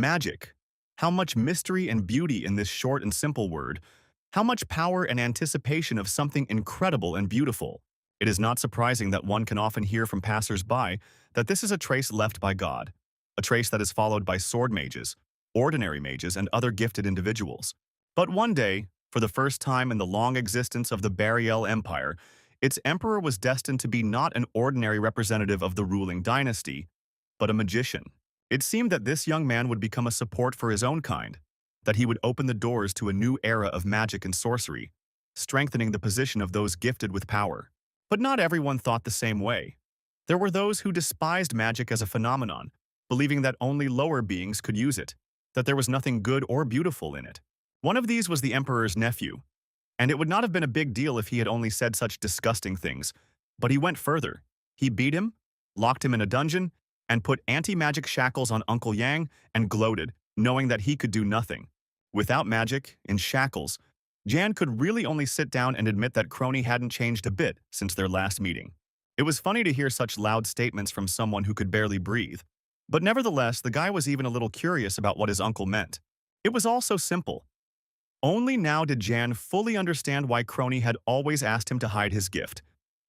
Magic. How much mystery and beauty in this short and simple word. How much power and anticipation of something incredible and beautiful. It is not surprising that one can often hear from passers-by that this is a trace left by God, a trace that is followed by sword mages, ordinary mages, and other gifted individuals. But one day, for the first time in the long existence of the Beriel Empire, its emperor was destined to be not an ordinary representative of the ruling dynasty, but a magician. It seemed that this young man would become a support for his own kind, that he would open the doors to a new era of magic and sorcery, strengthening the position of those gifted with power. But not everyone thought the same way. There were those who despised magic as a phenomenon, believing that only lower beings could use it, that there was nothing good or beautiful in it. One of these was the emperor's nephew, and it would not have been a big deal if he had only said such disgusting things, but he went further. He beat him, locked him in a dungeon, and put anti-magic shackles on Uncle Yang and gloated, knowing that he could do nothing. Without magic, in shackles, Jan could really only sit down and admit that Crony hadn't changed a bit since their last meeting. It was funny to hear such loud statements from someone who could barely breathe. But nevertheless, the guy was even a little curious about what his uncle meant. It was all so simple. Only now did Jan fully understand why Crony had always asked him to hide his gift,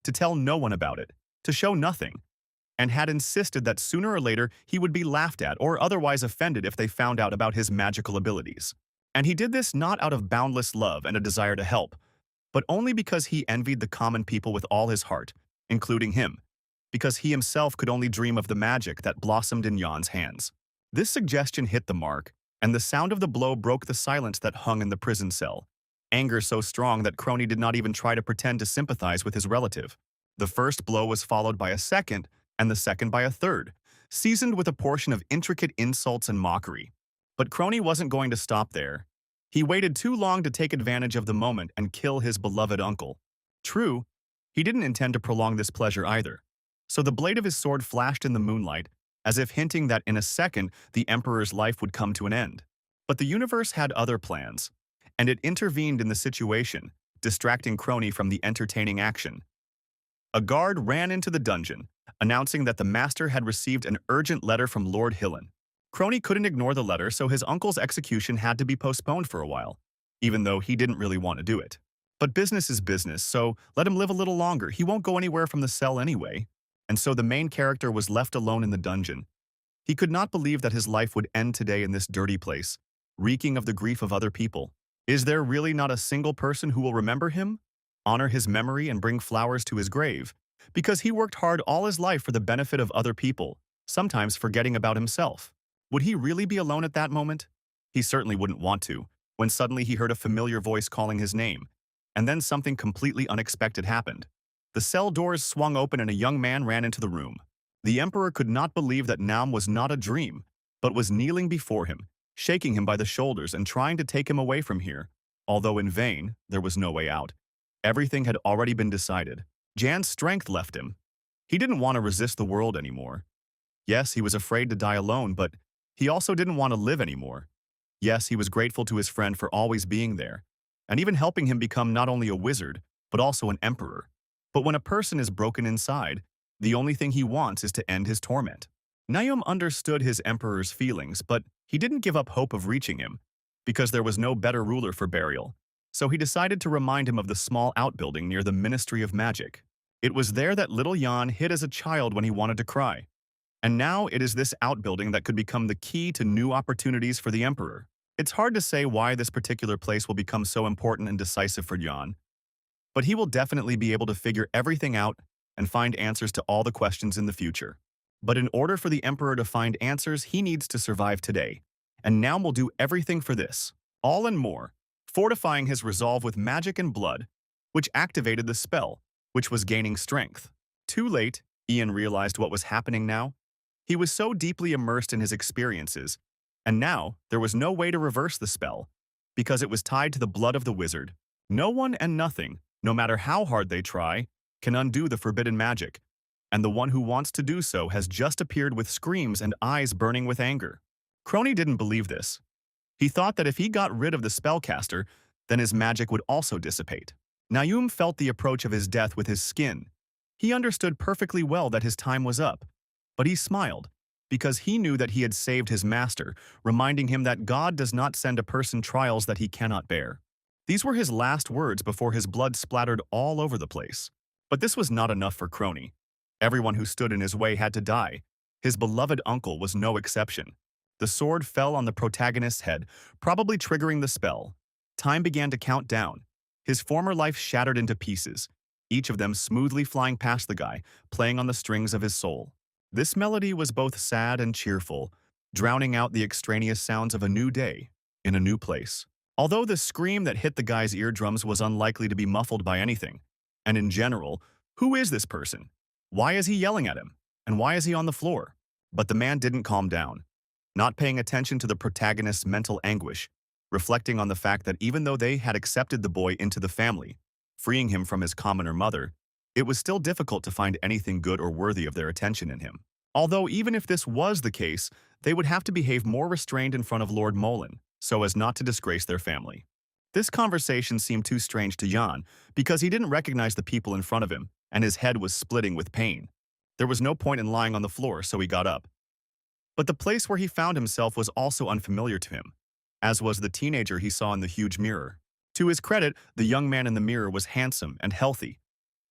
to tell no one about it, to show nothing, and had insisted that sooner or later he would be laughed at or otherwise offended if they found out about his magical abilities. And he did this not out of boundless love and a desire to help, but only because he envied the common people with all his heart, including him, because he himself could only dream of the magic that blossomed in Jan's hands. This suggestion hit the mark, and the sound of the blow broke the silence that hung in the prison cell. Anger so strong that Crony did not even try to pretend to sympathize with his relative. The first blow was followed by a second, and the second by a third, seasoned with a portion of intricate insults and mockery. But Crony wasn't going to stop there. He waited too long to take advantage of the moment and kill his beloved uncle. True, he didn't intend to prolong this pleasure either. So the blade of his sword flashed in the moonlight, as if hinting that in a second the Emperor's life would come to an end. But the universe had other plans, and it intervened in the situation, distracting Crony from the entertaining action. A guard ran into the dungeon, announcing that the master had received an urgent letter from Lord Hillen. Crony couldn't ignore the letter, so his uncle's execution had to be postponed for a while, even though he didn't really want to do it. But business is business, so let him live a little longer. He won't go anywhere from the cell anyway. And so the main character was left alone in the dungeon. He could not believe that his life would end today in this dirty place, reeking of the grief of other people. Is there really not a single person who will remember him, honor his memory, and bring flowers to his grave? Because he worked hard all his life for the benefit of other people, sometimes forgetting about himself. Would he really be alone at that moment? He certainly wouldn't want to, when suddenly he heard a familiar voice calling his name, and then something completely unexpected happened. The cell doors swung open and a young man ran into the room. The Emperor could not believe that Nam was not a dream, but was kneeling before him, shaking him by the shoulders and trying to take him away from here. Although in vain, there was no way out. Everything had already been decided. Jan's strength left him. He didn't want to resist the world anymore. Yes, he was afraid to die alone, but he also didn't want to live anymore. Yes, he was grateful to his friend for always being there, and even helping him become not only a wizard, but also an emperor. But when a person is broken inside, the only thing he wants is to end his torment. Naum understood his emperor's feelings, but he didn't give up hope of reaching him, because there was no better ruler for burial. So he decided to remind him of the small outbuilding near the Ministry of Magic. It was there that little Jan hid as a child when he wanted to cry. And now it is this outbuilding that could become the key to new opportunities for the Emperor. It's hard to say why this particular place will become so important and decisive for Jan, but he will definitely be able to figure everything out and find answers to all the questions in the future. But in order for the Emperor to find answers, he needs to survive today. And Naum will do everything for this, all and more, fortifying his resolve with magic and blood, which activated the spell, which was gaining strength. Too late, Ian realized what was happening now. He was so deeply immersed in his experiences, and now there was no way to reverse the spell, because it was tied to the blood of the wizard. No one and nothing, no matter how hard they try, can undo the forbidden magic, and the one who wants to do so has just appeared with screams and eyes burning with anger. Crony didn't believe this. He thought that if he got rid of the spellcaster, then his magic would also dissipate. Naum felt the approach of his death with his skin. He understood perfectly well that his time was up, but he smiled, because he knew that he had saved his master, reminding him that God does not send a person trials that he cannot bear. These were his last words before his blood splattered all over the place. But this was not enough for Crony. Everyone who stood in his way had to die. His beloved uncle was no exception. The sword fell on the protagonist's head, probably triggering the spell. Time began to count down. His former life shattered into pieces, each of them smoothly flying past the guy, playing on the strings of his soul. This melody was both sad and cheerful, drowning out the extraneous sounds of a new day, in a new place. Although the scream that hit the guy's eardrums was unlikely to be muffled by anything. And in general, who is this person? Why is he yelling at him? And why is he on the floor? But the man didn't calm down, not paying attention to the protagonist's mental anguish, reflecting on the fact that even though they had accepted the boy into the family, freeing him from his commoner mother, it was still difficult to find anything good or worthy of their attention in him. Although even if this was the case, they would have to behave more restrained in front of Lord Mullen, so as not to disgrace their family. This conversation seemed too strange to Jan because he didn't recognize the people in front of him, and his head was splitting with pain. There was no point in lying on the floor, so he got up. But the place where he found himself was also unfamiliar to him, as was the teenager he saw in the huge mirror. To his credit, the young man in the mirror was handsome and healthy.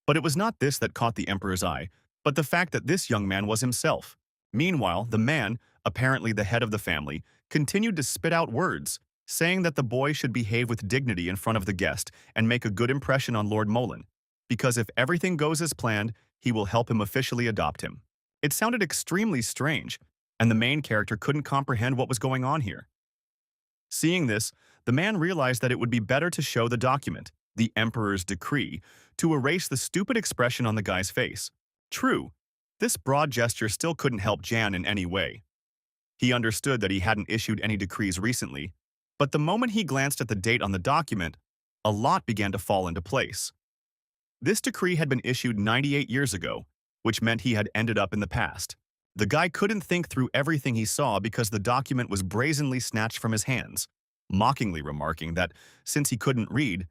But it was not this that caught the Emperor's eye, but the fact that this young man was himself. Meanwhile, the man, apparently the head of the family, continued to spit out words, saying that the boy should behave with dignity in front of the guest and make a good impression on Lord Mullen, because if everything goes as planned, he will help him officially adopt him. It sounded extremely strange, and the main character couldn't comprehend what was going on here. Seeing this, the man realized that it would be better to show the document, the Emperor's decree, to erase the stupid expression on the guy's face. True, this broad gesture still couldn't help Jan in any way. He understood that he hadn't issued any decrees recently, but the moment he glanced at the date on the document, a lot began to fall into place. This decree had been issued 98 years ago, which meant he had ended up in the past. The guy couldn't think through everything he saw because the document was brazenly snatched from his hands, mockingly remarking that, since he couldn't read,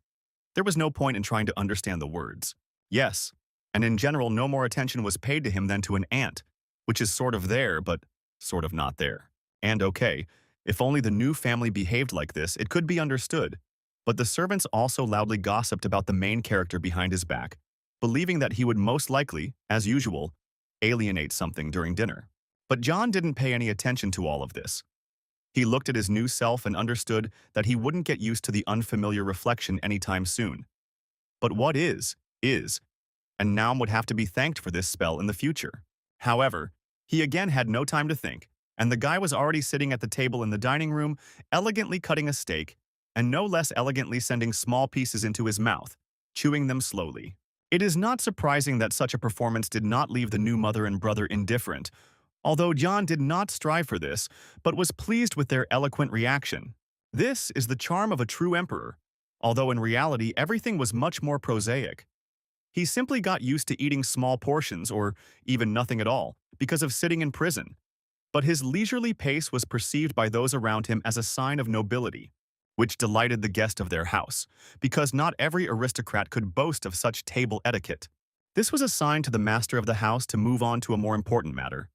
there was no point in trying to understand the words. Yes, and in general no more attention was paid to him than to an ant, which is sort of there but sort of not there. And okay, if only the new family behaved like this, it could be understood. But the servants also loudly gossiped about the main character behind his back, believing that he would most likely, as usual, alienate something during dinner. But John didn't pay any attention to all of this. He looked at his new self and understood that he wouldn't get used to the unfamiliar reflection anytime soon. But what is, and Naum would have to be thanked for this spell in the future. However, he again had no time to think, and the guy was already sitting at the table in the dining room, elegantly cutting a steak, and no less elegantly sending small pieces into his mouth, chewing them slowly. It is not surprising that such a performance did not leave the new mother and brother indifferent, although John did not strive for this, but was pleased with their eloquent reaction. This is the charm of a true emperor, although in reality everything was much more prosaic. He simply got used to eating small portions or even nothing at all because of sitting in prison. But his leisurely pace was perceived by those around him as a sign of nobility, which delighted the guest of their house, because not every aristocrat could boast of such table etiquette. This was a sign to the master of the house to move on to a more important matter.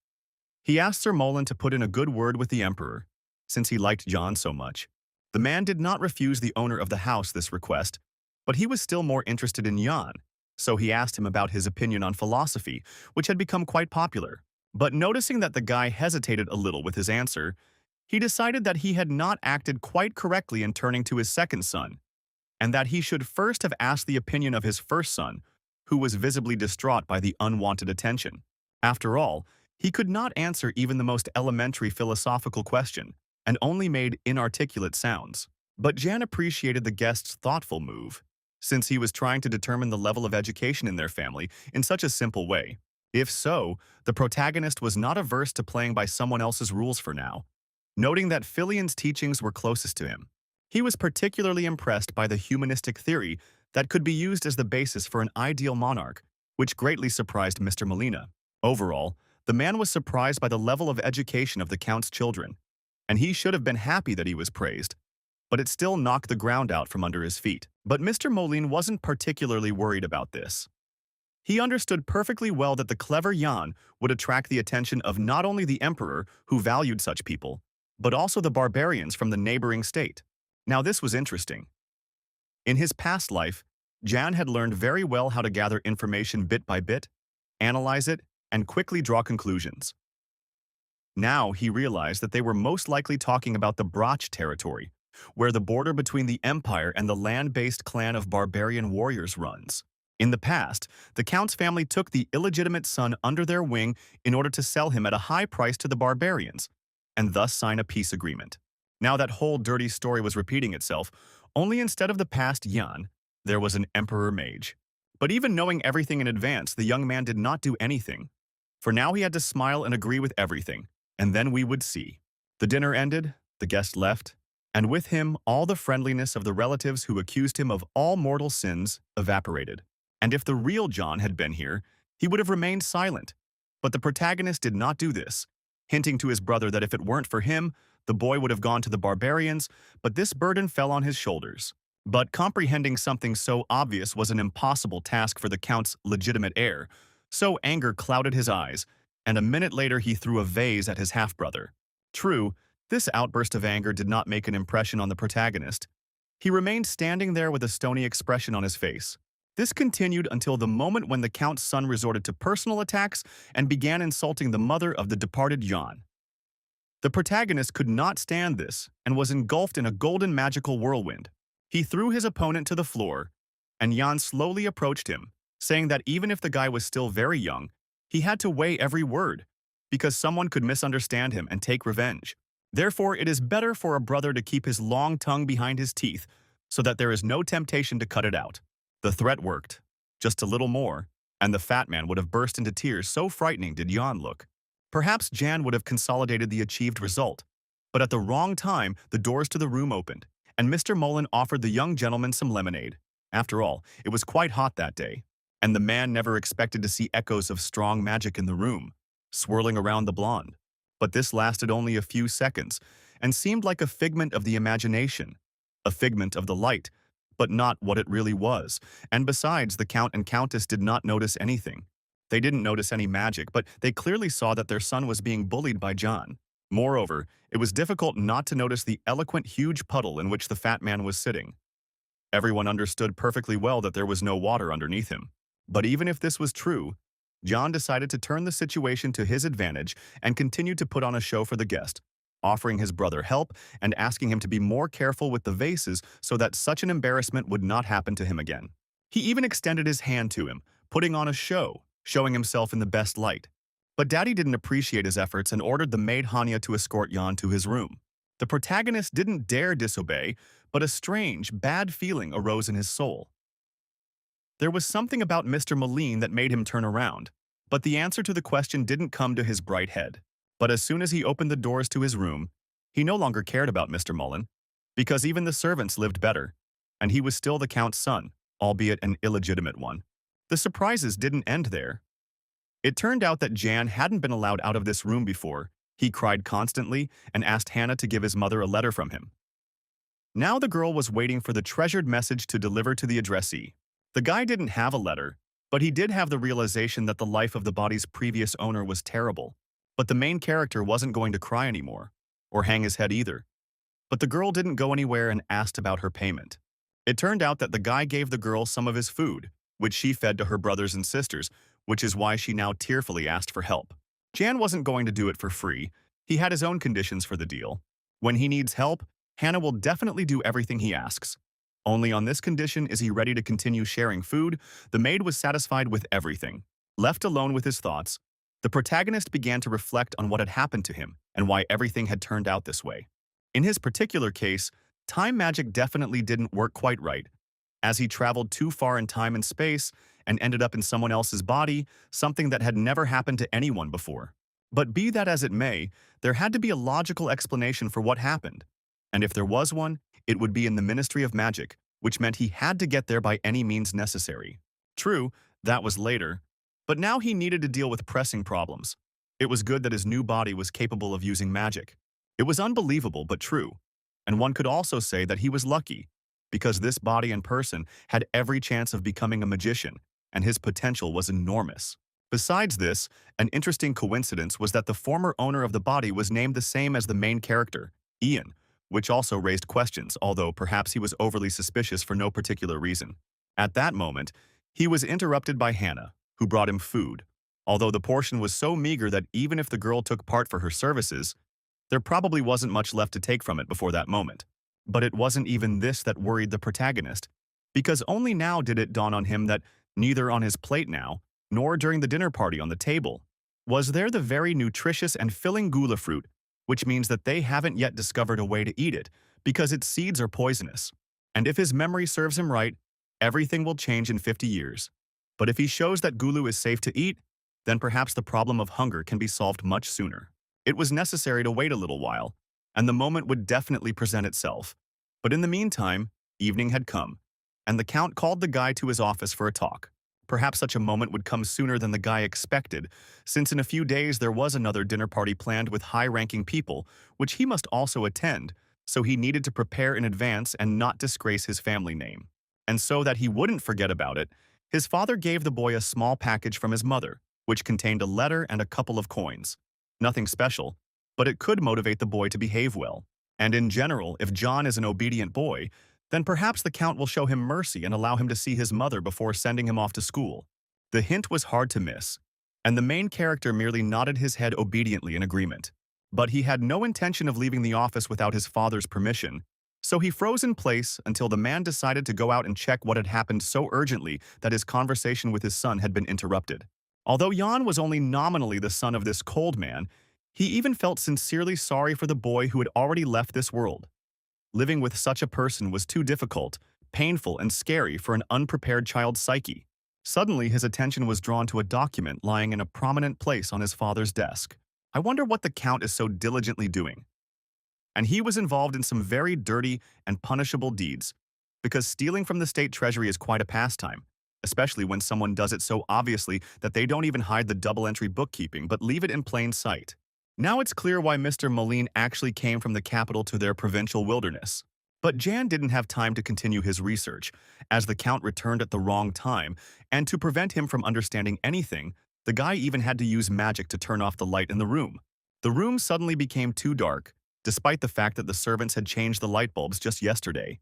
He asked Sir Mullen to put in a good word with the emperor, since he liked John so much. The man did not refuse the owner of the house this request, but he was still more interested in Jan, so he asked him about his opinion on philosophy, which had become quite popular. But noticing that the guy hesitated a little with his answer, he decided that he had not acted quite correctly in turning to his second son, and that he should first have asked the opinion of his first son, who was visibly distraught by the unwanted attention. After all, he could not answer even the most elementary philosophical question, and only made inarticulate sounds. But Jan appreciated the guest's thoughtful move, since he was trying to determine the level of education in their family in such a simple way. If so, the protagonist was not averse to playing by someone else's rules for now, noting that Filian's teachings were closest to him. He was particularly impressed by the humanistic theory that could be used as the basis for an ideal monarch, which greatly surprised Mr. Molina. Overall, the man was surprised by the level of education of the Count's children, and he should have been happy that he was praised, but it still knocked the ground out from under his feet. But Mr. Molina wasn't particularly worried about this. He understood perfectly well that the clever Yan would attract the attention of not only the emperor, who valued such people, but also the barbarians from the neighboring state. Now this was interesting. In his past life, Jan had learned very well how to gather information bit by bit, analyze it, and quickly draw conclusions. Now he realized that they were most likely talking about the Brach territory, where the border between the empire and the land-based clan of barbarian warriors runs. In the past, the Count's family took the illegitimate son under their wing in order to sell him at a high price to the barbarians, and thus sign a peace agreement. Now that whole dirty story was repeating itself, only instead of the past Yan, there was an emperor mage. But even knowing everything in advance, the young man did not do anything. For now he had to smile and agree with everything, and then we would see. The dinner ended, the guest left, and with him all the friendliness of the relatives who accused him of all mortal sins evaporated. And if the real John had been here, he would have remained silent. But the protagonist did not do this, hinting to his brother that if it weren't for him, the boy would have gone to the barbarians, but this burden fell on his shoulders. But comprehending something so obvious was an impossible task for the Count's legitimate heir, so anger clouded his eyes, and a minute later he threw a vase at his half-brother. True, this outburst of anger did not make an impression on the protagonist. He remained standing there with a stony expression on his face. This continued until the moment when the Count's son resorted to personal attacks and began insulting the mother of the departed Jan. The protagonist could not stand this and was engulfed in a golden magical whirlwind. He threw his opponent to the floor, and Jan slowly approached him, saying that even if the guy was still very young, he had to weigh every word, because someone could misunderstand him and take revenge. Therefore, it is better for a brother to keep his long tongue behind his teeth, so that there is no temptation to cut it out. The threat worked. Just a little more, and the fat man would have burst into tears, so frightening did Jan look. Perhaps Jan would have consolidated the achieved result, but at the wrong time, the doors to the room opened, and Mr. Mullen offered the young gentleman some lemonade. After all, it was quite hot that day, and the man never expected to see echoes of strong magic in the room, swirling around the blonde. But this lasted only a few seconds, and seemed like a figment of the imagination, a figment of the light, but not what it really was. And besides, the Count and Countess did not notice anything. They didn't notice any magic, but they clearly saw that their son was being bullied by John. Moreover, it was difficult not to notice the eloquent huge puddle in which the fat man was sitting. Everyone understood perfectly well that there was no water underneath him. But even if this was true, John decided to turn the situation to his advantage and continued to put on a show for the guest, offering his brother help and asking him to be more careful with the vases so that such an embarrassment would not happen to him again. He even extended his hand to him, putting on a show, showing himself in the best light. But Daddy didn't appreciate his efforts and ordered the maid Hanya to escort Jan to his room. The protagonist didn't dare disobey, but a strange, bad feeling arose in his soul. There was something about Mr. Mullen that made him turn around, but the answer to the question didn't come to his bright head. But as soon as he opened the doors to his room, he no longer cared about Mr. Mullen, because even the servants lived better, and he was still the Count's son, albeit an illegitimate one. The surprises didn't end there. It turned out that Jan hadn't been allowed out of this room before. He cried constantly and asked Hannah to give his mother a letter from him. Now the girl was waiting for the treasured message to deliver to the addressee. The guy didn't have a letter, but he did have the realization that the life of the body's previous owner was terrible. But the main character wasn't going to cry anymore, or hang his head either. But the girl didn't go anywhere and asked about her payment. It turned out that the guy gave the girl some of his food, which she fed to her brothers and sisters, which is why she now tearfully asked for help. Jan wasn't going to do it for free. He had his own conditions for the deal. When he needs help, Hannah will definitely do everything he asks. Only on this condition is he ready to continue sharing food. The maid was satisfied with everything. Left alone with his thoughts, the protagonist began to reflect on what had happened to him and why everything had turned out this way. In his particular case, time magic definitely didn't work quite right, as he traveled too far in time and space and ended up in someone else's body, something that had never happened to anyone before. But be that as it may, there had to be a logical explanation for what happened. And if there was one, it would be in the Ministry of Magic, which meant he had to get there by any means necessary. True, that was later, but now he needed to deal with pressing problems. It was good that his new body was capable of using magic. It was unbelievable but true, and one could also say that he was lucky, because this body and person had every chance of becoming a magician, and his potential was enormous. Besides this, an interesting coincidence was that the former owner of the body was named the same as the main character, Ian, which also raised questions, although perhaps he was overly suspicious for no particular reason. At that moment, he was interrupted by Hannah, who brought him food. Although the portion was so meager that even if the girl took part for her services, there probably wasn't much left to take from it before that moment. But it wasn't even this that worried the protagonist, because only now did it dawn on him that neither on his plate now, nor during the dinner party on the table, was there the very nutritious and filling gula fruit, which means that they haven't yet discovered a way to eat it, because its seeds are poisonous. And if his memory serves him right, everything will change in 50 years. But if he shows that gulu is safe to eat, then perhaps the problem of hunger can be solved much sooner. It was necessary to wait a little while, and the moment would definitely present itself. But in the meantime, evening had come, and the Count called the guy to his office for a talk. Perhaps such a moment would come sooner than the guy expected, since in a few days there was another dinner party planned with high-ranking people, which he must also attend, so he needed to prepare in advance and not disgrace his family name. And so that he wouldn't forget about it, his father gave the boy a small package from his mother, which contained a letter and a couple of coins. Nothing special, but it could motivate the boy to behave well. And in general, if John is an obedient boy, then perhaps the Count will show him mercy and allow him to see his mother before sending him off to school. The hint was hard to miss, and the main character merely nodded his head obediently in agreement. But he had no intention of leaving the office without his father's permission, so he froze in place until the man decided to go out and check what had happened so urgently that his conversation with his son had been interrupted. Although Jan was only nominally the son of this cold man, he even felt sincerely sorry for the boy who had already left this world. Living with such a person was too difficult, painful, and scary for an unprepared child's psyche. Suddenly, his attention was drawn to a document lying in a prominent place on his father's desk. I wonder what the Count is so diligently doing. And he was involved in some very dirty and punishable deeds, because stealing from the state treasury is quite a pastime, especially when someone does it so obviously that they don't even hide the double-entry bookkeeping but leave it in plain sight. Now it's clear why Mr. Mullen actually came from the capital to their provincial wilderness. But Jan didn't have time to continue his research, as the Count returned at the wrong time, and to prevent him from understanding anything, the guy even had to use magic to turn off the light in the room. The room suddenly became too dark, despite the fact that the servants had changed the light bulbs just yesterday.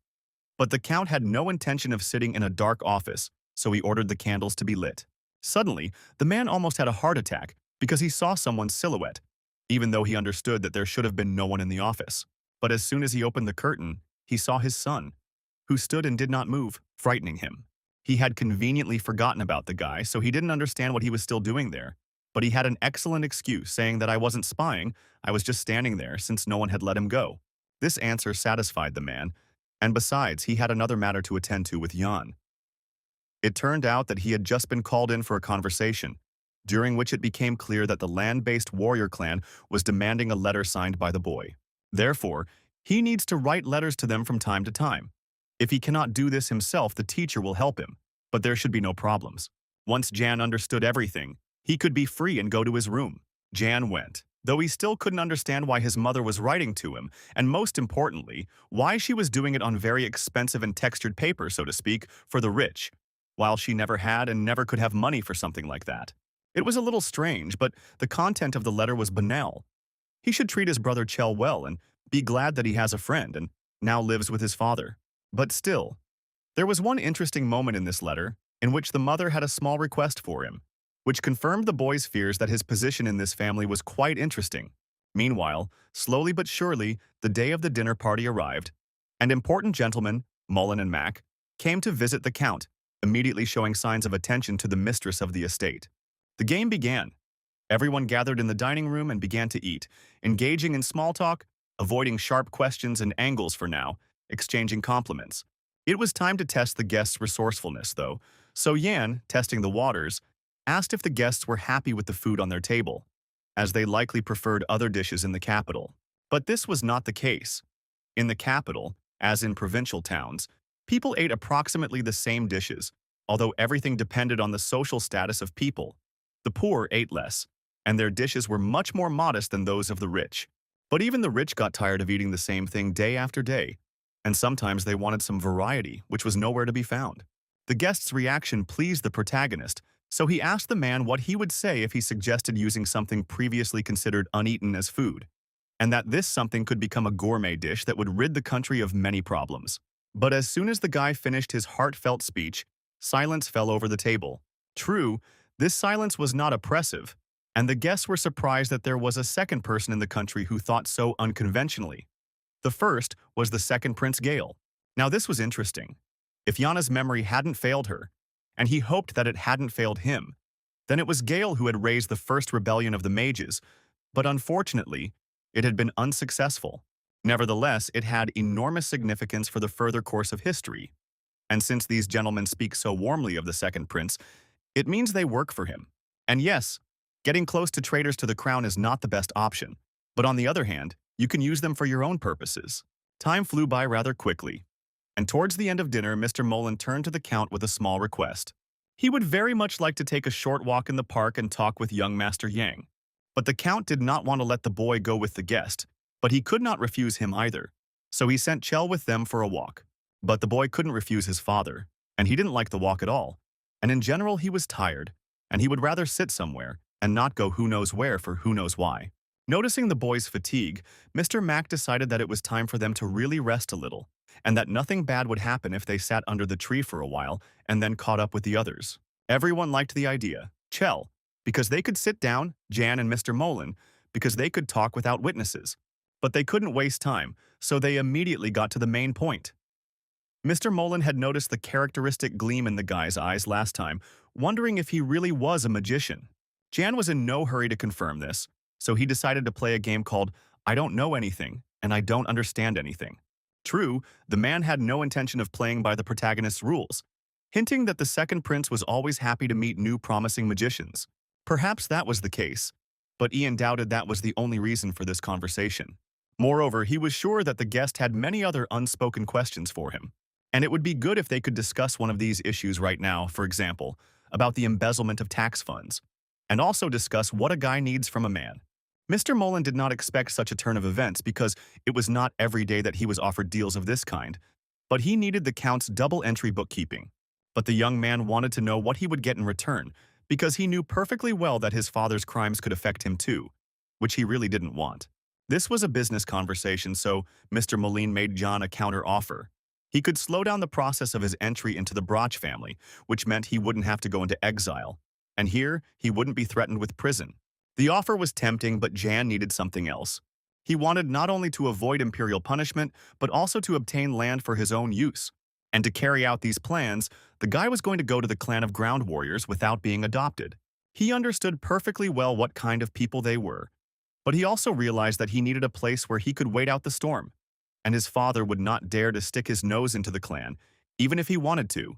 But the Count had no intention of sitting in a dark office, so he ordered the candles to be lit. Suddenly, the man almost had a heart attack because he saw someone's silhouette, even though he understood that there should have been no one in the office. But as soon as he opened the curtain, he saw his son, who stood and did not move, frightening him. He had conveniently forgotten about the guy, so he didn't understand what he was still doing there. But he had an excellent excuse, saying that I wasn't spying, I was just standing there since no one had let him go. This answer satisfied the man, and besides, he had another matter to attend to with Jan. It turned out that he had just been called in for a conversation, during which it became clear that the land-based warrior clan was demanding a letter signed by the boy. Therefore, he needs to write letters to them from time to time. If he cannot do this himself, the teacher will help him, but there should be no problems. Once Jan understood everything, he could be free and go to his room. Jan went, though he still couldn't understand why his mother was writing to him, and most importantly, why she was doing it on very expensive and textured paper, so to speak, for the rich, while she never had and never could have money for something like that. It was a little strange, but the content of the letter was banal. He should treat his brother Chell well and be glad that he has a friend and now lives with his father. But still, there was one interesting moment in this letter in which the mother had a small request for him, which confirmed the boy's fears that his position in this family was quite interesting. Meanwhile, slowly but surely, the day of the dinner party arrived, and important gentlemen, Mullen and Mac, came to visit the Count, immediately showing signs of attention to the mistress of the estate. The game began. Everyone gathered in the dining room and began to eat, engaging in small talk, avoiding sharp questions and angles for now, exchanging compliments. It was time to test the guests' resourcefulness, though, so Yan, testing the waters, asked if the guests were happy with the food on their table, as they likely preferred other dishes in the capital. But this was not the case. In the capital, as in provincial towns, people ate approximately the same dishes, although everything depended on the social status of people. The poor ate less, and their dishes were much more modest than those of the rich. But even the rich got tired of eating the same thing day after day, and sometimes they wanted some variety, which was nowhere to be found. The guest's reaction pleased the protagonist, so he asked the man what he would say if he suggested using something previously considered uneaten as food, and that this something could become a gourmet dish that would rid the country of many problems. But as soon as the guy finished his heartfelt speech, silence fell over the table. True, this silence was not oppressive, and the guests were surprised that there was a second person in the country who thought so unconventionally. The first was the second Prince Gale. Now this was interesting. If Yana's memory hadn't failed her, and he hoped that it hadn't failed him, then it was Gale who had raised the first rebellion of the mages, but unfortunately, it had been unsuccessful. Nevertheless, it had enormous significance for the further course of history, and since these gentlemen speak so warmly of the second prince, it means they work for him. And yes, getting close to traitors to the crown is not the best option, but on the other hand, you can use them for your own purposes. Time flew by rather quickly, and towards the end of dinner, Mr. Mullen turned to the Count with a small request. He would very much like to take a short walk in the park and talk with young Master Yang. But the Count did not want to let the boy go with the guest, but he could not refuse him either, so he sent Chell with them for a walk. But the boy couldn't refuse his father, and he didn't like the walk at all, and in general he was tired, and he would rather sit somewhere and not go who knows where for who knows why. Noticing the boy's fatigue, Mr. Mac decided that it was time for them to really rest a little, and that nothing bad would happen if they sat under the tree for a while and then caught up with the others. Everyone liked the idea. Chell, because they could sit down, Jan and Mr. Mullen, because they could talk without witnesses. But they couldn't waste time, so they immediately got to the main point. Mr. Mullen had noticed the characteristic gleam in the guy's eyes last time, wondering if he really was a magician. Jan was in no hurry to confirm this, so he decided to play a game called I Don't Know Anything and I Don't Understand Anything. True, the man had no intention of playing by the protagonist's rules, hinting that the second prince was always happy to meet new promising magicians. Perhaps that was the case, but Ian doubted that was the only reason for this conversation. Moreover, he was sure that the guest had many other unspoken questions for him, and it would be good if they could discuss one of these issues right now, for example, about the embezzlement of tax funds, and also discuss what a guy needs from a man. Mr. Mullen did not expect such a turn of events because it was not every day that he was offered deals of this kind, but he needed the Count's double-entry bookkeeping. But the young man wanted to know what he would get in return because he knew perfectly well that his father's crimes could affect him too, which he really didn't want. This was a business conversation, so Mr. Mullen made John a counter-offer. He could slow down the process of his entry into the Broch family, which meant he wouldn't have to go into exile, and here he wouldn't be threatened with prison. The offer was tempting, but Jan needed something else. He wanted not only to avoid imperial punishment, but also to obtain land for his own use. And to carry out these plans, the guy was going to go to the clan of ground warriors without being adopted. He understood perfectly well what kind of people they were, but he also realized that he needed a place where he could wait out the storm, and his father would not dare to stick his nose into the clan, even if he wanted to,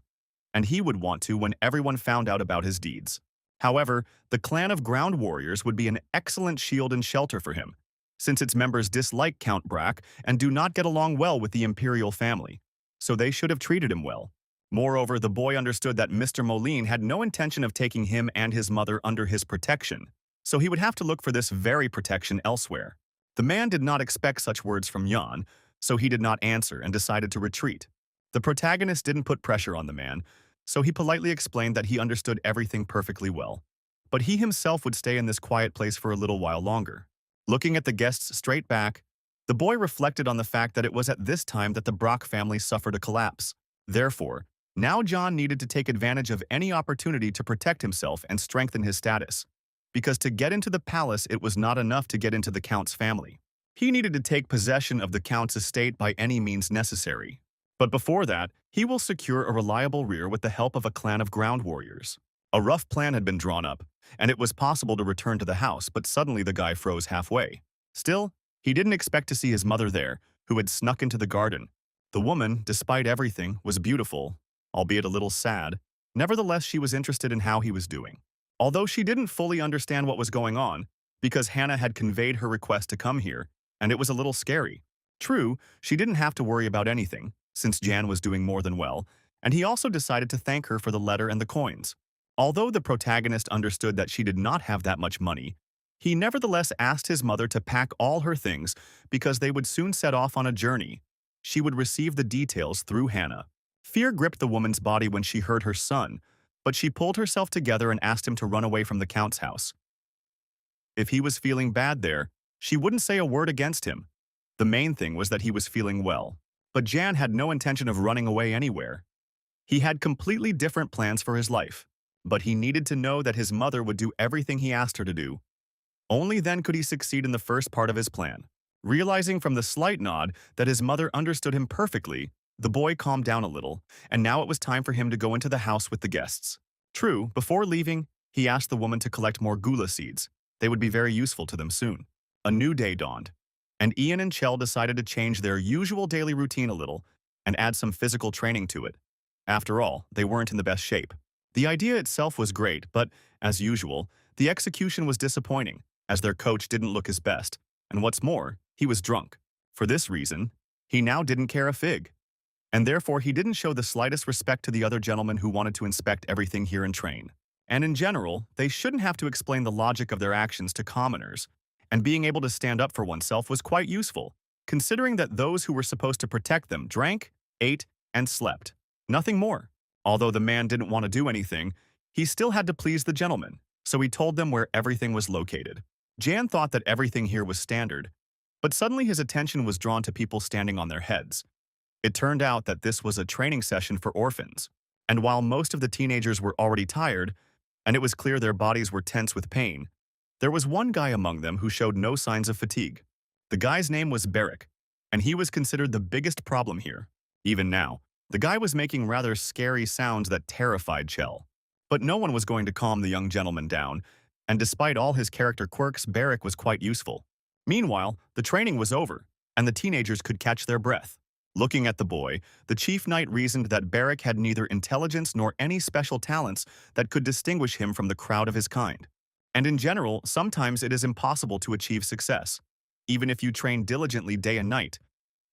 and he would want to when everyone found out about his deeds. However, the clan of ground warriors would be an excellent shield and shelter for him, since its members dislike Count Brack and do not get along well with the imperial family, so they should have treated him well. Moreover, the boy understood that Mr. Mullen had no intention of taking him and his mother under his protection, so he would have to look for this very protection elsewhere. The man did not expect such words from Jan, so he did not answer and decided to retreat. The protagonist didn't put pressure on the man, so he politely explained that he understood everything perfectly well, but he himself would stay in this quiet place for a little while longer. Looking at the guests straight back, the boy reflected on the fact that it was at this time that the Brock family suffered a collapse. Therefore, now John needed to take advantage of any opportunity to protect himself and strengthen his status, because to get into the palace it was not enough to get into the Count's family. He needed to take possession of the Count's estate by any means necessary. But before that, he will secure a reliable rear with the help of a clan of ground warriors. A rough plan had been drawn up, and it was possible to return to the house, but suddenly the guy froze halfway. Still, he didn't expect to see his mother there, who had snuck into the garden. The woman, despite everything, was beautiful, albeit a little sad. Nevertheless, she was interested in how he was doing. Although she didn't fully understand what was going on, because Hannah had conveyed her request to come here, and it was a little scary. True, she didn't have to worry about anything, since Jan was doing more than well, and he also decided to thank her for the letter and the coins. Although the protagonist understood that she did not have that much money, he nevertheless asked his mother to pack all her things because they would soon set off on a journey. She would receive the details through Hannah. Fear gripped the woman's body when she heard her son, but she pulled herself together and asked him to run away from the Count's house. If he was feeling bad there, she wouldn't say a word against him. The main thing was that he was feeling well. But Jan had no intention of running away anywhere. He had completely different plans for his life, but he needed to know that his mother would do everything he asked her to do. Only then could he succeed in the first part of his plan. Realizing from the slight nod that his mother understood him perfectly, the boy calmed down a little, and now it was time for him to go into the house with the guests. True, before leaving, he asked the woman to collect more gula seeds. They would be very useful to them soon. A new day dawned, and Ian and Chell decided to change their usual daily routine a little and add some physical training to it. After all, they weren't in the best shape. The idea itself was great, but, as usual, the execution was disappointing, as their coach didn't look his best, and what's more, he was drunk. For this reason, he now didn't care a fig, and therefore he didn't show the slightest respect to the other gentlemen who wanted to inspect everything here and train. And in general, they shouldn't have to explain the logic of their actions to commoners, and being able to stand up for oneself was quite useful, considering that those who were supposed to protect them drank, ate, and slept. Nothing more. Although the man didn't want to do anything, he still had to please the gentleman, so he told them where everything was located. Jan thought that everything here was standard, but suddenly his attention was drawn to people standing on their heads. It turned out that this was a training session for orphans, and while most of the teenagers were already tired, and it was clear their bodies were tense with pain, there was one guy among them who showed no signs of fatigue. The guy's name was Beric, and he was considered the biggest problem here. Even now, the guy was making rather scary sounds that terrified Chell. But no one was going to calm the young gentleman down, and despite all his character quirks, Beric was quite useful. Meanwhile, the training was over, and the teenagers could catch their breath. Looking at the boy, the chief knight reasoned that Beric had neither intelligence nor any special talents that could distinguish him from the crowd of his kind. And in general, sometimes it is impossible to achieve success, even if you train diligently day and night.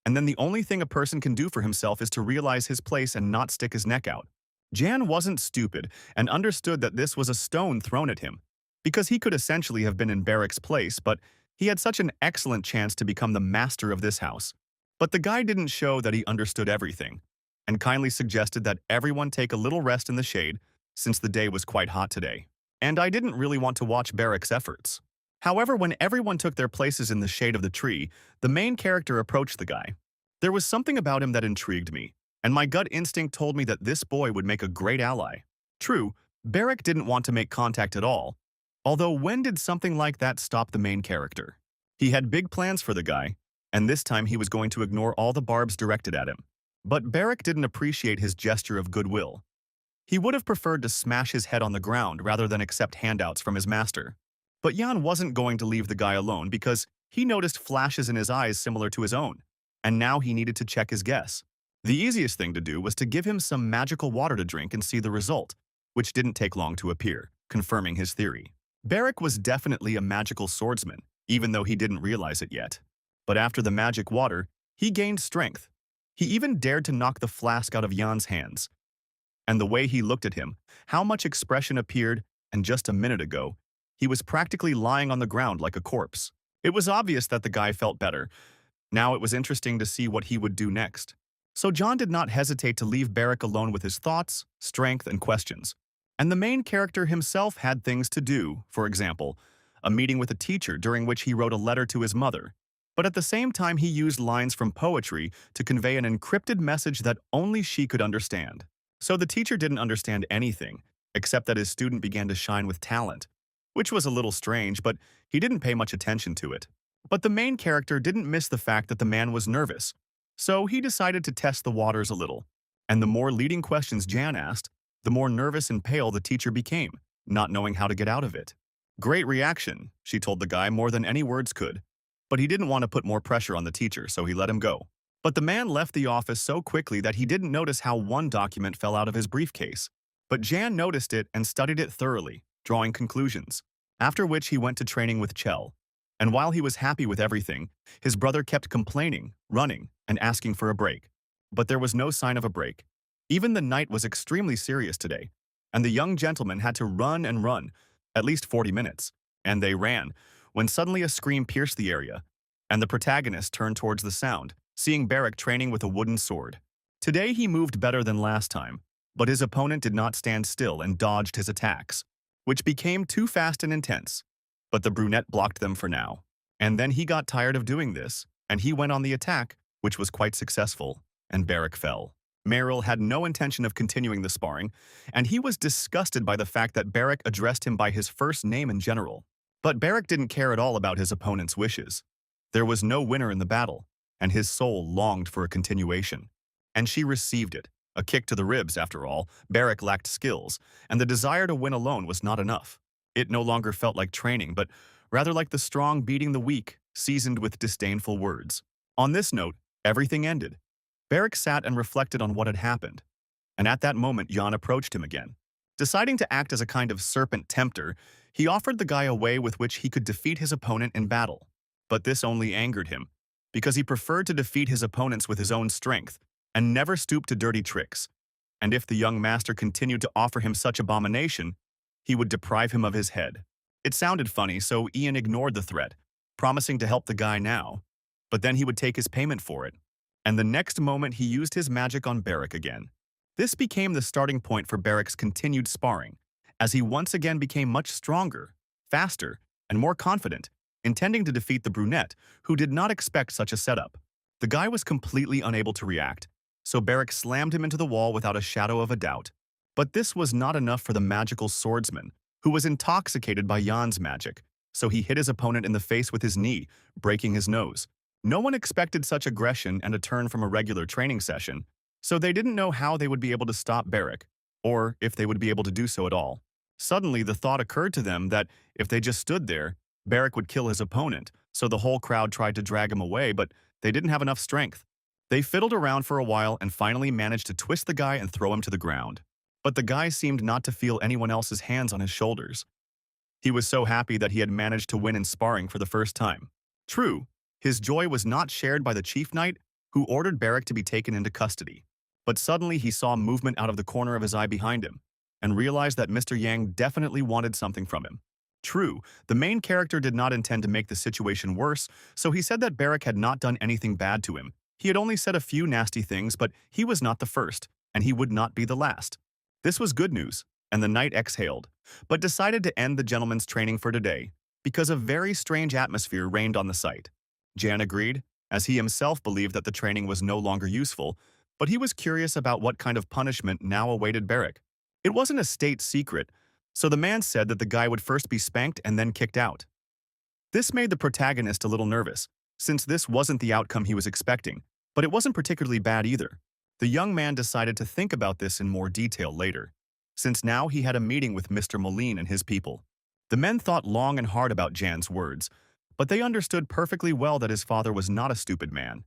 And then the only thing a person can do for himself is to realize his place and not stick his neck out. Jan wasn't stupid and understood that this was a stone thrown at him, because he could essentially have been in Beric's place, but he had such an excellent chance to become the master of this house. But the guy didn't show that he understood everything, and kindly suggested that everyone take a little rest in the shade, since the day was quite hot today. And I didn't really want to watch Beric's efforts. However, when everyone took their places in the shade of the tree, the main character approached the guy. There was something about him that intrigued me, and my gut instinct told me that this boy would make a great ally. True, Beric didn't want to make contact at all, although when did something like that stop the main character? He had big plans for the guy, and this time he was going to ignore all the barbs directed at him. But Beric didn't appreciate his gesture of goodwill. He would have preferred to smash his head on the ground rather than accept handouts from his master. But Jan wasn't going to leave the guy alone because he noticed flashes in his eyes similar to his own, and now he needed to check his guess. The easiest thing to do was to give him some magical water to drink and see the result, which didn't take long to appear, confirming his theory. Beric was definitely a magical swordsman, even though he didn't realize it yet. But after the magic water, he gained strength. He even dared to knock the flask out of Jan's hands. And the way he looked at him, how much expression appeared, and just a minute ago, he was practically lying on the ground like a corpse. It was obvious that the guy felt better. Now it was interesting to see what he would do next. So John did not hesitate to leave Beric alone with his thoughts, strength, and questions. And the main character himself had things to do, for example, a meeting with a teacher during which he wrote a letter to his mother. But at the same time, he used lines from poetry to convey an encrypted message that only she could understand. So the teacher didn't understand anything, except that his student began to shine with talent, which was a little strange, but he didn't pay much attention to it. But the main character didn't miss the fact that the man was nervous, so he decided to test the waters a little. And the more leading questions Jan asked, the more nervous and pale the teacher became, not knowing how to get out of it. Great reaction, she told the guy more than any words could. But he didn't want to put more pressure on the teacher, so he let him go. But the man left the office so quickly that he didn't notice how one document fell out of his briefcase. But Jan noticed it and studied it thoroughly, drawing conclusions. After which he went to training with Chell. And while he was happy with everything, his brother kept complaining, running, and asking for a break. But there was no sign of a break. Even the night was extremely serious today, and the young gentleman had to run and run, at least 40 minutes. And they ran, when suddenly a scream pierced the area, and the protagonist turned towards the sound, seeing Beric training with a wooden sword. Today he moved better than last time, but his opponent did not stand still and dodged his attacks, which became too fast and intense. But the brunette blocked them for now. And then he got tired of doing this, and he went on the attack, which was quite successful, and Beric fell. Merrill had no intention of continuing the sparring, and he was disgusted by the fact that Beric addressed him by his first name in general. But Beric didn't care at all about his opponent's wishes. There was no winner in the battle, and his soul longed for a continuation. And she received it. A kick to the ribs, after all. Beric lacked skills, and the desire to win alone was not enough. It no longer felt like training, but rather like the strong beating the weak, seasoned with disdainful words. On this note, everything ended. Beric sat and reflected on what had happened. And at that moment, Jan approached him again. Deciding to act as a kind of serpent tempter, he offered the guy a way with which he could defeat his opponent in battle. But this only angered him, because he preferred to defeat his opponents with his own strength, and never stoop to dirty tricks. And if the young master continued to offer him such abomination, he would deprive him of his head. It sounded funny, so Ian ignored the threat, promising to help the guy now. But then he would take his payment for it. And the next moment he used his magic on Beric again. This became the starting point for Beric's continued sparring, as he once again became much stronger, faster, and more confident, intending to defeat the brunette, who did not expect such a setup. The guy was completely unable to react, so Beric slammed him into the wall without a shadow of a doubt. But this was not enough for the magical swordsman, who was intoxicated by Jan's magic, so he hit his opponent in the face with his knee, breaking his nose. No one expected such aggression and a turn from a regular training session, so they didn't know how they would be able to stop Beric, or if they would be able to do so at all. Suddenly, the thought occurred to them that if they just stood there, Beric would kill his opponent, so the whole crowd tried to drag him away, but they didn't have enough strength. They fiddled around for a while and finally managed to twist the guy and throw him to the ground. But the guy seemed not to feel anyone else's hands on his shoulders. He was so happy that he had managed to win in sparring for the first time. True, his joy was not shared by the chief knight, who ordered Beric to be taken into custody. But suddenly he saw movement out of the corner of his eye behind him, and realized that Mr. Yang definitely wanted something from him. True, the main character did not intend to make the situation worse, so he said that Beric had not done anything bad to him. He had only said a few nasty things, but he was not the first, and he would not be the last. This was good news, and the knight exhaled, but decided to end the gentleman's training for today, because a very strange atmosphere reigned on the site. Jan agreed, as he himself believed that the training was no longer useful, but he was curious about what kind of punishment now awaited Beric. It wasn't a state secret, so the man said that the guy would first be spanked and then kicked out. This made the protagonist a little nervous, since this wasn't the outcome he was expecting, but it wasn't particularly bad either. The young man decided to think about this in more detail later, since now he had a meeting with Mr. Mullen and his people. The men thought long and hard about Jan's words, but they understood perfectly well that his father was not a stupid man,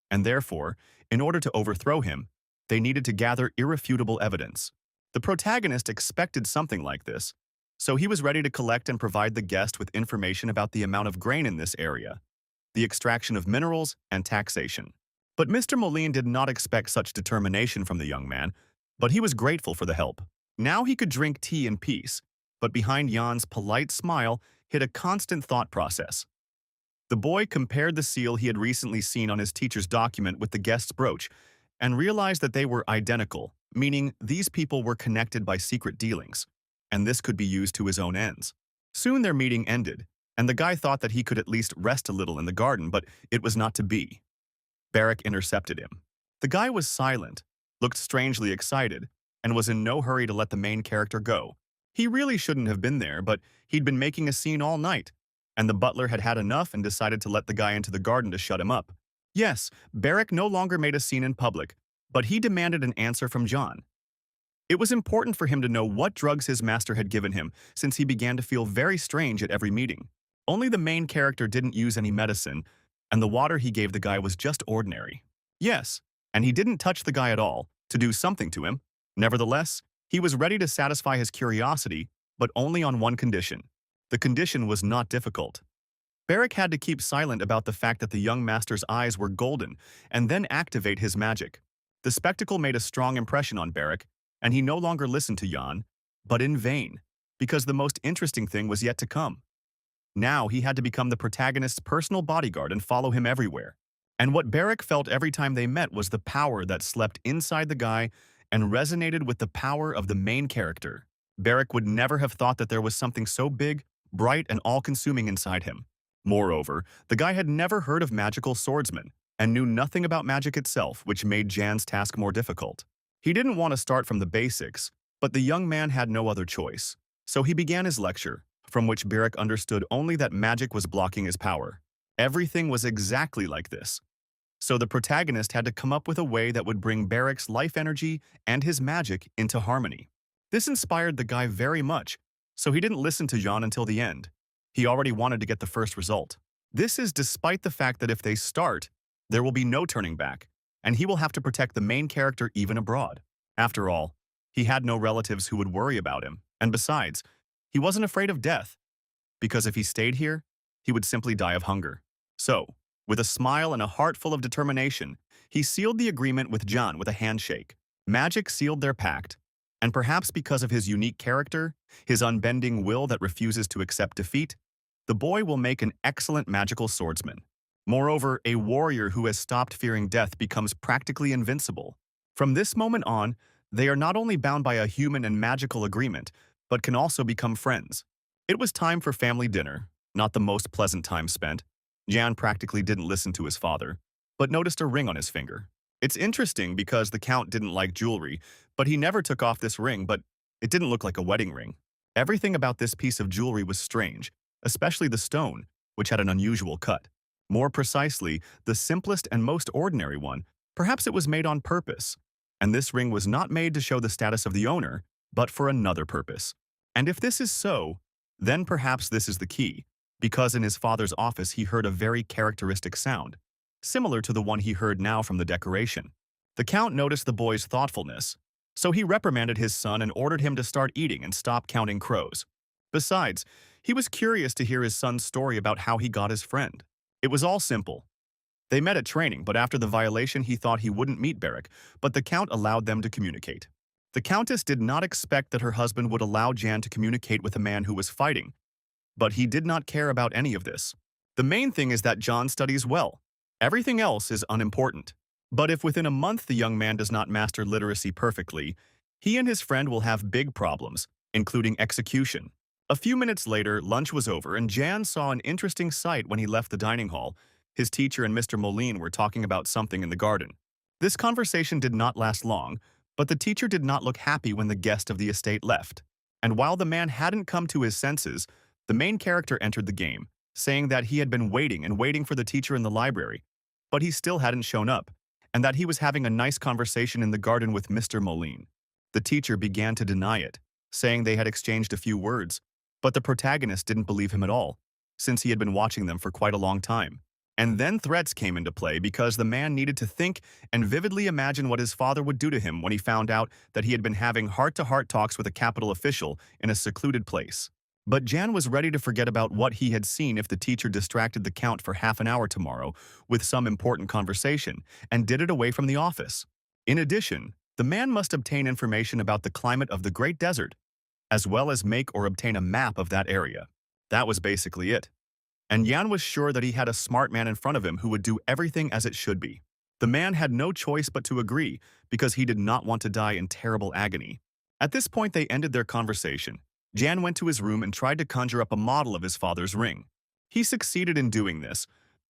and therefore, in order to overthrow him, they needed to gather irrefutable evidence. The protagonist expected something like this, so he was ready to collect and provide the guest with information about the amount of grain in this area, the extraction of minerals, and taxation. But Mr. Mullen did not expect such determination from the young man, but he was grateful for the help. Now he could drink tea in peace, but behind Jan's polite smile hid a constant thought process. The boy compared the seal he had recently seen on his teacher's document with the guest's brooch and realized that they were identical, meaning these people were connected by secret dealings, and this could be used to his own ends. Soon their meeting ended, and the guy thought that he could at least rest a little in the garden, but it was not to be. Beric intercepted him. The guy was silent, looked strangely excited, and was in no hurry to let the main character go. He really shouldn't have been there, but he'd been making a scene all night, and the butler had had enough and decided to let the guy into the garden to shut him up. Yes, Beric no longer made a scene in public, but he demanded an answer from Jan. It was important for him to know what drugs his master had given him, since he began to feel very strange at every meeting. Only the main character didn't use any medicine, and the water he gave the guy was just ordinary. Yes, and he didn't touch the guy at all, to do something to him. Nevertheless, he was ready to satisfy his curiosity, but only on one condition. The condition was not difficult. Beric had to keep silent about the fact that the young master's eyes were golden, and then activate his magic. The spectacle made a strong impression on Beric, and he no longer listened to Jan, but in vain, because the most interesting thing was yet to come. Now he had to become the protagonist's personal bodyguard and follow him everywhere. And what Beric felt every time they met was the power that slept inside the guy and resonated with the power of the main character. Beric would never have thought that there was something so big, bright, and all-consuming inside him. Moreover, the guy had never heard of magical swordsmen and knew nothing about magic itself, which made Jan's task more difficult. He didn't want to start from the basics, but the young man had no other choice. So he began his lecture, from which Beric understood only that magic was blocking his power. Everything was exactly like this. So the protagonist had to come up with a way that would bring Beric's life energy and his magic into harmony. This inspired the guy very much, so he didn't listen to Jan until the end. He already wanted to get the first result. This is despite the fact that if they start, there will be no turning back, and he will have to protect the main character even abroad. After all, he had no relatives who would worry about him, and besides, he wasn't afraid of death, because if he stayed here, he would simply die of hunger. So, with a smile and a heart full of determination, he sealed the agreement with Jan with a handshake. Magic sealed their pact, and perhaps because of his unique character, his unbending will that refuses to accept defeat, the boy will make an excellent magical swordsman. Moreover, a warrior who has stopped fearing death becomes practically invincible. From this moment on, they are not only bound by a human and magical agreement, but can also become friends. It was time for family dinner, not the most pleasant time spent. Jan practically didn't listen to his father, but noticed a ring on his finger. It's interesting because the Count didn't like jewelry, but he never took off this ring, but it didn't look like a wedding ring. Everything about this piece of jewelry was strange, especially the stone, which had an unusual cut. More precisely, the simplest and most ordinary one. Perhaps it was made on purpose. And this ring was not made to show the status of the owner, but for another purpose. And if this is so, then perhaps this is the key, because in his father's office he heard a very characteristic sound, similar to the one he heard now from the decoration. The Count noticed the boy's thoughtfulness, so he reprimanded his son and ordered him to start eating and stop counting crows. Besides, he was curious to hear his son's story about how he got his friend. It was all simple. They met at training, but after the violation he thought he wouldn't meet Beric, but the Count allowed them to communicate. The Countess did not expect that her husband would allow Jan to communicate with a man who was fighting, but he did not care about any of this. The main thing is that Jan studies well. Everything else is unimportant. But if within a month the young man does not master literacy perfectly, he and his friend will have big problems, including execution. A few minutes later, lunch was over and Jan saw an interesting sight when he left the dining hall. His teacher and Mr. Mullen were talking about something in the garden. This conversation did not last long, but the teacher did not look happy when the guest of the estate left. And while the man hadn't come to his senses, the main character entered the game, saying that he had been waiting and waiting for the teacher in the library, but he still hadn't shown up, and that he was having a nice conversation in the garden with Mr. Mullen. The teacher began to deny it, saying they had exchanged a few words, but the protagonist didn't believe him at all, since he had been watching them for quite a long time. And then threats came into play because the man needed to think and vividly imagine what his father would do to him when he found out that he had been having heart-to-heart talks with a capital official in a secluded place. But Jan was ready to forget about what he had seen if the teacher distracted the Count for half an hour tomorrow with some important conversation and did it away from the office. In addition, the man must obtain information about the climate of the Great Desert, as well as make or obtain a map of that area. That was basically it. And Jan was sure that he had a smart man in front of him who would do everything as it should be. The man had no choice but to agree because he did not want to die in terrible agony. At this point they ended their conversation. Jan went to his room and tried to conjure up a model of his father's ring. He succeeded in doing this,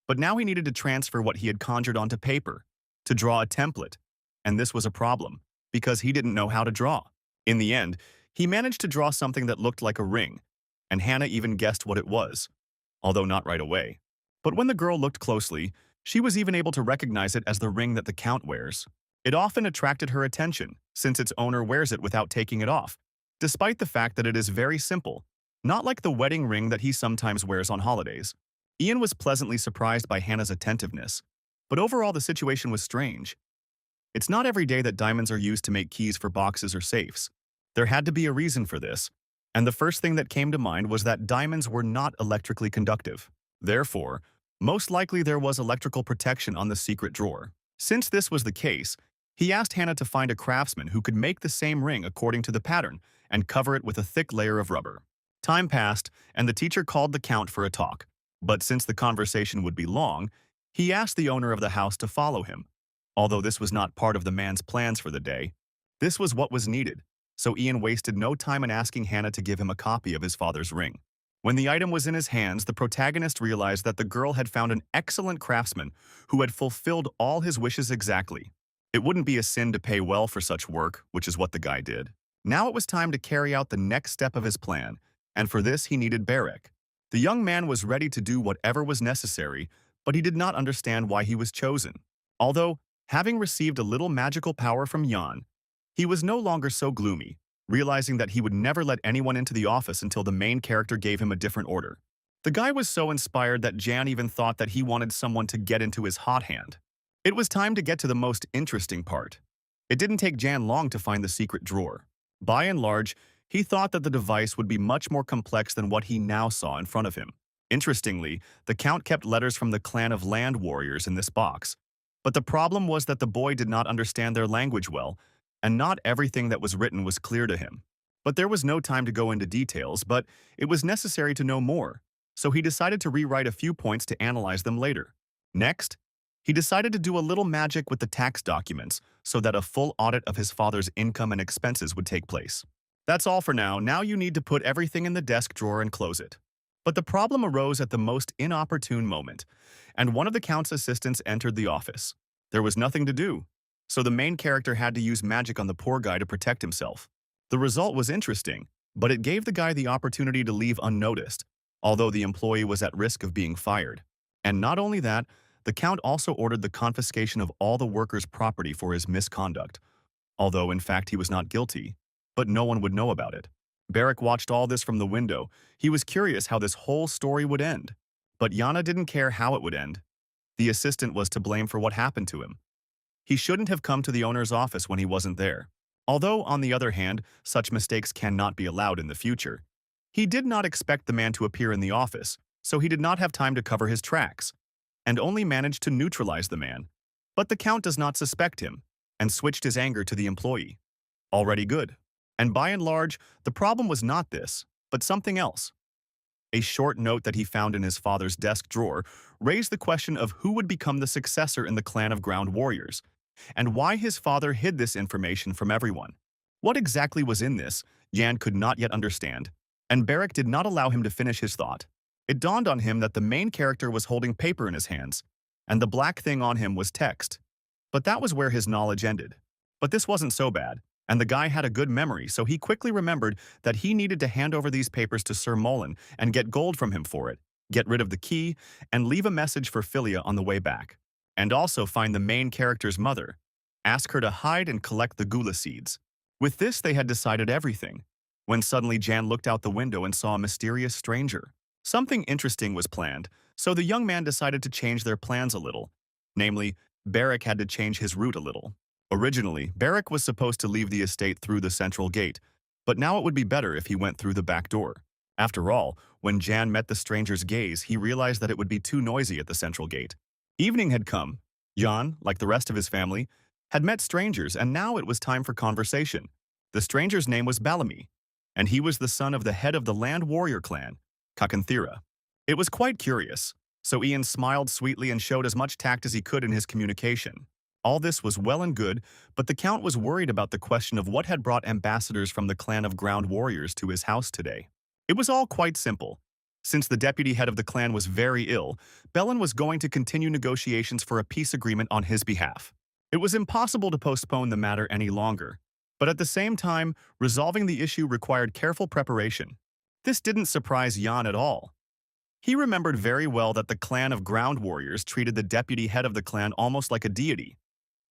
but now he needed to transfer what he had conjured onto paper, to draw a template, and this was a problem, because he didn't know how to draw. In the end, he managed to draw something that looked like a ring, and Hannah even guessed what it was, although not right away. But when the girl looked closely, she was even able to recognize it as the ring that the Count wears. It often attracted her attention, since its owner wears it without taking it off, despite the fact that it is very simple, not like the wedding ring that he sometimes wears on holidays. Ian was pleasantly surprised by Hannah's attentiveness, but overall the situation was strange. It's not every day that diamonds are used to make keys for boxes or safes. There had to be a reason for this, and the first thing that came to mind was that diamonds were not electrically conductive. Therefore, most likely there was electrical protection on the secret drawer. Since this was the case, he asked Hannah to find a craftsman who could make the same ring according to the pattern and cover it with a thick layer of rubber. Time passed, and the teacher called the Count for a talk. But since the conversation would be long, He asked the owner of the house to follow him. Although this was not part of the man's plans for the day, this was what was needed, so Ian wasted no time in asking Hannah to give him a copy of his father's ring. When the item was in his hands, the protagonist realized that the girl had found an excellent craftsman who had fulfilled all his wishes exactly. It wouldn't be a sin to pay well for such work, which is what the guy did. Now it was time to carry out the next step of his plan, and for this he needed Beric. The young man was ready to do whatever was necessary, but he did not understand why he was chosen. Although, having received a little magical power from Jan, he was no longer so gloomy, realizing that he would never let anyone into the office until the main character gave him a different order. The guy was so inspired that Jan even thought that he wanted someone to get into his hot hand. It was time to get to the most interesting part. It didn't take Jan long to find the secret drawer. By and large, he thought that the device would be much more complex than what he now saw in front of him. Interestingly, the Count kept letters from the clan of land warriors in this box. But the problem was that the boy did not understand their language well, and not everything that was written was clear to him. But there was no time to go into details, but it was necessary to know more, so he decided to rewrite a few points to analyze them later. Next, he decided to do a little magic with the tax documents so that a full audit of his father's income and expenses would take place. That's all for now. Now you need to put everything in the desk drawer and close it. But the problem arose at the most inopportune moment, and one of the Count's assistants entered the office. There was nothing to do, so the main character had to use magic on the poor guy to protect himself. The result was interesting, but it gave the guy the opportunity to leave unnoticed, although the employee was at risk of being fired. And not only that, the Count also ordered the confiscation of all the workers' property for his misconduct, although in fact he was not guilty, but no one would know about it. Beric watched all this from the window. He was curious how this whole story would end. But Yana didn't care how it would end. The assistant was to blame for what happened to him. He shouldn't have come to the owner's office when he wasn't there. Although, on the other hand, such mistakes cannot be allowed in the future. He did not expect the man to appear in the office, so he did not have time to cover his tracks, and only managed to neutralize the man. But the Count does not suspect him, and switched his anger to the employee. Already good. And by and large, the problem was not this, but something else. A short note that he found in his father's desk drawer raised the question of who would become the successor in the clan of ground warriors, and why his father hid this information from everyone. What exactly was in this, Jan could not yet understand, and Beric did not allow him to finish his thought. It dawned on him that the main character was holding paper in his hands, and the black thing on him was text. But that was where his knowledge ended. But this wasn't so bad, and the guy had a good memory, so he quickly remembered that he needed to hand over these papers to Sir Mullen and get gold from him for it, get rid of the key, and leave a message for Philia on the way back. And also find the main character's mother. Ask her to hide and collect the gula seeds. With this, they had decided everything, when suddenly Jan looked out the window and saw a mysterious stranger. Something interesting was planned, so the young man decided to change their plans a little. Namely, Beric had to change his route a little. Originally, Beric was supposed to leave the estate through the central gate, but now it would be better if he went through the back door. After all, when Jan met the stranger's gaze, he realized that it would be too noisy at the central gate. Evening had come. Jan, like the rest of his family, had met strangers, and now it was time for conversation. The stranger's name was Bellamy, and he was the son of the head of the land warrior clan, Kakanthira. It was quite curious, so Ian smiled sweetly and showed as much tact as he could in his communication. All this was well and good, but the Count was worried about the question of what had brought ambassadors from the clan of ground warriors to his house today. It was all quite simple. Since the deputy head of the clan was very ill, Bellin was going to continue negotiations for a peace agreement on his behalf. It was impossible to postpone the matter any longer, but at the same time, resolving the issue required careful preparation. This didn't surprise Jan at all. He remembered very well that the clan of ground warriors treated the deputy head of the clan almost like a deity.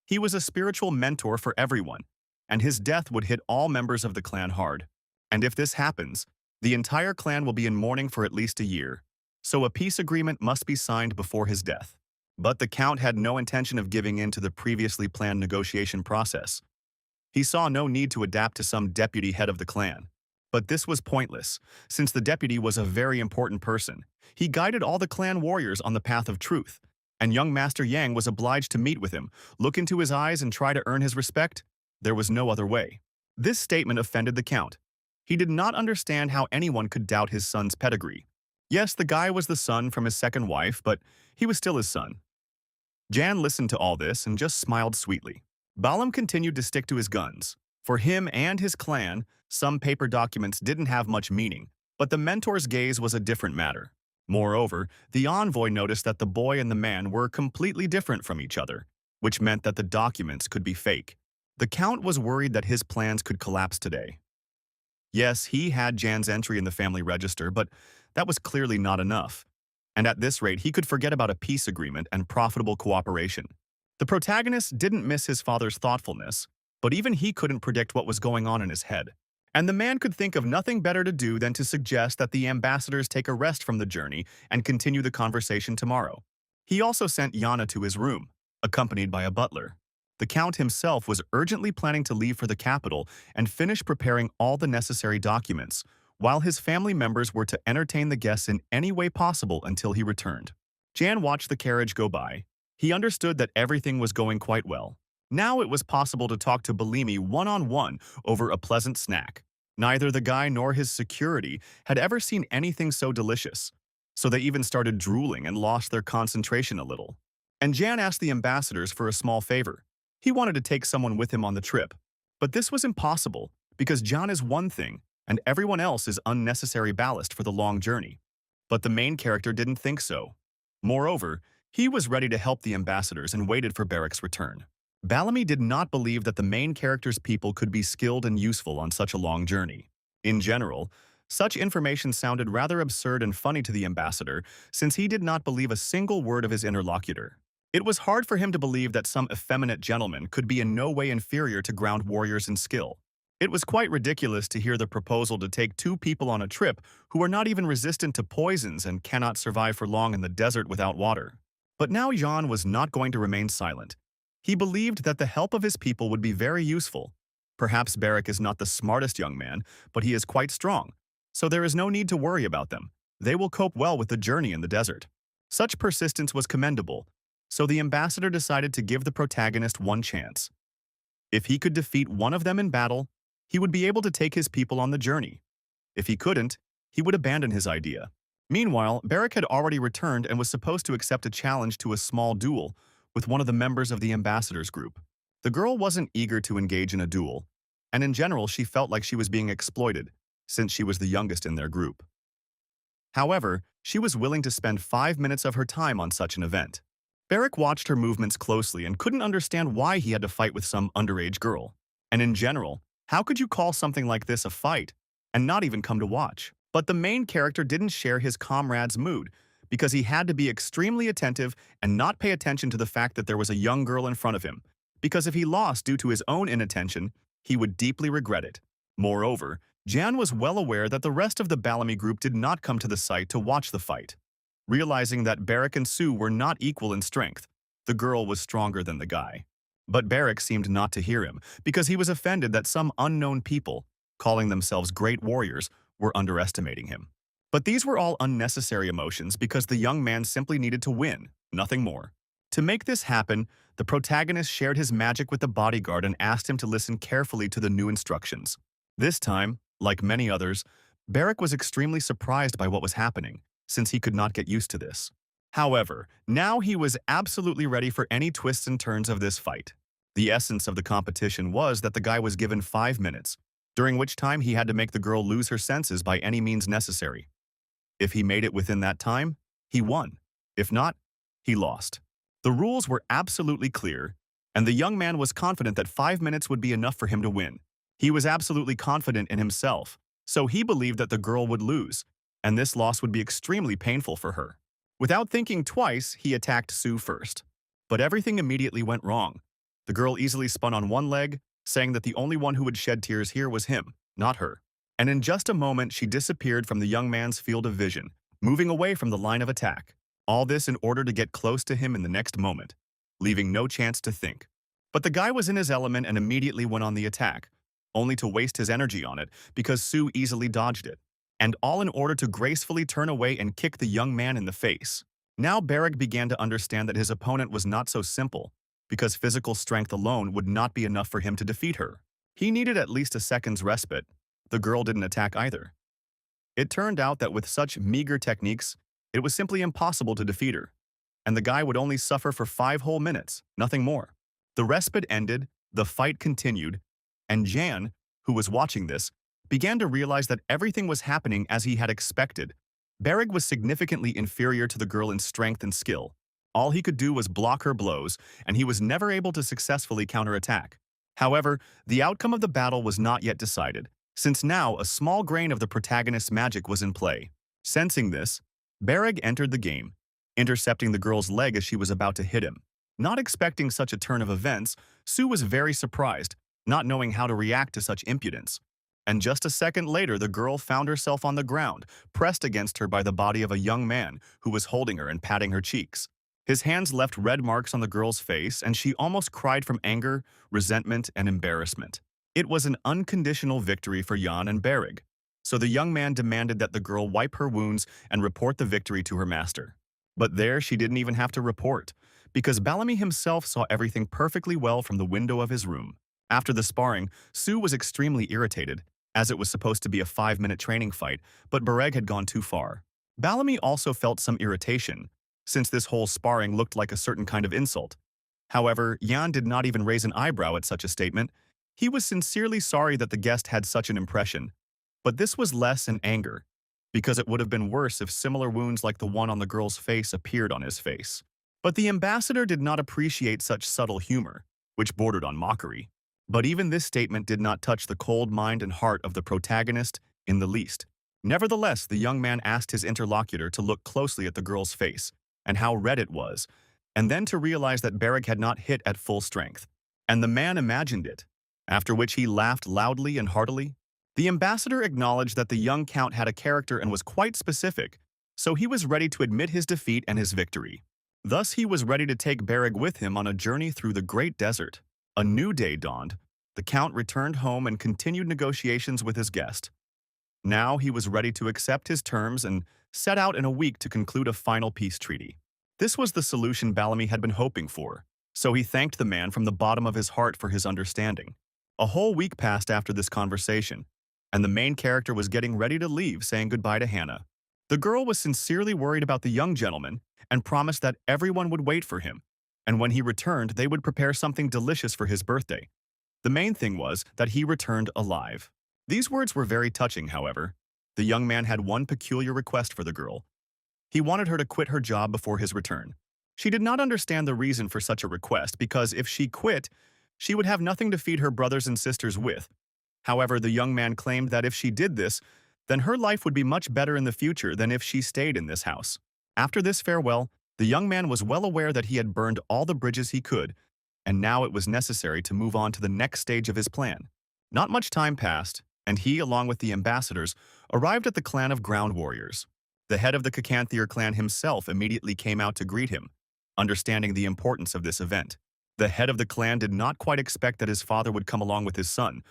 He was a spiritual mentor for everyone, and his death would hit all members of the clan hard. And if this happens, the entire clan will be in mourning for at least a year, so a peace agreement must be signed before his death. But the Count had no intention of giving in to the previously planned negotiation process. He saw no need to adapt to some deputy head of the clan. But this was pointless, since the deputy was a very important person. He guided all the clan warriors on the path of truth, and young Master Yang was obliged to meet with him, look into his eyes and try to earn his respect. There was no other way. This statement offended the Count. He did not understand how anyone could doubt his son's pedigree. Yes, the guy was the son from his second wife, but he was still his son. Jan listened to all this and just smiled sweetly. Balam continued to stick to his guns. For him and his clan, some paper documents didn't have much meaning, but the mentor's gaze was a different matter. Moreover, the envoy noticed that the boy and the man were completely different from each other, which meant that the documents could be fake. The Count was worried that his plans could collapse today. Yes, he had Jan's entry in the family register, but that was clearly not enough. And at this rate, he could forget about a peace agreement and profitable cooperation. The protagonist didn't miss his father's thoughtfulness, but even he couldn't predict what was going on in his head. And the man could think of nothing better to do than to suggest that the ambassadors take a rest from the journey and continue the conversation tomorrow. He also sent Yana to his room, accompanied by a butler. The Count himself was urgently planning to leave for the capital and finish preparing all the necessary documents, while his family members were to entertain the guests in any way possible until he returned. Jan watched the carriage go by. He understood that everything was going quite well. Now it was possible to talk to Belimi one-on-one over a pleasant snack. Neither the guy nor his security had ever seen anything so delicious, so they even started drooling and lost their concentration a little. And Jan asked the ambassadors for a small favor. He wanted to take someone with him on the trip, but this was impossible because Jan is one thing and everyone else is unnecessary ballast for the long journey. But the main character didn't think so. Moreover, he was ready to help the ambassadors and waited for Beric's return. Bellamy did not believe that the main character's people could be skilled and useful on such a long journey. In general, such information sounded rather absurd and funny to the ambassador since he did not believe a single word of his interlocutor. It was hard for him to believe that some effeminate gentleman could be in no way inferior to ground warriors in skill. It was quite ridiculous to hear the proposal to take two people on a trip who are not even resistant to poisons and cannot survive for long in the desert without water. But now Jean was not going to remain silent. He believed that the help of his people would be very useful. Perhaps Beric is not the smartest young man, but he is quite strong, so there is no need to worry about them. They will cope well with the journey in the desert. Such persistence was commendable, so the ambassador decided to give the protagonist one chance. If he could defeat one of them in battle, he would be able to take his people on the journey. If he couldn't, he would abandon his idea. Meanwhile, Beric had already returned and was supposed to accept a challenge to a small duel with one of the members of the ambassador's group. The girl wasn't eager to engage in a duel, and in general she felt like she was being exploited, since she was the youngest in their group. However, she was willing to spend 5 minutes of her time on such an event. Beric watched her movements closely and couldn't understand why he had to fight with some underage girl. And in general, how could you call something like this a fight and not even come to watch? But the main character didn't share his comrade's mood because he had to be extremely attentive and not pay attention to the fact that there was a young girl in front of him, because if he lost due to his own inattention, he would deeply regret it. Moreover, Jan was well aware that the rest of the Bellamy group did not come to the site to watch the fight. Realizing that Beric and Sue were not equal in strength, the girl was stronger than the guy. But Beric seemed not to hear him because he was offended that some unknown people, calling themselves great warriors, were underestimating him. But these were all unnecessary emotions because the young man simply needed to win, nothing more. To make this happen, the protagonist shared his magic with the bodyguard and asked him to listen carefully to the new instructions. This time, like many others, Beric was extremely surprised by what was happening, since he could not get used to this. However, now he was absolutely ready for any twists and turns of this fight. The essence of the competition was that the guy was given 5 minutes, during which time he had to make the girl lose her senses by any means necessary. If he made it within that time, he won. If not, he lost. The rules were absolutely clear, and the young man was confident that 5 minutes would be enough for him to win. He was absolutely confident in himself, so he believed that the girl would lose, and this loss would be extremely painful for her. Without thinking twice, he attacked Sue first. But everything immediately went wrong. The girl easily spun on one leg, saying that the only one who would shed tears here was him, not her. And in just a moment, she disappeared from the young man's field of vision, moving away from the line of attack. All this in order to get close to him in the next moment, leaving no chance to think. But the guy was in his element and immediately went on the attack, only to waste his energy on it because Sue easily dodged it. And all in order to gracefully turn away and kick the young man in the face. Now Beric began to understand that his opponent was not so simple, because physical strength alone would not be enough for him to defeat her. He needed at least a second's respite. The girl didn't attack either. It turned out that with such meager techniques, it was simply impossible to defeat her. and the guy would only suffer for 5 whole minutes, nothing more. The respite ended, the fight continued, and Jan, who was watching this, began to realize that everything was happening as he had expected. Beric was significantly inferior to the girl in strength and skill. All he could do was block her blows, and he was never able to successfully counterattack. However, the outcome of the battle was not yet decided, since now a small grain of the protagonist's magic was in play. Sensing this, Beric entered the game, intercepting the girl's leg as she was about to hit him. Not expecting such a turn of events, Sue was very surprised, not knowing how to react to such impudence. And just a second later, the girl found herself on the ground, pressed against her by the body of a young man who was holding her and patting her cheeks. His hands left red marks on the girl's face, and she almost cried from anger, resentment, and embarrassment. It was an unconditional victory for Jan and Beric, so the young man demanded that the girl wipe her wounds and report the victory to her master. But there she didn't even have to report, because Bellamy himself saw everything perfectly well from the window of his room. After the sparring, Sue was extremely irritated, as it was supposed to be a 5-minute training fight, but Beric had gone too far. Bellamy also felt some irritation, since this whole sparring looked like a certain kind of insult. However, Jan did not even raise an eyebrow at such a statement. He was sincerely sorry that the guest had such an impression. But this was less in anger, because it would have been worse if similar wounds like the one on the girl's face appeared on his face. But the ambassador did not appreciate such subtle humor, which bordered on mockery. But even this statement did not touch the cold mind and heart of the protagonist in the least. Nevertheless, the young man asked his interlocutor to look closely at the girl's face and how red it was, and then to realize that Beric had not hit at full strength. And the man imagined it, after which he laughed loudly and heartily. The ambassador acknowledged that the young count had a character and was quite specific, so he was ready to admit his defeat and his victory. Thus he was ready to take Beric with him on a journey through the great desert. A new day dawned. The count returned home and continued negotiations with his guest. Now he was ready to accept his terms and set out in a week to conclude a final peace treaty. This was the solution Bellamy had been hoping for, so he thanked the man from the bottom of his heart for his understanding. A whole week passed after this conversation, and the main character was getting ready to leave, saying goodbye to Hannah. The girl was sincerely worried about the young gentleman and promised that everyone would wait for him, and when he returned, they would prepare something delicious for his birthday. The main thing was that he returned alive. These words were very touching, however. The young man had one peculiar request for the girl. He wanted her to quit her job before his return. She did not understand the reason for such a request, because if she quit, she would have nothing to feed her brothers and sisters with. However, the young man claimed that if she did this, then her life would be much better in the future than if she stayed in this house. After this farewell, the young man was well aware that he had burned all the bridges he could, and now it was necessary to move on to the next stage of his plan. Not much time passed, and he, along with the ambassadors, arrived at the clan of ground warriors. The head of the Cacanthier clan himself immediately came out to greet him, understanding the importance of this event. The head of the clan did not quite expect that his father would come along with his son,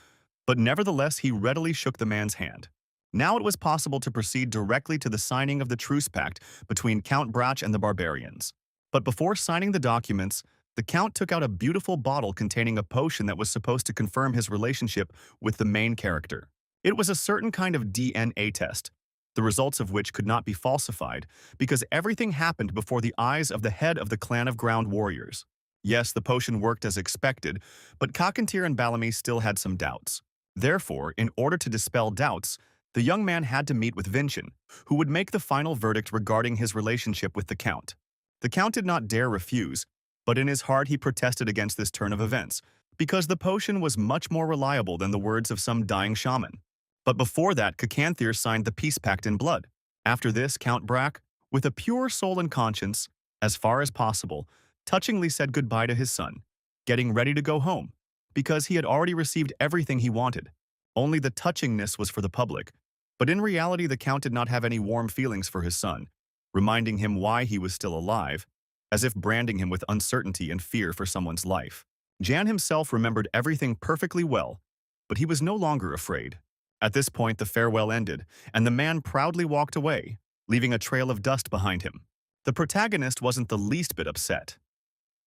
but nevertheless he readily shook the man's hand. Now it was possible to proceed directly to the signing of the truce pact between Count Brach and the barbarians. But before signing the documents, the Count took out a beautiful bottle containing a potion that was supposed to confirm his relationship with the main character. It was a certain kind of DNA test, the results of which could not be falsified, because everything happened before the eyes of the head of the clan of ground warriors. Yes, the potion worked as expected, but Cacanthier and Bellamy still had some doubts. Therefore, in order to dispel doubts, the young man had to meet with Vincent, who would make the final verdict regarding his relationship with the Count. The Count did not dare refuse, but in his heart he protested against this turn of events, because the potion was much more reliable than the words of some dying shaman. But before that, Cacanthier signed the peace pact in blood. After this, Count Brach, with a pure soul and conscience, as far as possible, touchingly said goodbye to his son, getting ready to go home, because he had already received everything he wanted. Only the touchingness was for the public, but in reality the Count did not have any warm feelings for his son, reminding him why he was still alive, as if branding him with uncertainty and fear for someone's life. Jan himself remembered everything perfectly well, but he was no longer afraid. At this point the farewell ended, and the man proudly walked away, leaving a trail of dust behind him. The protagonist wasn't the least bit upset.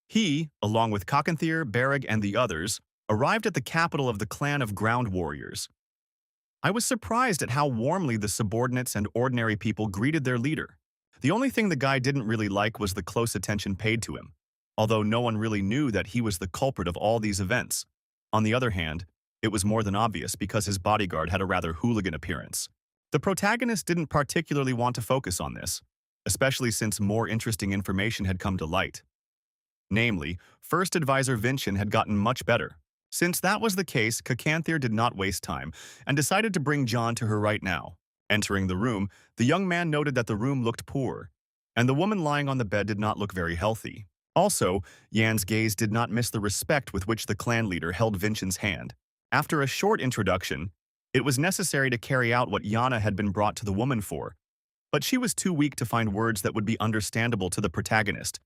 He, along with Cacanthier, Beric, and the others, arrived at the capital of the clan of ground warriors. I was surprised at how warmly the subordinates and ordinary people greeted their leader. The only thing the guy didn't really like was the close attention paid to him, although no one really knew that he was the culprit of all these events. On the other hand, it was more than obvious because his bodyguard had a rather hooligan appearance. The protagonist didn't particularly want to focus on this, especially since more interesting information had come to light. Namely, First Advisor Vincent had gotten much better. Since that was the case, Cacanthir did not waste time and decided to bring John to her right now. Entering the room, the young man noted that the room looked poor, and the woman lying on the bed did not look very healthy. Also, Yan's gaze did not miss the respect with which the clan leader held Vincent's hand. After a short introduction, it was necessary to carry out what Yana had been brought to the woman for, but she was too weak to find words that would be understandable to the protagonist,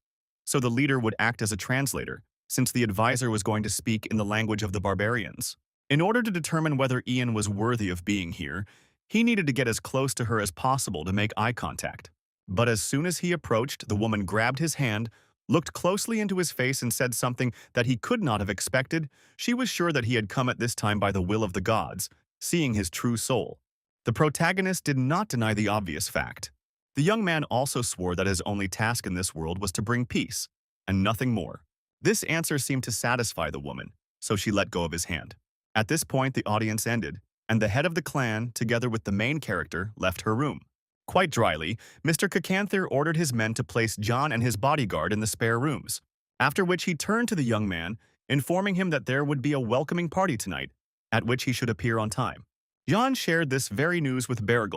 so the leader would act as a translator, since the advisor was going to speak in the language of the barbarians. In order to determine whether Ian was worthy of being here, he needed to get as close to her as possible to make eye contact. But as soon as he approached, the woman grabbed his hand, looked closely into his face and said something that he could not have expected. She was sure that he had come at this time by the will of the gods, seeing his true soul. The protagonist did not deny the obvious fact. The young man also swore that his only task in this world was to bring peace, and nothing more. This answer seemed to satisfy the woman, so she let go of his hand. At this point, the audience ended, and the head of the clan, together with the main character, left her room. Quite dryly, Mr. Cacanthir ordered his men to place John and his bodyguard in the spare rooms, after which he turned to the young man, informing him that there would be a welcoming party tonight, at which he should appear on time. John shared this very news with Beric,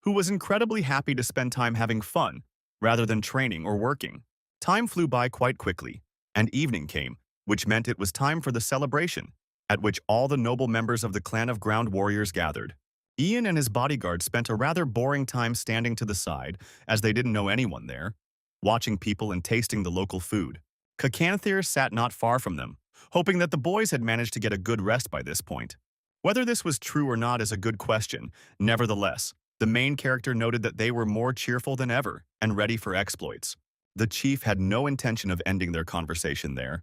who was incredibly happy to spend time having fun, rather than training or working. Time flew by quite quickly, and evening came, which meant it was time for the celebration, at which all the noble members of the clan of ground warriors gathered. Ian and his bodyguard spent a rather boring time standing to the side, as they didn't know anyone there, watching people and tasting the local food. Cacanthir sat not far from them, hoping that the boys had managed to get a good rest by this point. Whether this was true or not is a good question. Nevertheless, the main character noted that they were more cheerful than ever and ready for exploits. The chief had no intention of ending their conversation there,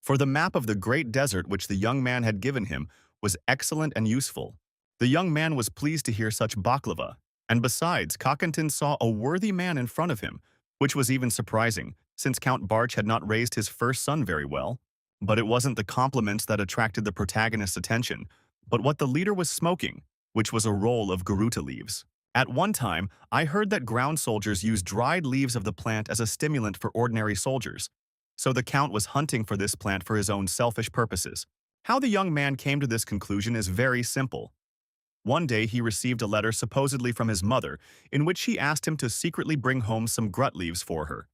for the map of the great desert which the young man had given him was excellent and useful. The young man was pleased to hear such baklava, and besides, Cacantin saw a worthy man in front of him, which was even surprising, since Count Barch had not raised his first son very well. But it wasn't the compliments that attracted the protagonist's attention, but what the leader was smoking, which was a roll of garuda leaves. At one time, I heard that ground soldiers use dried leaves of the plant as a stimulant for ordinary soldiers, so the Count was hunting for this plant for his own selfish purposes. How the young man came to this conclusion is very simple. One day he received a letter supposedly from his mother, in which she asked him to secretly bring home some grut leaves for her.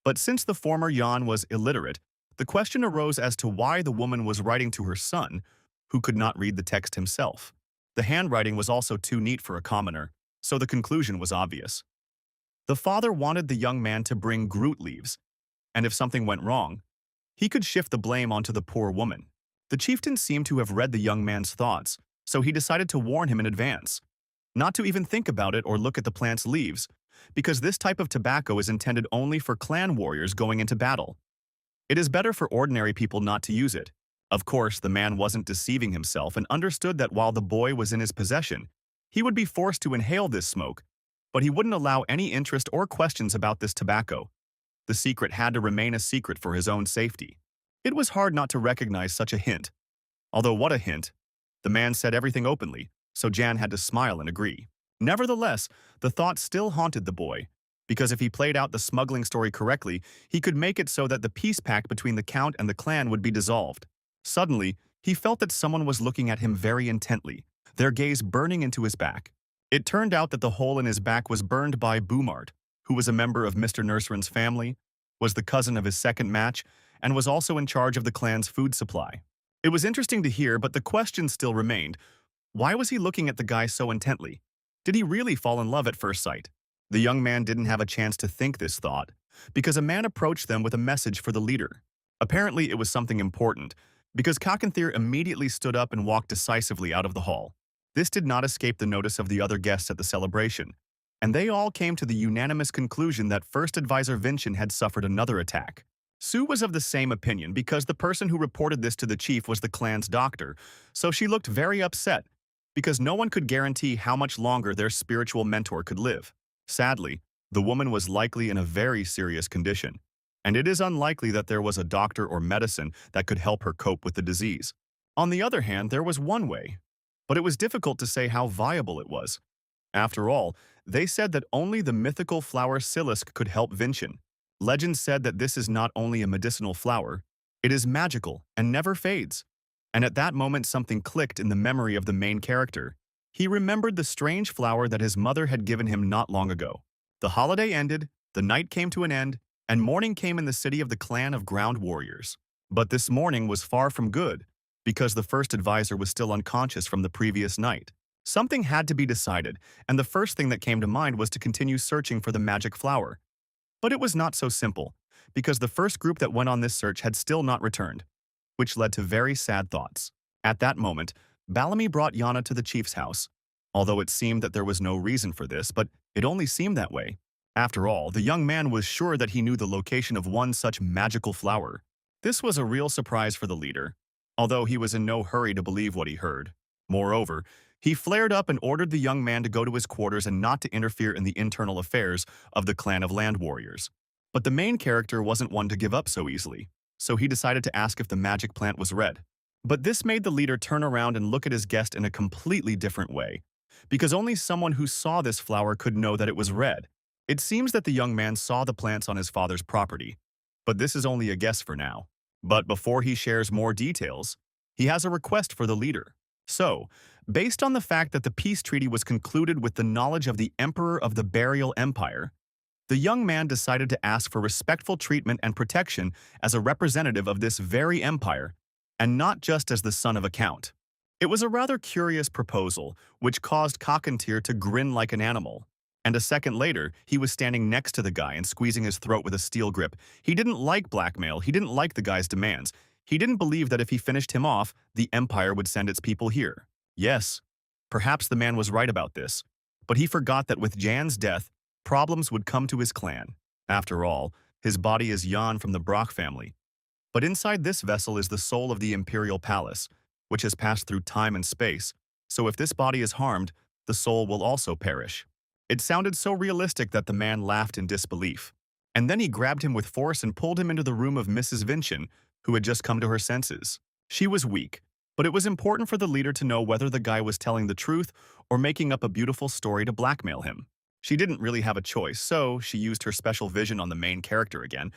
But since the former Jan was illiterate, the question arose as to why the woman was writing to her son, who could not read the text himself. The handwriting was also too neat for a commoner, so the conclusion was obvious. The father wanted the young man to bring grut leaves, and if something went wrong, he could shift the blame onto the poor woman. The chieftain seemed to have read the young man's thoughts, so he decided to warn him in advance, not to even think about it or look at the plant's leaves, because this type of tobacco is intended only for clan warriors going into battle. It is better for ordinary people not to use it. Of course, the man wasn't deceiving himself and understood that while the boy was in his possession, he would be forced to inhale this smoke, but he wouldn't allow any interest or questions about this tobacco. The secret had to remain a secret for his own safety. It was hard not to recognize such a hint. Although what a hint. The man said everything openly, so Jan had to smile and agree. Nevertheless, the thought still haunted the boy, because if he played out the smuggling story correctly, he could make it so that the peace pact between the Count and the clan would be dissolved. Suddenly, he felt that someone was looking at him very intently, their gaze burning into his back. It turned out that the hole in his back was burned by Boomart, who was a member of Mr. Nurseran's family, was the cousin of his second match, and was also in charge of the clan's food supply. It was interesting to hear, but the question still remained. Why was he looking at the guy so intently? Did he really fall in love at first sight? The young man didn't have a chance to think this thought, because a man approached them with a message for the leader. Apparently, it was something important, because Cacanthir immediately stood up and walked decisively out of the hall. This did not escape the notice of the other guests at the celebration, and they all came to the unanimous conclusion that First Advisor Vincent had suffered another attack. Sue was of the same opinion because the person who reported this to the chief was the clan's doctor, so she looked very upset because no one could guarantee how much longer their spiritual mentor could live. Sadly, The woman was likely in a very serious condition, and it is unlikely that there was a doctor or medicine that could help her cope with the disease. On the other hand, there was one way, but it was difficult to say how viable it was. After all, they said that only the mythical flower Silisk could help Vincent. Legend said that this is not only a medicinal flower, it is magical and never fades. And at that moment something clicked in the memory of the main character. He remembered the strange flower that his mother had given him not long ago. The holiday ended, the night came to an end, and morning came in the city of the clan of ground warriors. But this morning was far from good, because the first advisor was still unconscious from the previous night. Something had to be decided, and the first thing that came to mind was to continue searching for the magic flower. But it was not so simple, because the first group that went on this search had still not returned, which led to very sad thoughts. At that moment, Bellamy brought Yana to the chief's house, although it seemed that there was no reason for this, but it only seemed that way. After all, the young man was sure that he knew the location of one such magical flower. This was a real surprise for the leader, although he was in no hurry to believe what he heard. Moreover, he flared up and ordered the young man to go to his quarters and not to interfere in the internal affairs of the clan of land warriors. But the main character wasn't one to give up so easily, so he decided to ask if the magic plant was red. But this made the leader turn around and look at his guest in a completely different way, because only someone who saw this flower could know that it was red. It seems that the young man saw the plants on his father's property, but this is only a guess for now. But before he shares more details, he has a request for the leader. So, based on the fact that the peace treaty was concluded with the knowledge of the Emperor of the Burial Empire, the young man decided to ask for respectful treatment and protection as a representative of this very empire, and not just as the son of a count. It was a rather curious proposal, which caused Cockatier to grin like an animal. And a second later, he was standing next to the guy and squeezing his throat with a steel grip. He didn't like blackmail, he didn't like the guy's demands. He didn't believe that if he finished him off, the Empire would send its people here. Yes, perhaps the man was right about this, but he forgot that with Jan's death, problems would come to his clan. After all, his body is Jan from the Brock family. But inside this vessel is the soul of the Imperial Palace, which has passed through time and space, so if this body is harmed, the soul will also perish. It sounded so realistic that the man laughed in disbelief. And then he grabbed him with force and pulled him into the room of Mrs. Vincent, who had just come to her senses. She was weak, but it was important for the leader to know whether the guy was telling the truth or making up a beautiful story to blackmail him. She didn't really have a choice, so she used her special vision on the main character again.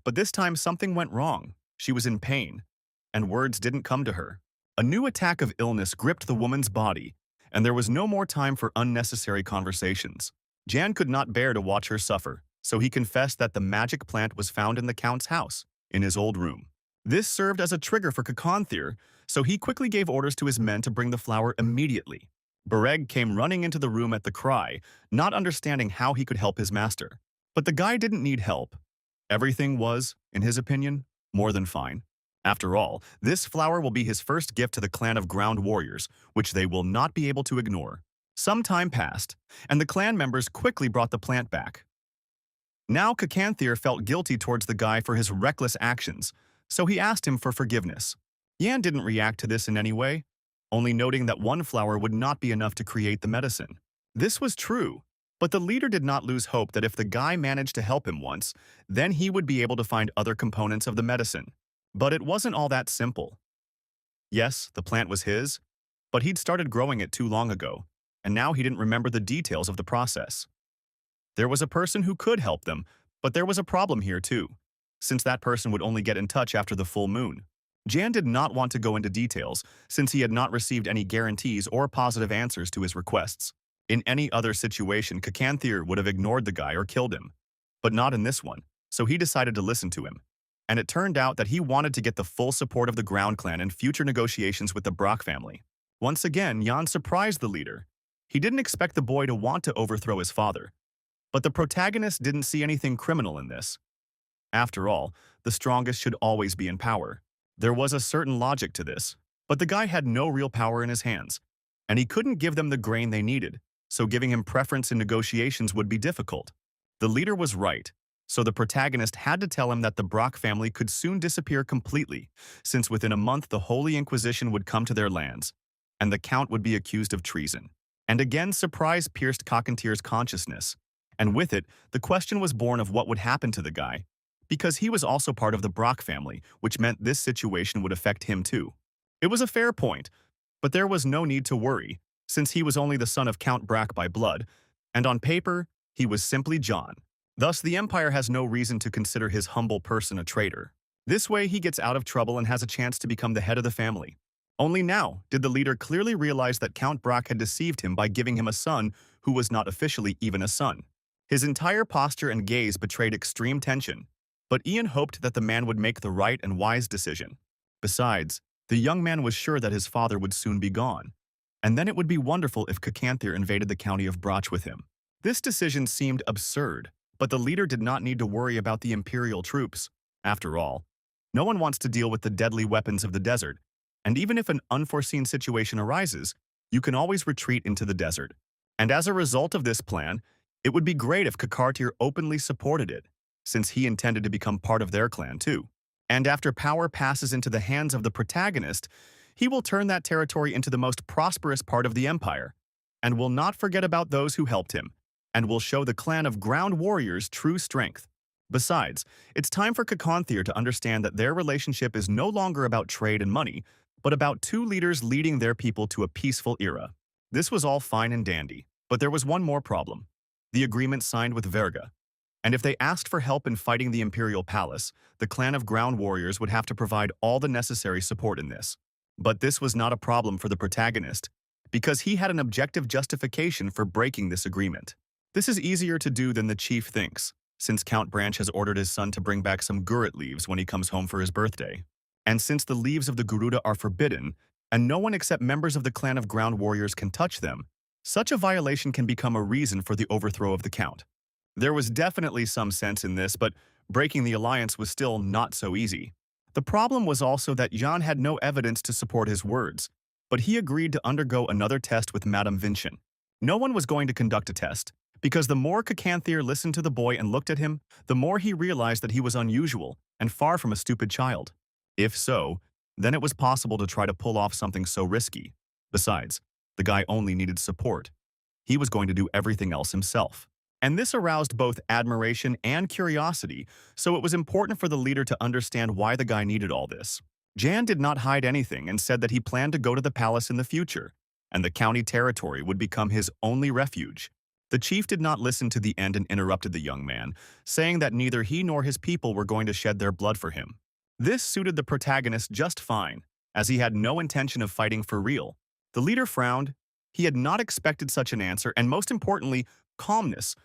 But this time something went wrong. She was in pain, and words didn't come to her. A new attack of illness gripped the woman's body, and there was no more time for unnecessary conversations. Jan could not bear to watch her suffer, so he confessed that the magic plant was found in the Count's house, in his old room. This served as a trigger for Cockatier, so he quickly gave orders to his men to bring the flower immediately. Beric came running into the room at the cry, not understanding how he could help his master. But the guy didn't need help. Everything was, in his opinion, more than fine. After all, this flower will be his first gift to the clan of ground warriors, which they will not be able to ignore. Some time passed, and the clan members quickly brought the plant back. Now Cockatier felt guilty towards the guy for his reckless actions, so he asked him for forgiveness. Jan didn't react to this in any way, only noting that one flower would not be enough to create the medicine. This was true, but the leader did not lose hope that if the guy managed to help him once, then he would be able to find other components of the medicine. But it wasn't all that simple. Yes, the plant was his, but he'd started growing it too long ago, and now he didn't remember the details of the process. There was a person who could help them, but there was a problem here too, since that person would only get in touch after the full moon. Jan did not want to go into details, since he had not received any guarantees or positive answers to his requests. In any other situation, Cockatier would have ignored the guy or killed him, but not in this one, so he decided to listen to him. And it turned out that he wanted to get the full support of the Ground Clan in future negotiations with the Brock family. Once again, Jan surprised the leader. He didn't expect the boy to want to overthrow his father, but the protagonist didn't see anything criminal in this. After all, the strongest should always be in power. There was a certain logic to this, but the guy had no real power in his hands, and he couldn't give them the grain they needed, so giving him preference in negotiations would be difficult. The leader was right, so the protagonist had to tell him that the Brock family could soon disappear completely, since within a month the Holy Inquisition would come to their lands, and the Count would be accused of treason. And again, surprise pierced Cockatier's consciousness, And with it, the question was born of what would happen to the guy, because he was also part of the Brock family, which meant this situation would affect him too. It was a fair point, but there was no need to worry, since he was only the son of Count Brack by blood, and on paper, he was simply John. Thus, the Empire has no reason to consider his humble person a traitor. This way, he gets out of trouble and has a chance to become the head of the family. Only now did the leader clearly realize that Count Brack had deceived him by giving him a son who was not officially even a son. His entire posture and gaze betrayed extreme tension, but Ian hoped that the man would make the right and wise decision. Besides, the young man was sure that his father would soon be gone, and then it would be wonderful if Cacanthir invaded the county of Broch with him. This decision seemed absurd, but the leader did not need to worry about the Imperial troops. After all, no one wants to deal with the deadly weapons of the desert, and even if an unforeseen situation arises, you can always retreat into the desert. And as a result of this plan, it would be great if Cacartir openly supported it, since he intended to become part of their clan too. And after power passes into the hands of the protagonist, he will turn that territory into the most prosperous part of the empire, and will not forget about those who helped him, and will show the clan of ground warriors true strength. Besides, it's time for Cacanthir to understand that their relationship is no longer about trade and money, but about two leaders leading their people to a peaceful era. This was all fine and dandy, but there was one more problem: the agreement signed with Verga. And if they asked for help in fighting the Imperial Palace, the clan of ground warriors would have to provide all the necessary support in this. But this was not a problem for the protagonist, because he had an objective justification for breaking this agreement. This is easier to do than the chief thinks, since Count Branch has ordered his son to bring back some gurut leaves when he comes home for his birthday. And since the leaves of the garuda are forbidden, and no one except members of the clan of ground warriors can touch them, such a violation can become a reason for the overthrow of the count. There was definitely some sense in this, but breaking the alliance was still not so easy. The problem was also that Jan had no evidence to support his words, but he agreed to undergo another test with Madame Vincent. No one was going to conduct a test, because the more Cacanthir listened to the boy and looked at him, the more he realized that he was unusual and far from a stupid child. If so, then it was possible to try to pull off something so risky. Besides, the guy only needed support. He was going to do everything else himself. And this aroused both admiration and curiosity, so it was important for the leader to understand why the guy needed all this. Jan did not hide anything and said that he planned to go to the palace in the future, and the county territory would become his only refuge. The chief did not listen to the end and interrupted the young man, saying that neither he nor his people were going to shed their blood for him. This suited the protagonist just fine, as he had no intention of fighting for real. The leader frowned. He had not expected such an answer, and most importantly, calmness.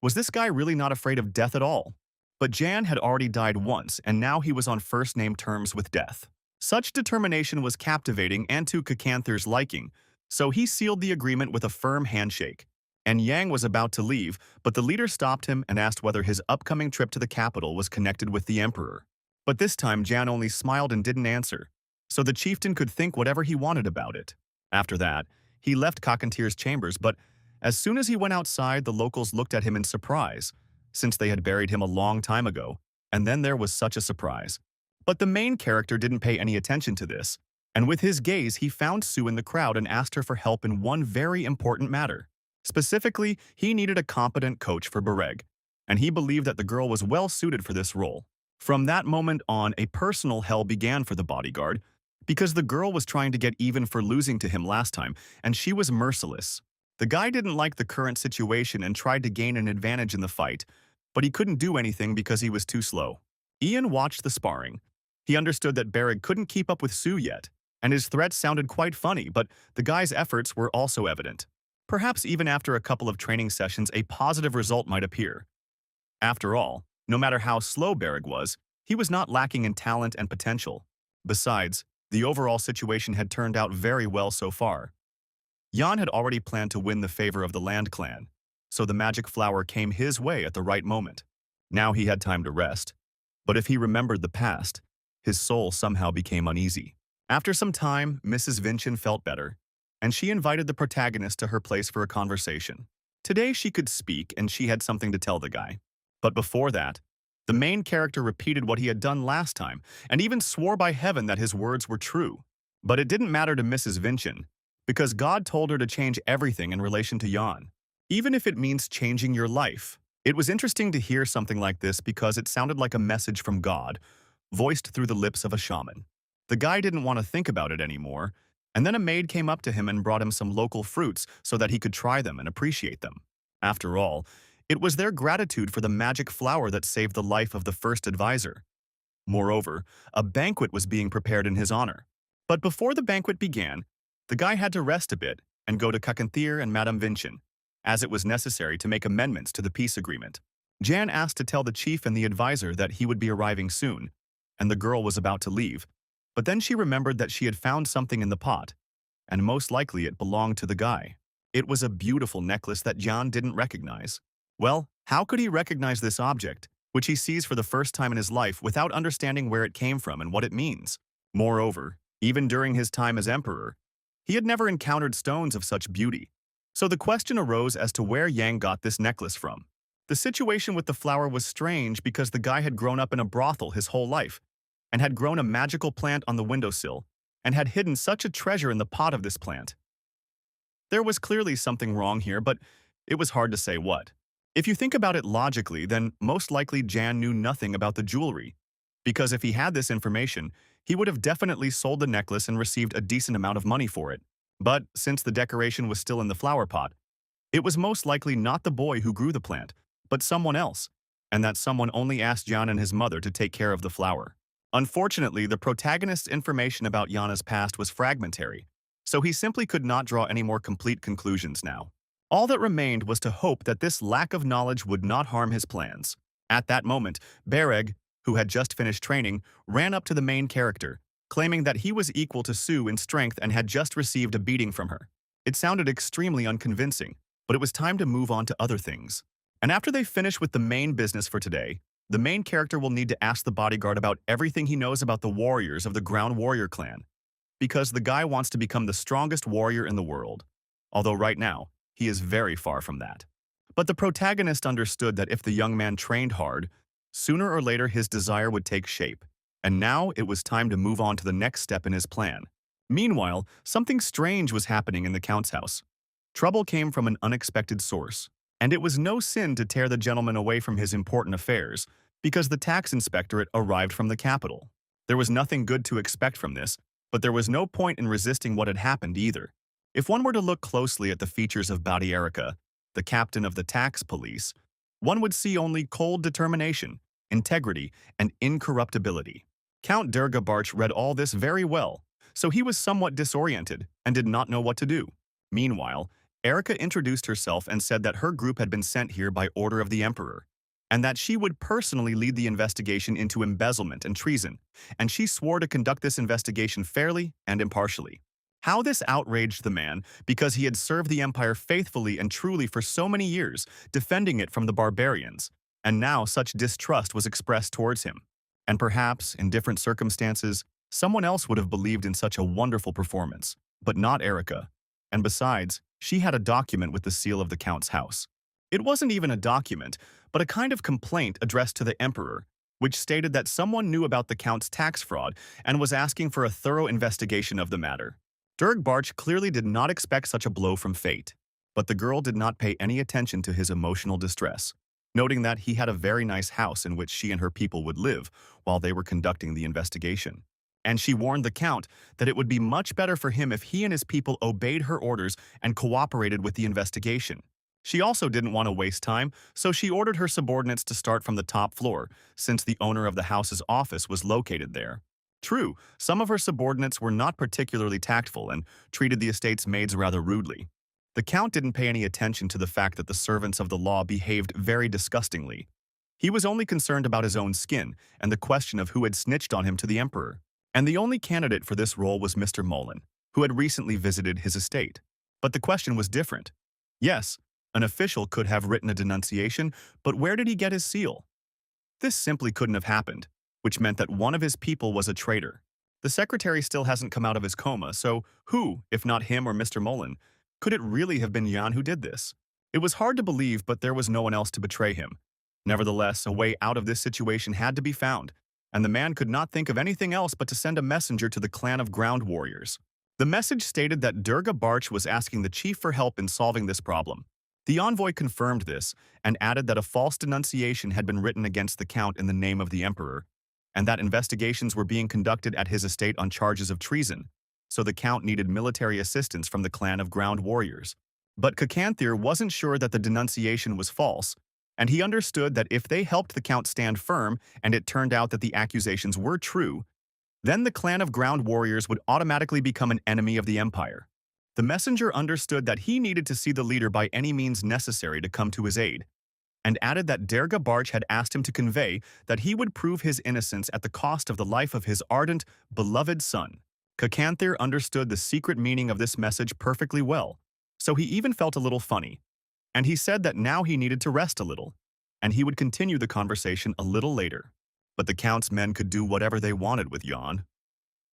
Was this guy really not afraid of death at all? But Jan had already died once, and now he was on first-name terms with death. Such determination was captivating and to Cacanthir's liking, so he sealed the agreement with a firm handshake. And Yang was about to leave, but the leader stopped him and asked whether his upcoming trip to the capital was connected with the emperor. But this time Jan only smiled and didn't answer, so the chieftain could think whatever he wanted about it. After that, he left Cacanthir's chambers, but as soon as he went outside, the locals looked at him in surprise, since they had buried him a long time ago, and then there was such a surprise. But the main character didn't pay any attention to this, and with his gaze he found Sue in the crowd and asked her for help in one very important matter. Specifically, he needed a competent coach for Beric, and he believed that the girl was well suited for this role. From that moment on, a personal hell began for the bodyguard, because the girl was trying to get even for losing to him last time, and she was merciless. The guy didn't like the current situation and tried to gain an advantage in the fight, but he couldn't do anything because he was too slow. Ian watched the sparring. He understood that Beric couldn't keep up with Sue yet, and his threats sounded quite funny, but the guy's efforts were also evident. Perhaps even after a couple of training sessions, a positive result might appear. After all, no matter how slow Beric was, he was not lacking in talent and potential. Besides, the overall situation had turned out very well so far. Jan had already planned to win the favor of the Land Clan, so the magic flower came his way at the right moment. Now he had time to rest. But if he remembered the past, his soul somehow became uneasy. After some time, Mrs. Vincent felt better, and she invited the protagonist to her place for a conversation. Today she could speak, and she had something to tell the guy. But before that, the main character repeated what he had done last time, and even swore by heaven that his words were true. But it didn't matter to Mrs. Vincent, because God told her to change everything in relation to Jan. even if it means changing your life. It was interesting to hear something like this because it sounded like a message from God, voiced through the lips of a shaman. The guy didn't want to think about it anymore, and then a maid came up to him and brought him some local fruits so that he could try them and appreciate them. After all, it was their gratitude for the magic flower that saved the life of the first advisor. Moreover, a banquet was being prepared in his honor. But before the banquet began, the guy had to rest a bit and go to Kakanthir and Madame Vinchin, as it was necessary to make amendments to the peace agreement. Jan asked to tell the chief and the advisor that he would be arriving soon, and the girl was about to leave. But then she remembered that she had found something in the pot, and most likely it belonged to the guy. It was a beautiful necklace that Jan didn't recognize. Well, how could he recognize this object, which he sees for the first time in his life without understanding where it came from and what it means? Moreover, even during his time as emperor, he had never encountered stones of such beauty. So the question arose as to where Yang got this necklace from. The situation with the flower was strange because the guy had grown up in a brothel his whole life, and had grown a magical plant on the windowsill, and had hidden such a treasure in the pot of this plant. There was clearly something wrong here, but it was hard to say what. If you think about it logically, then most likely Jan knew nothing about the jewelry, because if he had this information, he would have definitely sold the necklace and received a decent amount of money for it. But since the decoration was still in the flower pot, it was most likely not the boy who grew the plant, but someone else, and that someone only asked Jan and his mother to take care of the flower. Unfortunately, the protagonist's information about Yana's past was fragmentary, so he simply could not draw any more complete conclusions now. All that remained was to hope that this lack of knowledge would not harm his plans. At that moment, Beric, who had just finished training, ran up to the main character, claiming that he was equal to Sue in strength and had just received a beating from her. It sounded extremely unconvincing, but it was time to move on to other things. And after they finish with the main business for today, the main character will need to ask the bodyguard about everything he knows about the warriors of the Ground Warrior clan, because the guy wants to become the strongest warrior in the world, although right now, he is very far from that. But the protagonist understood that if the young man trained hard, sooner or later his desire would take shape, and now it was time to move on to the next step in his plan. Meanwhile, something strange was happening in the Count's house. Trouble came from an unexpected source, and it was no sin to tear the gentleman away from his important affairs, because the tax inspectorate arrived from the capital. There was nothing good to expect from this, but there was no point in resisting what had happened either. If one were to look closely at the features of Erica, the captain of the tax police, one would see only cold determination, integrity, and incorruptibility. Count Durga Barch read all this very well, so he was somewhat disoriented and did not know what to do. Meanwhile, Erica introduced herself and said that her group had been sent here by order of the emperor, and that she would personally lead the investigation into embezzlement and treason, and she swore to conduct this investigation fairly and impartially. How this outraged the man, because he had served the empire faithfully and truly for so many years, defending it from the barbarians, and now such distrust was expressed towards him. And perhaps, in different circumstances, someone else would have believed in such a wonderful performance, but not Erica. And besides, she had a document with the seal of the Count's house. It wasn't even a document, but a kind of complaint addressed to the emperor, which stated that someone knew about the Count's tax fraud and was asking for a thorough investigation of the matter. Durg Barch clearly did not expect such a blow from fate, but the girl did not pay any attention to his emotional distress, noting that he had a very nice house in which she and her people would live while they were conducting the investigation. And she warned the Count that it would be much better for him if he and his people obeyed her orders and cooperated with the investigation. She also didn't want to waste time, so she ordered her subordinates to start from the top floor, since the owner of the house's office was located there. True, some of her subordinates were not particularly tactful and treated the estate's maids rather rudely. The Count didn't pay any attention to the fact that the servants of the law behaved very disgustingly. He was only concerned about his own skin and the question of who had snitched on him to the emperor. And the only candidate for this role was Mr. Mullen, who had recently visited his estate. But the question was different. Yes, an official could have written a denunciation, but where did he get his seal? This simply couldn't have happened, which meant that one of his people was a traitor. The secretary still hasn't come out of his coma, so who, if not him or Mr. Mullen, could it really have been Jan who did this? It was hard to believe, but there was no one else to betray him. Nevertheless, a way out of this situation had to be found, and the man could not think of anything else but to send a messenger to the clan of ground warriors. The message stated that Durga Barch was asking the chief for help in solving this problem. The envoy confirmed this and added that a false denunciation had been written against the count in the name of the emperor, and that investigations were being conducted at his estate on charges of treason, so the count needed military assistance from the clan of ground warriors. But Cacanthir wasn't sure that the denunciation was false, and he understood that if they helped the count stand firm and it turned out that the accusations were true, then the clan of ground warriors would automatically become an enemy of the empire. The messenger understood that he needed to see the leader by any means necessary to come to his aid, and added that Derga Barch had asked him to convey that he would prove his innocence at the cost of the life of his ardent, beloved son. Cacanthir understood the secret meaning of this message perfectly well, so he even felt a little funny, and he said that now he needed to rest a little, and he would continue the conversation a little later. But the count's men could do whatever they wanted with Jan.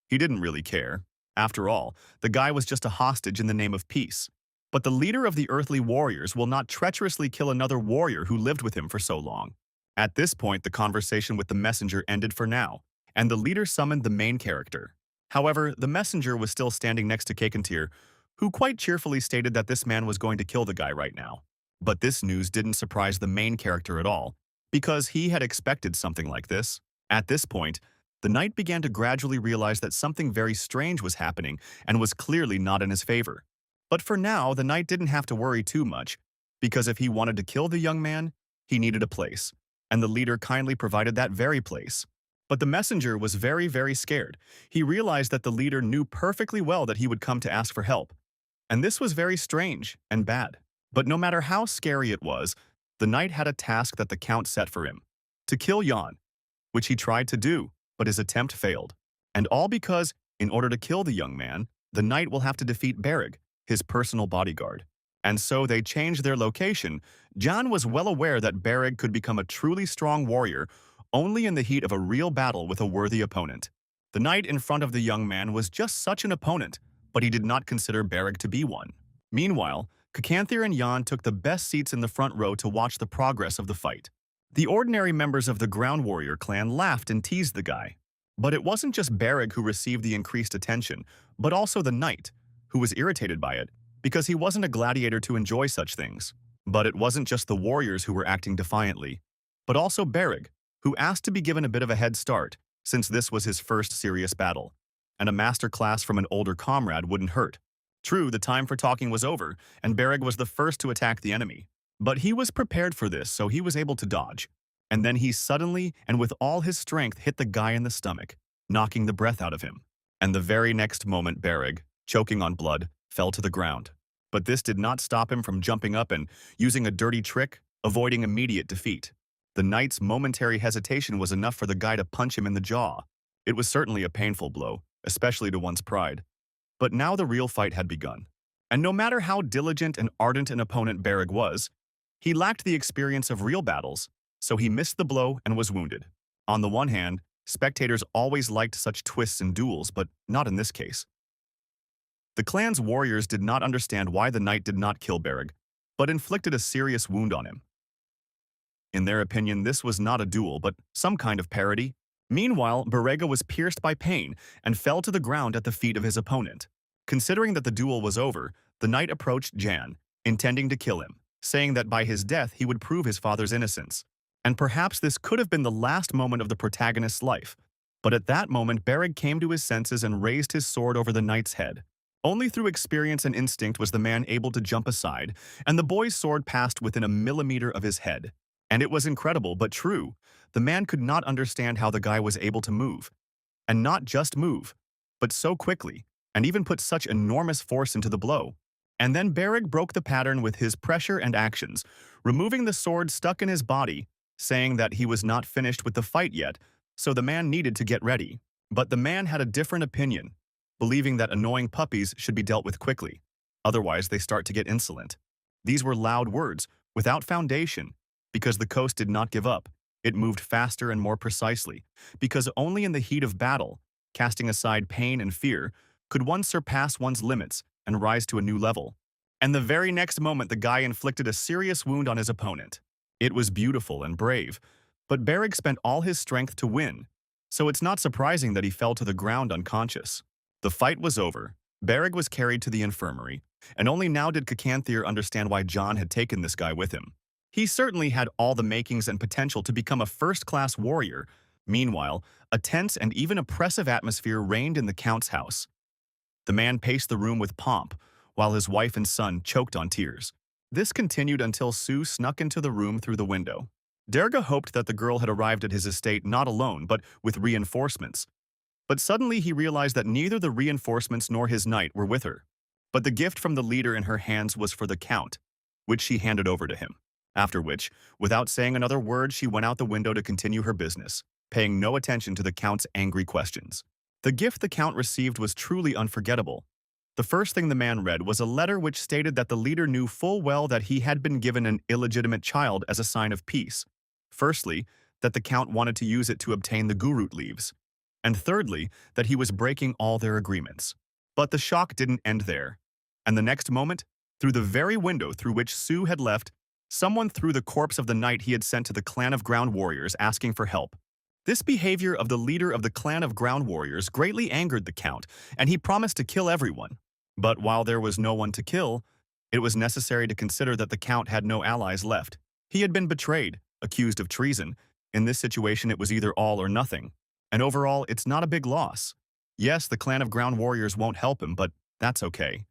He didn't really care. After all, the guy was just a hostage in the name of peace. But the leader of the earthly warriors will not treacherously kill another warrior who lived with him for so long. At this point, the conversation with the messenger ended for now, and the leader summoned the main character. However, the messenger was still standing next to Cacanthir, who quite cheerfully stated that this man was going to kill the guy right now. But this news didn't surprise the main character at all, because he had expected something like this. At this point, the knight began to gradually realize that something very strange was happening and was clearly not in his favor. But for now, the knight didn't have to worry too much, because if he wanted to kill the young man, he needed a place, and the leader kindly provided that very place. But the messenger was very, very scared. He realized that the leader knew perfectly well that he would come to ask for help, and this was very strange and bad. But no matter how scary it was, the knight had a task that the count set for him: to kill Jan, which he tried to do, but his attempt failed. And all because, in order to kill the young man, the knight will have to defeat Beric, his personal bodyguard. And so they changed their location. Jan was well aware that Beric could become a truly strong warrior only in the heat of a real battle with a worthy opponent. The knight in front of the young man was just such an opponent, but he did not consider Beric to be one. Meanwhile, Cacanthir and Jan took the best seats in the front row to watch the progress of the fight. The ordinary members of the Ground Warrior clan laughed and teased the guy. But it wasn't just Beric who received the increased attention, but also the knight, who was irritated by it, because he wasn't a gladiator to enjoy such things. But it wasn't just the warriors who were acting defiantly, but also Beric, who asked to be given a bit of a head start, since this was his first serious battle, and a master class from an older comrade wouldn't hurt. True, the time for talking was over, and Beric was the first to attack the enemy. But he was prepared for this, so he was able to dodge. And then he suddenly, and with all his strength, hit the guy in the stomach, knocking the breath out of him. And the very next moment, Beric, choking on blood, fell to the ground. But this did not stop him from jumping up and using a dirty trick, avoiding immediate defeat. The knight's momentary hesitation was enough for the guy to punch him in the jaw. It was certainly a painful blow, especially to one's pride. But now the real fight had begun. And no matter how diligent and ardent an opponent Beric was, he lacked the experience of real battles, so he missed the blow and was wounded. On the one hand, spectators always liked such twists in duels, but not in this case. The clan's warriors did not understand why the knight did not kill Beric, but inflicted a serious wound on him. In their opinion, this was not a duel, but some kind of parody. Meanwhile, Beric was pierced by pain and fell to the ground at the feet of his opponent. Considering that the duel was over, the knight approached Jan, intending to kill him, saying that by his death he would prove his father's innocence. And perhaps this could have been the last moment of the protagonist's life. But at that moment, Beric came to his senses and raised his sword over the knight's head. Only through experience and instinct was the man able to jump aside, and the boy's sword passed within a millimeter of his head. And it was incredible, but true. The man could not understand how the guy was able to move. And not just move, but so quickly, and even put such enormous force into the blow. And then Beric broke the pattern with his pressure and actions, removing the sword stuck in his body, saying that he was not finished with the fight yet, so the man needed to get ready. But the man had a different opinion, believing that annoying puppies should be dealt with quickly. Otherwise, they start to get insolent. These were loud words, without foundation, because the coast did not give up. It moved faster and more precisely, because only in the heat of battle, casting aside pain and fear, could one surpass one's limits and rise to a new level. And the very next moment, the guy inflicted a serious wound on his opponent. It was beautiful and brave, but Beric spent all his strength to win, so it's not surprising that he fell to the ground unconscious. The fight was over. Beric was carried to the infirmary, And only now did Kakanthir understand why John had taken this guy with him. He certainly had all the makings and potential to become a first-class warrior. Meanwhile, a tense and even oppressive atmosphere reigned in the Count's house. The man paced the room with pomp, while his wife and son choked on tears. This continued until Sue snuck into the room through the window. Derga hoped that the girl had arrived at his estate not alone, but with reinforcements. But suddenly he realized that neither the reinforcements nor his knight were with her. But the gift from the leader in her hands was for the Count, which she handed over to him. After which, without saying another word, she went out the window to continue her business, paying no attention to the Count's angry questions. The gift the Count received was truly unforgettable. The first thing the man read was a letter which stated that the leader knew full well that he had been given an illegitimate child as a sign of peace. Firstly, that the Count wanted to use it to obtain the gurut leaves. And thirdly, that he was breaking all their agreements. But the shock didn't end there. And the next moment, through the very window through which Sue had left, someone threw the corpse of the knight he had sent to the clan of ground warriors asking for help. This behavior of the leader of the clan of ground warriors greatly angered the Count, and he promised to kill everyone. But while there was no one to kill, it was necessary to consider that the Count had no allies left. He had been betrayed, accused of treason. In this situation, it was either all or nothing. And overall, it's not a big loss. Yes, the clan of ground warriors won't help him, but that's okay.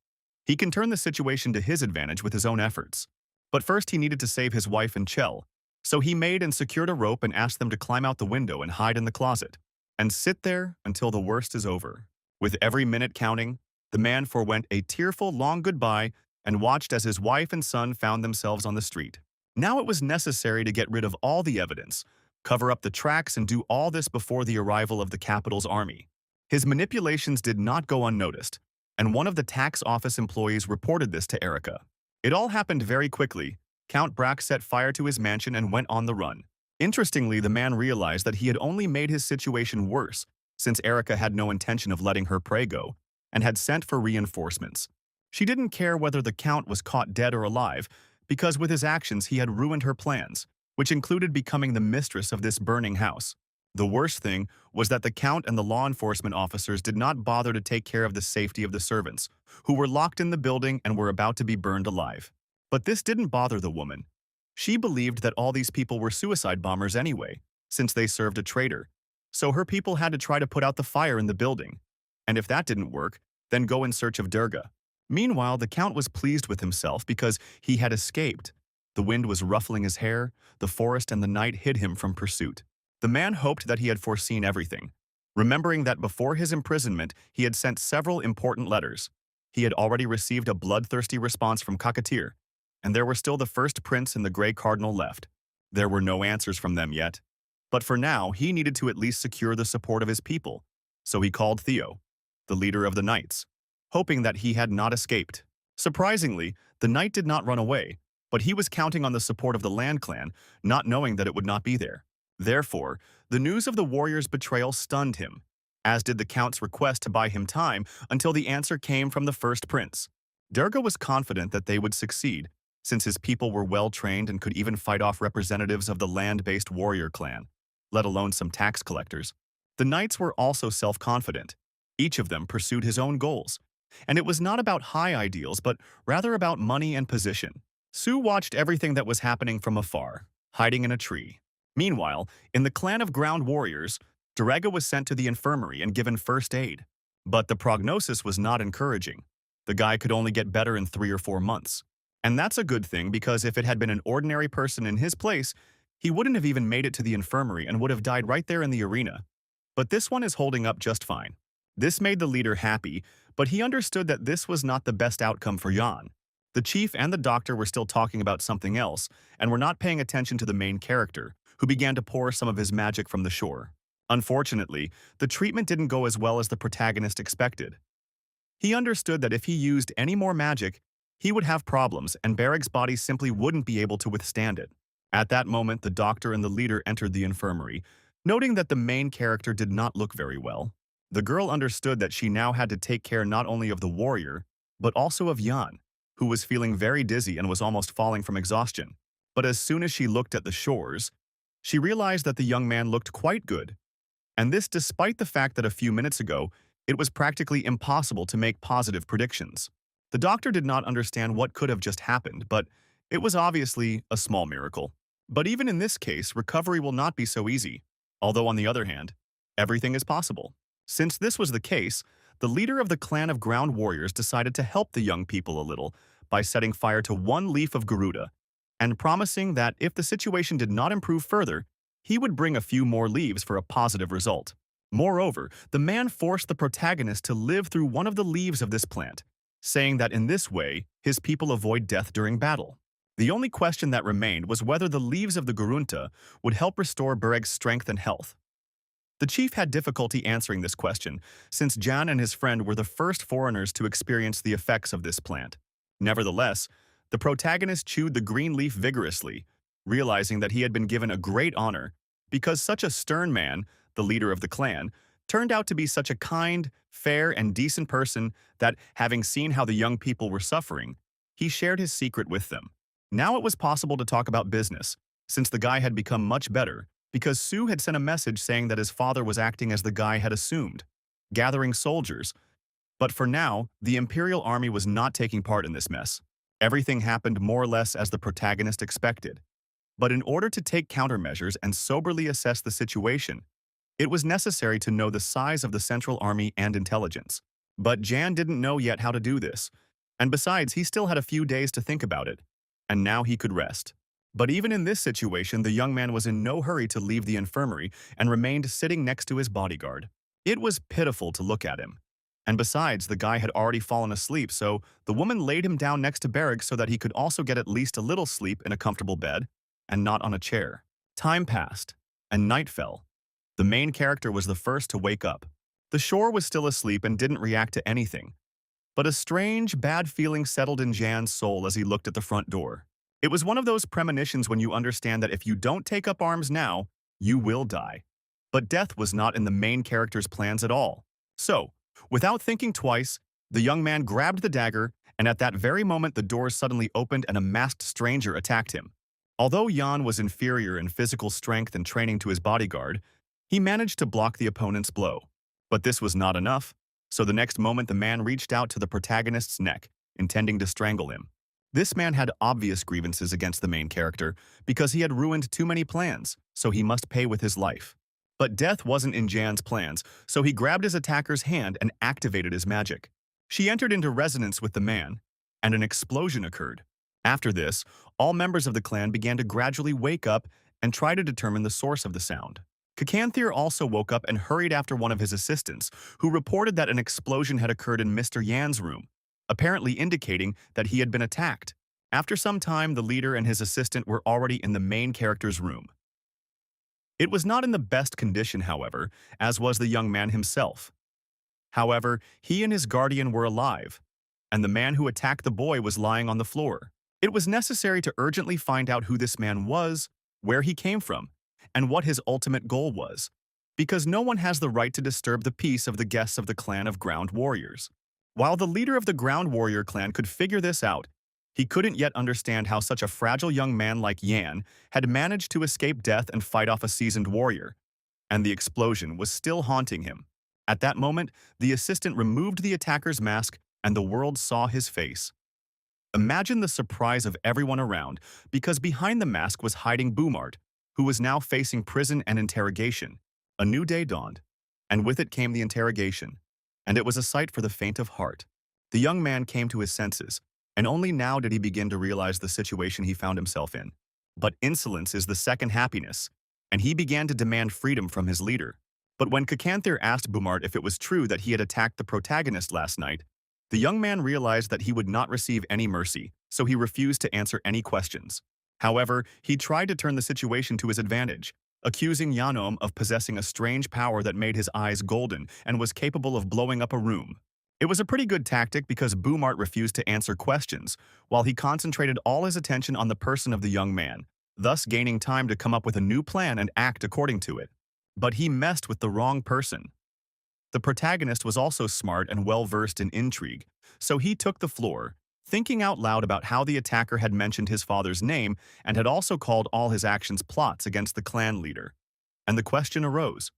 He can turn the situation to his advantage with his own efforts. But first he needed to save his wife and Chell, so he made and secured a rope and asked them to climb out the window and hide in the closet, and sit there until the worst is over. With every minute counting, the man forewent a tearful long goodbye and watched as his wife and son found themselves on the street. Now it was necessary to get rid of all the evidence, cover up the tracks, and do all this before the arrival of the capital's army. His manipulations did not go unnoticed, and one of the tax office employees reported this to Erica. It all happened very quickly. Count Brack set fire to his mansion and went on the run. Interestingly, the man realized that he had only made his situation worse, since Erica had no intention of letting her prey go, and had sent for reinforcements. She didn't care whether the Count was caught dead or alive, because with his actions he had ruined her plans, which included becoming the mistress of this burning house. The worst thing was that the Count and the law enforcement officers did not bother to take care of the safety of the servants, who were locked in the building and were about to be burned alive. But this didn't bother the woman. She believed that all these people were suicide bombers anyway, since they served a traitor. So her people had to try to put out the fire in the building. And if that didn't work, then go in search of Durga. Meanwhile, the Count was pleased with himself because he had escaped. The wind was ruffling his hair, the forest and the night hid him from pursuit. The man hoped that he had foreseen everything, remembering that before his imprisonment he had sent several important letters. He had already received a bloodthirsty response from Kakatir, and there were still the first prince and the Grey Cardinal left. There were no answers from them yet. But for now, he needed to at least secure the support of his people, so he called Theo, the leader of the knights, hoping that he had not escaped. Surprisingly, the knight did not run away, but he was counting on the support of the Land Clan, not knowing that it would not be there. Therefore, the news of the warrior's betrayal stunned him, as did the Count's request to buy him time until the answer came from the first prince. Durga was confident that they would succeed, since his people were well-trained and could even fight off representatives of the land-based warrior clan, let alone some tax collectors. The knights were also self-confident. Each of them pursued his own goals, and it was not about high ideals, but rather about money and position. Sue watched everything that was happening from afar, hiding in a tree. Meanwhile, in the clan of ground warriors, Durga was sent to the infirmary and given first aid. But the prognosis was not encouraging. The guy could only get better in 3 or 4 months. And that's a good thing, because if it had been an ordinary person in his place, he wouldn't have even made it to the infirmary and would have died right there in the arena. But this one is holding up just fine. This made the leader happy, but he understood that this was not the best outcome for Jan. The chief and the doctor were still talking about something else, and were not paying attention to the main character, who began to pour some of his magic from the shore. Unfortunately, the treatment didn't go as well as the protagonist expected. He understood that if he used any more magic, he would have problems and Beric's body simply wouldn't be able to withstand it. At that moment, the doctor and the leader entered the infirmary, noting that the main character did not look very well. The girl understood that she now had to take care not only of the warrior, but also of Jan, who was feeling very dizzy and was almost falling from exhaustion. But as soon as she looked at the shores, she realized that the young man looked quite good. And this despite the fact that a few minutes ago, it was practically impossible to make positive predictions. The doctor did not understand what could have just happened, but it was obviously a small miracle. But even in this case, recovery will not be so easy. Although on the other hand, everything is possible. Since this was the case, the leader of the clan of ground warriors decided to help the young people a little by setting fire to one leaf of garuda and promising that if the situation did not improve further, he would bring a few more leaves for a positive result. Moreover, the man forced the protagonist to live through one of the leaves of this plant, saying that in this way, his people avoid death during battle. The only question that remained was whether the leaves of the garunta would help restore Beric's strength and health. The chief had difficulty answering this question, since Jan and his friend were the first foreigners to experience the effects of this plant. Nevertheless, the protagonist chewed the green leaf vigorously, realizing that he had been given a great honor because such a stern man, the leader of the clan, turned out to be such a kind, fair, and decent person that, having seen how the young people were suffering, he shared his secret with them. Now it was possible to talk about business, since the guy had become much better, because Sue had sent a message saying that his father was acting as the guy had assumed, gathering soldiers. But for now, the Imperial Army was not taking part in this mess. Everything happened more or less as the protagonist expected. But in order to take countermeasures and soberly assess the situation, it was necessary to know the size of the Central Army and intelligence. But Jan didn't know yet how to do this, and besides, he still had a few days to think about it, and now he could rest. But even in this situation, the young man was in no hurry to leave the infirmary and remained sitting next to his bodyguard. It was pitiful to look at him. And besides, the guy had already fallen asleep, so the woman laid him down next to Beric so that he could also get at least a little sleep in a comfortable bed, and not on a chair. Time passed, and night fell. The main character was the first to wake up. The shore was still asleep and didn't react to anything. But a strange, bad feeling settled in Jan's soul as he looked at the front door. It was one of those premonitions when you understand that if you don't take up arms now, you will die. But death was not in the main character's plans at all. So, without thinking twice, the young man grabbed the dagger, and at that very moment the doors suddenly opened and a masked stranger attacked him. Although Jan was inferior in physical strength and training to his bodyguard, he managed to block the opponent's blow. But this was not enough, so the next moment the man reached out to the protagonist's neck, intending to strangle him. This man had obvious grievances against the main character because he had ruined too many plans, so he must pay with his life. But death wasn't in Jan's plans, so he grabbed his attacker's hand and activated his magic. She entered into resonance with the man, and an explosion occurred. After this, all members of the clan began to gradually wake up and try to determine the source of the sound. Cacanthir also woke up and hurried after one of his assistants, who reported that an explosion had occurred in Mr. Yan's room, apparently indicating that he had been attacked. After some time, the leader and his assistant were already in the main character's room. It was not in the best condition, however, as was the young man himself. However, he and his guardian were alive, and the man who attacked the boy was lying on the floor. It was necessary to urgently find out who this man was, where he came from, and what his ultimate goal was, because no one has the right to disturb the peace of the guests of the clan of ground warriors. While the leader of the ground warrior clan could figure this out, he couldn't yet understand how such a fragile young man like Yan had managed to escape death and fight off a seasoned warrior, and the explosion was still haunting him. At that moment, the assistant removed the attacker's mask and the world saw his face. Imagine the surprise of everyone around, because behind the mask was hiding Boomart, who was now facing prison and interrogation. A new day dawned, and with it came the interrogation, and it was a sight for the faint of heart. The young man came to his senses, and only now did he begin to realize the situation he found himself in. But insolence is the second happiness, and he began to demand freedom from his leader. But when Cacanthir asked Boomart if it was true that he had attacked the protagonist last night, the young man realized that he would not receive any mercy, so he refused to answer any questions. However, he tried to turn the situation to his advantage, accusing Yanom of possessing a strange power that made his eyes golden and was capable of blowing up a room. It was a pretty good tactic because Boomart refused to answer questions, while he concentrated all his attention on the person of the young man, thus gaining time to come up with a new plan and act according to it. But he messed with the wrong person. The protagonist was also smart and well-versed in intrigue, so he took the floor, thinking out loud about how the attacker had mentioned his father's name and had also called all his actions plots against the clan leader. And the question arose: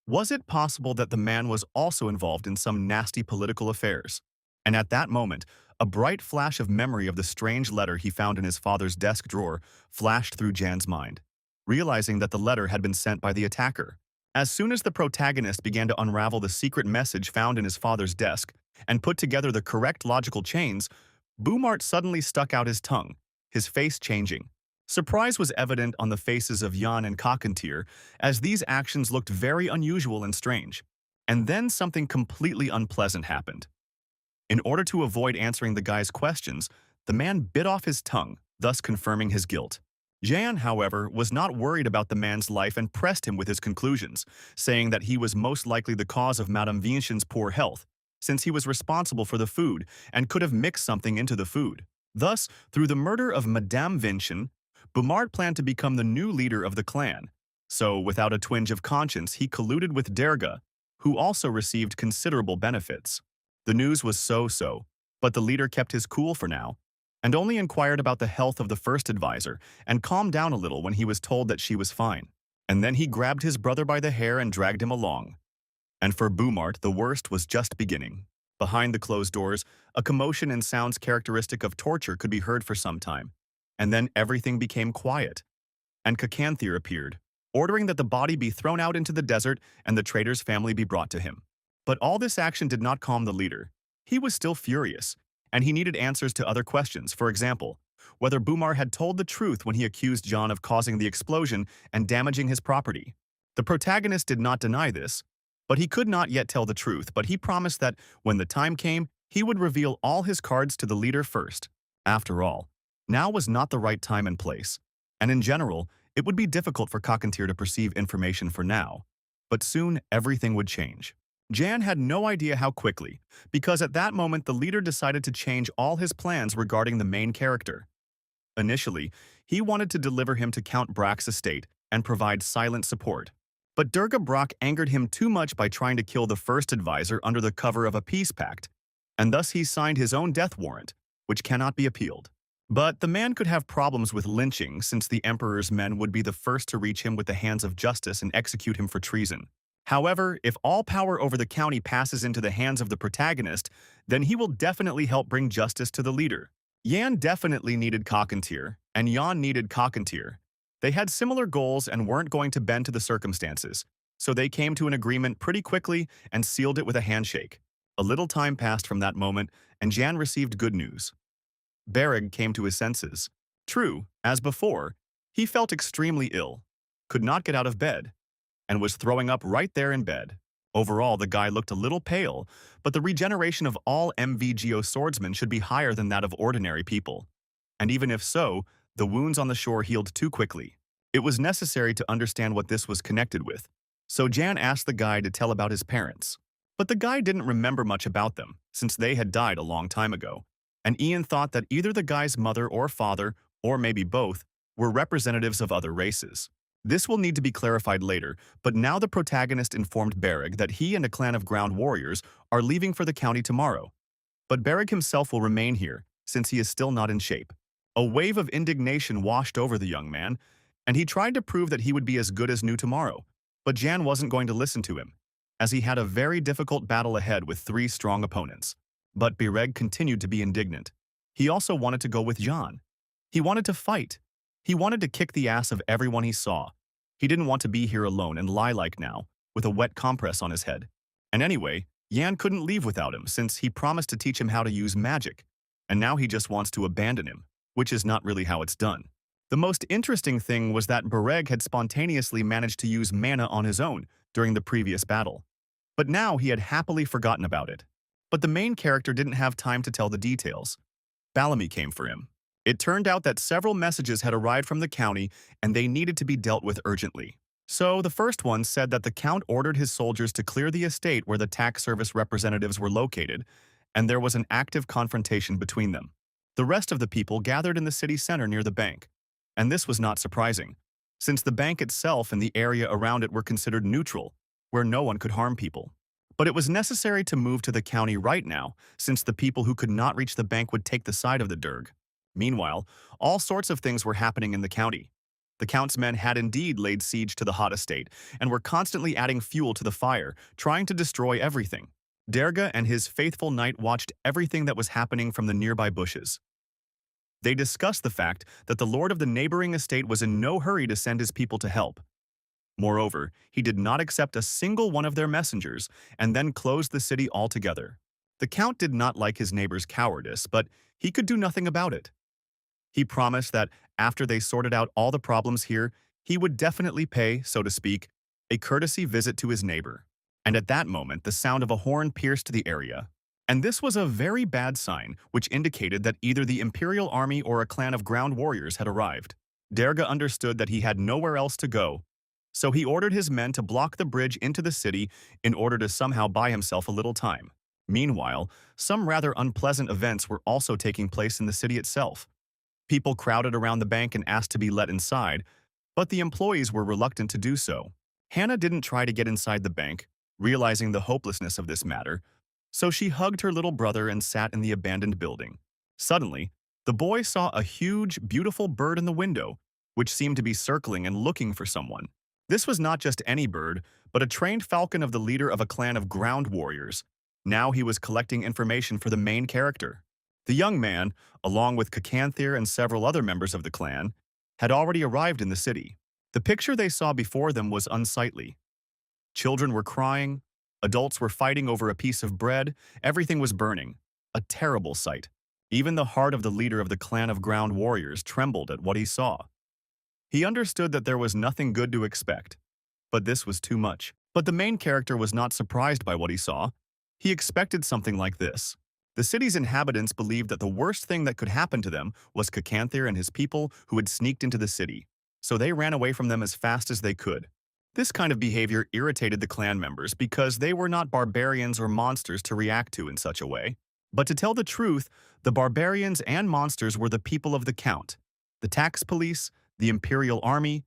was it possible that the man was also involved in some nasty political affairs? And at that moment, a bright flash of memory of the strange letter he found in his father's desk drawer flashed through Jan's mind, realizing that the letter had been sent by the attacker. As soon as the protagonist began to unravel the secret message found in his father's desk and put together the correct logical chains, Boomart suddenly stuck out his tongue, his face changing. Surprise was evident on the faces of Jan and Cockatier, as these actions looked very unusual and strange. And then something completely unpleasant happened. In order to avoid answering the guy's questions, the man bit off his tongue, thus confirming his guilt. Jan, however, was not worried about the man's life and pressed him with his conclusions, saying that he was most likely the cause of Madame Vincent's poor health, since he was responsible for the food and could have mixed something into the food. Thus, through the murder of Madame Vincent, Boumart planned to become the new leader of the clan. So, without a twinge of conscience, he colluded with Derga, who also received considerable benefits. The news was so-so, but the leader kept his cool for now, and only inquired about the health of the first advisor and calmed down a little when he was told that she was fine. And then he grabbed his brother by the hair and dragged him along. And for Boumart, the worst was just beginning. Behind the closed doors, a commotion and sounds characteristic of torture could be heard for some time, and then everything became quiet. And Cacanthier appeared, ordering that the body be thrown out into the desert and the traitor's family be brought to him. But all this action did not calm the leader. He was still furious, and he needed answers to other questions. For example, whether Boumart had told the truth when he accused John of causing the explosion and damaging his property. The protagonist did not deny this, but he could not yet tell the truth, but he promised that when the time came, he would reveal all his cards to the leader first. After all, now was not the right time and place, and in general, it would be difficult for Cockatier to perceive information for now. But soon, everything would change. Jan had no idea how quickly, because at that moment the leader decided to change all his plans regarding the main character. Initially, he wanted to deliver him to Count Brack's estate and provide silent support. But Durga Brack angered him too much by trying to kill the first advisor under the cover of a peace pact, and thus he signed his own death warrant, which cannot be appealed. But the man could have problems with lynching since the Emperor's men would be the first to reach him with the hands of justice and execute him for treason. However, if all power over the county passes into the hands of the protagonist, then he will definitely help bring justice to the leader. Jan definitely needed Cockatier, and Jan needed Cockatier. They had similar goals and weren't going to bend to the circumstances, so they came to an agreement pretty quickly and sealed it with a handshake. A little time passed from that moment, and Jan received good news. Beric came to his senses. True, as before, he felt extremely ill, could not get out of bed, and was throwing up right there in bed. Overall, the guy looked a little pale, but the regeneration of all MVGO swordsmen should be higher than that of ordinary people. And even if so, the wounds on the shore healed too quickly. It was necessary to understand what this was connected with, so Jan asked the guy to tell about his parents. But the guy didn't remember much about them, since they had died a long time ago, and Ian thought that either the guy's mother or father, or maybe both, were representatives of other races. This will need to be clarified later, but now the protagonist informed Beric that he and a clan of ground warriors are leaving for the county tomorrow. But Beric himself will remain here, since he is still not in shape. A wave of indignation washed over the young man, and he tried to prove that he would be as good as new tomorrow. But Jan wasn't going to listen to him, as he had a very difficult battle ahead with 3 strong opponents. But Beric continued to be indignant. He also wanted to go with Jan. He wanted to fight. He wanted to kick the ass of everyone he saw. He didn't want to be here alone and lie like now, with a wet compress on his head. And anyway, Jan couldn't leave without him since he promised to teach him how to use magic, and now he just wants to abandon him, which is not really how it's done. The most interesting thing was that Beric had spontaneously managed to use mana on his own during the previous battle. But now he had happily forgotten about it. But the main character didn't have time to tell the details. Bellamy came for him. It turned out that several messages had arrived from the county and they needed to be dealt with urgently. So the first one said that the Count ordered his soldiers to clear the estate where the tax service representatives were located, and there was an active confrontation between them. The rest of the people gathered in the city center near the bank, and this was not surprising, since the bank itself and the area around it were considered neutral, where no one could harm people. But it was necessary to move to the county right now, since the people who could not reach the bank would take the side of the Derg. Meanwhile, all sorts of things were happening in the county. The Count's men had indeed laid siege to the hot estate and were constantly adding fuel to the fire, trying to destroy everything. Derga and his faithful knight watched everything that was happening from the nearby bushes. They discussed the fact that the lord of the neighboring estate was in no hurry to send his people to help. Moreover, he did not accept a single one of their messengers and then closed the city altogether. The count did not like his neighbor's cowardice, but he could do nothing about it. He promised that after they sorted out all the problems here, he would definitely pay, so to speak, a courtesy visit to his neighbor. And at that moment, the sound of a horn pierced the area. And this was a very bad sign, which indicated that either the Imperial Army or a clan of ground warriors had arrived. Derga understood that he had nowhere else to go, so he ordered his men to block the bridge into the city in order to somehow buy himself a little time. Meanwhile, some rather unpleasant events were also taking place in the city itself. People crowded around the bank and asked to be let inside, but the employees were reluctant to do so. Hannah didn't try to get inside the bank, realizing the hopelessness of this matter, so she hugged her little brother and sat in the abandoned building. Suddenly, the boy saw a huge, beautiful bird in the window, which seemed to be circling and looking for someone. This was not just any bird, but a trained falcon of the leader of a clan of ground warriors. Now he was collecting information for the main character. The young man, along with Kakanthir and several other members of the clan, had already arrived in the city. The picture they saw before them was unsightly. Children were crying, adults were fighting over a piece of bread, everything was burning. A terrible sight. Even the heart of the leader of the clan of ground warriors trembled at what he saw. He understood that there was nothing good to expect, but this was too much. But the main character was not surprised by what he saw. He expected something like this. The city's inhabitants believed that the worst thing that could happen to them was Kakanthir and his people who had sneaked into the city, so they ran away from them as fast as they could. This kind of behavior irritated the clan members because they were not barbarians or monsters to react to in such a way. But to tell the truth, the barbarians and monsters were the people of the Count, the tax police, the Imperial Army,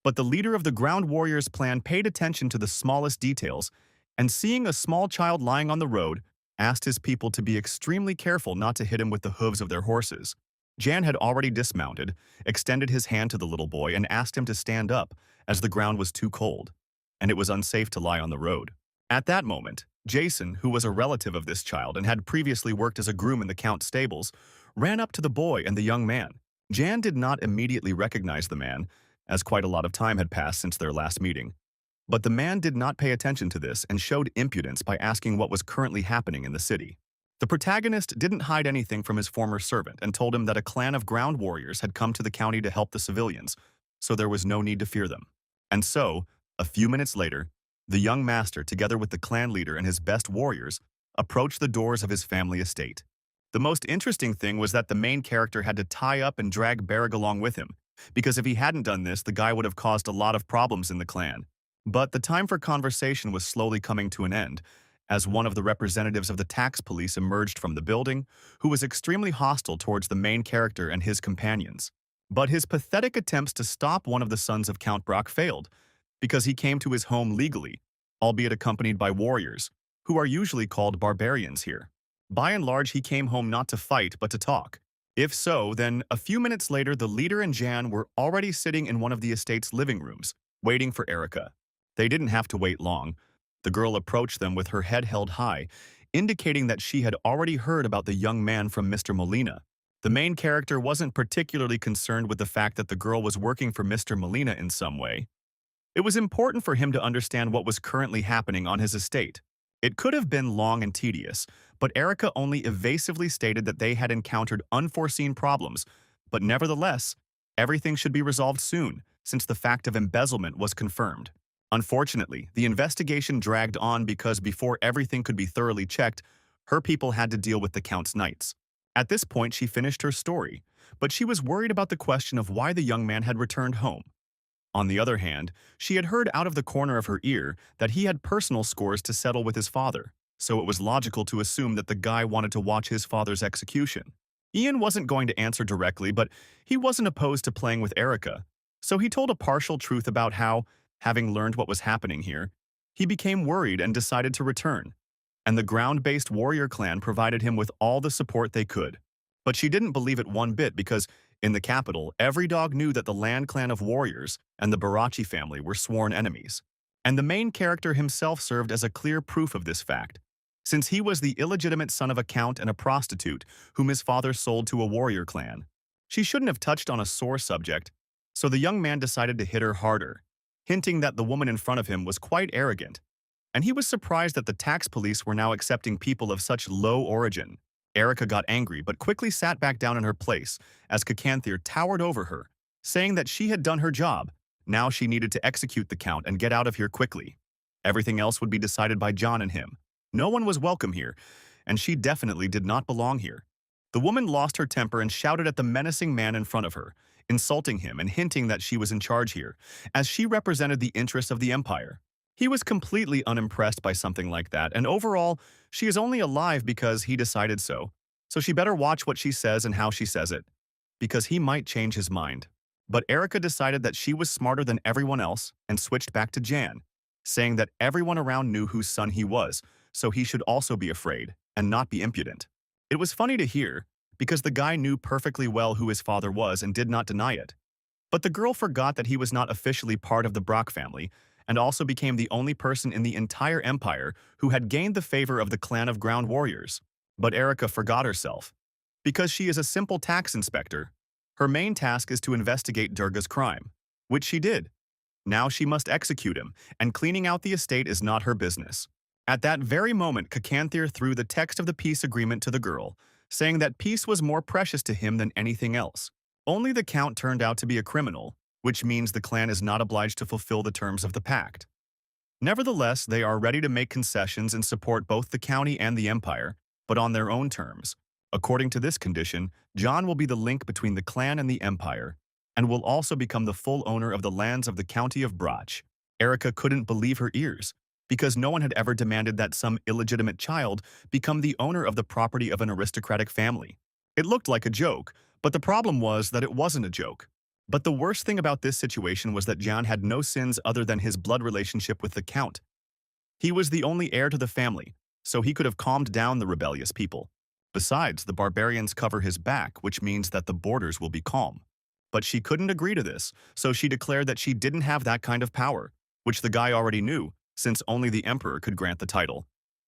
but the leader of the ground warriors plan paid attention to the smallest details, and seeing a small child lying on the road, asked his people to be extremely careful not to hit him with the hooves of their horses. Jan had already dismounted, extended his hand to the little boy and asked him to stand up, as the ground was too cold, and it was unsafe to lie on the road. At that moment, Jason, who was a relative of this child and had previously worked as a groom in the Count's stables, ran up to the boy and the young man. Jan did not immediately recognize the man, as quite a lot of time had passed since their last meeting. But the man did not pay attention to this and showed impudence by asking what was currently happening in the city. The protagonist didn't hide anything from his former servant and told him that a clan of ground warriors had come to the county to help the civilians, so there was no need to fear them. And so, a few minutes later, the young master, together with the clan leader and his best warriors, approached the doors of his family estate. The most interesting thing was that the main character had to tie up and drag Beric along with him, because if he hadn't done this, the guy would have caused a lot of problems in the clan. But the time for conversation was slowly coming to an end, as one of the representatives of the tax police emerged from the building, who was extremely hostile towards the main character and his companions. But his pathetic attempts to stop one of the sons of Count Brock failed, because he came to his home legally, albeit accompanied by warriors, who are usually called barbarians here. By and large, he came home not to fight, but to talk. If so, then a few minutes later, the leader and Jan were already sitting in one of the estate's living rooms, waiting for Erica. They didn't have to wait long. The girl approached them with her head held high, indicating that she had already heard about the young man from Mr. Molina. The main character wasn't particularly concerned with the fact that the girl was working for Mr. Molina in some way. It was important for him to understand what was currently happening on his estate. It could have been long and tedious, but Erica only evasively stated that they had encountered unforeseen problems, but nevertheless, everything should be resolved soon, since the fact of embezzlement was confirmed. Unfortunately, the investigation dragged on because before everything could be thoroughly checked, her people had to deal with the Count's knights. At this point, she finished her story, but she was worried about the question of why the young man had returned home. On the other hand, she had heard out of the corner of her ear that he had personal scores to settle with his father, so it was logical to assume that the guy wanted to watch his father's execution. Ian wasn't going to answer directly, but he wasn't opposed to playing with Erica, so he told a partial truth about how, having learned what was happening here, he became worried and decided to return, and the ground-based warrior clan provided him with all the support they could. But she didn't believe it one bit because, in the capital, every dog knew that the land clan of warriors and the Barachi family were sworn enemies. And the main character himself served as a clear proof of this fact, since he was the illegitimate son of a count and a prostitute whom his father sold to a warrior clan. She shouldn't have touched on a sore subject, so the young man decided to hit her harder, hinting that the woman in front of him was quite arrogant, and he was surprised that the tax police were now accepting people of such low origin. Erica got angry but quickly sat back down in her place as Cacanthir towered over her, saying that she had done her job. Now she needed to execute the count and get out of here quickly. Everything else would be decided by John and him. No one was welcome here, and she definitely did not belong here. The woman lost her temper and shouted at the menacing man in front of her, insulting him and hinting that she was in charge here, as she represented the interests of the empire. He was completely unimpressed by something like that, and overall, she is only alive because he decided so. So she better watch what she says and how she says it, because he might change his mind. But Erica decided that she was smarter than everyone else and switched back to Jan, saying that everyone around knew whose son he was, so he should also be afraid and not be impudent. It was funny to hear, because the guy knew perfectly well who his father was and did not deny it. But the girl forgot that he was not officially part of the Brock family, and also became the only person in the entire empire who had gained the favor of the clan of ground warriors. But Erica forgot herself. Because she is a simple tax inspector, her main task is to investigate Durga's crime, which she did. Now she must execute him, and cleaning out the estate is not her business. At that very moment, Cacanthir threw the text of the peace agreement to the girl, saying that peace was more precious to him than anything else. Only the count turned out to be a criminal, which means the clan is not obliged to fulfill the terms of the pact. Nevertheless, they are ready to make concessions and support both the county and the empire, but on their own terms. According to this condition, John will be the link between the clan and the empire, and will also become the full owner of the lands of the county of Brach. Erica couldn't believe her ears, because no one had ever demanded that some illegitimate child become the owner of the property of an aristocratic family. It looked like a joke, but the problem was that it wasn't a joke. But the worst thing about this situation was that John had no sins other than his blood relationship with the count. He was the only heir to the family, so he could have calmed down the rebellious people. Besides, the barbarians cover his back, which means that the borders will be calm. But she couldn't agree to this, so she declared that she didn't have that kind of power, which the guy already knew, since only the emperor could grant the title.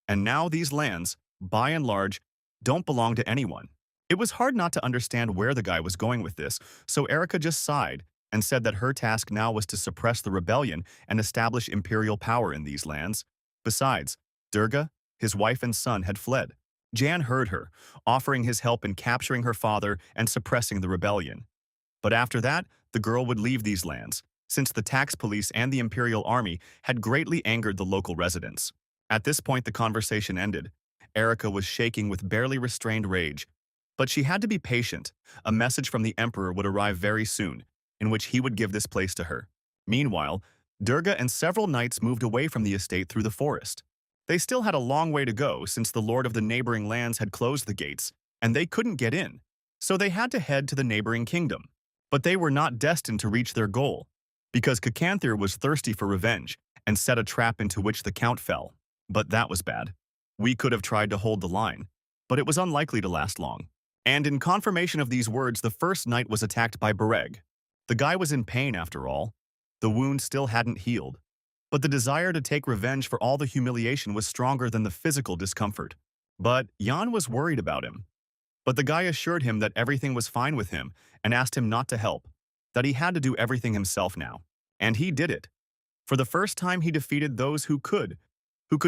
And now these lands, by and large, don't belong to anyone. It was hard not to understand where the guy was going with this, so Erica just sighed and said that her task now was to suppress the rebellion and establish imperial power in these lands. Besides, Durga, his wife and son had fled. Jan heard her, offering his help in capturing her father and suppressing the rebellion. But after that, the girl would leave these lands, since the tax police and the imperial army had greatly angered the local residents. At this point, the conversation ended. Erica was shaking with barely restrained rage. But she had to be patient. A message from the emperor would arrive very soon, in which he would give this place to her. Meanwhile, Durga and several knights moved away from the estate through the forest. They still had a long way to go since the lord of the neighboring lands had closed the gates, and they couldn't get in, so they had to head to the neighboring kingdom. But they were not destined to reach their goal, because Cacanthir was thirsty for revenge and set a trap into which the count fell. But that was bad. We could have tried to hold the line, but it was unlikely to last long. And in confirmation of these words, the first knight was attacked by Beric. The guy was in pain after all. The wound still hadn't healed. But the desire to take revenge for all the humiliation was stronger than the physical discomfort. But Jan was worried about him. But the guy assured him that everything was fine with him and asked him not to help, that he had to do everything himself now. And he did it. For the first time, he defeated those who could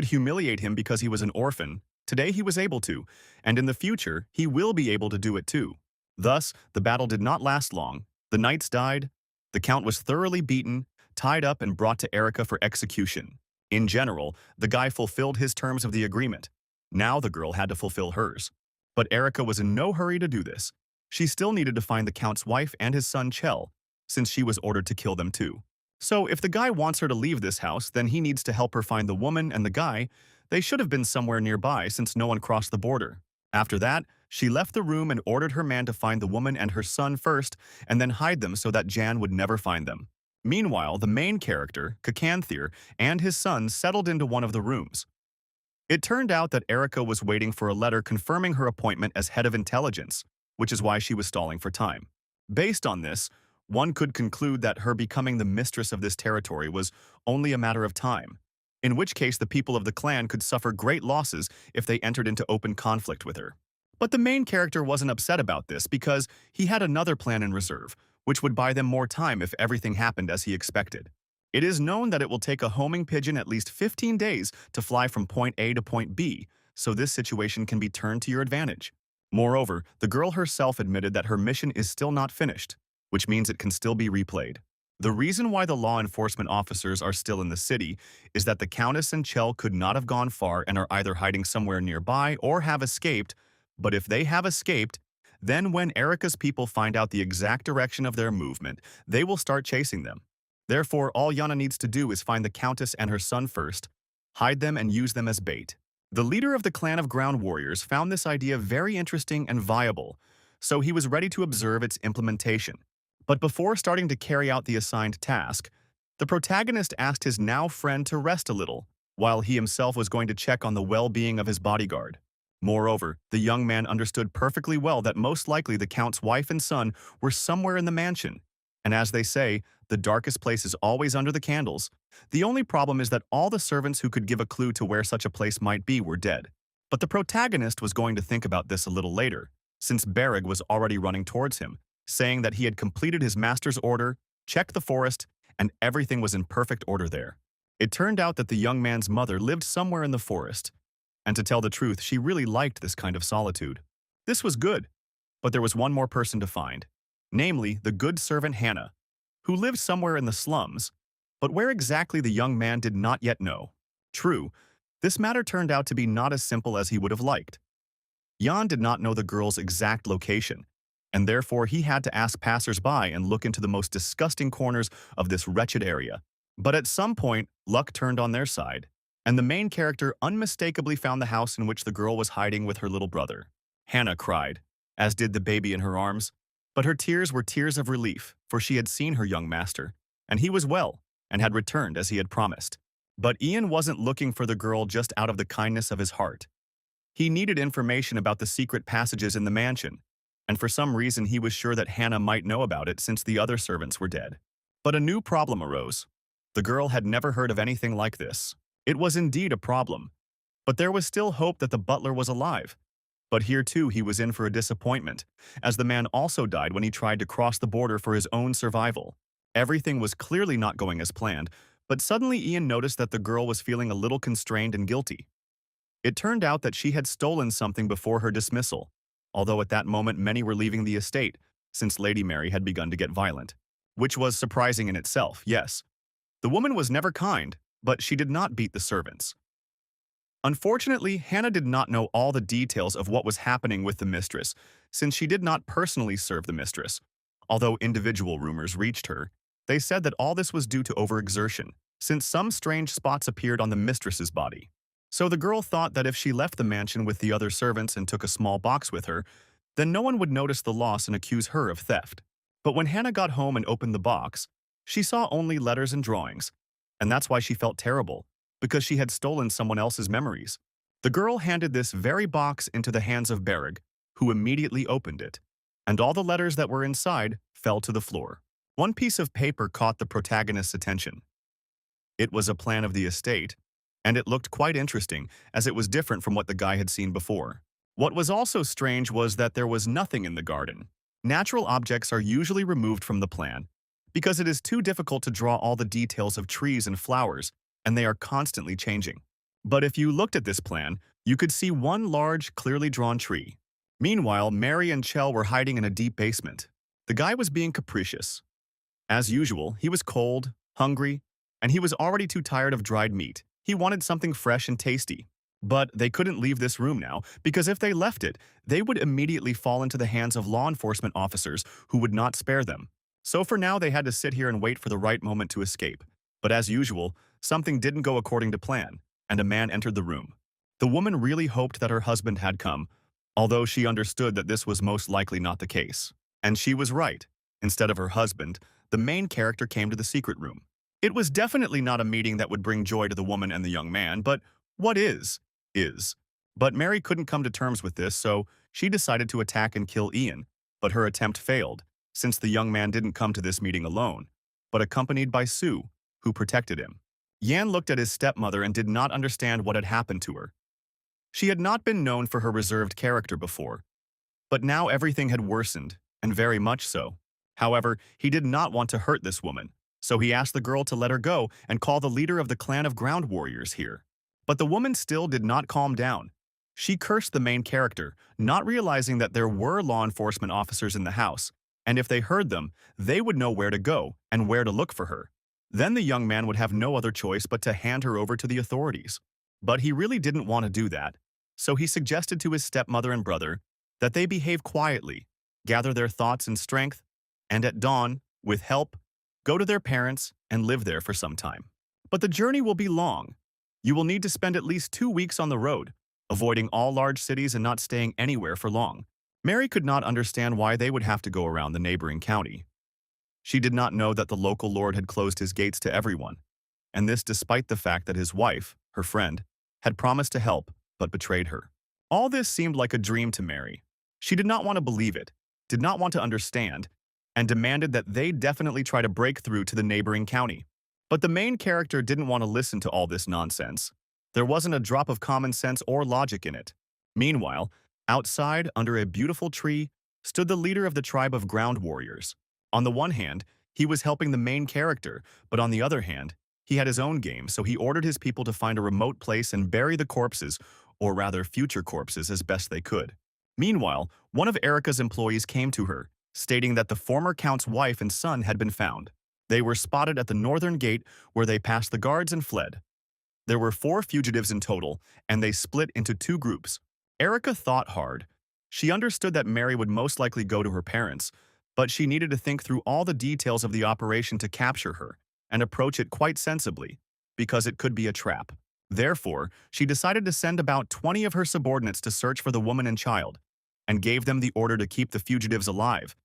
humiliate him because he was an orphan. Today he was able to, and in the future he will be able to do it too. Thus, the battle did not last long. The knights died, the count was thoroughly beaten, tied up and brought to Erica for execution. In general, the guy fulfilled his terms of the agreement. Now the girl had to fulfill hers. But Erica was in no hurry to do this. She still needed to find the count's wife and his son Chell, since she was ordered to kill them too. So if the guy wants her to leave this house, then he needs to help her find the woman and the guy. They should have been somewhere nearby since no one crossed the border. After that, she left the room and ordered her man to find the woman and her son first and then hide them so that Jan would never find them. Meanwhile, the main character, Cacanthir, and his son settled into one of the rooms. It turned out that Erica was waiting for a letter confirming her appointment as head of intelligence, which is why she was stalling for time. Based on this, one could conclude that her becoming the mistress of this territory was only a matter of time. in which case the people of the clan could suffer great losses if they entered into open conflict with her. But the main character wasn't upset about this because he had another plan in reserve, which would buy them more time if everything happened as he expected. It is known that it will take a homing pigeon at least 15 days to fly from point A to point B, so this situation can be turned to your advantage. Moreover, the girl herself admitted that her mission is still not finished, which means it can still be replayed. The reason why the law enforcement officers are still in the city is that the Countess and Chell could not have gone far and are either hiding somewhere nearby or have escaped, but if they have escaped, then when Erica's people find out the exact direction of their movement, they will start chasing them. Therefore, all Yana needs to do is find the Countess and her son first, hide them and use them as bait. The leader of the clan of ground warriors found this idea very interesting and viable, so he was ready to observe its implementation. But before starting to carry out the assigned task, the protagonist asked his now friend to rest a little, while he himself was going to check on the well-being of his bodyguard. Moreover, the young man understood perfectly well that most likely the Count's wife and son were somewhere in the mansion. And as they say, the darkest place is always under the candles. The only problem is that all the servants who could give a clue to where such a place might be were dead. But the protagonist was going to think about this a little later, since Beric was already running towards him, saying that he had completed his master's order, checked the forest, and everything was in perfect order there. It turned out that the young man's mother lived somewhere in the forest, and to tell the truth, she really liked this kind of solitude. This was good, but there was one more person to find, namely the good servant Hannah, who lived somewhere in the slums, but where exactly the young man did not yet know. True, this matter turned out to be not as simple as he would have liked. Jan did not know the girl's exact location, and therefore he had to ask passers-by and look into the most disgusting corners of this wretched area. But at some point, luck turned on their side, and the main character unmistakably found the house in which the girl was hiding with her little brother. Hannah cried, as did the baby in her arms, but her tears were tears of relief, for she had seen her young master, and he was well, and had returned as he had promised. But Ian wasn't looking for the girl just out of the kindness of his heart. He needed information about the secret passages in the mansion, and for some reason he was sure that Hannah might know about it since the other servants were dead. But a new problem arose. The girl had never heard of anything like this. It was indeed a problem, but there was still hope that the butler was alive. But here too he was in for a disappointment, as the man also died when he tried to cross the border for his own survival. Everything was clearly not going as planned, but suddenly Ian noticed that the girl was feeling a little constrained and guilty. It turned out that she had stolen something before her dismissal, although at that moment many were leaving the estate, since Lady Mary had begun to get violent. Which was surprising in itself, yes. The woman was never kind, but she did not beat the servants. Unfortunately, Hannah did not know all the details of what was happening with the mistress, since she did not personally serve the mistress. Although individual rumors reached her, they said that all this was due to overexertion, since some strange spots appeared on the mistress's body. So the girl thought that if she left the mansion with the other servants and took a small box with her, then no one would notice the loss and accuse her of theft. But when Hannah got home and opened the box, she saw only letters and drawings, and that's why she felt terrible, because she had stolen someone else's memories. The girl handed this very box into the hands of Beric, who immediately opened it, and all the letters that were inside fell to the floor. One piece of paper caught the protagonist's attention. It was a plan of the estate, and it looked quite interesting, as it was different from what the guy had seen before. What was also strange was that there was nothing in the garden. Natural objects are usually removed from the plan, because it is too difficult to draw all the details of trees and flowers, and they are constantly changing. But if you looked at this plan, you could see one large, clearly drawn tree. Meanwhile, Mary and Chell were hiding in a deep basement. The guy was being capricious. As usual, he was cold, hungry, and he was already too tired of dried meat. He wanted something fresh and tasty. But they couldn't leave this room now, because if they left it, they would immediately fall into the hands of law enforcement officers who would not spare them. So for now, they had to sit here and wait for the right moment to escape. But as usual, something didn't go according to plan, and a man entered the room. The woman really hoped that her husband had come, although she understood that this was most likely not the case. And she was right. Instead of her husband, the main character came to the secret room. It was definitely not a meeting that would bring joy to the woman and the young man, but what is. But Mary couldn't come to terms with this, so she decided to attack and kill Ian, but her attempt failed, since the young man didn't come to this meeting alone, but accompanied by Sue, who protected him. Yan looked at his stepmother and did not understand what had happened to her. She had not been known for her reserved character before, but now everything had worsened, and very much so. However, he did not want to hurt this woman, so he asked the girl to let her go and call the leader of the clan of ground warriors here. But the woman still did not calm down. She cursed the main character, not realizing that there were law enforcement officers in the house, and if they heard them, they would know where to go and where to look for her. Then the young man would have no other choice but to hand her over to the authorities. But he really didn't want to do that, so he suggested to his stepmother and brother that they behave quietly, gather their thoughts and strength, and at dawn, with help, go to their parents and live there for some time. But the journey will be long. You will need to spend at least 2 weeks on the road, avoiding all large cities and not staying anywhere for long. Mary could not understand why they would have to go around the neighboring county. She did not know that the local lord had closed his gates to everyone, and this despite the fact that his wife, her friend, had promised to help but betrayed her. All this seemed like a dream to Mary. She did not want to believe it, did not want to understand, and demanded that they definitely try to break through to the neighboring county. But the main character didn't want to listen to all this nonsense. There wasn't a drop of common sense or logic in it. Meanwhile, outside, under a beautiful tree, stood the leader of the tribe of ground warriors. On the one hand, he was helping the main character, but on the other hand, he had his own game, so he ordered his people to find a remote place and bury the corpses, or rather future corpses, as best they could. Meanwhile, one of Erica's employees came to her, stating that the former count's wife and son had been found. They were spotted at the northern gate where they passed the guards and fled. There were 4 fugitives in total, and they split into 2 groups. Erica thought hard. She understood that Mary would most likely go to her parents, but she needed to think through all the details of the operation to capture her and approach it quite sensibly, because it could be a trap. Therefore, she decided to send about 20 of her subordinates to search for the woman and child, and gave them the order to keep the fugitives alive.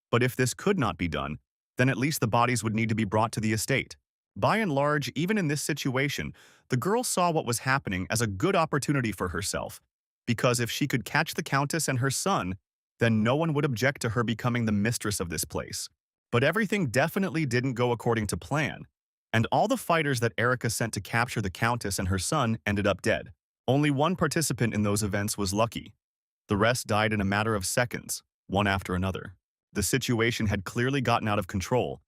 But if this could not be done, then at least the bodies would need to be brought to the estate. By and large, even in this situation, the girl saw what was happening as a good opportunity for herself, because if she could catch the countess and her son, then no one would object to her becoming the mistress of this place. But everything definitely didn't go according to plan, and all the fighters that Erica sent to capture the countess and her son ended up dead. Only one participant in those events was lucky. The rest died in a matter of seconds, one after another. The situation had clearly gotten out of control,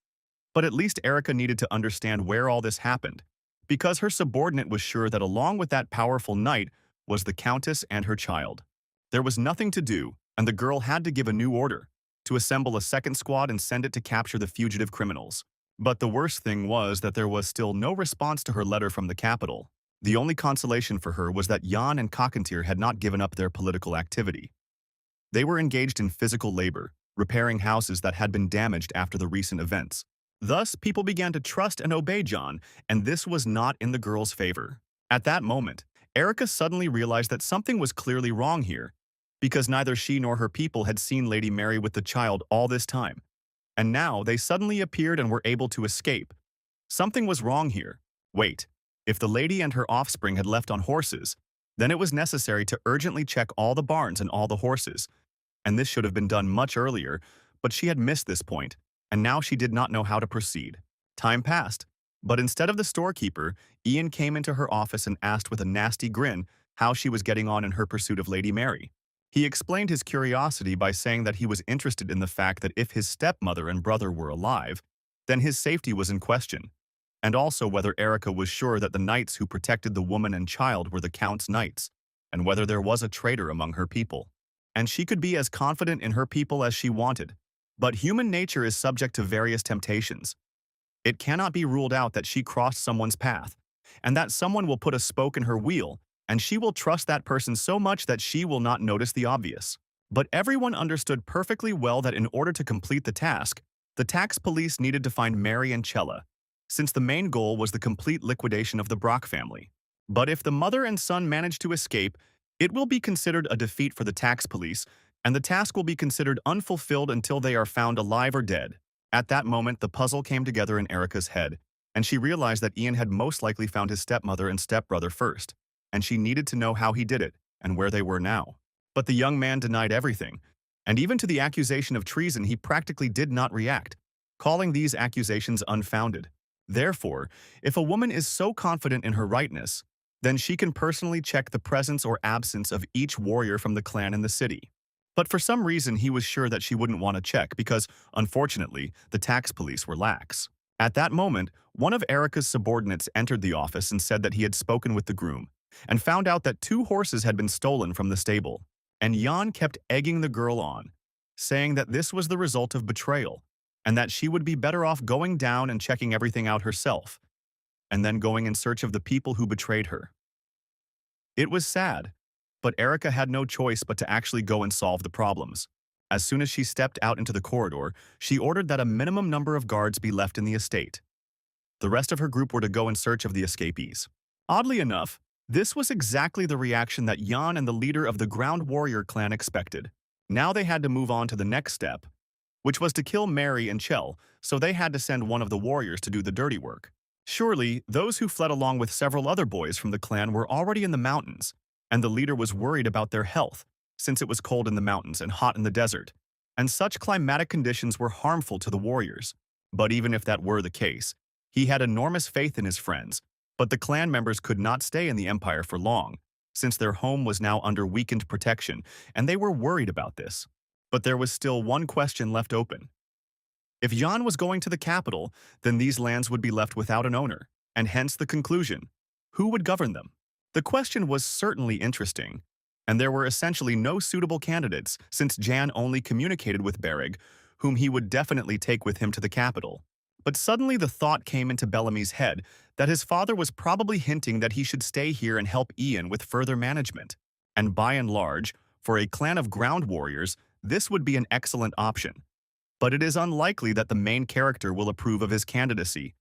but at least Erica needed to understand where all this happened, because her subordinate was sure that along with that powerful knight was the countess and her child. There was nothing to do, and the girl had to give a new order, to assemble a second squad and send it to capture the fugitive criminals. But the worst thing was that there was still no response to her letter from the capital. The only consolation for her was that Jan and Cockatier had not given up their political activity. They were engaged in physical labor, repairing houses that had been damaged after the recent events. Thus, people began to trust and obey John, and this was not in the girl's favor. At that moment, Erica suddenly realized that something was clearly wrong here, because neither she nor her people had seen Lady Mary with the child all this time. And now they suddenly appeared and were able to escape. Something was wrong here. Wait, if the lady and her offspring had left on horses, then it was necessary to urgently check all the barns and all the horses. And this should have been done much earlier, but she had missed this point, and now she did not know how to proceed. Time passed, but instead of the storekeeper, Ian came into her office and asked with a nasty grin how she was getting on in her pursuit of Lady Mary. He explained his curiosity by saying that he was interested in the fact that if his stepmother and brother were alive, then his safety was in question, and also whether Erica was sure that the knights who protected the woman and child were the Count's knights, and whether there was a traitor among her people. And she could be as confident in her people as she wanted, but human nature is subject to various temptations. It cannot be ruled out that she crossed someone's path, and that someone will put a spoke in her wheel, and she will trust that person so much that she will not notice the obvious. But everyone understood perfectly well that in order to complete the task, the tax police needed to find Mary and Chella, since the main goal was the complete liquidation of the Brock family. But if the mother and son manage to escape, it will be considered a defeat for the tax police, and the task will be considered unfulfilled until they are found alive or dead. At that moment, the puzzle came together in Erica's head, and she realized that Ian had most likely found his stepmother and stepbrother first, and she needed to know how he did it and where they were now. But the young man denied everything, and even to the accusation of treason he practically did not react, calling these accusations unfounded. Therefore, if a woman is so confident in her rightness, then she can personally check the presence or absence of each warrior from the clan in the city. But for some reason, he was sure that she wouldn't want to check because, unfortunately, the tax police were lax. At that moment, one of Erica's subordinates entered the office and said that he had spoken with the groom and found out that 2 horses had been stolen from the stable. And Jan kept egging the girl on, saying that this was the result of betrayal and that she would be better off going down and checking everything out herself, and then going in search of the people who betrayed her. It was sad, but Erica had no choice but to actually go and solve the problems. As soon as she stepped out into the corridor, she ordered that a minimum number of guards be left in the estate. The rest of her group were to go in search of the escapees. Oddly enough, this was exactly the reaction that Jan and the leader of the Ground Warrior clan expected. Now they had to move on to the next step, which was to kill Mary and Chell, so they had to send one of the warriors to do the dirty work. Surely, those who fled along with several other boys from the clan were already in the mountains, and the leader was worried about their health, since it was cold in the mountains and hot in the desert, and such climatic conditions were harmful to the warriors. But even if that were the case, he had enormous faith in his friends, but the clan members could not stay in the Empire for long, since their home was now under weakened protection, and they were worried about this. But there was still one question left open. If Jan was going to the capital, then these lands would be left without an owner, and hence the conclusion: who would govern them? The question was certainly interesting, and there were essentially no suitable candidates since Jan only communicated with Beric, whom he would definitely take with him to the capital. But suddenly the thought came into Bellamy's head that his father was probably hinting that he should stay here and help Ian with further management. And by and large, for a clan of ground warriors, this would be an excellent option. But it is unlikely that the main character will approve of his candidacy.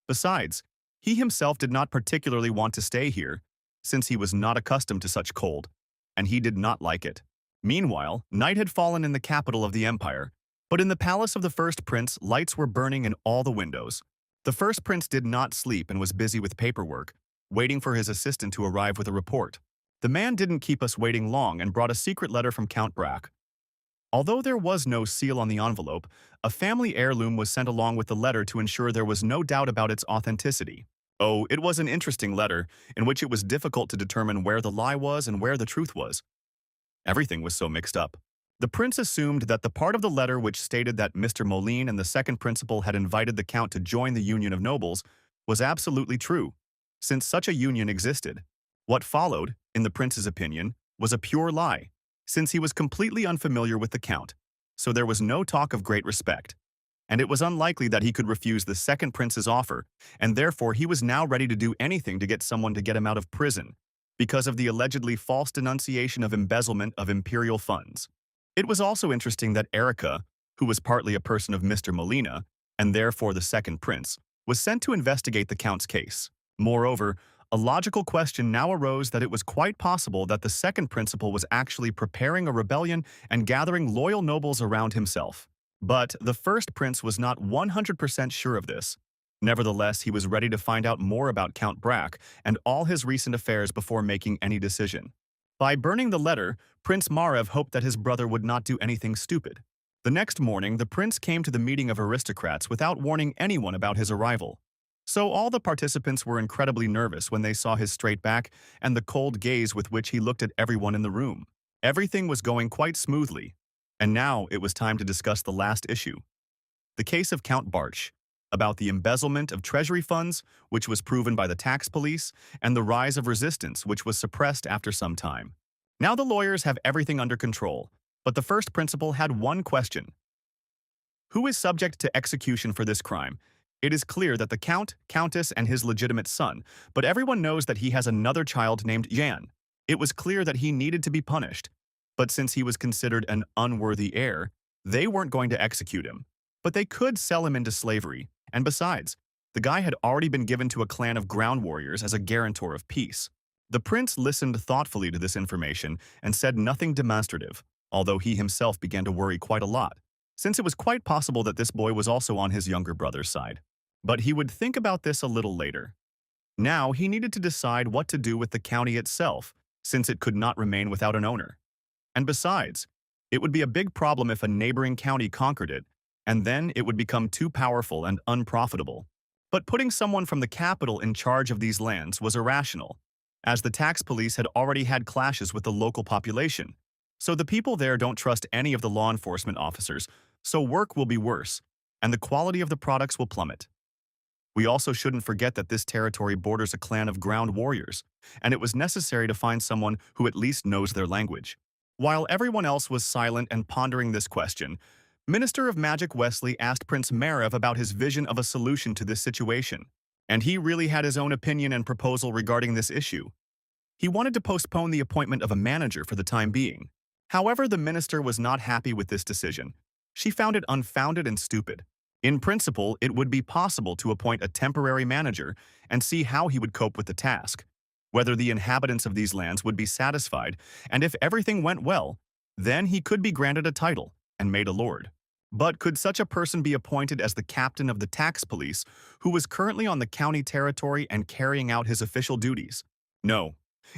Besides, he himself did not particularly want to stay here, since he was not accustomed to such cold, and he did not like it. Meanwhile, night had fallen in the capital of the empire, but in the palace of the first prince, lights were burning in all the windows. The first prince did not sleep and was busy with paperwork, waiting for his assistant to arrive with a report. The man didn't keep us waiting long and brought a secret letter from Count Brack. Although there was no seal on the envelope, a family heirloom was sent along with the letter to ensure there was no doubt about its authenticity. Oh, it was an interesting letter, in which it was difficult to determine where the lie was and where the truth was. Everything was so mixed up. The prince assumed that the part of the letter which stated that Mr. Mullen and the second principal had invited the count to join the Union of Nobles was absolutely true, since such a union existed. What followed, in the prince's opinion, was a pure lie, since he was completely unfamiliar with the count, so there was no talk of great respect. And it was unlikely that he could refuse the second prince's offer, and therefore he was now ready to do anything to get someone to get him out of prison, because of the allegedly false denunciation of embezzlement of imperial funds. It was also interesting that Erica, who was partly a person of Mr. Molina, and therefore the second prince, was sent to investigate the count's case. Moreover, a logical question now arose that it was quite possible that the second principal was actually preparing a rebellion and gathering loyal nobles around himself. But the first prince was not 100% sure of this. Nevertheless, he was ready to find out more about Count Brack and all his recent affairs before making any decision. By burning the letter, Prince Marev hoped that his brother would not do anything stupid. The next morning, the prince came to the meeting of aristocrats without warning anyone about his arrival. So all the participants were incredibly nervous when they saw his straight back and the cold gaze with which he looked at everyone in the room. Everything was going quite smoothly, and now it was time to discuss the last issue. The case of Count Barch, about the embezzlement of treasury funds, which was proven by the tax police, and the rise of resistance, which was suppressed after some time. Now the lawyers have everything under control, but the first principal had one question. Who is subject to execution for this crime? It is clear that the count, countess, and his legitimate son, but everyone knows that he has another child named Jan. It was clear that he needed to be punished, but since he was considered an unworthy heir, they weren't going to execute him. But they could sell him into slavery, and besides, the guy had already been given to a clan of ground warriors as a guarantor of peace. The prince listened thoughtfully to this information and said nothing demonstrative, although he himself began to worry quite a lot, since it was quite possible that this boy was also on his younger brother's side. But he would think about this a little later. Now he needed to decide what to do with the county itself, since it could not remain without an owner. And besides, it would be a big problem if a neighboring county conquered it, and then it would become too powerful and unprofitable. But putting someone from the capital in charge of these lands was irrational, as the tax police had already had clashes with the local population. So the people there don't trust any of the law enforcement officers, so work will be worse, and the quality of the products will plummet. We also shouldn't forget that this territory borders a clan of ground warriors, and it was necessary to find someone who at least knows their language. While everyone else was silent and pondering this question, Minister of Magic Wesley asked Prince Marev about his vision of a solution to this situation, and he really had his own opinion and proposal regarding this issue. He wanted to postpone the appointment of a manager for the time being. However, the minister was not happy with this decision. She found it unfounded and stupid. In principle, it would be possible to appoint a temporary manager and see how he would cope with the task, whether the inhabitants of these lands would be satisfied, and if everything went well, then he could be granted a title and made a lord. But could such a person be appointed as the captain of the tax police, who was currently on the county territory and carrying out his official duties? No.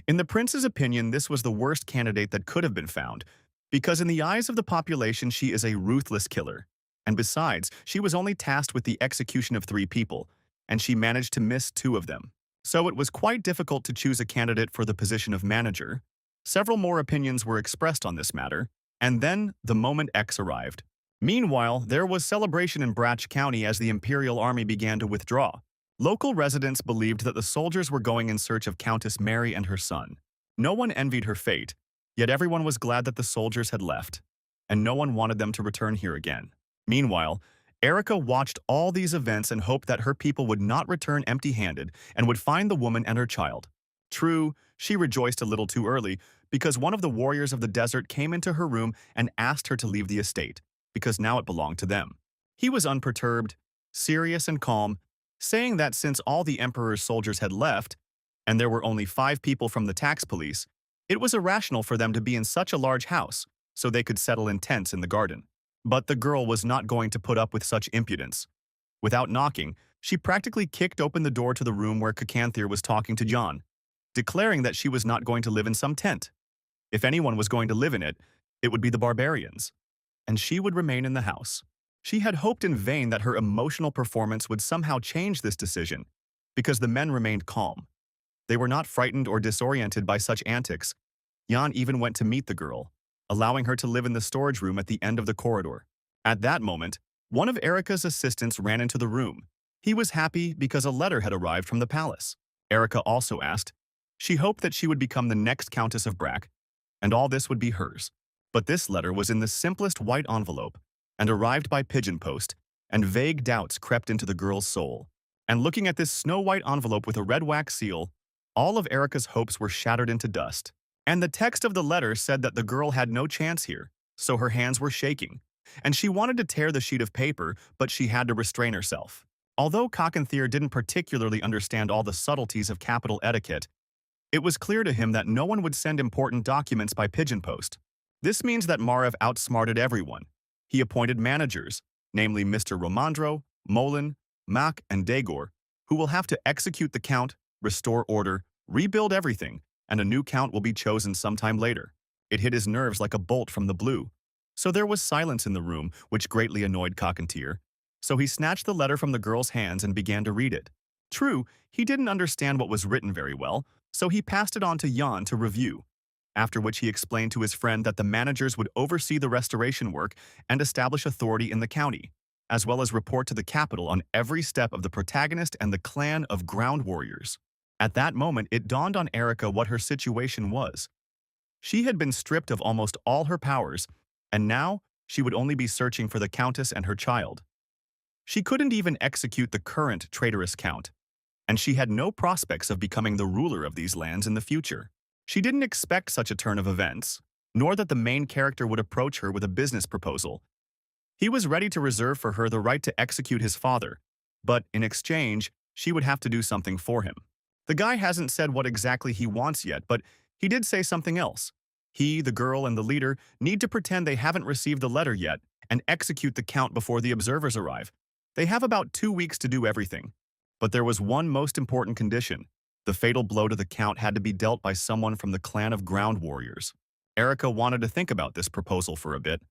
In the prince's opinion, this was the worst candidate that could have been found, because in the eyes of the population she is a ruthless killer. And besides, she was only tasked with the execution of 3 people, and she managed to miss 2 of them. So it was quite difficult to choose a candidate for the position of manager. Several more opinions were expressed on this matter, and then the moment X arrived. Meanwhile, there was celebration in Brach County as the Imperial Army began to withdraw. Local residents believed that the soldiers were going in search of Countess Mary and her son. No one envied her fate, yet everyone was glad that the soldiers had left, and no one wanted them to return here again. Meanwhile, Erica watched all these events and hoped that her people would not return empty-handed and would find the woman and her child. True, she rejoiced a little too early because one of the warriors of the desert came into her room and asked her to leave the estate, because now it belonged to them. He was unperturbed, serious and calm, saying that since all the emperor's soldiers had left, and there were only 5 people from the tax police, it was irrational for them to be in such a large house, so they could settle in tents in the garden. But the girl was not going to put up with such impudence. Without knocking, she practically kicked open the door to the room where Kakanthir was talking to John, declaring that she was not going to live in some tent. If anyone was going to live in it, it would be the barbarians, and she would remain in the house. She had hoped in vain that her emotional performance would somehow change this decision, because the men remained calm. They were not frightened or disoriented by such antics. Jan even went to meet the girl, allowing her to live in the storage room at the end of the corridor. At that moment, one of Erica's assistants ran into the room. He was happy because a letter had arrived from the palace. Erica also asked. She hoped that she would become the next Countess of Brach, and all this would be hers. But this letter was in the simplest white envelope, and arrived by pigeon post, and vague doubts crept into the girl's soul. And looking at this snow-white envelope with a red wax seal, all of Erica's hopes were shattered into dust. And the text of the letter said that the girl had no chance here, so her hands were shaking, and she wanted to tear the sheet of paper, but she had to restrain herself. Although Kakanthir didn't particularly understand all the subtleties of capital etiquette, it was clear to him that no one would send important documents by pigeon post. This means that Marev outsmarted everyone. He appointed managers, namely Mr. Romandro, Mullen, Mak, and Dagor, who will have to execute the count, restore order, rebuild everything, and a new count will be chosen sometime later. It hit his nerves like a bolt from the blue. So there was silence in the room, which greatly annoyed Kakanthir. So he snatched the letter from the girl's hands and began to read it. True, he didn't understand what was written very well, so he passed it on to Jan to review, after which he explained to his friend that the managers would oversee the restoration work and establish authority in the county, as well as report to the capital on every step of the protagonist and the clan of ground warriors. At that moment, it dawned on Erica what her situation was. She had been stripped of almost all her powers, and now she would only be searching for the Countess and her child. She couldn't even execute the current traitorous count, and she had no prospects of becoming the ruler of these lands in the future. She didn't expect such a turn of events, nor that the main character would approach her with a business proposal. He was ready to reserve for her the right to execute his father, but in exchange, she would have to do something for him. The guy hasn't said what exactly he wants yet, but he did say something else. He, the girl, and the leader need to pretend they haven't received the letter yet and execute the count before the observers arrive. They have about 2 weeks to do everything. But there was one most important condition. The fatal blow to the count had to be dealt by someone from the clan of ground warriors. Erica wanted to think about this proposal for a bit.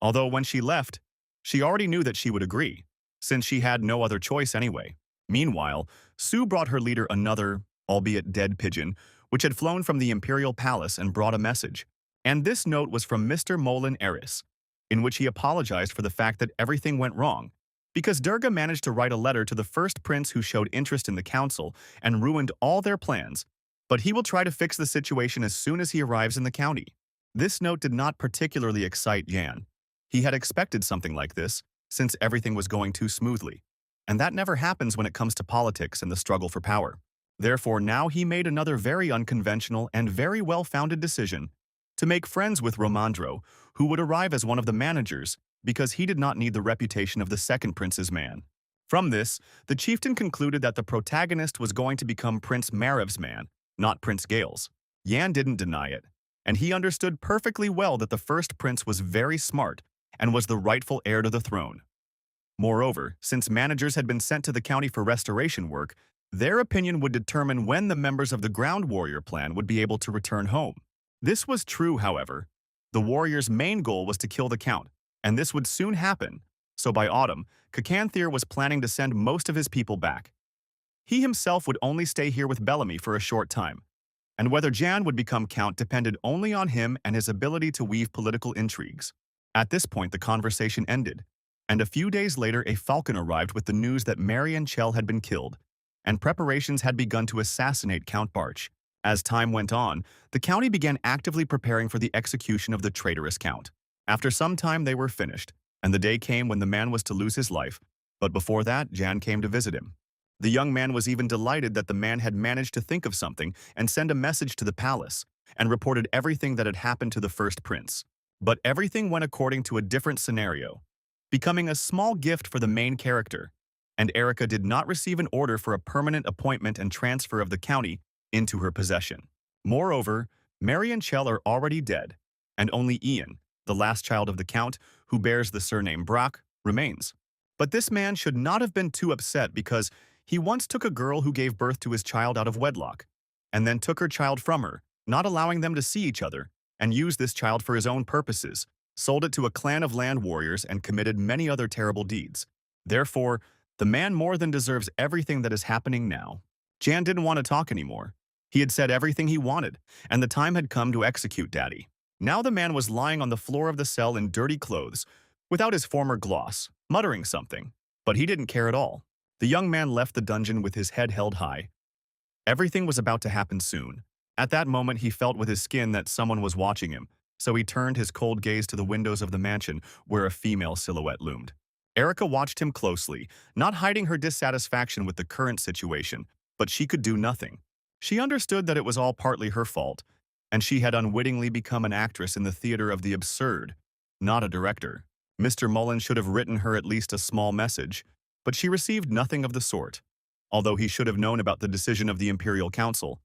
Although when she left, she already knew that she would agree, since she had no other choice anyway. Meanwhile, Sue brought her leader another, albeit dead pigeon, which had flown from the imperial palace and brought a message. And this note was from Mr. Mullen, in which he apologized for the fact that everything went wrong, because Durga managed to write a letter to the first prince who showed interest in the council and ruined all their plans, but he will try to fix the situation as soon as he arrives in the county. This note did not particularly excite Jan. He had expected something like this, since everything was going too smoothly. And that never happens when it comes to politics and the struggle for power. Therefore, now he made another very unconventional and very well-founded decision to make friends with Romandro, who would arrive as one of the managers, because he did not need the reputation of the second prince's man. From this, the chieftain concluded that the protagonist was going to become Prince Marev's man, not Prince Gale's. Yan didn't deny it, and he understood perfectly well that the first prince was very smart and was the rightful heir to the throne. Moreover, since managers had been sent to the county for restoration work, their opinion would determine when the members of the Ground Warrior clan would be able to return home. This was true, however. The warriors' main goal was to kill the count, and this would soon happen, so by autumn, Cacanthir was planning to send most of his people back. He himself would only stay here with Bellamy for a short time, and whether Jan would become count depended only on him and his ability to weave political intrigues. At this point, the conversation ended, and a few days later a falcon arrived with the news that Mary and Chell had been killed, and preparations had begun to assassinate Count Barch. As time went on, the county began actively preparing for the execution of the traitorous count. After some time they were finished, and the day came when the man was to lose his life, but before that Jan came to visit him. The young man was even delighted that the man had managed to think of something and send a message to the palace, and reported everything that had happened to the first prince. But everything went according to a different scenario, becoming a small gift for the main character, and Erica did not receive an order for a permanent appointment and transfer of the county into her possession. Moreover, Mary and Chell are already dead, and only Ian, the last child of the count, who bears the surname Brock, remains. But this man should not have been too upset because he once took a girl who gave birth to his child out of wedlock, and then took her child from her, not allowing them to see each other, and used this child for his own purposes, sold it to a clan of land warriors, and committed many other terrible deeds. Therefore, the man more than deserves everything that is happening now. Jan didn't want to talk anymore. He had said everything he wanted, and the time had come to execute Daddy. Now the man was lying on the floor of the cell in dirty clothes, without his former gloss, muttering something, but he didn't care at all. The young man left the dungeon with his head held high. Everything was about to happen soon. At that moment he felt with his skin that someone was watching him, so he turned his cold gaze to the windows of the mansion where a female silhouette loomed. Erica watched him closely, not hiding her dissatisfaction with the current situation, but she could do nothing. She understood that it was all partly her fault, and she had unwittingly become an actress in the theater of the absurd, not a director. Mr. Mullen should have written her at least a small message, but she received nothing of the sort, although he should have known about the decision of the Imperial Council.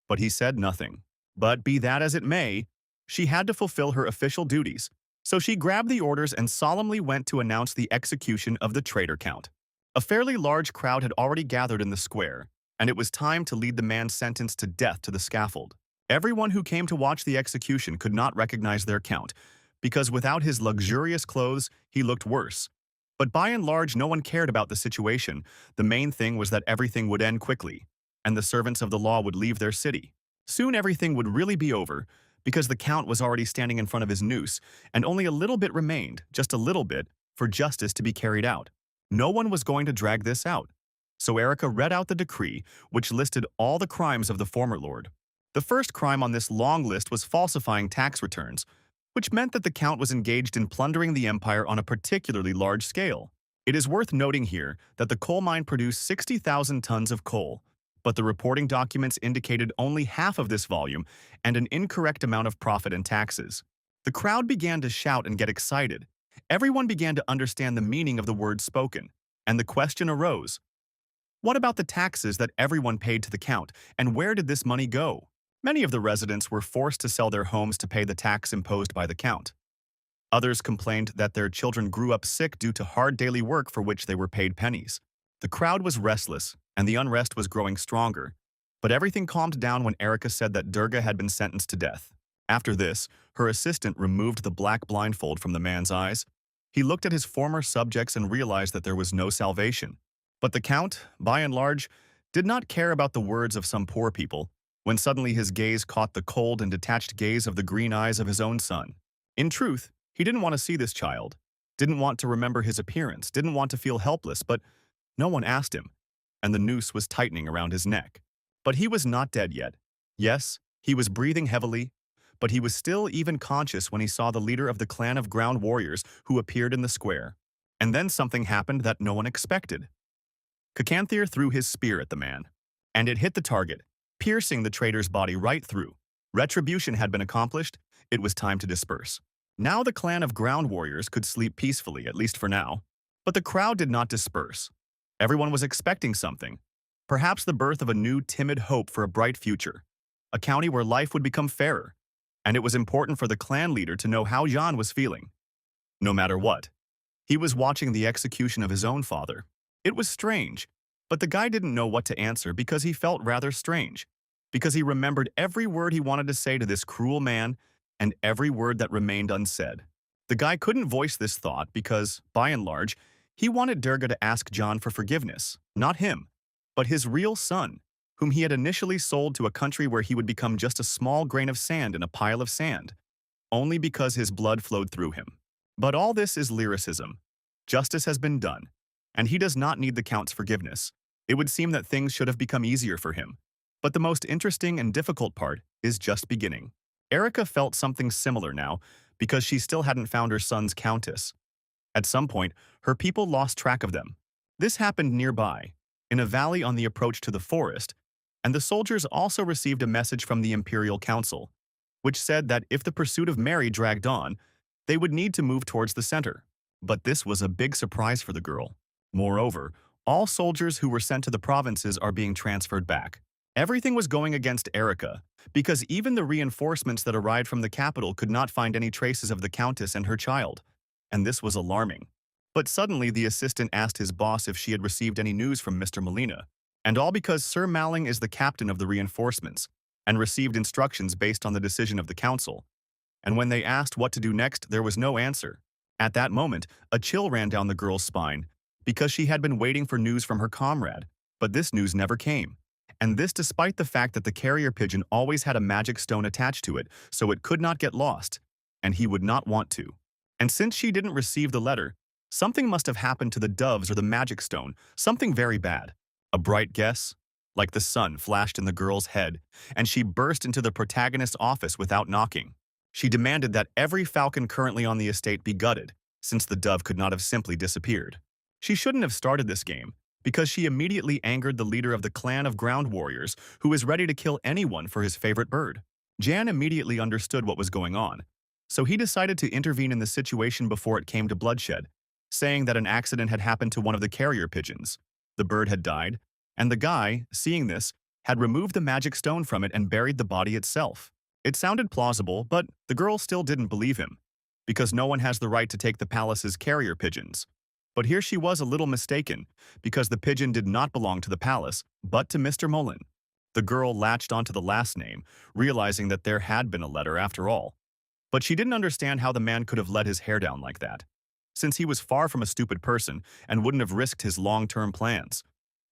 But he said nothing. But be that as it may, she had to fulfill her official duties, so she grabbed the orders and solemnly went to announce the execution of the traitor count. A fairly large crowd had already gathered in the square, and it was time to lead the man sentenced to death to the scaffold. Everyone who came to watch the execution could not recognize their count, because without his luxurious clothes, he looked worse. But by and large, no one cared about the situation. The main thing was that everything would end quickly, and the servants of the law would leave their city. Soon everything would really be over, because the count was already standing in front of his noose, and only a little bit remained, just a little bit, for justice to be carried out. No one was going to drag this out. So Erica read out the decree, which listed all the crimes of the former lord. The first crime on this long list was falsifying tax returns, which meant that the count was engaged in plundering the empire on a particularly large scale. It is worth noting here that the coal mine produced 60,000 tons of coal, but the reporting documents indicated only half of this volume and an incorrect amount of profit and taxes. The crowd began to shout and get excited. Everyone began to understand the meaning of the words spoken, and the question arose: what about the taxes that everyone paid to the count, and where did this money go? Many of the residents were forced to sell their homes to pay the tax imposed by the count. Others complained that their children grew up sick due to hard daily work for which they were paid pennies. The crowd was restless, and the unrest was growing stronger, but everything calmed down when Erica said that Durga had been sentenced to death. After this, her assistant removed the black blindfold from the man's eyes. He looked at his former subjects and realized that there was no salvation. But the Count, by and large, did not care about the words of some poor people, when suddenly his gaze caught the cold and detached gaze of the green eyes of his own son. In truth, he didn't want to see this child, didn't want to remember his appearance, didn't want to feel helpless, but no one asked him, and the noose was tightening around his neck. But he was not dead yet. Yes, he was breathing heavily, but he was still even conscious when he saw the leader of the clan of ground warriors who appeared in the square. And then something happened that no one expected. Cacanthir threw his spear at the man, and it hit the target, piercing the traitor's body right through. Retribution had been accomplished. It was time to disperse. Now the clan of ground warriors could sleep peacefully, at least for now. But the crowd did not disperse. Everyone was expecting something. Perhaps the birth of a new timid hope for a bright future. A county where life would become fairer. And it was important for the clan leader to know how Jan was feeling. No matter what. He was watching the execution of his own father. It was strange, but the guy didn't know what to answer because he felt rather strange, because he remembered every word he wanted to say to this cruel man and every word that remained unsaid. The guy couldn't voice this thought because, by and large, he wanted Durga to ask John for forgiveness, not him, but his real son, whom he had initially sold to a country where he would become just a small grain of sand in a pile of sand, only because his blood flowed through him. But all this is lyricism. Justice has been done, and he does not need the Count's forgiveness. It would seem that things should have become easier for him. But the most interesting and difficult part is just beginning. Erica felt something similar now because she still hadn't found her son's countess. At some point, her people lost track of them. This happened nearby, in a valley on the approach to the forest, and the soldiers also received a message from the Imperial Council, which said that if the pursuit of Mary dragged on, they would need to move towards the center. But this was a big surprise for the girl. Moreover, all soldiers who were sent to the provinces are being transferred back. Everything was going against Erica, because even the reinforcements that arrived from the capital could not find any traces of the Countess and her child, and this was alarming. But suddenly the assistant asked his boss if she had received any news from Mr. Molina, and all because Sir Malling is the captain of the reinforcements, and received instructions based on the decision of the council. And when they asked what to do next, there was no answer. At that moment, a chill ran down the girl's spine, because she had been waiting for news from her comrade, but this news never came. And this despite the fact that the carrier pigeon always had a magic stone attached to it, so it could not get lost, and he would not want to. And since she didn't receive the letter, something must have happened to the doves or the magic stone, something very bad. A bright guess? Like the sun flashed in the girl's head, and she burst into the protagonist's office without knocking. She demanded that every falcon currently on the estate be gutted, since the dove could not have simply disappeared. She shouldn't have started this game, because she immediately angered the leader of the clan of ground warriors, who was ready to kill anyone for his favorite bird. Jan immediately understood what was going on, so he decided to intervene in the situation before it came to bloodshed, saying that an accident had happened to one of the carrier pigeons. The bird had died, and the guy, seeing this, had removed the magic stone from it and buried the body itself. It sounded plausible, but the girl still didn't believe him, because no one has the right to take the palace's carrier pigeons. But here she was a little mistaken, because the pigeon did not belong to the palace, but to Mr. Mullen. The girl latched onto the last name, realizing that there had been a letter after all. But she didn't understand how the man could have let his hair down like that, since he was far from a stupid person and wouldn't have risked his long-term plans.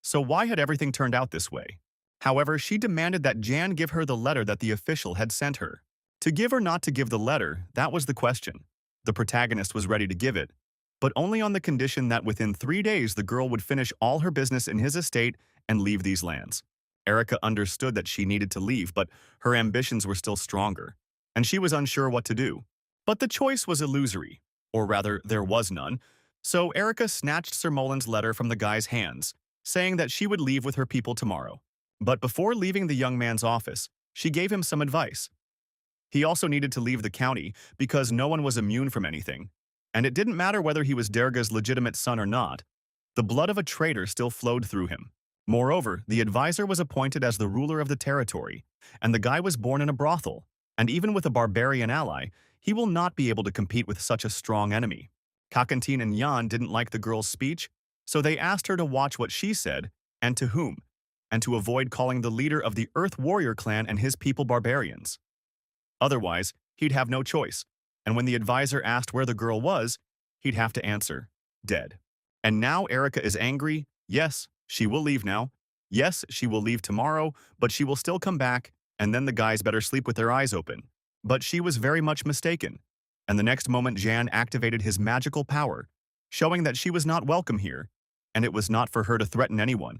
So why had everything turned out this way? However, she demanded that Jan give her the letter that the official had sent her. To give or not to give the letter, that was the question. The protagonist was ready to give it, but only on the condition that within 3 days the girl would finish all her business in his estate and leave these lands. Erica understood that she needed to leave, but her ambitions were still stronger, and she was unsure what to do. But the choice was illusory, or rather, there was none, so Erica snatched Sir Mullen's letter from the guy's hands, saying that she would leave with her people tomorrow. But before leaving the young man's office, she gave him some advice. He also needed to leave the county because no one was immune from anything, and it didn't matter whether he was Durga's legitimate son or not. The blood of a traitor still flowed through him. Moreover, the advisor was appointed as the ruler of the territory, and the guy was born in a brothel, and even with a barbarian ally, he will not be able to compete with such a strong enemy. Kakantin and Jan didn't like the girl's speech, so they asked her to watch what she said, and to whom, and to avoid calling the leader of the Earth Warrior clan and his people barbarians. Otherwise, he'd have no choice, and when the advisor asked where the girl was, he'd have to answer, dead. And now Erica is angry, Yes, she will leave now. Yes, she will leave tomorrow, but she will still come back, and then the guys better sleep with their eyes open. But she was very much mistaken. And the next moment Jan activated his magical power, showing that she was not welcome here, and it was not for her to threaten anyone.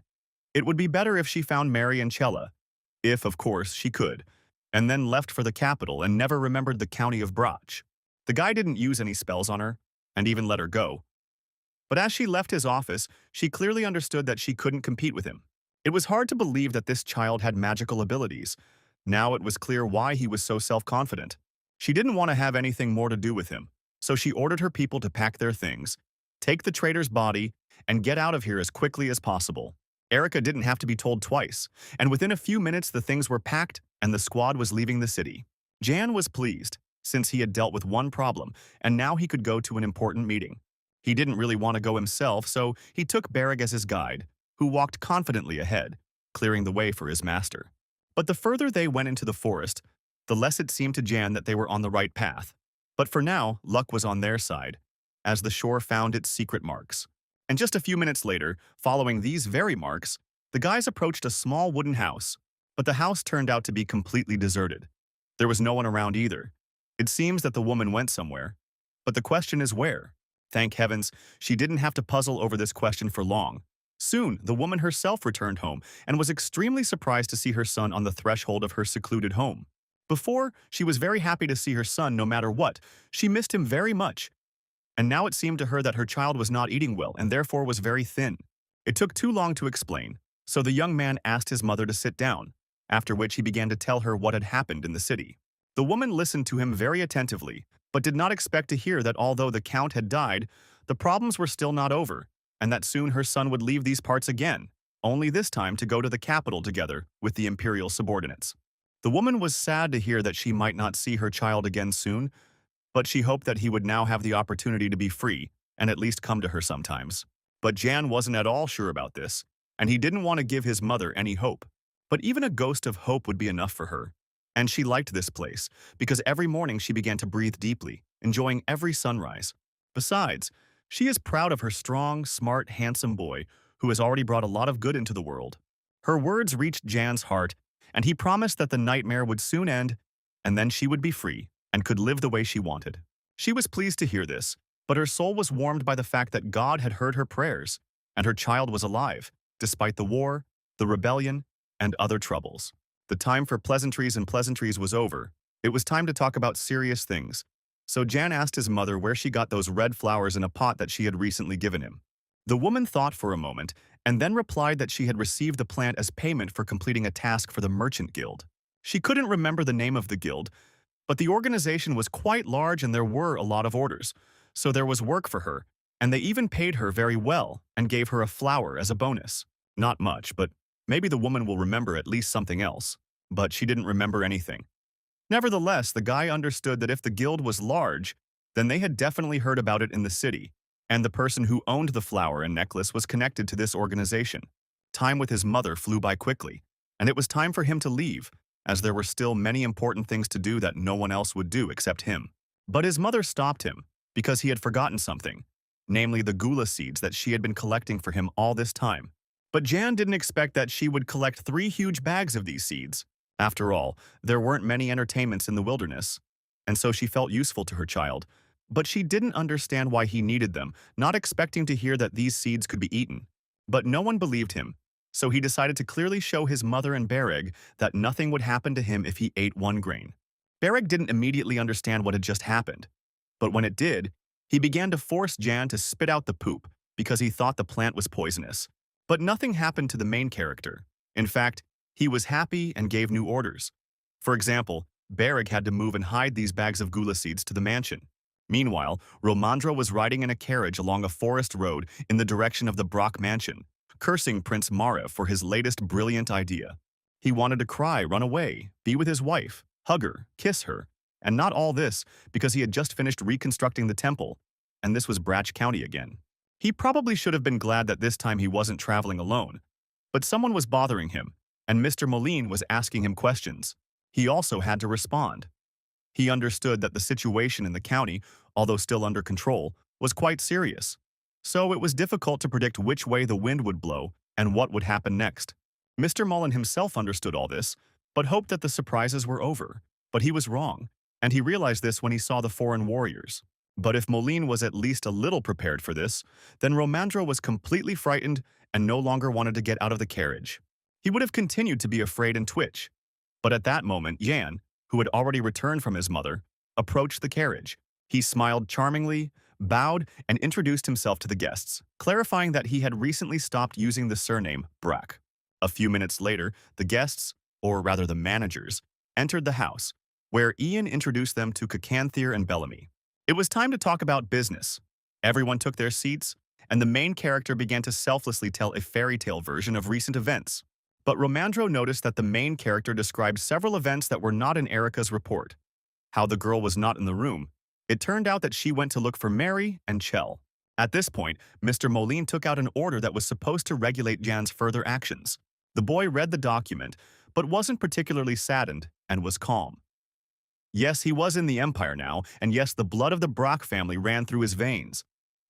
It would be better if she found Mary and Chella, if, of course, she could, and then left for the capital and never remembered the county of Brach. The guy didn't use any spells on her, and even let her go. But as she left his office, she clearly understood that she couldn't compete with him. It was hard to believe that this child had magical abilities. Now it was clear why he was so self-confident. She didn't want to have anything more to do with him, so she ordered her people to pack their things, take the traitor's body, and get out of here as quickly as possible. Erica didn't have to be told twice, and within a few minutes the things were packed and the squad was leaving the city. Jan was pleased, since he had dealt with one problem, and now he could go to an important meeting. He didn't really want to go himself, so he took Beric as his guide, who walked confidently ahead, clearing the way for his master. But the further they went into the forest, the less it seemed to Jan that they were on the right path. But for now, luck was on their side, as the shore found its secret marks. And just a few minutes later, following these very marks, the guys approached a small wooden house, but the house turned out to be completely deserted. There was no one around either. It seems that the woman went somewhere, but the question is where? Thank heavens, she didn't have to puzzle over this question for long. Soon, the woman herself returned home and was extremely surprised to see her son on the threshold of her secluded home. Before, she was very happy to see her son no matter what. She missed him very much. And now it seemed to her that her child was not eating well and therefore was very thin. It took too long to explain, so the young man asked his mother to sit down, after which he began to tell her what had happened in the city. The woman listened to him very attentively, but did not expect to hear that although the count had died, the problems were still not over, and that soon her son would leave these parts again, only this time to go to the capital together with the imperial subordinates. The woman was sad to hear that she might not see her child again soon, but she hoped that he would now have the opportunity to be free and at least come to her sometimes. But Jan wasn't at all sure about this, and he didn't want to give his mother any hope. But even a ghost of hope would be enough for her. And she liked this place, because every morning she began to breathe deeply, enjoying every sunrise. Besides, she is proud of her strong, smart, handsome boy, who has already brought a lot of good into the world. Her words reached Jan's heart, and he promised that the nightmare would soon end, and then she would be free and could live the way she wanted. She was pleased to hear this, but her soul was warmed by the fact that God had heard her prayers, and her child was alive, despite the war, the rebellion, and other troubles. The time for pleasantries was over. It was time to talk about serious things. So Jan asked his mother where she got those red flowers in a pot that she had recently given him. The woman thought for a moment, and then replied that she had received the plant as payment for completing a task for the Merchant Guild. She couldn't remember the name of the guild, but the organization was quite large and there were a lot of orders, so there was work for her, and they even paid her very well and gave her a flower as a bonus. Not much, but maybe the woman will remember at least something else. But she didn't remember anything. Nevertheless, the guy understood that if the guild was large, then they had definitely heard about it in the city, and the person who owned the flower and necklace was connected to this organization. Time with his mother flew by quickly, and it was time for him to leave, as there were still many important things to do that no one else would do except him. But his mother stopped him, because he had forgotten something, namely the gula seeds that she had been collecting for him all this time. But Jan didn't expect that she would collect 3 huge bags of these seeds. After all, there weren't many entertainments in the wilderness, and so she felt useful to her child. But she didn't understand why he needed them, not expecting to hear that these seeds could be eaten. But no one believed him, so he decided to clearly show his mother and Beric that nothing would happen to him if he ate 1 grain. Beric didn't immediately understand what had just happened, but when it did, he began to force Jan to spit out the poop because he thought the plant was poisonous. But nothing happened to the main character. In fact, he was happy and gave new orders. For example, Beric had to move and hide these bags of gula seeds to the mansion. Meanwhile, Romandra was riding in a carriage along a forest road in the direction of the Brock mansion, cursing Prince Marev for his latest brilliant idea. He wanted to cry, run away, be with his wife, hug her, kiss her, and not all this because he had just finished reconstructing the temple, and this was Brach County again. He probably should have been glad that this time he wasn't traveling alone, but someone was bothering him, and Mr. Mullen was asking him questions. He also had to respond. He understood that the situation in the county, although still under control, was quite serious. so it was difficult to predict which way the wind would blow and what would happen next. Mr. Mullen himself understood all this, but hoped that the surprises were over. But he was wrong, and he realized this when he saw the foreign warriors. But if Mullen was at least a little prepared for this, then Romandro was completely frightened and no longer wanted to get out of the carriage. He would have continued to be afraid and twitch. But at that moment, Jan, who had already returned from his mother, approached the carriage. He smiled charmingly, bowed, and introduced himself to the guests, clarifying that he had recently stopped using the surname Brack. A few minutes later, the guests, or rather the managers, entered the house, where Ian introduced them to Cacanthier and Bellamy. It was time to talk about business. Everyone took their seats, and the main character began to selflessly tell a fairy tale version of recent events. But Romandro noticed that the main character described several events that were not in Erica's report. How the girl was not in the room. It turned out that she went to look for Mary and Chell. At this point, Mr. Mullen took out an order that was supposed to regulate Jan's further actions. The boy read the document, but wasn't particularly saddened and was calm. Yes, he was in the Empire now, and yes, the blood of the Brock family ran through his veins.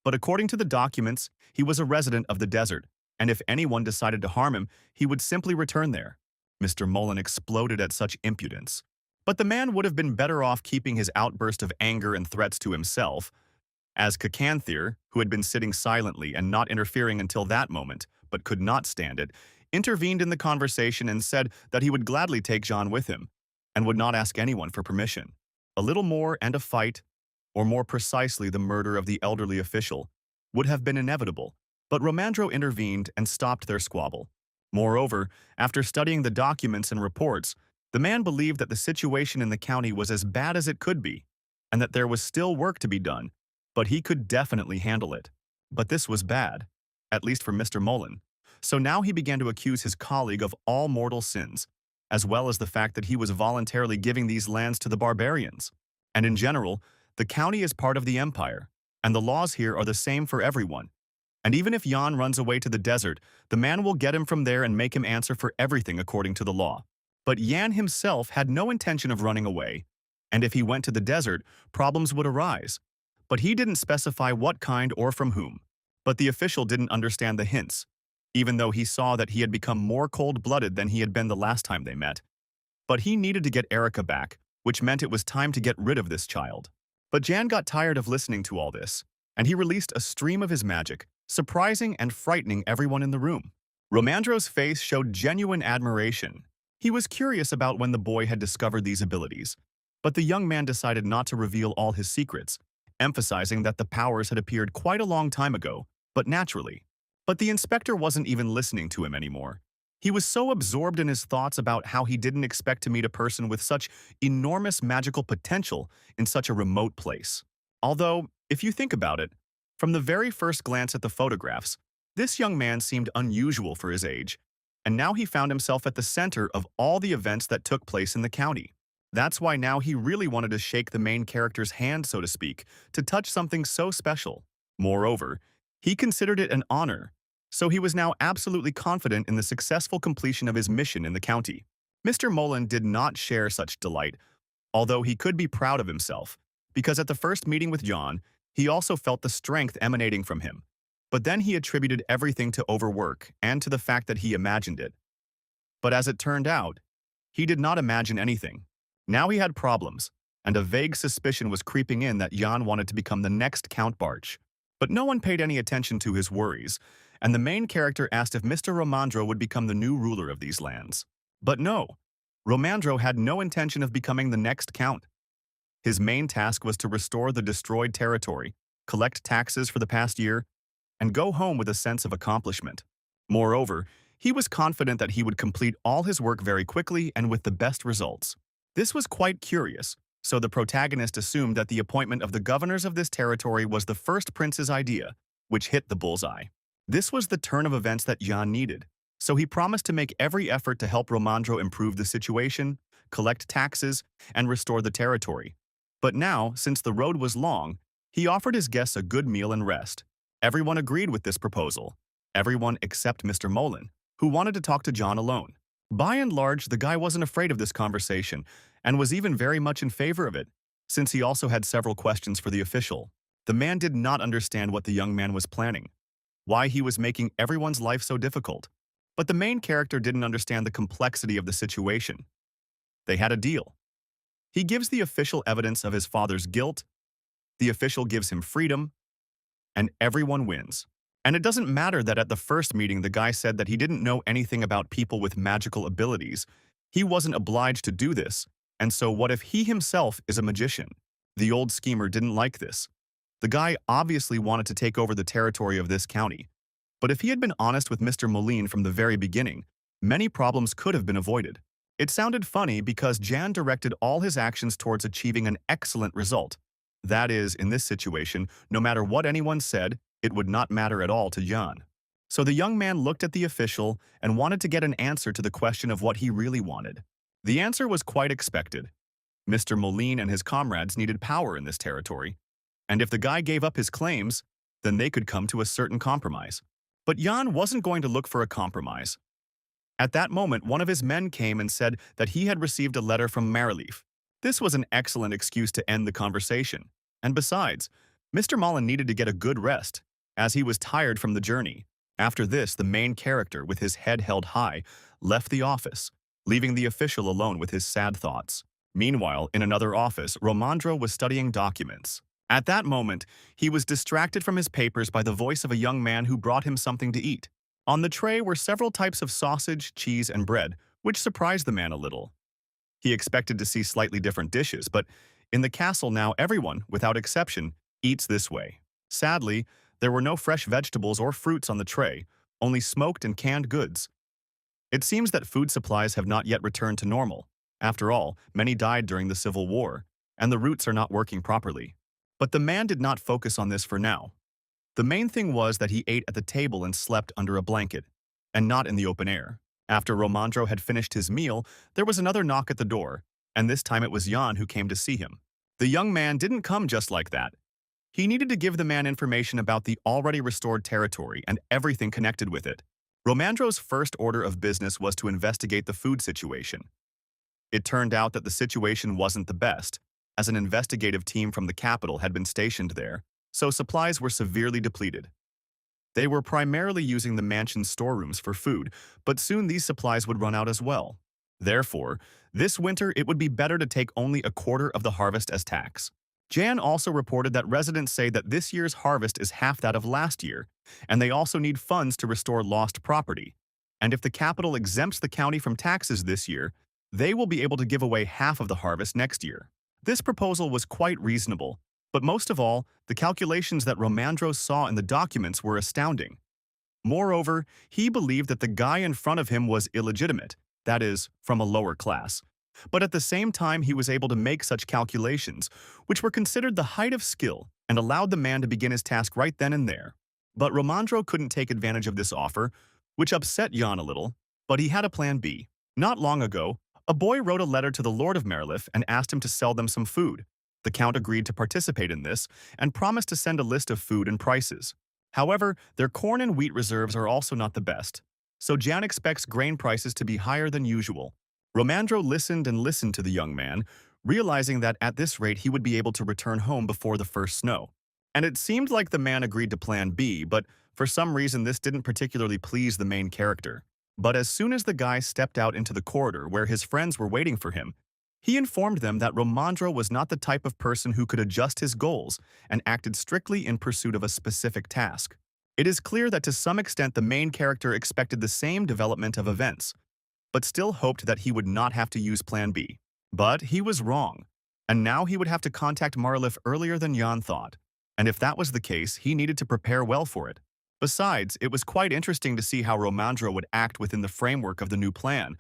But according to the documents, he was a resident of the desert, and if anyone decided to harm him, he would simply return there. Mr. Mullen exploded at such impudence. But the man would have been better off keeping his outburst of anger and threats to himself, as Cacanthier, who had been sitting silently and not interfering until that moment, but could not stand it, intervened in the conversation and said that he would gladly take Jean with him, and would not ask anyone for permission. A little more and a fight, or more precisely the murder of the elderly official, would have been inevitable, but Romandro intervened and stopped their squabble. Moreover, after studying the documents and reports, the man believed that the situation in the county was as bad as it could be, and that there was still work to be done, but he could definitely handle it. But this was bad, at least for Mr. Mullen. So now he began to accuse his colleague of all mortal sins, as well as the fact that he was voluntarily giving these lands to the barbarians. And in general, the county is part of the empire, and the laws here are the same for everyone. And even if Jan runs away to the desert, the man will get him from there and make him answer for everything according to the law. But Jan himself had no intention of running away, and if he went to the desert, problems would arise. But he didn't specify what kind or from whom. But the official didn't understand the hints, even though he saw that he had become more cold-blooded than he had been the last time they met. But he needed to get Erica back, which meant it was time to get rid of this child. But Jan got tired of listening to all this, and he released a stream of his magic, surprising and frightening everyone in the room. Romandro's face showed genuine admiration. He was curious about when the boy had discovered these abilities, but the young man decided not to reveal all his secrets, emphasizing that the powers had appeared quite a long time ago, but naturally. But the inspector wasn't even listening to him anymore. He was so absorbed in his thoughts about how he didn't expect to meet a person with such enormous magical potential in such a remote place. Although, if you think about it, from the very first glance at the photographs, this young man seemed unusual for his age, and now he found himself at the center of all the events that took place in the county. That's why now he really wanted to shake the main character's hand, so to speak, to touch something so special. Moreover, he considered it an honor, so he was now absolutely confident in the successful completion of his mission in the county. Mr. Mullen did not share such delight, although he could be proud of himself, because at the first meeting with John, he also felt the strength emanating from him. But then he attributed everything to overwork and to the fact that he imagined it. But as it turned out, he did not imagine anything. Now he had problems, and a vague suspicion was creeping in that Jan wanted to become the next Count Barch. But no one paid any attention to his worries, and the main character asked if Mr. Romandro would become the new ruler of these lands. But no, Romandro had no intention of becoming the next count. His main task was to restore the destroyed territory, collect taxes for the past year, and go home with a sense of accomplishment. Moreover, he was confident that he would complete all his work very quickly and with the best results. This was quite curious, so the protagonist assumed that the appointment of the governors of this territory was the first prince's idea, which hit the bullseye. This was the turn of events that Jan needed, so he promised to make every effort to help Romandro improve the situation, collect taxes, and restore the territory. But now, since the road was long, he offered his guests a good meal and rest. Everyone agreed with this proposal. Everyone except Mr. Mullen, who wanted to talk to John alone. By and large, the guy wasn't afraid of this conversation and was even very much in favor of it, since he also had several questions for the official. The man did not understand what the young man was planning, why he was making everyone's life so difficult. But the main character didn't understand the complexity of the situation. They had a deal. He gives the official evidence of his father's guilt, the official gives him freedom, and everyone wins. And it doesn't matter that at the first meeting the guy said that he didn't know anything about people with magical abilities. He wasn't obliged to do this, and so what if he himself is a magician? The old schemer didn't like this. The guy obviously wanted to take over the territory of this county. But if he had been honest with Mr. Mullen from the very beginning, many problems could have been avoided. It sounded funny because Jan directed all his actions towards achieving an excellent result. That is, in this situation, no matter what anyone said, it would not matter at all to Jan. So the young man looked at the official and wanted to get an answer to the question of what he really wanted. The answer was quite expected. Mr. Mullen and his comrades needed power in this territory, and if the guy gave up his claims, then they could come to a certain compromise. But Jan wasn't going to look for a compromise. At that moment, one of his men came and said that he had received a letter from Marleaf. This was an excellent excuse to end the conversation. And besides, Mr. Mullen needed to get a good rest, as he was tired from the journey. After this, the main character, with his head held high, left the office, leaving the official alone with his sad thoughts. Meanwhile, in another office, Romandro was studying documents. At that moment, he was distracted from his papers by the voice of a young man who brought him something to eat. On the tray were several types of sausage, cheese, and bread, which surprised the man a little. He expected to see slightly different dishes, but in the castle now everyone, without exception, eats this way. Sadly, there were no fresh vegetables or fruits on the tray, only smoked and canned goods. It seems that food supplies have not yet returned to normal. After all, many died during the Civil War, and the routes are not working properly. But the man did not focus on this for now. The main thing was that he ate at the table and slept under a blanket, and not in the open air. After Romandro had finished his meal, there was another knock at the door, and this time it was Jan who came to see him. The young man didn't come just like that. He needed to give the man information about the already restored territory and everything connected with it. Romandro's first order of business was to investigate the food situation. It turned out that the situation wasn't the best, as an investigative team from the capital had been stationed there, so supplies were severely depleted. They were primarily using the mansion's storerooms for food, but soon these supplies would run out as well. Therefore, this winter it would be better to take only a quarter of the harvest as tax. Jan also reported that residents say that this year's harvest is half that of last year, and they also need funds to restore lost property. And if the capital exempts the county from taxes this year, they will be able to give away half of the harvest next year. This proposal was quite reasonable, but most of all, the calculations that Romandro saw in the documents were astounding. Moreover, he believed that the guy in front of him was illegitimate, that is, from a lower class. But at the same time, he was able to make such calculations, which were considered the height of skill, and allowed the man to begin his task right then and there. But Romandro couldn't take advantage of this offer, which upset Jan a little, but he had a plan B. Not long ago, a boy wrote a letter to the Lord of Marleaf and asked him to sell them some food. The Count agreed to participate in this and promised to send a list of food and prices. However, their corn and wheat reserves are also not the best, so Jan expects grain prices to be higher than usual. Romandro listened and listened to the young man, realizing that at this rate he would be able to return home before the first snow. And it seemed like the man agreed to plan B, but for some reason this didn't particularly please the main character. But as soon as the guy stepped out into the corridor where his friends were waiting for him, he informed them that Romandro was not the type of person who could adjust his goals and acted strictly in pursuit of a specific task. It is clear that to some extent the main character expected the same development of events, but still hoped that he would not have to use Plan B. But he was wrong, and now he would have to contact Marleaf earlier than Jan thought. And if that was the case, he needed to prepare well for it. Besides, it was quite interesting to see how Romandro would act within the framework of the new plan,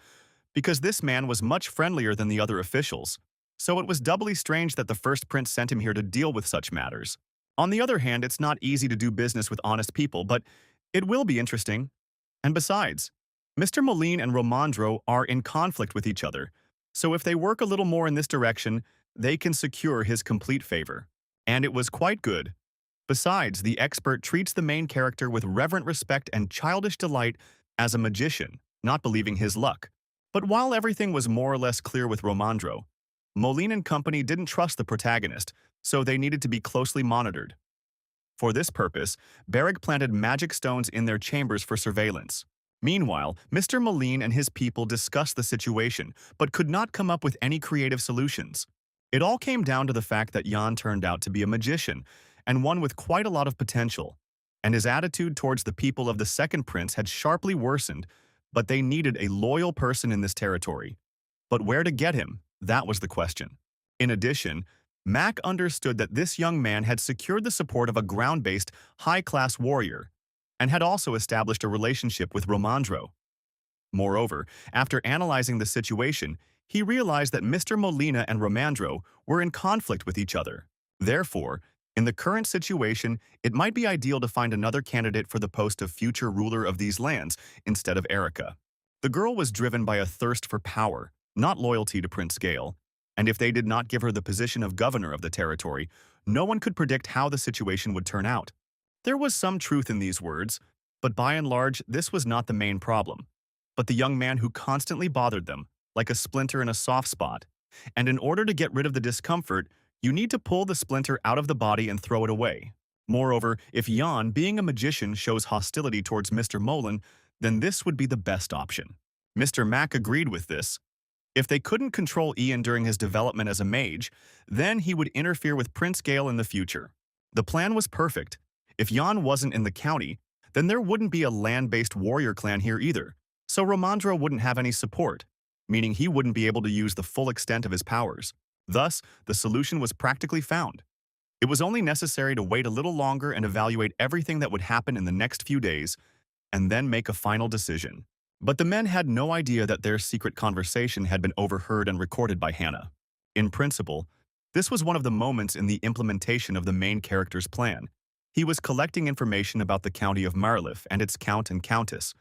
because this man was much friendlier than the other officials, so it was doubly strange that the first prince sent him here to deal with such matters. On the other hand, it's not easy to do business with honest people, but it will be interesting. And besides, Mr. Mullen and Romandro are in conflict with each other, so if they work a little more in this direction, they can secure his complete favor. And it was quite good. Besides, the expert treats the main character with reverent respect and childish delight as a magician, not believing his luck. But while everything was more or less clear with Romandro, Mullen and company didn't trust the protagonist, so they needed to be closely monitored. For this purpose, Beric planted magic stones in their chambers for surveillance. Meanwhile, Mr. Mullen and his people discussed the situation, but could not come up with any creative solutions. It all came down to the fact that Jan turned out to be a magician, and one with quite a lot of potential. And his attitude towards the people of the second prince had sharply worsened, but they needed a loyal person in this territory. But where to get him? That was the question. In addition, Mac understood that this young man had secured the support of a ground-based, high-class warrior, and had also established a relationship with Romandro. Moreover, after analyzing the situation, he realized that Mr. Molina and Romandro were in conflict with each other. Therefore, in the current situation, it might be ideal to find another candidate for the post of future ruler of these lands instead of Erica. The girl was driven by a thirst for power, not loyalty to Prince Gale, and if they did not give her the position of governor of the territory, no one could predict how the situation would turn out. There was some truth in these words, but by and large, this was not the main problem, but the young man who constantly bothered them, like a splinter in a soft spot. And in order to get rid of the discomfort, you need to pull the splinter out of the body and throw it away. Moreover, if Jan, being a magician, shows hostility towards Mr. Mullen, then this would be the best option. Mr. Mac agreed with this. If they couldn't control Ian during his development as a mage, then he would interfere with Prince Gale in the future. The plan was perfect. If Jan wasn't in the county, then there wouldn't be a land-based warrior clan here either, so Romandro wouldn't have any support, meaning he wouldn't be able to use the full extent of his powers. Thus, the solution was practically found. It was only necessary to wait a little longer and evaluate everything that would happen in the next few days, and then make a final decision. But the men had no idea that their secret conversation had been overheard and recorded by Hannah. In principle, this was one of the moments in the implementation of the main character's plan. He was collecting information about the county of Marlif and its count and countess.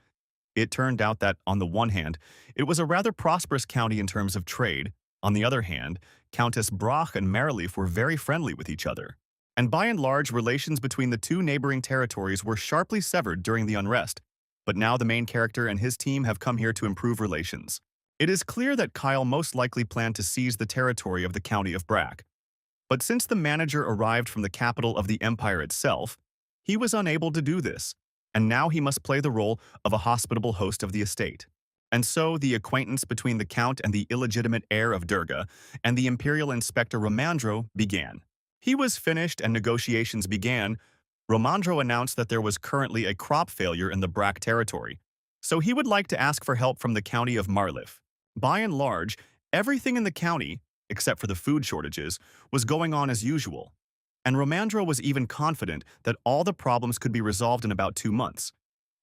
It turned out that, on the one hand, it was a rather prosperous county in terms of trade. On the other hand, Countess Brach and Marlif were very friendly with each other. And by and large, relations between the two neighboring territories were sharply severed during the unrest. But now the main character and his team have come here to improve relations. It is clear that Kyle most likely planned to seize the territory of the county of Brack. But since the manager arrived from the capital of the empire itself, he was unable to do this, and now he must play the role of a hospitable host of the estate. And so the acquaintance between the count and the illegitimate heir of Durga and the imperial inspector Romandro began. He was finished and negotiations began. Romandro announced that there was currently a crop failure in the Brack territory, so he would like to ask for help from the county of Marlif. By and large, everything in the county, except for the food shortages, was going on as usual. And Romandro was even confident that all the problems could be resolved in about 2 months,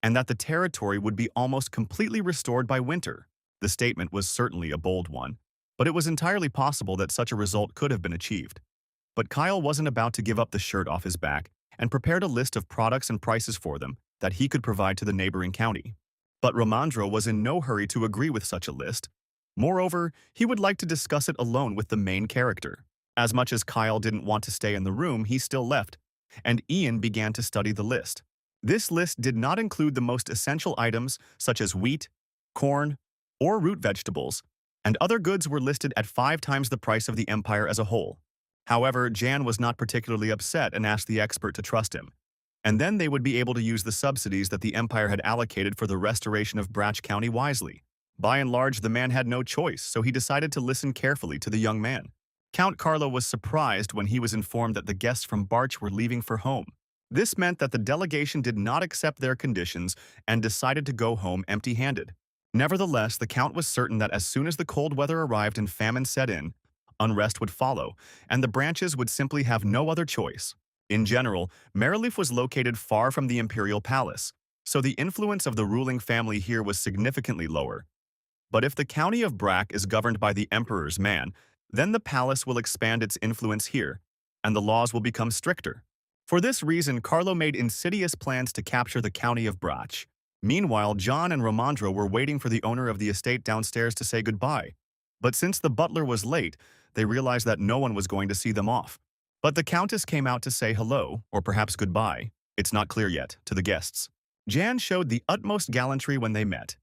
and that the territory would be almost completely restored by winter. The statement was certainly a bold one, but it was entirely possible that such a result could have been achieved. But Kyle wasn't about to give up the shirt off his back and prepared a list of products and prices for them that he could provide to the neighboring county. But Romandro was in no hurry to agree with such a list. Moreover, he would like to discuss it alone with the main character. As much as Kyle didn't want to stay in the room, he still left, and Ian began to study the list. This list did not include the most essential items such as wheat, corn, or root vegetables, and other goods were listed at 5 times the price of the empire as a whole. However, Jan was not particularly upset and asked the expert to trust him. And then they would be able to use the subsidies that the empire had allocated for the restoration of Brach County wisely. By and large, the man had no choice, so he decided to listen carefully to the young man. Count Carlo was surprised when he was informed that the guests from Barch were leaving for home. This meant that the delegation did not accept their conditions and decided to go home empty-handed. Nevertheless, the Count was certain that as soon as the cold weather arrived and famine set in, unrest would follow, and the branches would simply have no other choice. In general, Marlif was located far from the imperial palace, so the influence of the ruling family here was significantly lower. But if the county of Brack is governed by the emperor's man, then the palace will expand its influence here, and the laws will become stricter. For this reason, Carlo made insidious plans to capture the county of Brach. Meanwhile, John and Romandro were waiting for the owner of the estate downstairs to say goodbye. But since the butler was late, they realized that no one was going to see them off. But the countess came out to say hello, or perhaps goodbye, it's not clear yet, to the guests. Jan showed the utmost gallantry when they met.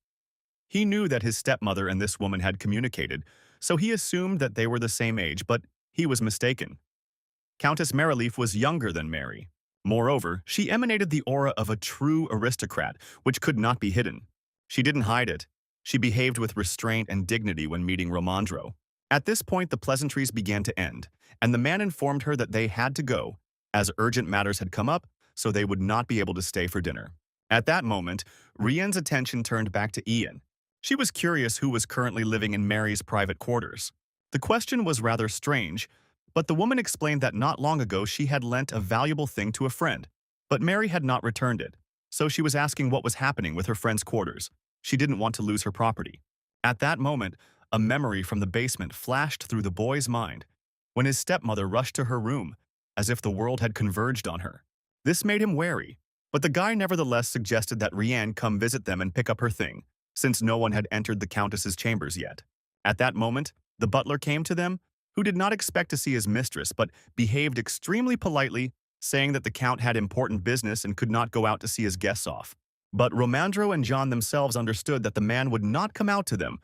He knew that his stepmother and this woman had communicated, so he assumed that they were the same age, but he was mistaken. Countess Marlif was younger than Mary. Moreover, she emanated the aura of a true aristocrat, which could not be hidden. She didn't hide it. She behaved with restraint and dignity when meeting Romandro. At this point, the pleasantries began to end, and the man informed her that they had to go, as urgent matters had come up, so they would not be able to stay for dinner. At that moment, Rien's attention turned back to Ian. She was curious who was currently living in Mary's private quarters. The question was rather strange, but the woman explained that not long ago she had lent a valuable thing to a friend, but Mary had not returned it, so she was asking what was happening with her friend's quarters. She didn't want to lose her property. At that moment, a memory from the basement flashed through the boy's mind when his stepmother rushed to her room, as if the world had converged on her. This made him wary, but the guy nevertheless suggested that Rien come visit them and pick up her thing, since no one had entered the Countess's chambers yet. At that moment, the butler came to them, who did not expect to see his mistress but behaved extremely politely, saying that the Count had important business and could not go out to see his guests off. But Romandro and John themselves understood that the man would not come out to them,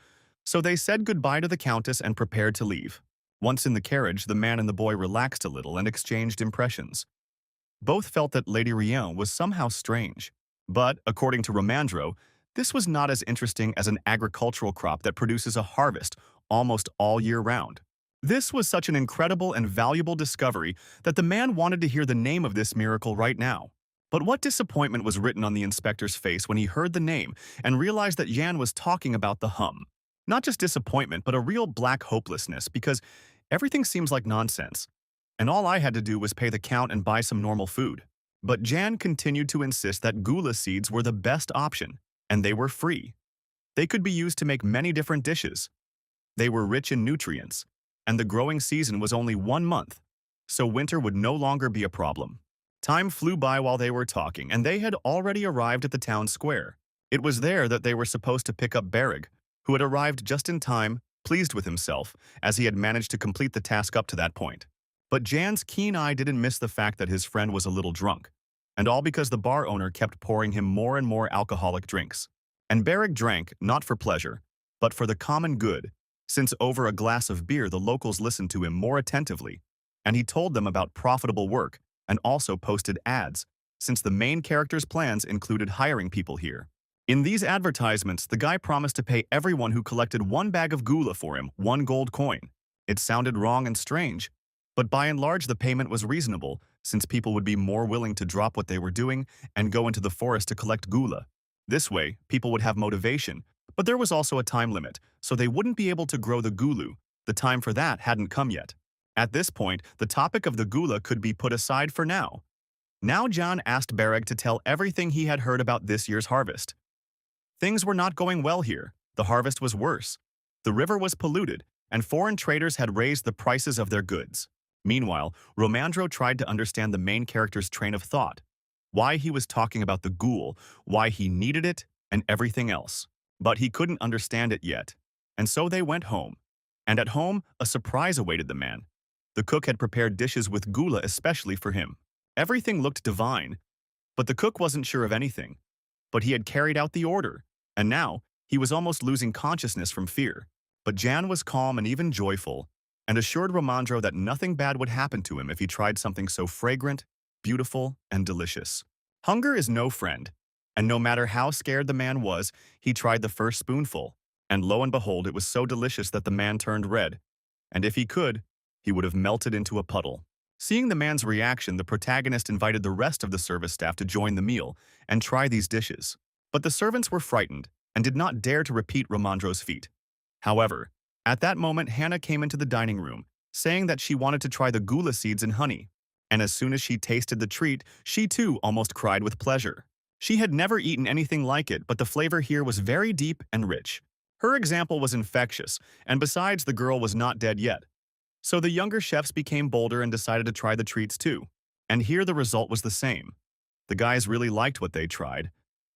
so they said goodbye to the Countess and prepared to leave. Once in the carriage, the man and the boy relaxed a little and exchanged impressions. Both felt that Lady Rien was somehow strange. But, according to Romandro, this was not as interesting as an agricultural crop that produces a harvest almost all year round. This was such an incredible and valuable discovery that the man wanted to hear the name of this miracle right now. But what disappointment was written on the inspector's face when he heard the name and realized that Jan was talking about the hum. Not just disappointment, but a real black hopelessness, because everything seems like nonsense. And all I had to do was pay the count and buy some normal food. But Jan continued to insist that gula seeds were the best option, and they were free. They could be used to make many different dishes. They were rich in nutrients, and the growing season was only 1 month, so winter would no longer be a problem. Time flew by while they were talking, and they had already arrived at the town square. It was there that they were supposed to pick up Beric, who had arrived just in time, pleased with himself, as he had managed to complete the task up to that point. But Jan's keen eye didn't miss the fact that his friend was a little drunk, and all because the bar owner kept pouring him more and more alcoholic drinks. And Beric drank, not for pleasure, but for the common good, since over a glass of beer the locals listened to him more attentively, and he told them about profitable work and also posted ads, since the main character's plans included hiring people here. In these advertisements, the guy promised to pay everyone who collected 1 bag of gula for him 1 gold coin. It sounded wrong and strange, but by and large the payment was reasonable, since people would be more willing to drop what they were doing and go into the forest to collect gula. This way, people would have motivation, but there was also a time limit, so they wouldn't be able to grow the gulu. The time for that hadn't come yet. At this point, the topic of the gula could be put aside for now. Now John asked Beric to tell everything he had heard about this year's harvest. Things were not going well here. The harvest was worse. The river was polluted, and foreign traders had raised the prices of their goods. Meanwhile, Romandro tried to understand the main character's train of thought, why he was talking about the ghoul, why he needed it, and everything else. But he couldn't understand it yet, and so they went home. And at home, a surprise awaited the man. The cook had prepared dishes with gula especially for him. Everything looked divine, but the cook wasn't sure of anything. But he had carried out the order, and now he was almost losing consciousness from fear. But Jan was calm and even joyful, and assured Romandro that nothing bad would happen to him if he tried something so fragrant, beautiful, and delicious. Hunger is no friend, and no matter how scared the man was, he tried the first spoonful, and lo and behold, it was so delicious that the man turned red, and if he could, he would have melted into a puddle. Seeing the man's reaction, the protagonist invited the rest of the service staff to join the meal and try these dishes. But the servants were frightened and did not dare to repeat Romandro's feat. However, at that moment, Hannah came into the dining room, saying that she wanted to try the gula seeds and honey. And as soon as she tasted the treat, she too almost cried with pleasure. She had never eaten anything like it, but the flavor here was very deep and rich. Her example was infectious, and besides, the girl was not dead yet. So the younger chefs became bolder and decided to try the treats too. And here the result was the same. The guys really liked what they tried,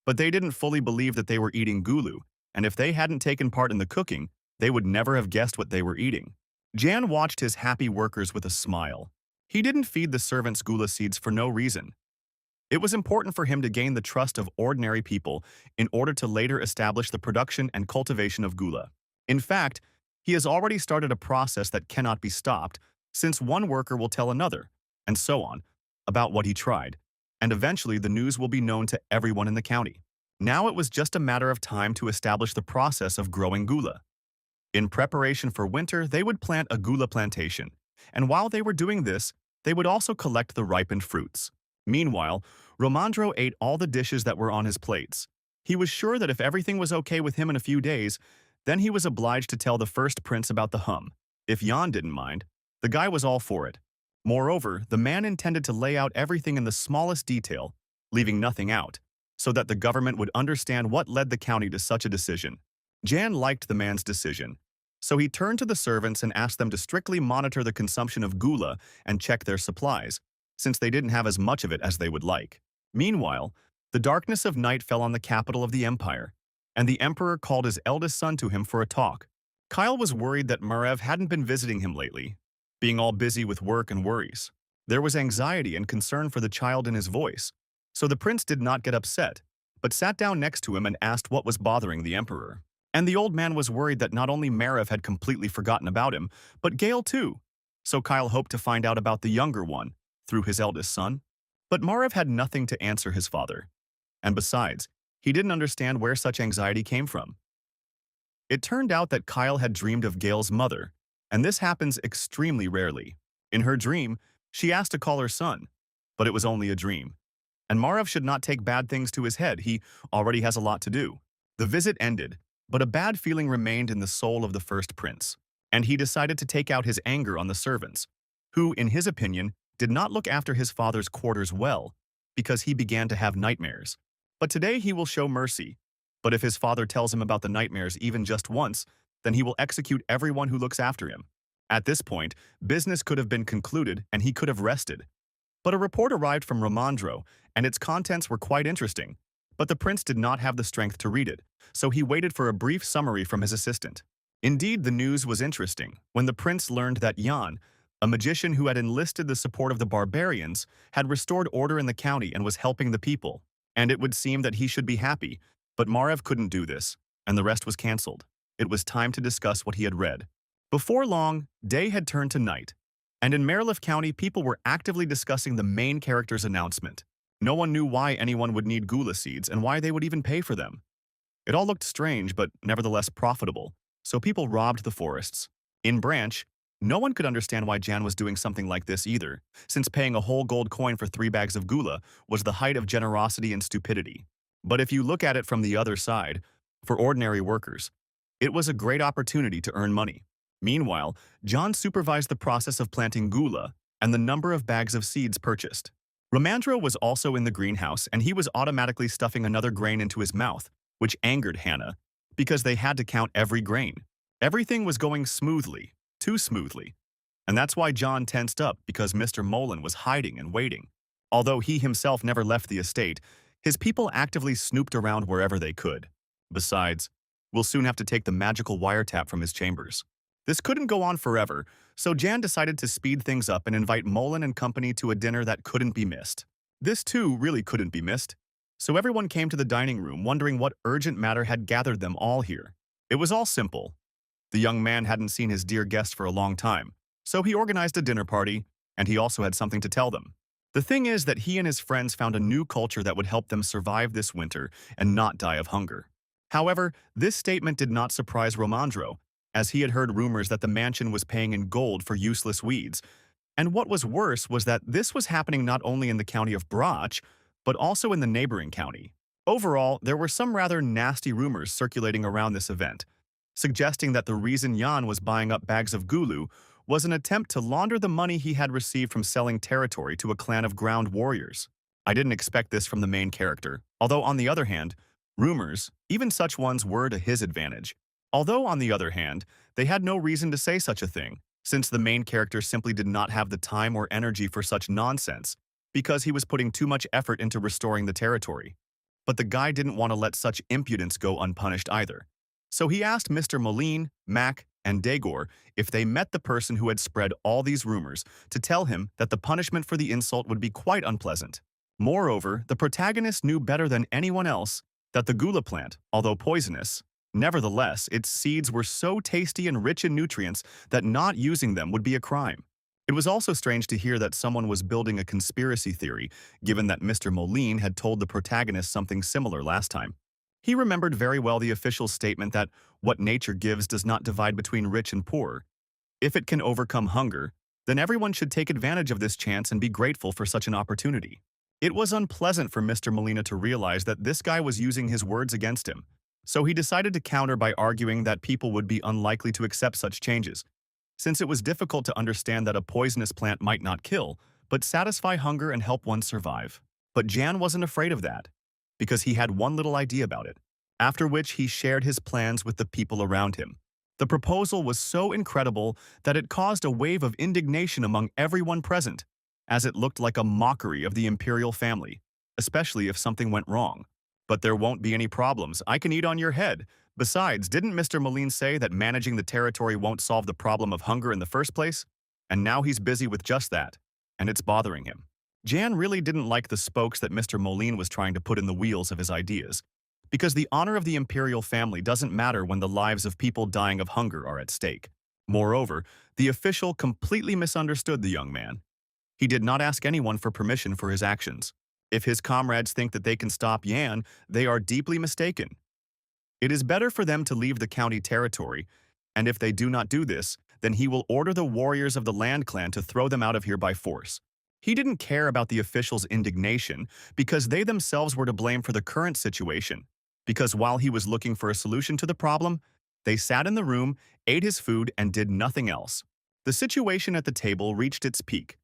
but they didn't fully believe that they were eating gulu, and if they hadn't taken part in the cooking, they would never have guessed what they were eating. Jan watched his happy workers with a smile. He didn't feed the servants gula seeds for no reason. It was important for him to gain the trust of ordinary people in order to later establish the production and cultivation of gula. In fact, he has already started a process that cannot be stopped, since one worker will tell another, and so on, about what he tried, and eventually the news will be known to everyone in the county. Now it was just a matter of time to establish the process of growing gula. In preparation for winter, they would plant a gula plantation, and while they were doing this, they would also collect the ripened fruits. Meanwhile, Romandro ate all the dishes that were on his plates. He was sure that if everything was okay with him in a few days, then he was obliged to tell the first prince about the hum. If Jan didn't mind, the guy was all for it. Moreover, the man intended to lay out everything in the smallest detail, leaving nothing out, so that the government would understand what led the county to such a decision. Jan liked the man's decision, so he turned to the servants and asked them to strictly monitor the consumption of gula and check their supplies, since they didn't have as much of it as they would like. Meanwhile, the darkness of night fell on the capital of the empire, and the emperor called his eldest son to him for a talk. Kyle was worried that Marev hadn't been visiting him lately, being all busy with work and worries. There was anxiety and concern for the child in his voice, so the prince did not get upset, but sat down next to him and asked what was bothering the emperor. And the old man was worried that not only Marev had completely forgotten about him, but Gale too. So Kyle hoped to find out about the younger one through his eldest son. But Marev had nothing to answer his father. And besides, he didn't understand where such anxiety came from. It turned out that Kyle had dreamed of Gale's mother, and this happens extremely rarely. In her dream, she asked to call her son, but it was only a dream. And Marev should not take bad things to his head, he already has a lot to do. The visit ended, but a bad feeling remained in the soul of the first prince, and he decided to take out his anger on the servants, who, in his opinion, did not look after his father's quarters well, because he began to have nightmares. But today he will show mercy, but if his father tells him about the nightmares even just once, then he will execute everyone who looks after him. At this point, business could have been concluded and he could have rested. But a report arrived from Romandro, and its contents were quite interesting, but the prince did not have the strength to read it, so he waited for a brief summary from his assistant. Indeed, the news was interesting when the prince learned that Jan, a magician who had enlisted the support of the barbarians, had restored order in the county and was helping the people. And it would seem that he should be happy, but Marev couldn't do this, and the rest was cancelled. It was time to discuss what he had read. Before long, day had turned to night, and in Merliff County people were actively discussing the main character's announcement. No one knew why anyone would need gula seeds and why they would even pay for them. It all looked strange, but nevertheless profitable, so people robbed the forests. In Branch, no one could understand why Jan was doing something like this either, since paying a whole gold coin for 3 bags of gula was the height of generosity and stupidity. But if you look at it from the other side, for ordinary workers, it was a great opportunity to earn money. Meanwhile, John supervised the process of planting gula and the number of bags of seeds purchased. Romandro was also in the greenhouse, and he was automatically stuffing another grain into his mouth, which angered Hannah, because they had to count every grain. Everything was going smoothly, too smoothly. And that's why John tensed up, because Mr. Mullen was hiding and waiting. Although he himself never left the estate, his people actively snooped around wherever they could. Besides, we'll soon have to take the magical wiretap from his chambers. This couldn't go on forever, so Jan decided to speed things up and invite Mullen and company to a dinner that couldn't be missed. This too really couldn't be missed, so everyone came to the dining room wondering what urgent matter had gathered them all here. It was all simple. The young man hadn't seen his dear guest for a long time, so he organized a dinner party, and he also had something to tell them. The thing is that he and his friends found a new culture that would help them survive this winter and not die of hunger. However, this statement did not surprise Romandro, as he had heard rumors that the mansion was paying in gold for useless weeds. And what was worse was that this was happening not only in the county of Brach, but also in the neighboring county. Overall, there were some rather nasty rumors circulating around this event, suggesting that the reason Jan was buying up bags of gulu was an attempt to launder the money he had received from selling territory to a clan of ground warriors. I didn't expect this from the main character, although on the other hand, rumors, even such ones, were to his advantage. Although, on the other hand, they had no reason to say such a thing, since the main character simply did not have the time or energy for such nonsense, because he was putting too much effort into restoring the territory. But the guy didn't want to let such impudence go unpunished either. So he asked Mr. Mullen, Mac, and Dagor if they met the person who had spread all these rumors to tell him that the punishment for the insult would be quite unpleasant. Moreover, the protagonist knew better than anyone else that the gula plant, although poisonous, nevertheless, its seeds were so tasty and rich in nutrients that not using them would be a crime. It was also strange to hear that someone was building a conspiracy theory, given that Mr. Mullen had told the protagonist something similar last time. He remembered very well the official statement that what nature gives does not divide between rich and poor. If it can overcome hunger, then everyone should take advantage of this chance and be grateful for such an opportunity. It was unpleasant for Mr. Molina to realize that this guy was using his words against him, so he decided to counter by arguing that people would be unlikely to accept such changes, since it was difficult to understand that a poisonous plant might not kill, but satisfy hunger and help one survive. But Jan wasn't afraid of that, because he had one little idea about it, after which he shared his plans with the people around him. The proposal was so incredible that it caused a wave of indignation among everyone present, as it looked like a mockery of the imperial family, especially if something went wrong. But there won't be any problems. I can eat on your head. Besides, didn't Mr. Mullen say that managing the territory won't solve the problem of hunger in the first place? And now he's busy with just that, and it's bothering him. Jan really didn't like the spokes that Mr. Mullen was trying to put in the wheels of his ideas, because the honor of the imperial family doesn't matter when the lives of people dying of hunger are at stake. Moreover, the official completely misunderstood the young man. He did not ask anyone for permission for his actions. If his comrades think that they can stop Yan, they are deeply mistaken. It is better for them to leave the county territory, and if they do not do this, then he will order the warriors of the Land Clan to throw them out of here by force. He didn't care about the officials' indignation because they themselves were to blame for the current situation, because while he was looking for a solution to the problem, they sat in the room, ate his food, and did nothing else. The situation at the table reached its peak,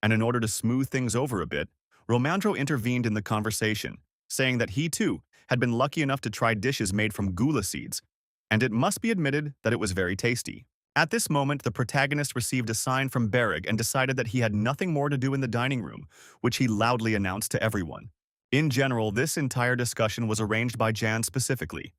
and in order to smooth things over a bit, Romandro intervened in the conversation, saying that he too had been lucky enough to try dishes made from gula seeds, and it must be admitted that it was very tasty. At this moment, the protagonist received a sign from Beric and decided that he had nothing more to do in the dining room, which he loudly announced to everyone. In general, this entire discussion was arranged by Jan specifically.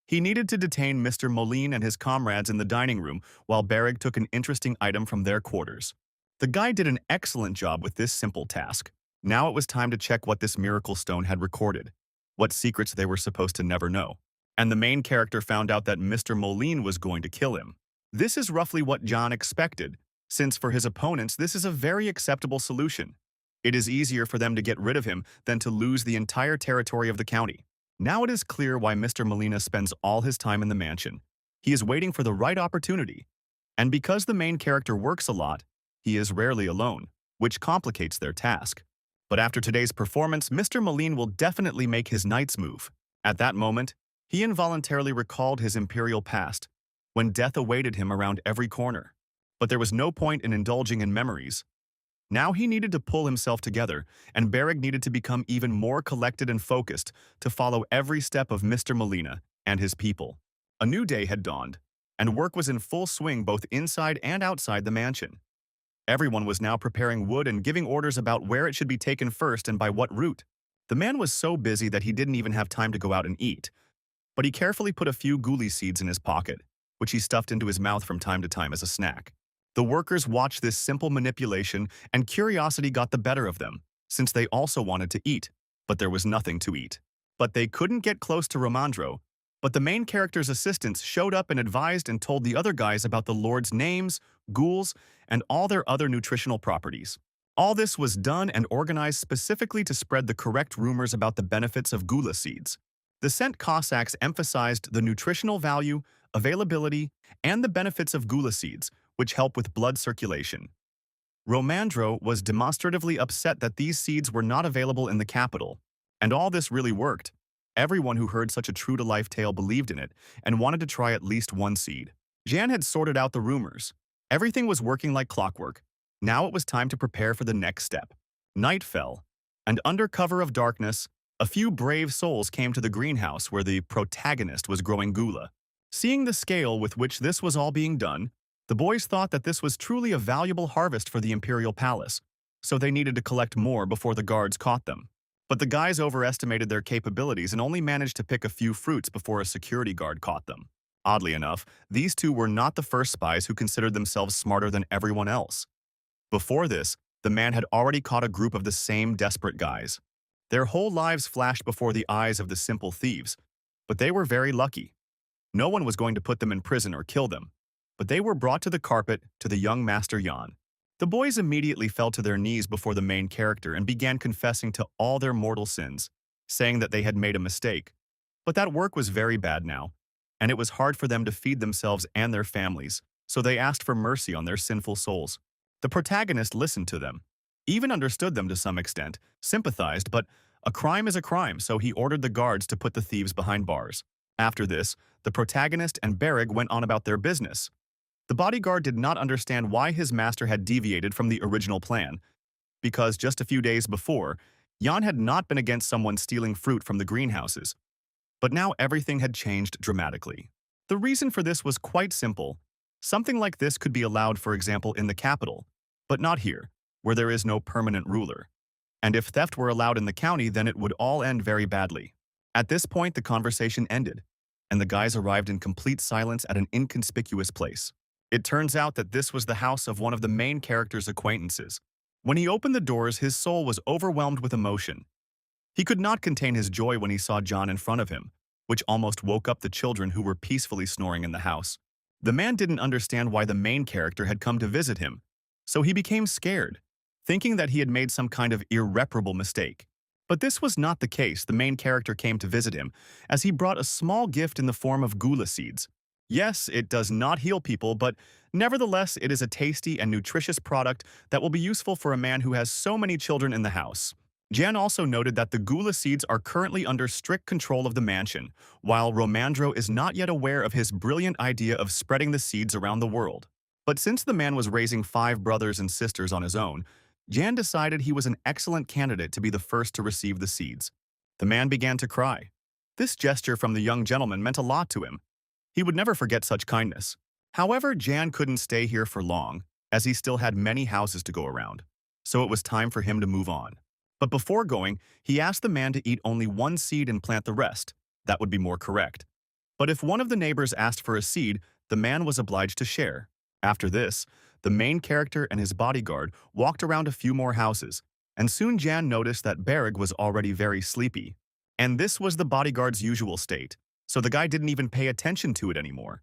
He needed to detain Mr. Mullen and his comrades in the dining room while Beric took an interesting item from their quarters. The guy did an excellent job with this simple task. Now it was time to check what this miracle stone had recorded, what secrets they were supposed to never know. And the main character found out that Mr. Mullen was going to kill him. This is roughly what John expected, since for his opponents this is a very acceptable solution. It is easier for them to get rid of him than to lose the entire territory of the county. Now it is clear why Mr. Molina spends all his time in the mansion. He is waiting for the right opportunity. And because the main character works a lot, he is rarely alone, which complicates their task. But after today's performance, Mr. Mullen will definitely make his knight's move. At that moment, he involuntarily recalled his imperial past, when death awaited him around every corner. But there was no point in indulging in memories. Now he needed to pull himself together, and Beric needed to become even more collected and focused to follow every step of Mr. Molina and his people. A new day had dawned, and work was in full swing both inside and outside the mansion. Everyone was now preparing wood and giving orders about where it should be taken first and by what route. The man was so busy that he didn't even have time to go out and eat, but he carefully put a few guli seeds in his pocket, which he stuffed into his mouth from time to time as a snack. The workers watched this simple manipulation, and curiosity got the better of them, since they also wanted to eat, but there was nothing to eat. But they couldn't get close to Romandro, but the main character's assistants showed up and advised and told the other guys about the Lord's names, ghouls, and all their other nutritional properties. All this was done and organized specifically to spread the correct rumors about the benefits of gula seeds. The Scent Cossacks emphasized the nutritional value, availability, and the benefits of gula seeds, which help with blood circulation. Romandro was demonstratively upset that these seeds were not available in the capital, and all this really worked. Everyone who heard such a true-to-life tale believed in it and wanted to try at least one seed. Jan had sorted out the rumors. Everything was working like clockwork. Now it was time to prepare for the next step. Night fell, and under cover of darkness, a few brave souls came to the greenhouse where the protagonist was growing gula. Seeing the scale with which this was all being done, the boys thought that this was truly a valuable harvest for the imperial palace, so they needed to collect more before the guards caught them. But the guys overestimated their capabilities and only managed to pick a few fruits before a security guard caught them. Oddly enough, these two were not the first spies who considered themselves smarter than everyone else. Before this, the man had already caught a group of the same desperate guys. Their whole lives flashed before the eyes of the simple thieves, but they were very lucky. No one was going to put them in prison or kill them, but they were brought to the carpet to the young Master Jan. The boys immediately fell to their knees before the main character and began confessing to all their mortal sins, saying that they had made a mistake. But that work was very bad now, and it was hard for them to feed themselves and their families, so they asked for mercy on their sinful souls. The protagonist listened to them, even understood them to some extent, sympathized, but a crime is a crime, so he ordered the guards to put the thieves behind bars. After this, the protagonist and Beric went on about their business. The bodyguard did not understand why his master had deviated from the original plan, because just a few days before, Jan had not been against someone stealing fruit from the greenhouses. But now everything had changed dramatically. The reason for this was quite simple. Something like this could be allowed, for example, in the capital, but not here, where there is no permanent ruler. And if theft were allowed in the county, then it would all end very badly. At this point, the conversation ended, and the guys arrived in complete silence at an inconspicuous place. It turns out that this was the house of one of the main character's acquaintances. When he opened the doors, his soul was overwhelmed with emotion. He could not contain his joy when he saw John in front of him, which almost woke up the children who were peacefully snoring in the house. The man didn't understand why the main character had come to visit him, so he became scared, thinking that he had made some kind of irreparable mistake. But this was not the case. The main character came to visit him, as he brought a small gift in the form of gula seeds. Yes, it does not heal people, but nevertheless it is a tasty and nutritious product that will be useful for a man who has so many children in the house. Jan also noted that the gula seeds are currently under strict control of the mansion, while Romandro is not yet aware of his brilliant idea of spreading the seeds around the world. But since the man was raising 5 brothers and sisters on his own, Jan decided he was an excellent candidate to be the first to receive the seeds. The man began to cry. This gesture from the young gentleman meant a lot to him. He would never forget such kindness. However, Jan couldn't stay here for long, as he still had many houses to go around, so it was time for him to move on. But before going, he asked the man to eat only 1 seed and plant the rest. That would be more correct. But if one of the neighbors asked for a seed, the man was obliged to share. After this, the main character and his bodyguard walked around a few more houses, and soon Jan noticed that Beric was already very sleepy. And this was the bodyguard's usual state, so the guy didn't even pay attention to it anymore.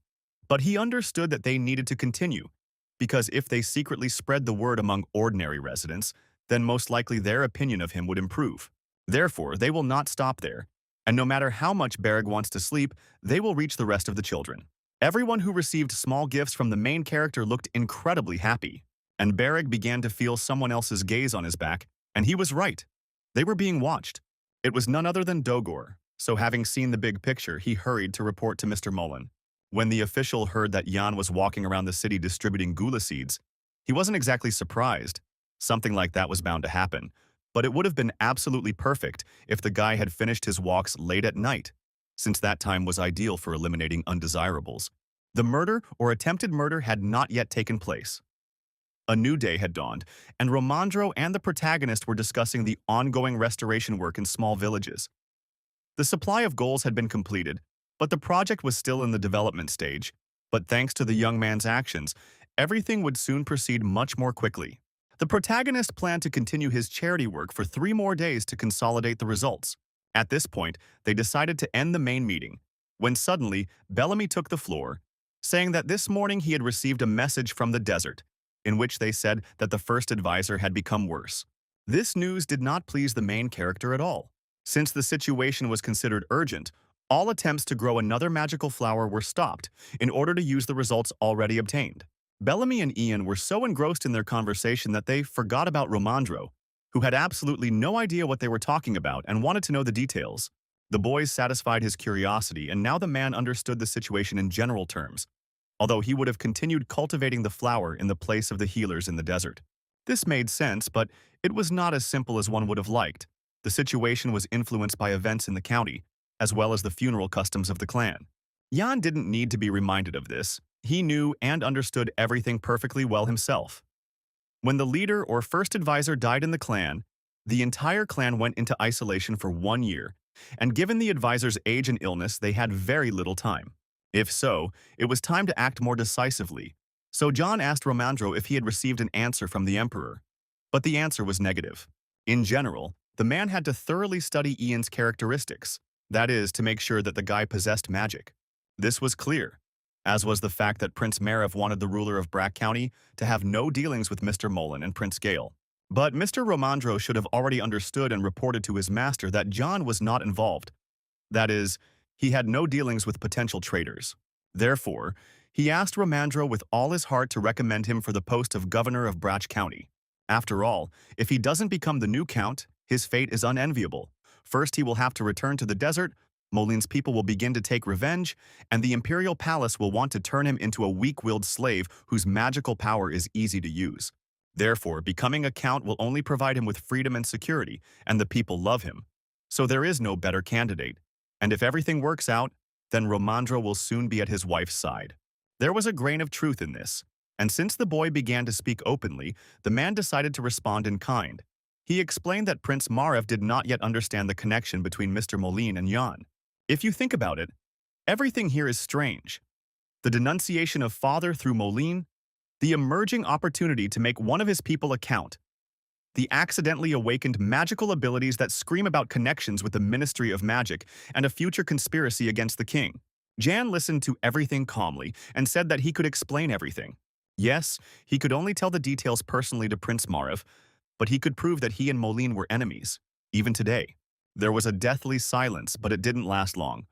But he understood that they needed to continue, because if they secretly spread the word among ordinary residents, then most likely their opinion of him would improve. Therefore, they will not stop there, and no matter how much Beric wants to sleep, they will reach the rest of the children. Everyone who received small gifts from the main character looked incredibly happy, and Beric began to feel someone else's gaze on his back, and he was right. They were being watched. It was none other than Dogor, so having seen the big picture, he hurried to report to Mr. Mullen. When the official heard that Jan was walking around the city distributing gula seeds, he wasn't exactly surprised. Something like that was bound to happen, but it would have been absolutely perfect if the guy had finished his walks late at night, since that time was ideal for eliminating undesirables. The murder or attempted murder had not yet taken place. A new day had dawned, and Romandro and the protagonist were discussing the ongoing restoration work in small villages. The supply of goals had been completed, but the project was still in the development stage. But thanks to the young man's actions, everything would soon proceed much more quickly. The protagonist planned to continue his charity work for 3 more days to consolidate the results. At this point, they decided to end the main meeting, when suddenly Bellamy took the floor, saying that this morning he had received a message from the desert, in which they said that the first advisor had become worse. This news did not please the main character at all. Since the situation was considered urgent, all attempts to grow another magical flower were stopped in order to use the results already obtained. Bellamy and Ian were so engrossed in their conversation that they forgot about Romandro, who had absolutely no idea what they were talking about and wanted to know the details. The boys satisfied his curiosity, and now the man understood the situation in general terms, although he would have continued cultivating the flower in the place of the healers in the desert. This made sense, but it was not as simple as one would have liked. The situation was influenced by events in the county, as well as the funeral customs of the clan. Jan didn't need to be reminded of this. He knew and understood everything perfectly well himself. When the leader or first advisor died in the clan, the entire clan went into isolation for 1 year, and given the advisor's age and illness, they had very little time. If so, it was time to act more decisively. So John asked Romandro if he had received an answer from the emperor, but the answer was negative. In general, the man had to thoroughly study Ian's characteristics, that is, to make sure that the guy possessed magic. This was clear, as was the fact that Prince Marif wanted the ruler of Brack County to have no dealings with Mr. Mullen and Prince Gale. But Mr. Romandro should have already understood and reported to his master that John was not involved. That is, he had no dealings with potential traitors. Therefore, he asked Romandro with all his heart to recommend him for the post of governor of Brack County. After all, if he doesn't become the new count, his fate is unenviable. First, he will have to return to the desert, Molin's people will begin to take revenge, and the imperial palace will want to turn him into a weak-willed slave whose magical power is easy to use. Therefore, becoming a count will only provide him with freedom and security, and the people love him. So there is no better candidate. And if everything works out, then Romandro will soon be at his wife's side. There was a grain of truth in this, and since the boy began to speak openly, the man decided to respond in kind. He explained that Prince Marif did not yet understand the connection between Mr. Molin and Jan. If you think about it, everything here is strange. The denunciation of father through Molin, the emerging opportunity to make one of his people a count, the accidentally awakened magical abilities that scream about connections with the Ministry of Magic and a future conspiracy against the king. Jan listened to everything calmly and said that he could explain everything. Yes, he could only tell the details personally to Prince Marif, but he could prove that he and Molin were enemies, even today. There was a deathly silence, but it didn't last long.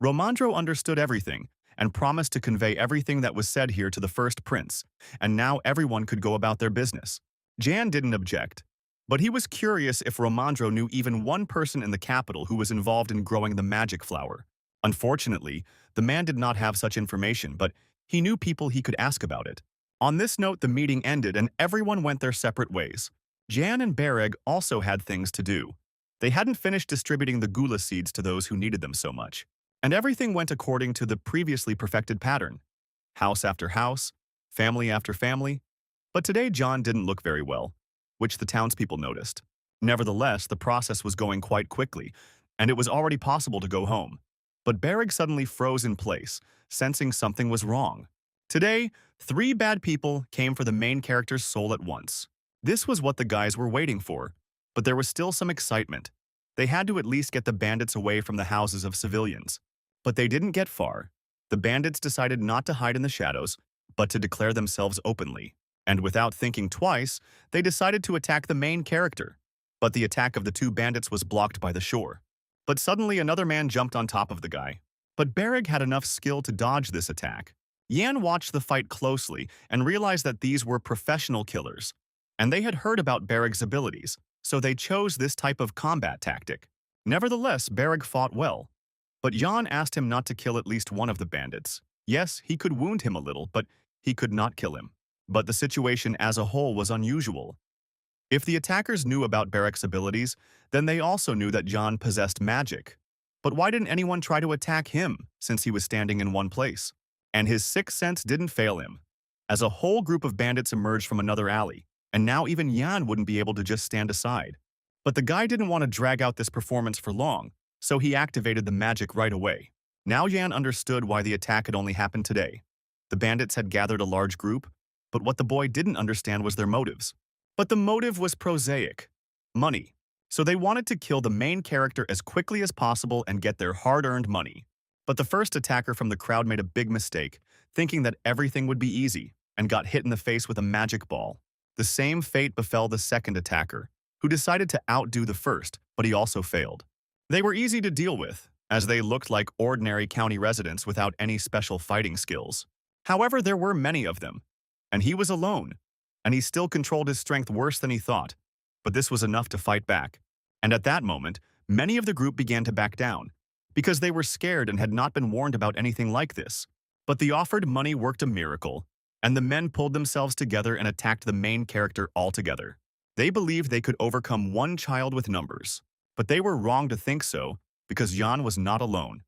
Romandro understood everything and promised to convey everything that was said here to the first prince, and now everyone could go about their business. Jan didn't object, but he was curious if Romandro knew even one person in the capital who was involved in growing the magic flower. Unfortunately, the man did not have such information, but he knew people he could ask about it. On this note, the meeting ended and everyone went their separate ways. Jan and Beric also had things to do. They hadn't finished distributing the gula seeds to those who needed them so much. And everything went according to the previously perfected pattern. House after house, family after family. But today John didn't look very well, which the townspeople noticed. Nevertheless, the process was going quite quickly, and it was already possible to go home. But Beric suddenly froze in place, sensing something was wrong. Today, 3 bad people came for the main character's soul at once. This was what the guys were waiting for, but there was still some excitement. They had to at least get the bandits away from the houses of civilians. But they didn't get far. The bandits decided not to hide in the shadows, but to declare themselves openly. And without thinking twice, they decided to attack the main character. But the attack of the 2 bandits was blocked by the shore. But suddenly another man jumped on top of the guy. But Beric had enough skill to dodge this attack. Yan watched the fight closely and realized that these were professional killers. And they had heard about Beric's abilities, so they chose this type of combat tactic. Nevertheless, Beric fought well. But Jan asked him not to kill at least one of the bandits. Yes, he could wound him a little, but he could not kill him. But the situation as a whole was unusual. If the attackers knew about Beric's abilities, then they also knew that Jan possessed magic. But why didn't anyone try to attack him, since he was standing in one place? And his sixth sense didn't fail him, as a whole group of bandits emerged from another alley, and now even Jan wouldn't be able to just stand aside. But the guy didn't want to drag out this performance for long, so he activated the magic right away. Now Jan understood why the attack had only happened today. The bandits had gathered a large group, but what the boy didn't understand was their motives. But the motive was prosaic: money. So they wanted to kill the main character as quickly as possible and get their hard-earned money. But the first attacker from the crowd made a big mistake, thinking that everything would be easy, and got hit in the face with a magic ball. The same fate befell the second attacker, who decided to outdo the first, but he also failed. They were easy to deal with, as they looked like ordinary county residents without any special fighting skills. However, there were many of them, and he was alone, and he still controlled his strength worse than he thought. But this was enough to fight back. And at that moment, many of the group began to back down, because they were scared and had not been warned about anything like this. But the offered money worked a miracle, and the men pulled themselves together and attacked the main character altogether. They believed they could overcome one child with numbers, but they were wrong to think so, because Jan was not alone.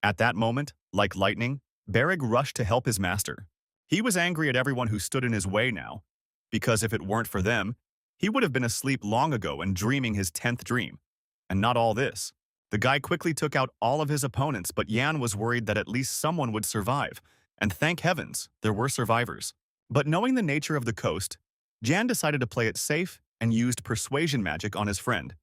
At that moment, like lightning, Beric rushed to help his master. He was angry at everyone who stood in his way now, because if it weren't for them, he would have been asleep long ago and dreaming his 10th dream. And not all this. The guy quickly took out all of his opponents, but Jan was worried that at least someone would survive, and thank heavens, there were survivors. But knowing the nature of the coast, Jan decided to play it safe and used persuasion magic on his friend,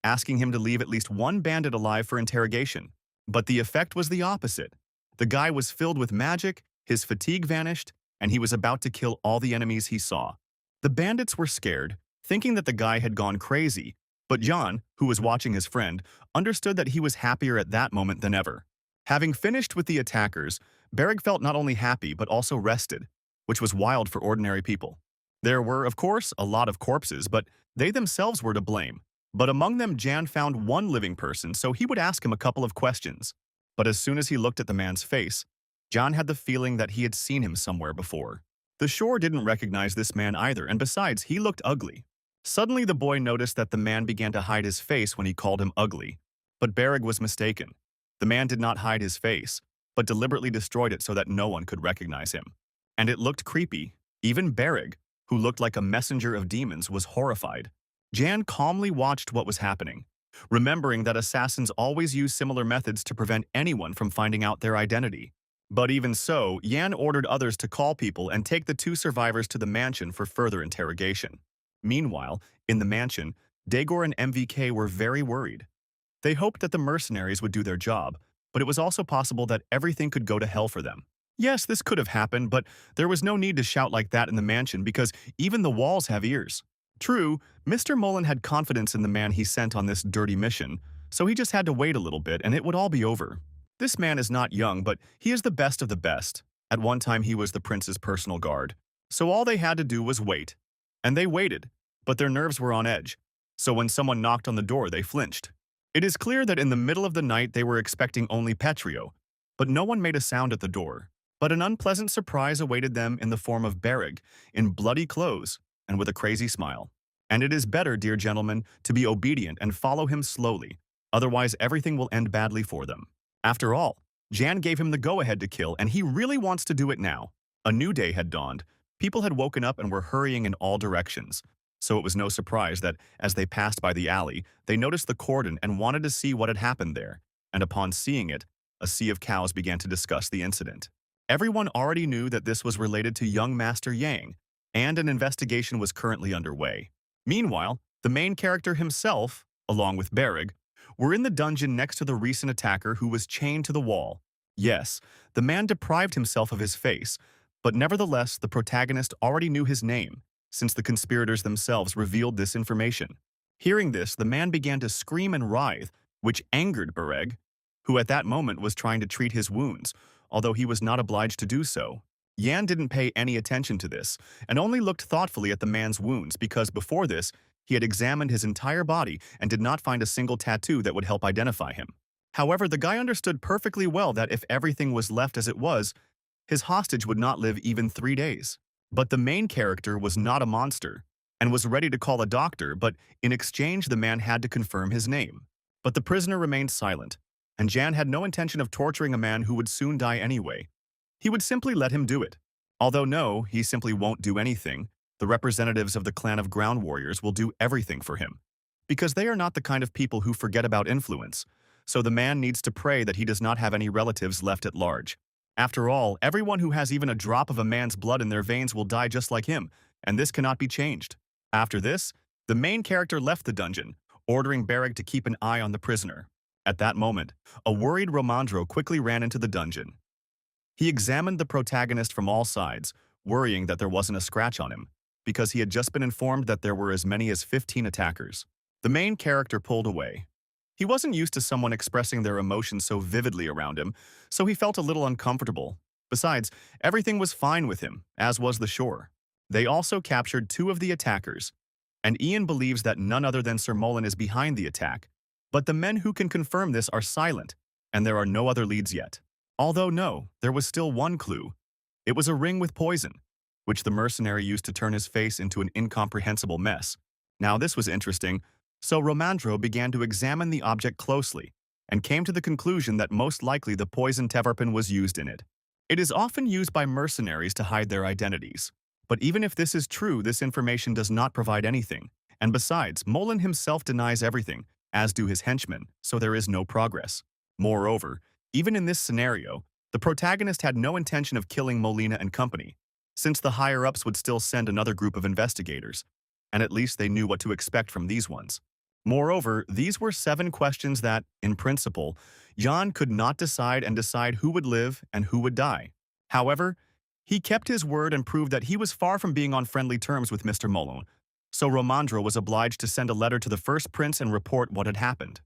asking him to leave at least one bandit alive for interrogation. But the effect was the opposite, The guy was filled with magic, his fatigue vanished, and he was about to kill all the enemies he saw. The bandits were scared, thinking that the guy had gone crazy, but John, who was watching his friend, understood that he was happier at that moment than ever. Having finished with the attackers, Beric felt not only happy but also rested, which was wild for ordinary people. There were, of course, a lot of corpses, but they themselves were to blame. But among them, Jan found one living person, so he would ask him a couple of questions. But as soon as he looked at the man's face, John had the feeling that he had seen him somewhere before. The shore didn't recognize this man either, and besides, he looked ugly. Suddenly, the boy noticed that the man began to hide his face when he called him ugly. But Beric was mistaken. The man did not hide his face, but deliberately destroyed it so that no one could recognize him. And it looked creepy. Even Beric, who looked like a messenger of demons, was horrified. Jan calmly watched what was happening, remembering that assassins always use similar methods to prevent anyone from finding out their identity. But even so, Jan ordered others to call people and take the two survivors to the mansion for further interrogation. Meanwhile, in the mansion, Daegor and MVK were very worried. They hoped that the mercenaries would do their job, but it was also possible that everything could go to hell for them. Yes, this could have happened, but there was no need to shout like that in the mansion because even the walls have ears. True, Mr. Mullen had confidence in the man he sent on this dirty mission, so he just had to wait a little bit and it would all be over. This man is not young, but he is the best of the best. At one time, he was the prince's personal guard. So all they had to do was wait. And they waited, but their nerves were on edge. So when someone knocked on the door, they flinched. It is clear that in the middle of the night, they were expecting only Petrio, but no one made a sound at the door. But an unpleasant surprise awaited them in the form of Beric, in bloody clothes, and with a crazy smile. And it is better, dear gentlemen, to be obedient and follow him slowly, otherwise everything will end badly for them. After all, Jan gave him the go-ahead to kill, and he really wants to do it now. A new day had dawned. People had woken up and were hurrying in all directions. So it was no surprise that, as they passed by the alley, they noticed the cordon and wanted to see what had happened there. And upon seeing it, a sea of cows began to discuss the incident. Everyone already knew that this was related to young Master Yang, and an investigation was currently underway. Meanwhile, the main character himself, along with Beric, were in the dungeon next to the recent attacker who was chained to the wall. Yes, the man deprived himself of his face, but nevertheless the protagonist already knew his name, since the conspirators themselves revealed this information. Hearing this, the man began to scream and writhe, which angered Beric, who at that moment was trying to treat his wounds, although he was not obliged to do so. Yan didn't pay any attention to this, and only looked thoughtfully at the man's wounds because before this, he had examined his entire body and did not find a single tattoo that would help identify him. However, the guy understood perfectly well that if everything was left as it was, his hostage would not live even 3 days. But the main character was not a monster, and was ready to call a doctor, but in exchange the man had to confirm his name. But the prisoner remained silent, and Jan had no intention of torturing a man who would soon die anyway. He would simply let him do it. Although no, he simply won't do anything. The representatives of the clan of ground warriors will do everything for him. Because they are not the kind of people who forget about influence, so the man needs to pray that he does not have any relatives left at large. After all, everyone who has even a drop of a man's blood in their veins will die just like him, and this cannot be changed. After this, the main character left the dungeon, ordering Beric to keep an eye on the prisoner. At that moment, a worried Romandro quickly ran into the dungeon. He examined the protagonist from all sides, worrying that there wasn't a scratch on him, because he had just been informed that there were as many as 15 attackers. The main character pulled away. He wasn't used to someone expressing their emotions so vividly around him, so he felt a little uncomfortable. Besides, everything was fine with him, as was the shore. They also captured 2 of the attackers, and Ian believes that none other than Sir Mullen is behind the attack. But the men who can confirm this are silent, and there are no other leads yet. Although no, there was still one clue. It was a ring with poison, which the mercenary used to turn his face into an incomprehensible mess. Now this was interesting, so Romandro began to examine the object closely, and came to the conclusion that most likely the poison tevarpin was used in it. It is often used by mercenaries to hide their identities. But even if this is true, this information does not provide anything. And besides, Mullen himself denies everything, as do his henchmen, so there is no progress. Moreover, even in this scenario, the protagonist had no intention of killing Molina and company, since the higher-ups would still send another group of investigators, and at least they knew what to expect from these ones. Moreover, these were 7 questions that, in principle, Jan could not decide who would live and who would die. However, he kept his word and proved that he was far from being on friendly terms with Mr. Mullen, so Romandro was obliged to send a letter to the first prince and report what had happened.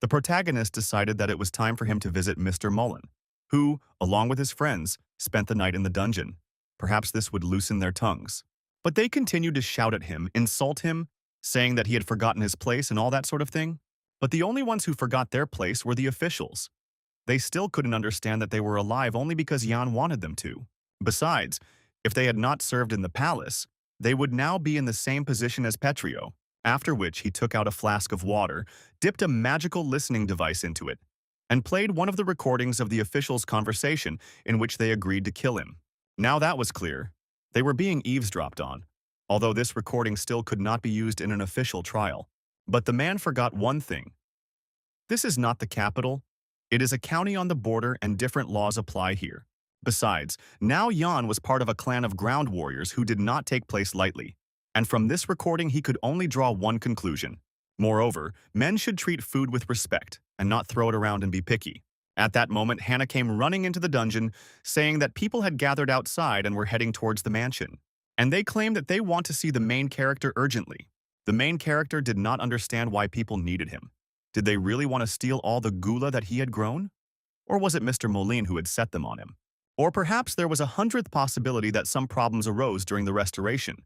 The protagonist decided that it was time for him to visit Mr. Mullen, who, along with his friends, spent the night in the dungeon. Perhaps this would loosen their tongues. But they continued to shout at him, insult him, saying that he had forgotten his place and all that sort of thing. But the only ones who forgot their place were the officials. They still couldn't understand that they were alive only because Jan wanted them to. Besides, if they had not served in the palace, they would now be in the same position as Petrio, after which he took out a flask of water, dipped a magical listening device into it, and played one of the recordings of the officials' conversation in which they agreed to kill him. Now that was clear. They were being eavesdropped on, although this recording still could not be used in an official trial. But the man forgot one thing. This is not the capital. It is a county on the border and different laws apply here. Besides, now Jan was part of a clan of ground warriors who did not take place lightly. And from this recording he could only draw one conclusion. Moreover, men should treat food with respect and not throw it around and be picky. At that moment, Hannah came running into the dungeon, saying that people had gathered outside and were heading towards the mansion. And they claimed that they want to see the main character urgently. The main character did not understand why people needed him. Did they really want to steal all the gula that he had grown? Or was it Mr. Mullen who had set them on him? Or perhaps there was a 100th possibility that some problems arose during the restoration,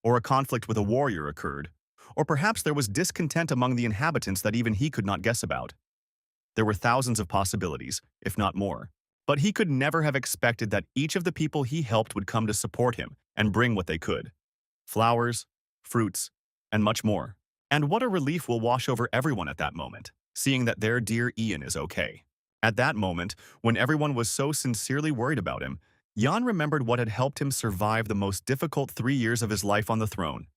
or a conflict with a warrior occurred, or perhaps there was discontent among the inhabitants that even he could not guess about. There were thousands of possibilities, if not more, but he could never have expected that each of the people he helped would come to support him and bring what they could. Flowers, fruits, and much more. And what a relief will wash over everyone at that moment, seeing that their dear Ian is okay. At that moment, when everyone was so sincerely worried about him, Jan remembered what had helped him survive the most difficult 3 years of his life on the throne.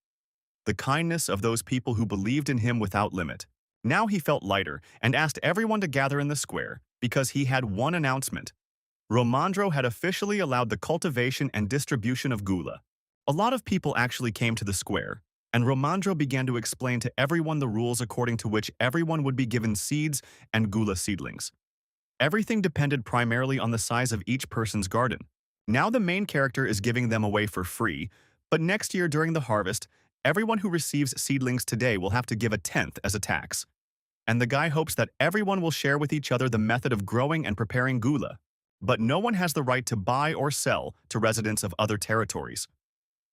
The kindness of those people who believed in him without limit. Now he felt lighter and asked everyone to gather in the square because he had one announcement. Romandro had officially allowed the cultivation and distribution of gula. A lot of people actually came to the square, and Romandro began to explain to everyone the rules according to which everyone would be given seeds and gula seedlings. Everything depended primarily on the size of each person's garden. Now the main character is giving them away for free, but next year during the harvest, everyone who receives seedlings today will have to give a 10th as a tax. And the guy hopes that everyone will share with each other the method of growing and preparing gula. But no one has the right to buy or sell to residents of other territories.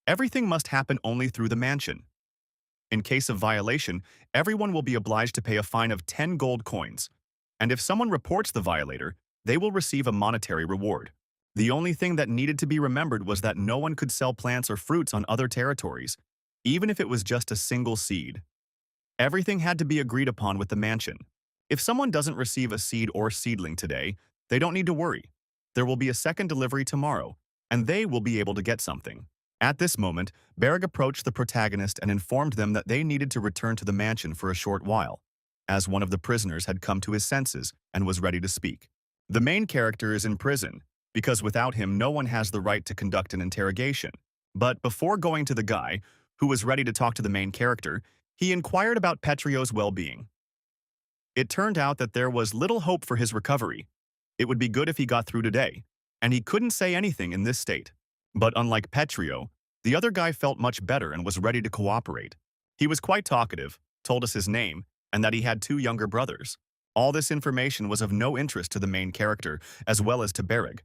Everything must happen only through the mansion. In case of violation, everyone will be obliged to pay a fine of 10 gold coins. And if someone reports the violator, they will receive a monetary reward. The only thing that needed to be remembered was that no one could sell plants or fruits on other territories, even if it was just a single seed. Everything had to be agreed upon with the mansion. If someone doesn't receive a seed or seedling today, they don't need to worry. There will be a second delivery tomorrow, and they will be able to get something. At this moment, Beric approached the protagonist and informed them that they needed to return to the mansion for a short while, as one of the prisoners had come to his senses and was ready to speak. The main character is in prison, because without him no one has the right to conduct an interrogation. But before going to the guy, who was ready to talk to the main character, he inquired about Petrio's well-being. It turned out that there was little hope for his recovery. It would be good if he got through today, and he couldn't say anything in this state. But unlike Petrio, the other guy felt much better and was ready to cooperate. He was quite talkative, told us his name, and that he had 2 younger brothers. All this information was of no interest to the main character, as well as to Beric.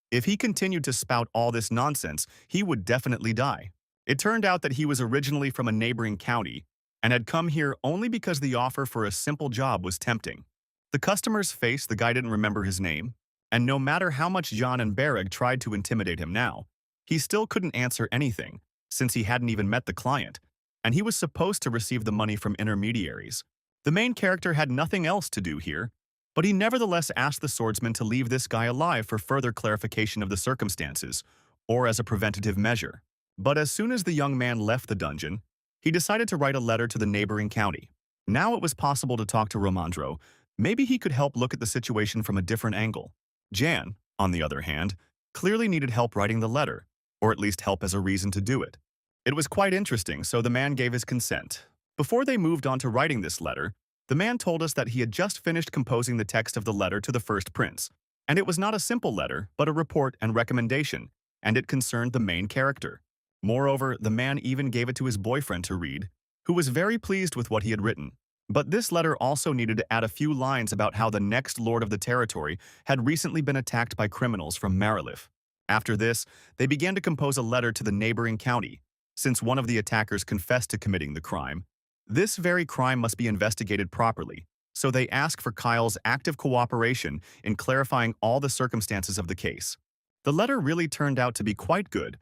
If he continued to spout all this nonsense, he would definitely die. It turned out that he was originally from a neighboring county and had come here only because the offer for a simple job was tempting. The customer's face, the guy didn't remember his name, and no matter how much John and Beric tried to intimidate him now, he still couldn't answer anything, since he hadn't even met the client, and he was supposed to receive the money from intermediaries. The main character had nothing else to do here, but he nevertheless asked the swordsman to leave this guy alive for further clarification of the circumstances, or as a preventative measure. But as soon as the young man left the dungeon, he decided to write a letter to the neighboring county. Now it was possible to talk to Romandro. Maybe he could help look at the situation from a different angle. Jan, on the other hand, clearly needed help writing the letter, or at least help as a reason to do it. It was quite interesting, so the man gave his consent. Before they moved on to writing this letter, the man told us that he had just finished composing the text of the letter to the first prince, and it was not a simple letter, but a report and recommendation, and it concerned the main character. Moreover, the man even gave it to his boyfriend to read, who was very pleased with what he had written. But this letter also needed to add a few lines about how the next lord of the territory had recently been attacked by criminals from Marilif. After this, they began to compose a letter to the neighboring county, since one of the attackers confessed to committing the crime. This very crime must be investigated properly, so they ask for Kyle's active cooperation in clarifying all the circumstances of the case. The letter really turned out to be quite good,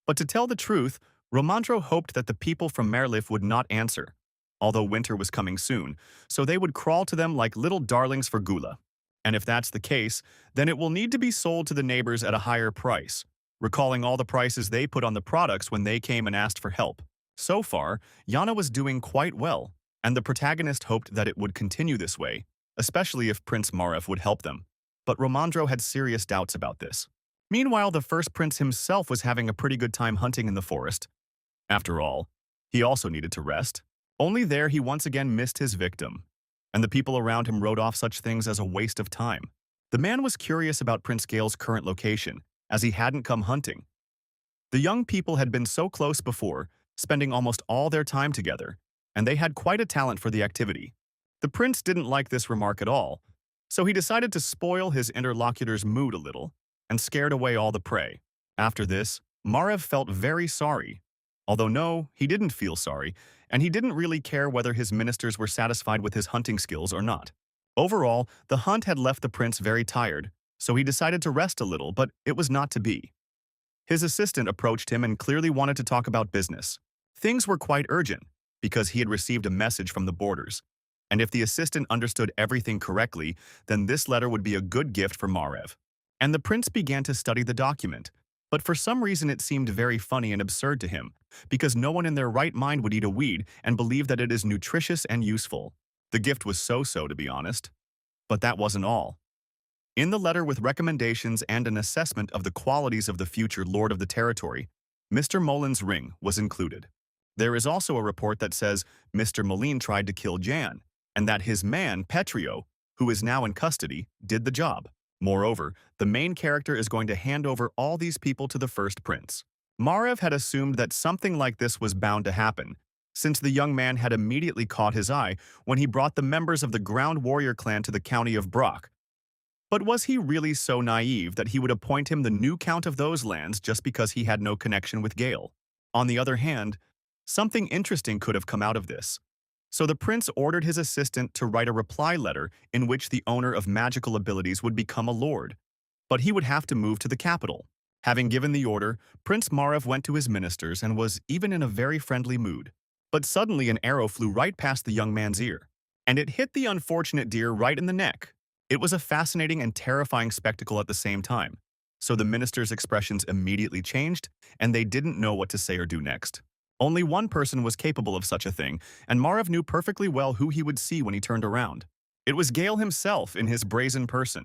but to tell the truth, Romandro hoped that the people from Marilif would not answer, although winter was coming soon, so they would crawl to them like little darlings for gula. And if that's the case, then it will need to be sold to the neighbors at a higher price, recalling all the prices they put on the products when they came and asked for help. So far, Yana was doing quite well, and the protagonist hoped that it would continue this way, especially if Prince Marev would help them. But Romandro had serious doubts about this. Meanwhile, the first prince himself was having a pretty good time hunting in the forest. After all, he also needed to rest. Only there he once again missed his victim, and the people around him wrote off such things as a waste of time. The man was curious about Prince Gale's current location, as he hadn't come hunting. The young people had been so close before, spending almost all their time together, and they had quite a talent for the activity. The prince didn't like this remark at all, so he decided to spoil his interlocutor's mood a little and scared away all the prey. After this, Marev felt very sorry. Although no, he didn't feel sorry, and he didn't really care whether his ministers were satisfied with his hunting skills or not. Overall, the hunt had left the prince very tired, so he decided to rest a little, but it was not to be. His assistant approached him and clearly wanted to talk about business. Things were quite urgent, because he had received a message from the borders, and if the assistant understood everything correctly, then this letter would be a good gift for Marev. And the prince began to study the document, but for some reason it seemed very funny and absurd to him, because no one in their right mind would eat a weed and believe that it is nutritious and useful. The gift was so-so, to be honest. But that wasn't all. In the letter with recommendations and an assessment of the qualities of the future lord of the territory, Mr. Mullen's ring was included. There is also a report that says Mr. Mullen tried to kill Jan, and that his man, Petrio, who is now in custody, did the job. Moreover, the main character is going to hand over all these people to the first prince. Marev had assumed that something like this was bound to happen, since the young man had immediately caught his eye when he brought the members of the Ground Warrior clan to the county of Brock. But was he really so naive that he would appoint him the new count of those lands just because he had no connection with Gale? On the other hand, something interesting could have come out of this. So the prince ordered his assistant to write a reply letter in which the owner of magical abilities would become a lord, but he would have to move to the capital. Having given the order, Prince Marev went to his ministers and was even in a very friendly mood. But suddenly an arrow flew right past the young man's ear, and it hit the unfortunate deer right in the neck. It was a fascinating and terrifying spectacle at the same time, so the minister's expressions immediately changed, and they didn't know what to say or do next. Only one person was capable of such a thing, and Marev knew perfectly well who he would see when he turned around. It was Gale himself in his brazen person.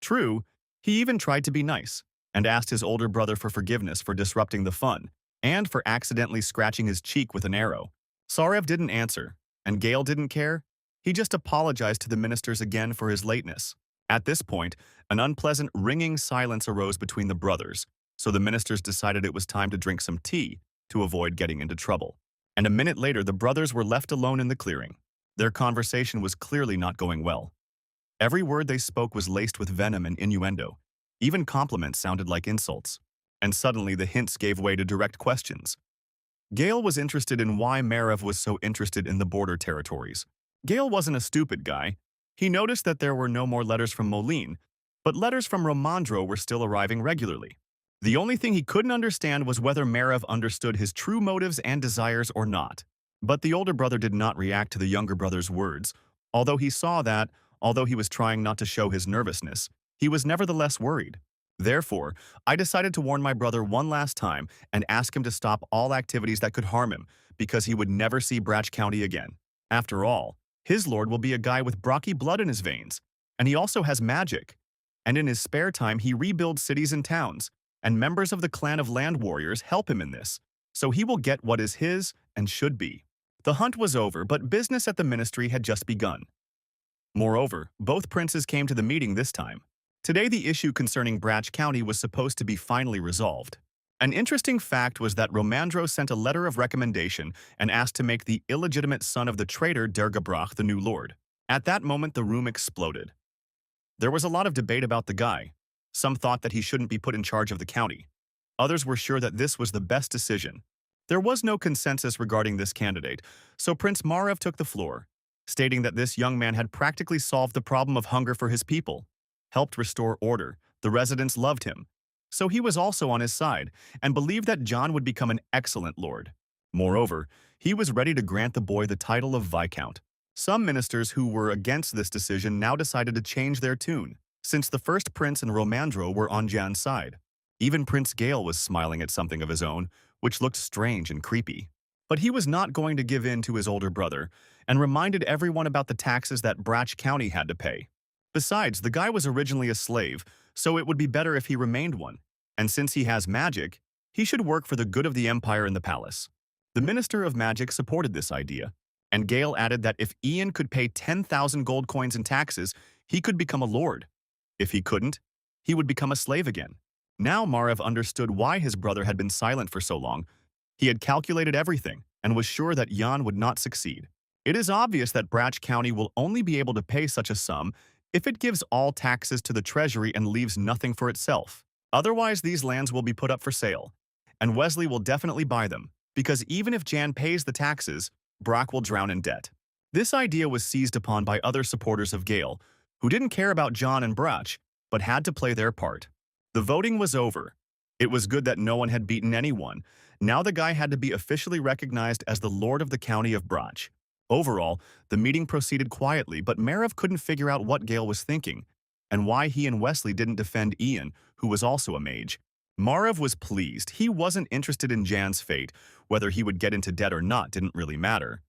True, he even tried to be nice, and asked his older brother for forgiveness for disrupting the fun, and for accidentally scratching his cheek with an arrow. Sarev didn't answer, and Gale didn't care. He just apologized to the ministers again for his lateness. At this point, an unpleasant, ringing silence arose between the brothers, so the ministers decided it was time to drink some tea to avoid getting into trouble. And a minute later, the brothers were left alone in the clearing. Their conversation was clearly not going well. Every word they spoke was laced with venom and innuendo. Even compliments sounded like insults. And suddenly the hints gave way to direct questions. Gale was interested in why Marev was so interested in the border territories. Gale wasn't a stupid guy. He noticed that there were no more letters from Mullen, but letters from Romandro were still arriving regularly. The only thing he couldn't understand was whether Marev understood his true motives and desires or not. But the older brother did not react to the younger brother's words, although he saw that, although he was trying not to show his nervousness, he was nevertheless worried. Therefore, I decided to warn my brother one last time and ask him to stop all activities that could harm him, because he would never see Brach County again. After all, his lord will be a guy with Brocky blood in his veins, and he also has magic. And in his spare time, he rebuilds cities and towns, and members of the clan of land warriors help him in this, so he will get what is his and should be. The hunt was over, but business at the ministry had just begun. Moreover, both princes came to the meeting this time. Today the issue concerning Brach County was supposed to be finally resolved. An interesting fact was that Romandro sent a letter of recommendation and asked to make the illegitimate son of the traitor Dergabrach the new lord. At that moment the room exploded. There was a lot of debate about the guy. Some thought that he shouldn't be put in charge of the county. Others were sure that this was the best decision. There was no consensus regarding this candidate, so Prince Marev took the floor, stating that this young man had practically solved the problem of hunger for his people, helped restore order, the residents loved him. So he was also on his side, and believed that John would become an excellent lord. Moreover, he was ready to grant the boy the title of Viscount. Some ministers who were against this decision now decided to change their tune, since the first prince and Romandro were on Jan's side. Even Prince Gale was smiling at something of his own, which looked strange and creepy. But he was not going to give in to his older brother, and reminded everyone about the taxes that Brach County had to pay. Besides, the guy was originally a slave, so it would be better if he remained one, and since he has magic, he should work for the good of the empire and the palace. The Minister of Magic supported this idea, and Gale added that if Ian could pay 10,000 gold coins in taxes, he could become a lord. If he couldn't, he would become a slave again. Now Marev understood why his brother had been silent for so long. He had calculated everything and was sure that Jan would not succeed. It is obvious that Brach County will only be able to pay such a sum if it gives all taxes to the treasury and leaves nothing for itself. Otherwise, these lands will be put up for sale, and Wesley will definitely buy them, because even if Jan pays the taxes, Brach will drown in debt. This idea was seized upon by other supporters of Gale, who didn't care about John and Brach, but had to play their part. The voting was over. It was good that no one had beaten anyone. Now the guy had to be officially recognized as the Lord of the County of Brach. Overall, the meeting proceeded quietly, but Marev couldn't figure out what Gale was thinking, and why he and Wesley didn't defend Ian, who was also a mage. Marev was pleased. He wasn't interested in Jan's fate. Whether he would get into debt or not didn't really matter.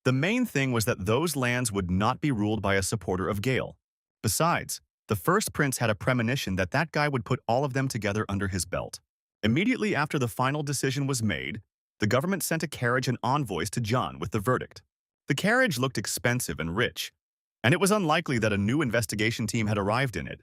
The main thing was that those lands would not be ruled by a supporter of Gale. Besides, the first prince had a premonition that that guy would put all of them together under his belt. Immediately after the final decision was made, the government sent a carriage and envoys to John with the verdict. The carriage looked expensive and rich, and it was unlikely that a new investigation team had arrived in it.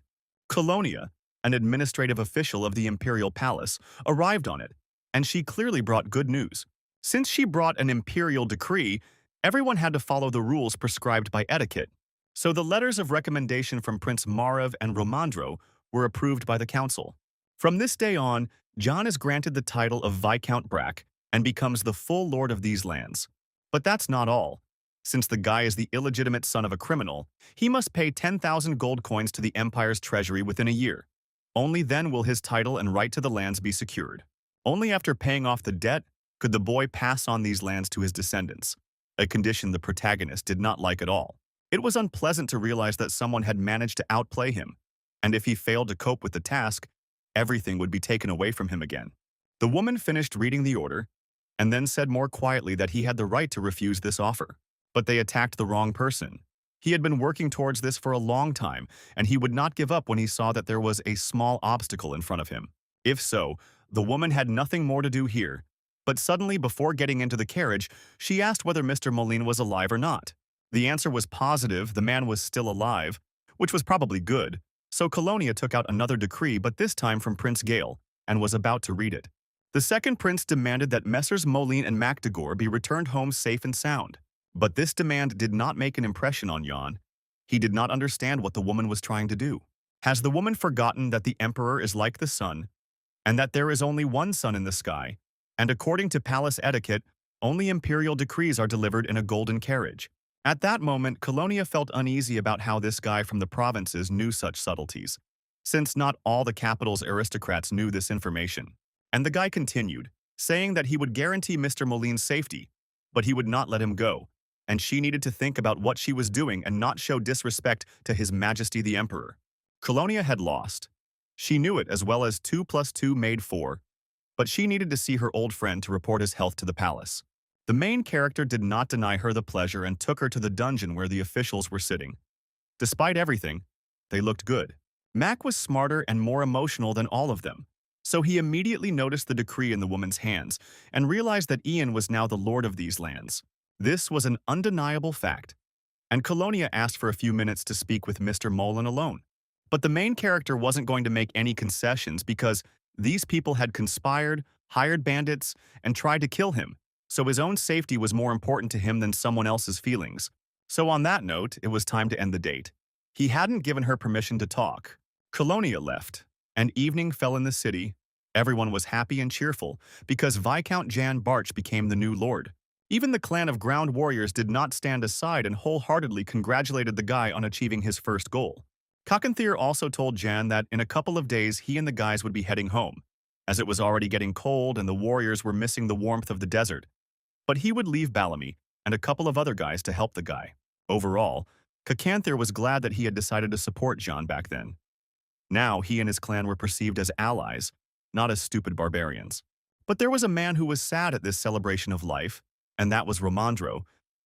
Colonia, an administrative official of the imperial palace, arrived on it, and she clearly brought good news. Since she brought an imperial decree, everyone had to follow the rules prescribed by etiquette. So the letters of recommendation from Prince Marev and Romandro were approved by the council. From this day on, John is granted the title of Viscount Brach and becomes the full lord of these lands. But that's not all. Since the guy is the illegitimate son of a criminal, he must pay 10,000 gold coins to the empire's treasury within a year. Only then will his title and right to the lands be secured. Only after paying off the debt could the boy pass on these lands to his descendants, a condition the protagonist did not like at all. It was unpleasant to realize that someone had managed to outplay him, and if he failed to cope with the task, everything would be taken away from him again. The woman finished reading the order, and then said more quietly that he had the right to refuse this offer. But they attacked the wrong person. He had been working towards this for a long time, and he would not give up when he saw that there was a small obstacle in front of him. If so, the woman had nothing more to do here. But suddenly, before getting into the carriage, she asked whether Mr. Mullen was alive or not. The answer was positive, the man was still alive, which was probably good. So Colonia took out another decree, but this time from Prince Gale, and was about to read it. The second prince demanded that Messrs. Mullen and Macdegor be returned home safe and sound. But this demand did not make an impression on Jan. He did not understand what the woman was trying to do. Has the woman forgotten that the emperor is like the sun, and that there is only one sun in the sky, and according to palace etiquette, only imperial decrees are delivered in a golden carriage? At that moment, Colonia felt uneasy about how this guy from the provinces knew such subtleties, since not all the capital's aristocrats knew this information. And the guy continued, saying that he would guarantee Mr. Mullen's safety, but he would not let him go, and she needed to think about what she was doing and not show disrespect to His Majesty the Emperor. Colonia had lost. She knew it as well as 2 + 2 made 4, but she needed to see her old friend to report his health to the palace. The main character did not deny her the pleasure and took her to the dungeon where the officials were sitting. Despite everything, they looked good. Mac was smarter and more emotional than all of them, so he immediately noticed the decree in the woman's hands and realized that Ian was now the lord of these lands. This was an undeniable fact, and Colonia asked for a few minutes to speak with Mr. Mullen alone. But the main character wasn't going to make any concessions because these people had conspired, hired bandits, and tried to kill him, so his own safety was more important to him than someone else's feelings. So on that note, it was time to end the date. He hadn't given her permission to talk. Colonia left, and evening fell in the city. Everyone was happy and cheerful because Viscount Jan Barch became the new lord. Even the clan of ground warriors did not stand aside and wholeheartedly congratulated the guy on achieving his first goal. Cockanthier also told Jan that in a couple of days he and the guys would be heading home, as it was already getting cold and the warriors were missing the warmth of the desert. But he would leave Bellamy and a couple of other guys to help the guy. Overall, Cockanthier was glad that he had decided to support Jan back then. Now he and his clan were perceived as allies, not as stupid barbarians. But there was a man who was sad at this celebration of life, and that was Romandro.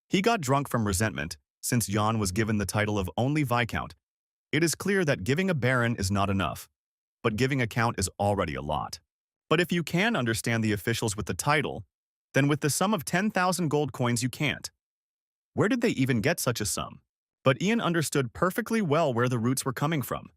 He got drunk from resentment, since Jan was given the title of only Viscount. It is clear that giving a baron is not enough, but giving a count is already a lot. But if you can understand the officials with the title, then with the sum of 10,000 gold coins you can't. Where did they even get such a sum? But Ian understood perfectly well where the roots were coming from.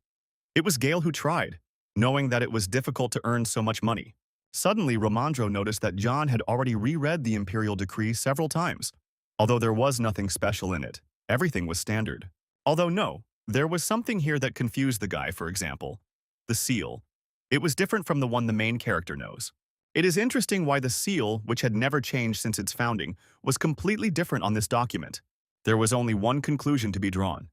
It was Gale who tried, knowing that it was difficult to earn so much money. Suddenly, Romandro noticed that John had already reread the imperial decree several times. Although there was nothing special in it, everything was standard. Although no, there was something here that confused the guy, for example. The seal. It was different from the one the main character knows. It is interesting why the seal, which had never changed since its founding, was completely different on this document. There was only one conclusion to be drawn.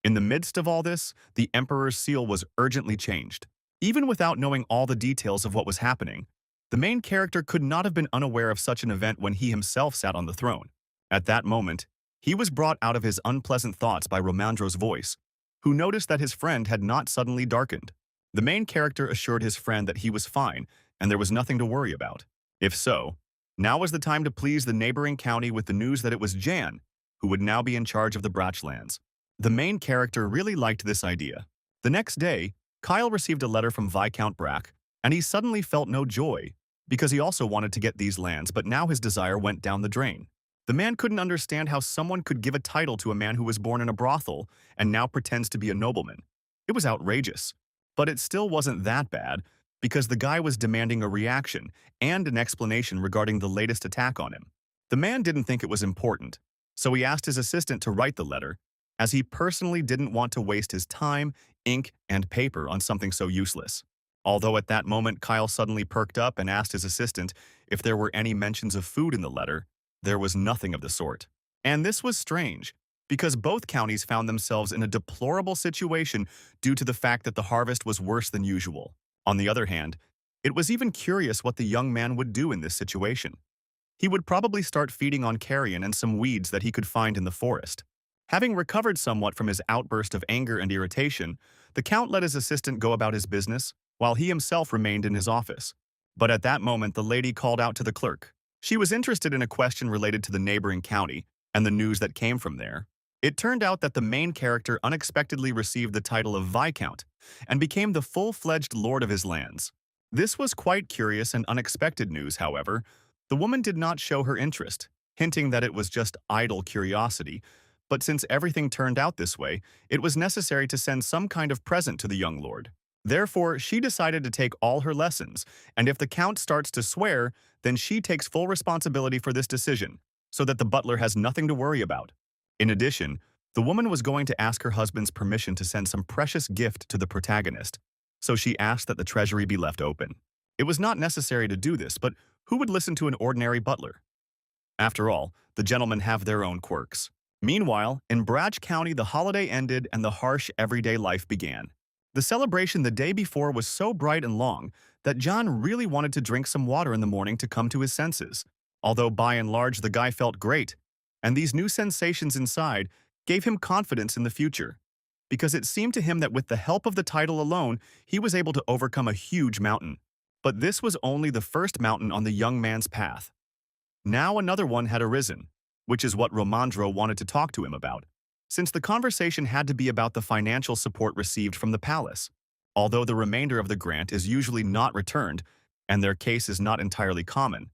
In the midst of all this, the Emperor's seal was urgently changed. Even without knowing all the details of what was happening, the main character could not have been unaware of such an event when he himself sat on the throne. At that moment, he was brought out of his unpleasant thoughts by Romandro's voice, who noticed that his friend had not suddenly darkened. The main character assured his friend that he was fine and there was nothing to worry about. If so, now was the time to please the neighboring county with the news that it was Jan, who would now be in charge of the Brachlands. The main character really liked this idea. The next day, Kyle received a letter from Viscount Brack, and he suddenly felt no joy, because he also wanted to get these lands, but now his desire went down the drain. The man couldn't understand how someone could give a title to a man who was born in a brothel and now pretends to be a nobleman. It was outrageous, but it still wasn't that bad, because the guy was demanding a reaction and an explanation regarding the latest attack on him. The man didn't think it was important, so he asked his assistant to write the letter, as he personally didn't want to waste his time, ink, and paper on something so useless. Although at that moment Kyle suddenly perked up and asked his assistant if there were any mentions of food in the letter, there was nothing of the sort. And this was strange, because both counties found themselves in a deplorable situation due to the fact that the harvest was worse than usual. On the other hand, it was even curious what the young man would do in this situation. He would probably start feeding on carrion and some weeds that he could find in the forest. Having recovered somewhat from his outburst of anger and irritation, the Count let his assistant go about his business, while he himself remained in his office. But at that moment, the lady called out to the clerk. She was interested in a question related to the neighboring county and the news that came from there. It turned out that the main character unexpectedly received the title of Viscount and became the full-fledged lord of his lands. This was quite curious and unexpected news, however. The woman did not show her interest, hinting that it was just idle curiosity, but since everything turned out this way, it was necessary to send some kind of present to the young lord. Therefore, she decided to take all her lessons, and if the Count starts to swear, then she takes full responsibility for this decision, so that the butler has nothing to worry about. In addition, the woman was going to ask her husband's permission to send some precious gift to the protagonist, so she asked that the treasury be left open. It was not necessary to do this, but who would listen to an ordinary butler? After all, the gentlemen have their own quirks. Meanwhile, in Brach County, the holiday ended and the harsh everyday life began. The celebration the day before was so bright and long that John really wanted to drink some water in the morning to come to his senses. Although by and large the guy felt great, and these new sensations inside gave him confidence in the future, because it seemed to him that with the help of the title alone, he was able to overcome a huge mountain. But this was only the first mountain on the young man's path. Now another one had arisen, which is what Romandro wanted to talk to him about, since the conversation had to be about the financial support received from the palace. Although the remainder of the grant is usually not returned, and their case is not entirely common,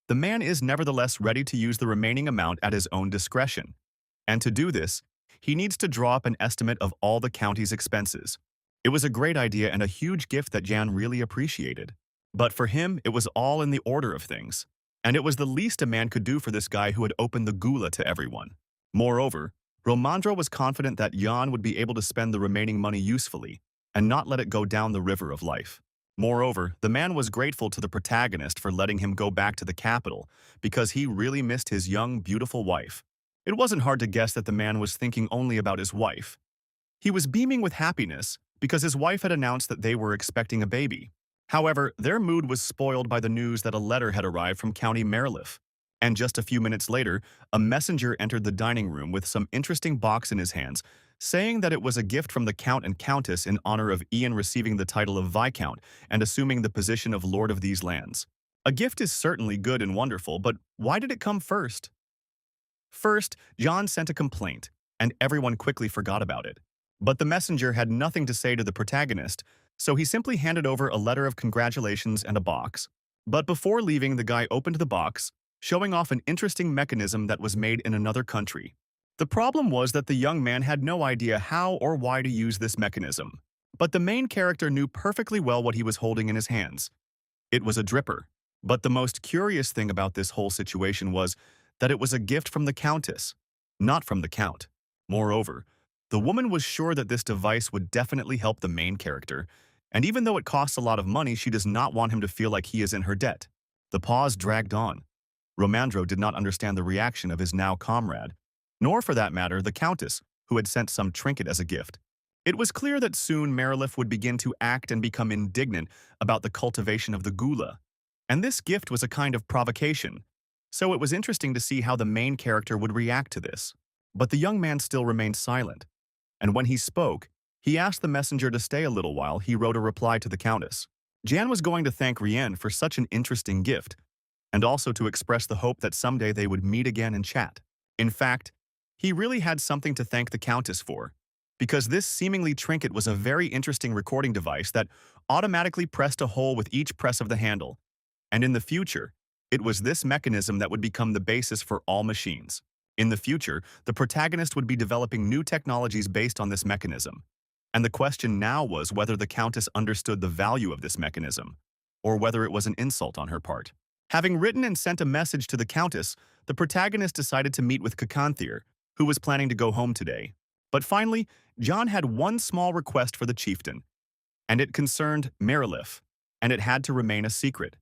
the man is nevertheless ready to use the remaining amount at his own discretion. And to do this, he needs to draw up an estimate of all the county's expenses. It was a great idea and a huge gift that Jan really appreciated. But for him, it was all in the order of things. And it was the least a man could do for this guy who had opened the gula to everyone. Moreover, Romandro was confident that Jan would be able to spend the remaining money usefully and not let it go down the river of life. Moreover, the man was grateful to the protagonist for letting him go back to the capital because he really missed his young, beautiful wife. It wasn't hard to guess that the man was thinking only about his wife. He was beaming with happiness because his wife had announced that they were expecting a baby. However, their mood was spoiled by the news that a letter had arrived from County Merlif. And just a few minutes later, a messenger entered the dining room with some interesting box in his hands, saying that it was a gift from the Count and Countess in honor of Ian receiving the title of Viscount and assuming the position of Lord of these lands. A gift is certainly good and wonderful, but why did it come first? First, John sent a complaint, and everyone quickly forgot about it. But the messenger had nothing to say to the protagonist, so he simply handed over a letter of congratulations and a box. But before leaving, the guy opened the box, showing off an interesting mechanism that was made in another country. The problem was that the young man had no idea how or why to use this mechanism. But the main character knew perfectly well what he was holding in his hands. It was a dripper. But the most curious thing about this whole situation was that it was a gift from the Countess, not from the Count. Moreover, the woman was sure that this device would definitely help the main character, and even though it costs a lot of money, she does not want him to feel like he is in her debt. The pause dragged on. Romandro did not understand the reaction of his now comrade, nor for that matter the Countess, who had sent some trinket as a gift. It was clear that soon Merlif would begin to act and become indignant about the cultivation of the gula, and this gift was a kind of provocation, so it was interesting to see how the main character would react to this. But the young man still remained silent, and when he spoke, he asked the messenger to stay a little while. He wrote a reply to the Countess. Jan was going to thank Rien for such an interesting gift, and also to express the hope that someday they would meet again and chat. In fact, he really had something to thank the Countess for, because this seemingly trinket was a very interesting recording device that automatically pressed a hole with each press of the handle, and in the future, it was this mechanism that would become the basis for all machines. In the future, the protagonist would be developing new technologies based on this mechanism, and the question now was whether the Countess understood the value of this mechanism, or whether it was an insult on her part. Having written and sent a message to the Countess, the protagonist decided to meet with Kakanthir, who was planning to go home today. But finally, John had one small request for the chieftain, and it concerned Merlif, and it had to remain a secret.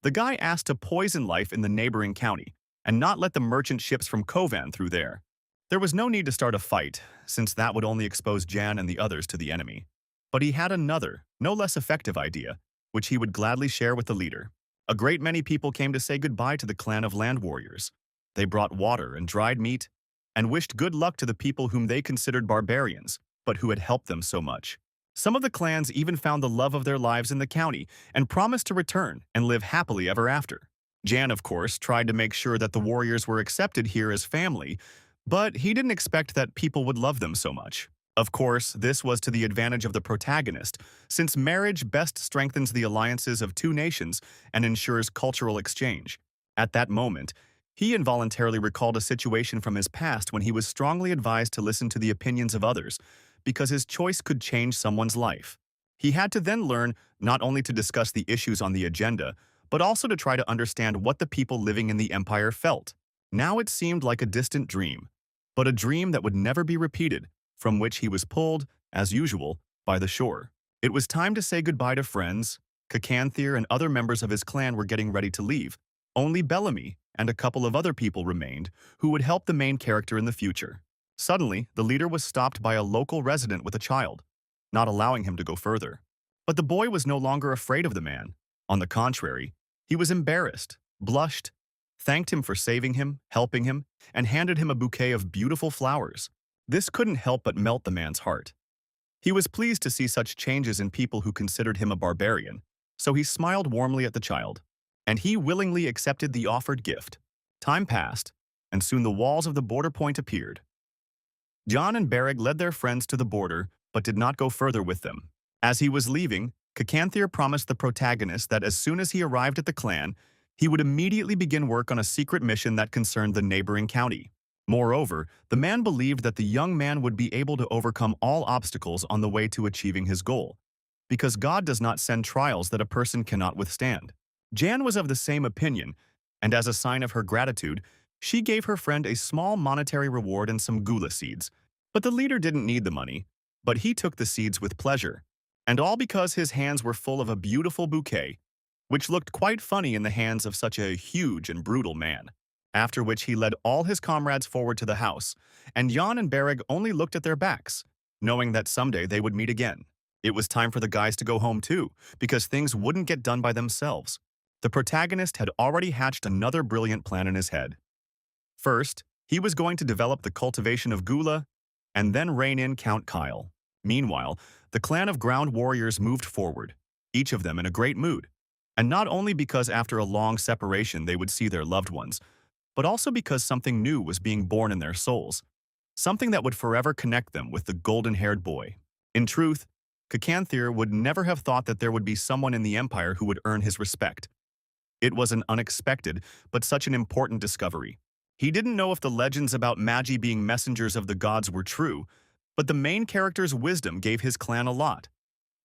The guy asked to poison life in the neighboring county, and not let the merchant ships from Kovan through there. There was no need to start a fight, since that would only expose Jan and the others to the enemy. But he had another, no less effective idea, which he would gladly share with the leader. A great many people came to say goodbye to the clan of land warriors. They brought water and dried meat, and wished good luck to the people whom they considered barbarians, but who had helped them so much. Some of the clans even found the love of their lives in the county and promised to return and live happily ever after. Jan, of course, tried to make sure that the warriors were accepted here as family, but he didn't expect that people would love them so much. Of course, this was to the advantage of the protagonist, since marriage best strengthens the alliances of two nations and ensures cultural exchange. At that moment, he involuntarily recalled a situation from his past when he was strongly advised to listen to the opinions of others, because his choice could change someone's life. He had to then learn not only to discuss the issues on the agenda, but also to try to understand what the people living in the empire felt. Now it seemed like a distant dream, but a dream that would never be repeated, from which he was pulled, as usual, by the shore. It was time to say goodbye to friends. Kakanthir and other members of his clan were getting ready to leave. Only Bellamy and a couple of other people remained who would help the main character in the future. Suddenly, the leader was stopped by a local resident with a child, not allowing him to go further. But the boy was no longer afraid of the man. On the contrary, he was embarrassed, blushed, thanked him for saving him, helping him, and handed him a bouquet of beautiful flowers. This couldn't help but melt the man's heart. He was pleased to see such changes in people who considered him a barbarian, so he smiled warmly at the child, and he willingly accepted the offered gift. Time passed, and soon the walls of the border point appeared. John and Beric led their friends to the border, but did not go further with them. As he was leaving, Kakanthir promised the protagonist that as soon as he arrived at the clan, He would immediately begin work on a secret mission that concerned the neighboring county. Moreover, the man believed that the young man would be able to overcome all obstacles on the way to achieving his goal, because God does not send trials that a person cannot withstand. Jan was of the same opinion, and as a sign of her gratitude, she gave her friend a small monetary reward and some gula seeds. But the leader didn't need the money, but he took the seeds with pleasure, and all because his hands were full of a beautiful bouquet, which looked quite funny in the hands of such a huge and brutal man. After which he led all his comrades forward to the house, and Jan and Beric only looked at their backs, knowing that someday they would meet again. It was time for the guys to go home too, because things wouldn't get done by themselves. The protagonist had already hatched another brilliant plan in his head. First, he was going to develop the cultivation of gula, and then rein in Count Kyle. Meanwhile, the clan of ground warriors moved forward, each of them in a great mood. And not only because after a long separation they would see their loved ones, but also because something new was being born in their souls, something that would forever connect them with the golden-haired boy. In truth, Cacanthir would never have thought that there would be someone in the Empire who would earn his respect. It was an unexpected, but such an important discovery. He didn't know if the legends about Magi being messengers of the gods were true, but the main character's wisdom gave his clan a lot.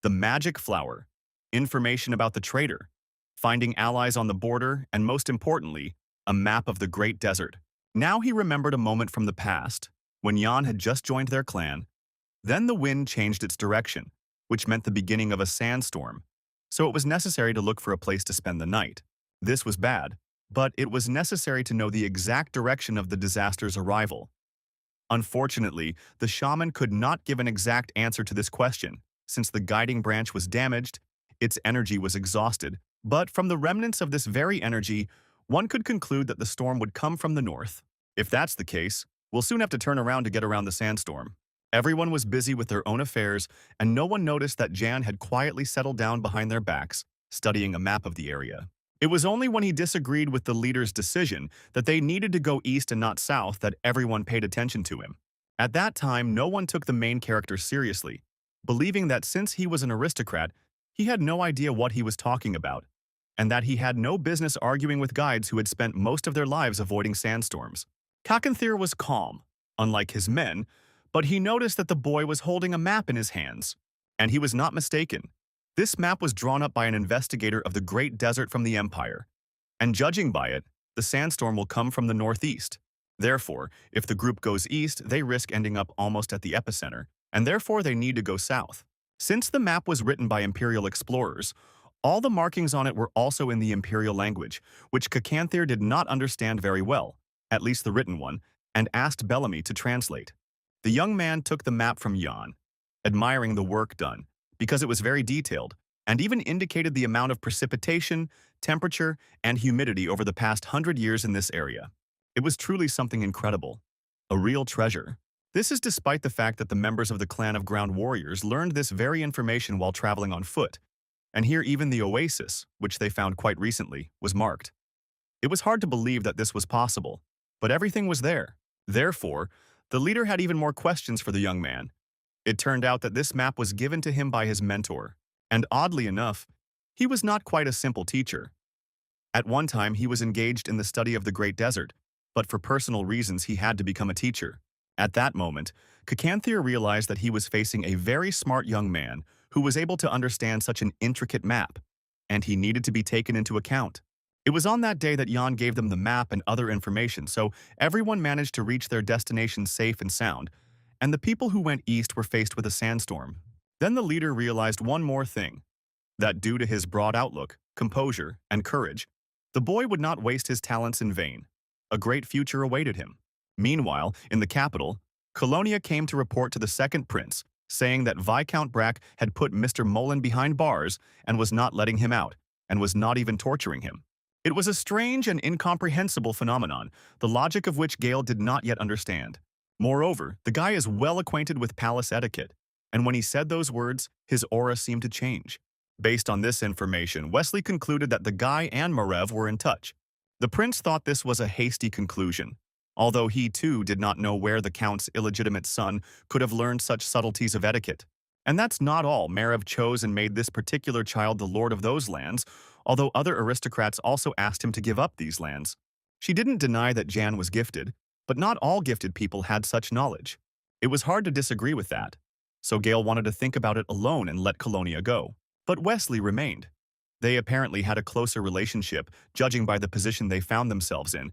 The magic flower, information about the traitor, finding allies on the border, and most importantly, a map of the Great Desert. Now he remembered a moment from the past, when Jan had just joined their clan. Then the wind changed its direction, which meant the beginning of a sandstorm, so it was necessary to look for a place to spend the night. This was bad, but it was necessary to know the exact direction of the disaster's arrival. Unfortunately, the shaman could not give an exact answer to this question, since the guiding branch was damaged, its energy was exhausted, but from the remnants of this very energy, one could conclude that the storm would come from the north. If that's the case, we'll soon have to turn around to get around the sandstorm. Everyone was busy with their own affairs, and no one noticed that Jan had quietly settled down behind their backs, studying a map of the area. It was only when he disagreed with the leader's decision that they needed to go east and not south that everyone paid attention to him. At that time, no one took the main character seriously, believing that since he was an aristocrat, he had no idea what he was talking about, and that he had no business arguing with guides who had spent most of their lives avoiding sandstorms. Cacanthir was calm, unlike his men, but he noticed that the boy was holding a map in his hands, and he was not mistaken. This map was drawn up by an investigator of the Great Desert from the Empire, and judging by it, the sandstorm will come from the northeast. Therefore, if the group goes east, they risk ending up almost at the epicenter, and therefore they need to go south. Since the map was written by Imperial explorers, all the markings on it were also in the Imperial language, which Cacanthir did not understand very well, at least the written one, and asked Bellamy to translate. The young man took the map from Jan, admiring the work done, because it was very detailed, and even indicated the amount of precipitation, temperature, and humidity over the past 100 years in this area. It was truly something incredible. A real treasure. This is despite the fact that the members of the clan of ground warriors learned this very information while traveling on foot, and here even the oasis, which they found quite recently, was marked. It was hard to believe that this was possible, but everything was there. Therefore, the leader had even more questions for the young man. It turned out that this map was given to him by his mentor, and oddly enough, he was not quite a simple teacher. At one time, he was engaged in the study of the Great Desert, but for personal reasons he had to become a teacher. At that moment, Cacanthir realized that he was facing a very smart young man who was able to understand such an intricate map, and he needed to be taken into account. It was on that day that Jan gave them the map and other information, so everyone managed to reach their destination safe and sound, and the people who went east were faced with a sandstorm. Then the leader realized one more thing, that due to his broad outlook, composure, and courage, the boy would not waste his talents in vain. A great future awaited him. Meanwhile, in the capital, Colonia came to report to the second prince, saying that Viscount Brack had put Mr. Mullen behind bars and was not letting him out, and was not even torturing him. It was a strange and incomprehensible phenomenon, the logic of which Gale did not yet understand. Moreover, the guy is well acquainted with palace etiquette, and when he said those words, his aura seemed to change. Based on this information, Wesley concluded that the guy and Marev were in touch. The prince thought this was a hasty conclusion, although he too did not know where the count's illegitimate son could have learned such subtleties of etiquette, And that's not all. Marev chose and made this particular child the lord of those lands, although other aristocrats also asked him to give up these lands. She didn't deny that Jan was gifted, but not all gifted people had such knowledge. It was hard to disagree with that. So Gale wanted to think about it alone and let Colonia go. But Wesley remained. They apparently had a closer relationship, judging by the position they found themselves in,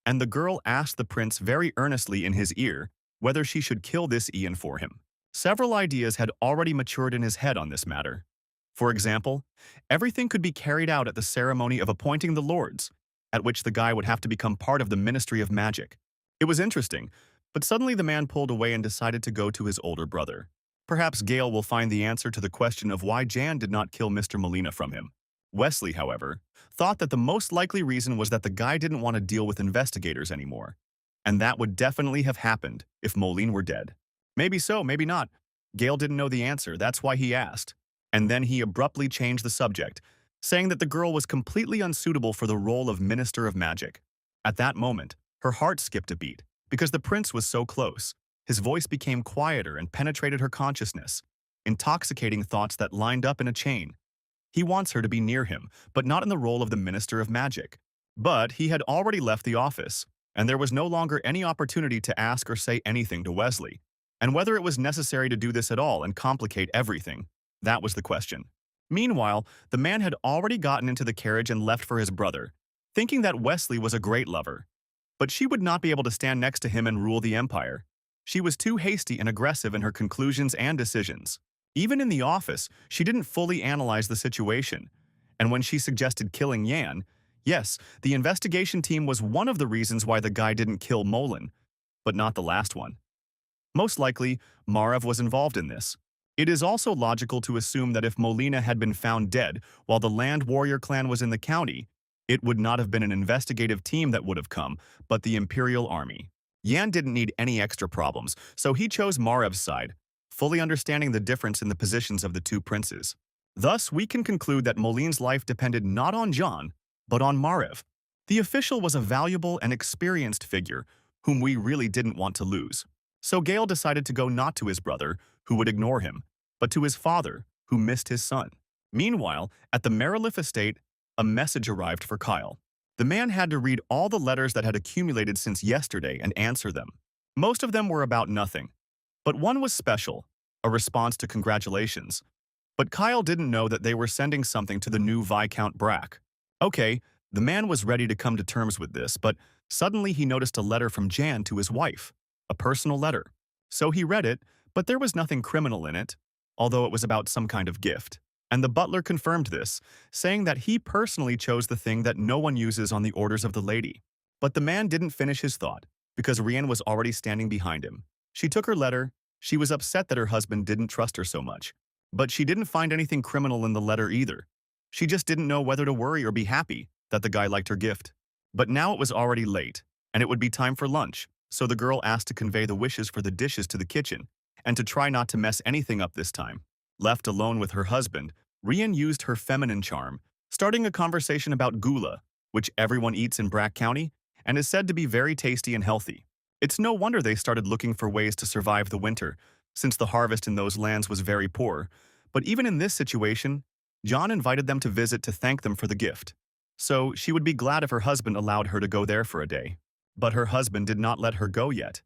and the girl asked the prince very earnestly in his ear whether she should kill this Ian for him. Several ideas had already matured in his head on this matter. For example, everything could be carried out at the ceremony of appointing the lords, at which the guy would have to become part of the Ministry of Magic. It was interesting, but suddenly the man pulled away and decided to go to his older brother. Perhaps Gale will find the answer to the question of why Jan did not kill Mr. Molina from him. Wesley, however, thought that the most likely reason was that the guy didn't want to deal with investigators anymore. And that would definitely have happened if Moline were dead. Maybe so, maybe not. Gale didn't know the answer, that's why he asked. And then he abruptly changed the subject, saying that the girl was completely unsuitable for the role of Minister of Magic. At that moment, her heart skipped a beat, because the prince was so close. His voice became quieter and penetrated her consciousness, intoxicating thoughts that lined up in a chain. He wants her to be near him, but not in the role of the Minister of Magic. But he had already left the office, and there was no longer any opportunity to ask or say anything to Wesley. And whether it was necessary to do this at all and complicate everything, that was the question. Meanwhile, the man had already gotten into the carriage and left for his brother, thinking that Wesley was a great lover. But she would not be able to stand next to him and rule the empire. She was too hasty and aggressive in her conclusions and decisions. Even in the office, she didn't fully analyze the situation. And when she suggested killing Yan, yes, the investigation team was one of the reasons why the guy didn't kill Mullen, but not the last one. Most likely, Marev was involved in this. It is also logical to assume that if Molina had been found dead while the Land Warrior clan was in the county, it would not have been an investigative team that would have come, but the Imperial Army. Yan didn't need any extra problems, so he chose Marev's side, fully understanding the difference in the positions of the two princes. Thus, we can conclude that Moline's life depended not on John, but on Marev. The official was a valuable and experienced figure, whom we really didn't want to lose. So Gale decided to go not to his brother, who would ignore him, but to his father, who missed his son. Meanwhile, at the Merilif estate, a message arrived for Kyle. The man had to read all the letters that had accumulated since yesterday and answer them. Most of them were about nothing, but one was special, a response to congratulations. But Kyle didn't know that they were sending something to the new Viscount Brack. Okay, the man was ready to come to terms with this, but suddenly he noticed a letter from Jan to his wife, a personal letter. So he read it, but there was nothing criminal in it, although it was about some kind of gift. And the butler confirmed this, saying that he personally chose the thing that no one uses on the orders of the lady. But the man didn't finish his thought, because Rian was already standing behind him. She took her letter. She was upset that her husband didn't trust her so much. But she didn't find anything criminal in the letter either. She just didn't know whether to worry or be happy that the guy liked her gift. But now it was already late, and it would be time for lunch, so the girl asked to convey the wishes for the dishes to the kitchen, and to try not to mess anything up this time. Left alone with her husband, Rian used her feminine charm, starting a conversation about gula, which everyone eats in Brack County, and is said to be very tasty and healthy. It's no wonder they started looking for ways to survive the winter, since the harvest in those lands was very poor. But even in this situation, John invited them to visit to thank them for the gift. So she would be glad if her husband allowed her to go there for a day. But her husband did not let her go yet,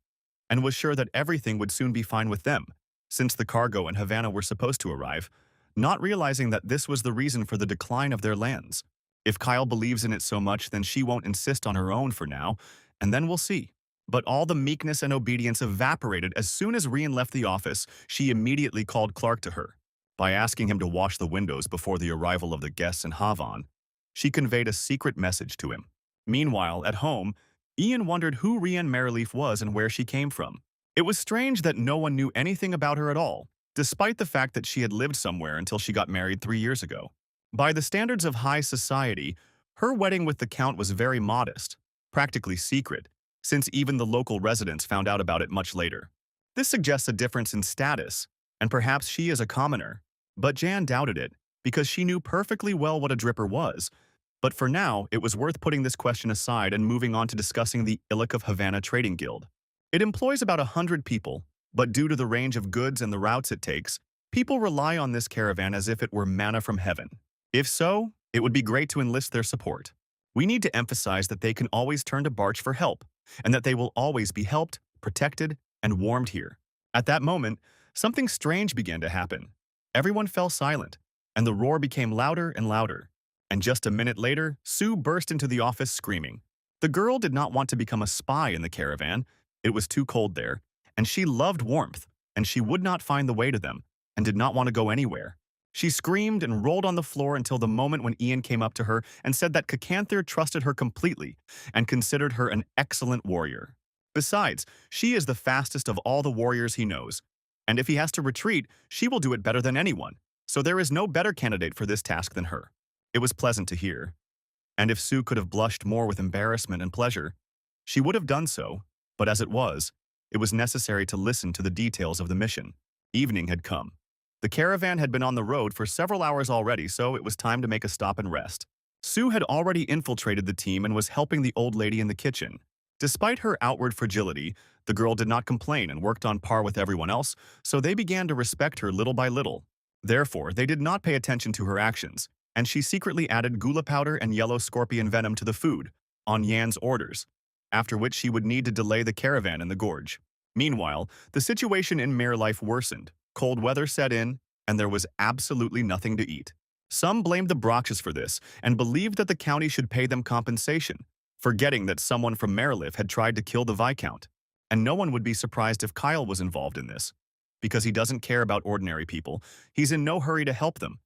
and was sure that everything would soon be fine with them, since the cargo in Havana were supposed to arrive, not realizing that this was the reason for the decline of their lands. If Kyle believes in it so much, then she won't insist on her own for now, and then we'll see. But all the meekness and obedience evaporated as soon as Rian left the office. She immediately called Clark to her. By asking him to wash the windows before the arrival of the guests in Havana, she conveyed a secret message to him. Meanwhile, at home, Ian wondered who Rian Merilif was and where she came from. It was strange that no one knew anything about her at all, despite the fact that she had lived somewhere until she got married 3 years ago. By the standards of high society, her wedding with the Count was very modest, practically secret, since even the local residents found out about it much later. This suggests a difference in status, and perhaps she is a commoner. But Jan doubted it, because she knew perfectly well what a dripper was. But for now, it was worth putting this question aside and moving on to discussing the Illic of Havana Trading Guild. It employs about 100 people, but due to the range of goods and the routes it takes, People rely on this caravan as if it were manna from heaven. If so, it would be great to enlist their support. We need to emphasize that they can always turn to Barch for help, and that they will always be helped, protected, and warmed here. At that moment, something strange began to happen. Everyone fell silent, and the roar became louder and louder. And just a minute later, Sue burst into the office screaming. The girl did not want to become a spy in the caravan. It was too cold there, and she loved warmth, and she would not find the way to them, and did not want to go anywhere. She screamed and rolled on the floor until the moment when Ian came up to her and said that Cacanther trusted her completely and considered her an excellent warrior. Besides, she is the fastest of all the warriors he knows, and if he has to retreat, she will do it better than anyone, so there is no better candidate for this task than her. It was pleasant to hear. And if Sue could have blushed more with embarrassment and pleasure, she would have done so, but as it was necessary to listen to the details of the mission. Evening had come. The caravan had been on the road for several hours already, so it was time to make a stop and rest. Sue had already infiltrated the team and was helping the old lady in the kitchen. Despite her outward fragility, the girl did not complain and worked on par with everyone else, so they began to respect her little by little. Therefore, they did not pay attention to her actions, and she secretly added gula powder and yellow scorpion venom to the food, on Yan's orders, after which she would need to delay the caravan in the gorge. Meanwhile, the situation in Mare life worsened. Cold weather set in, and there was absolutely nothing to eat. Some blamed the Broches for this and believed that the county should pay them compensation, forgetting that someone from Mareliff had tried to kill the Viscount. And no one would be surprised if Kyle was involved in this. Because he doesn't care about ordinary people, he's in no hurry to help them.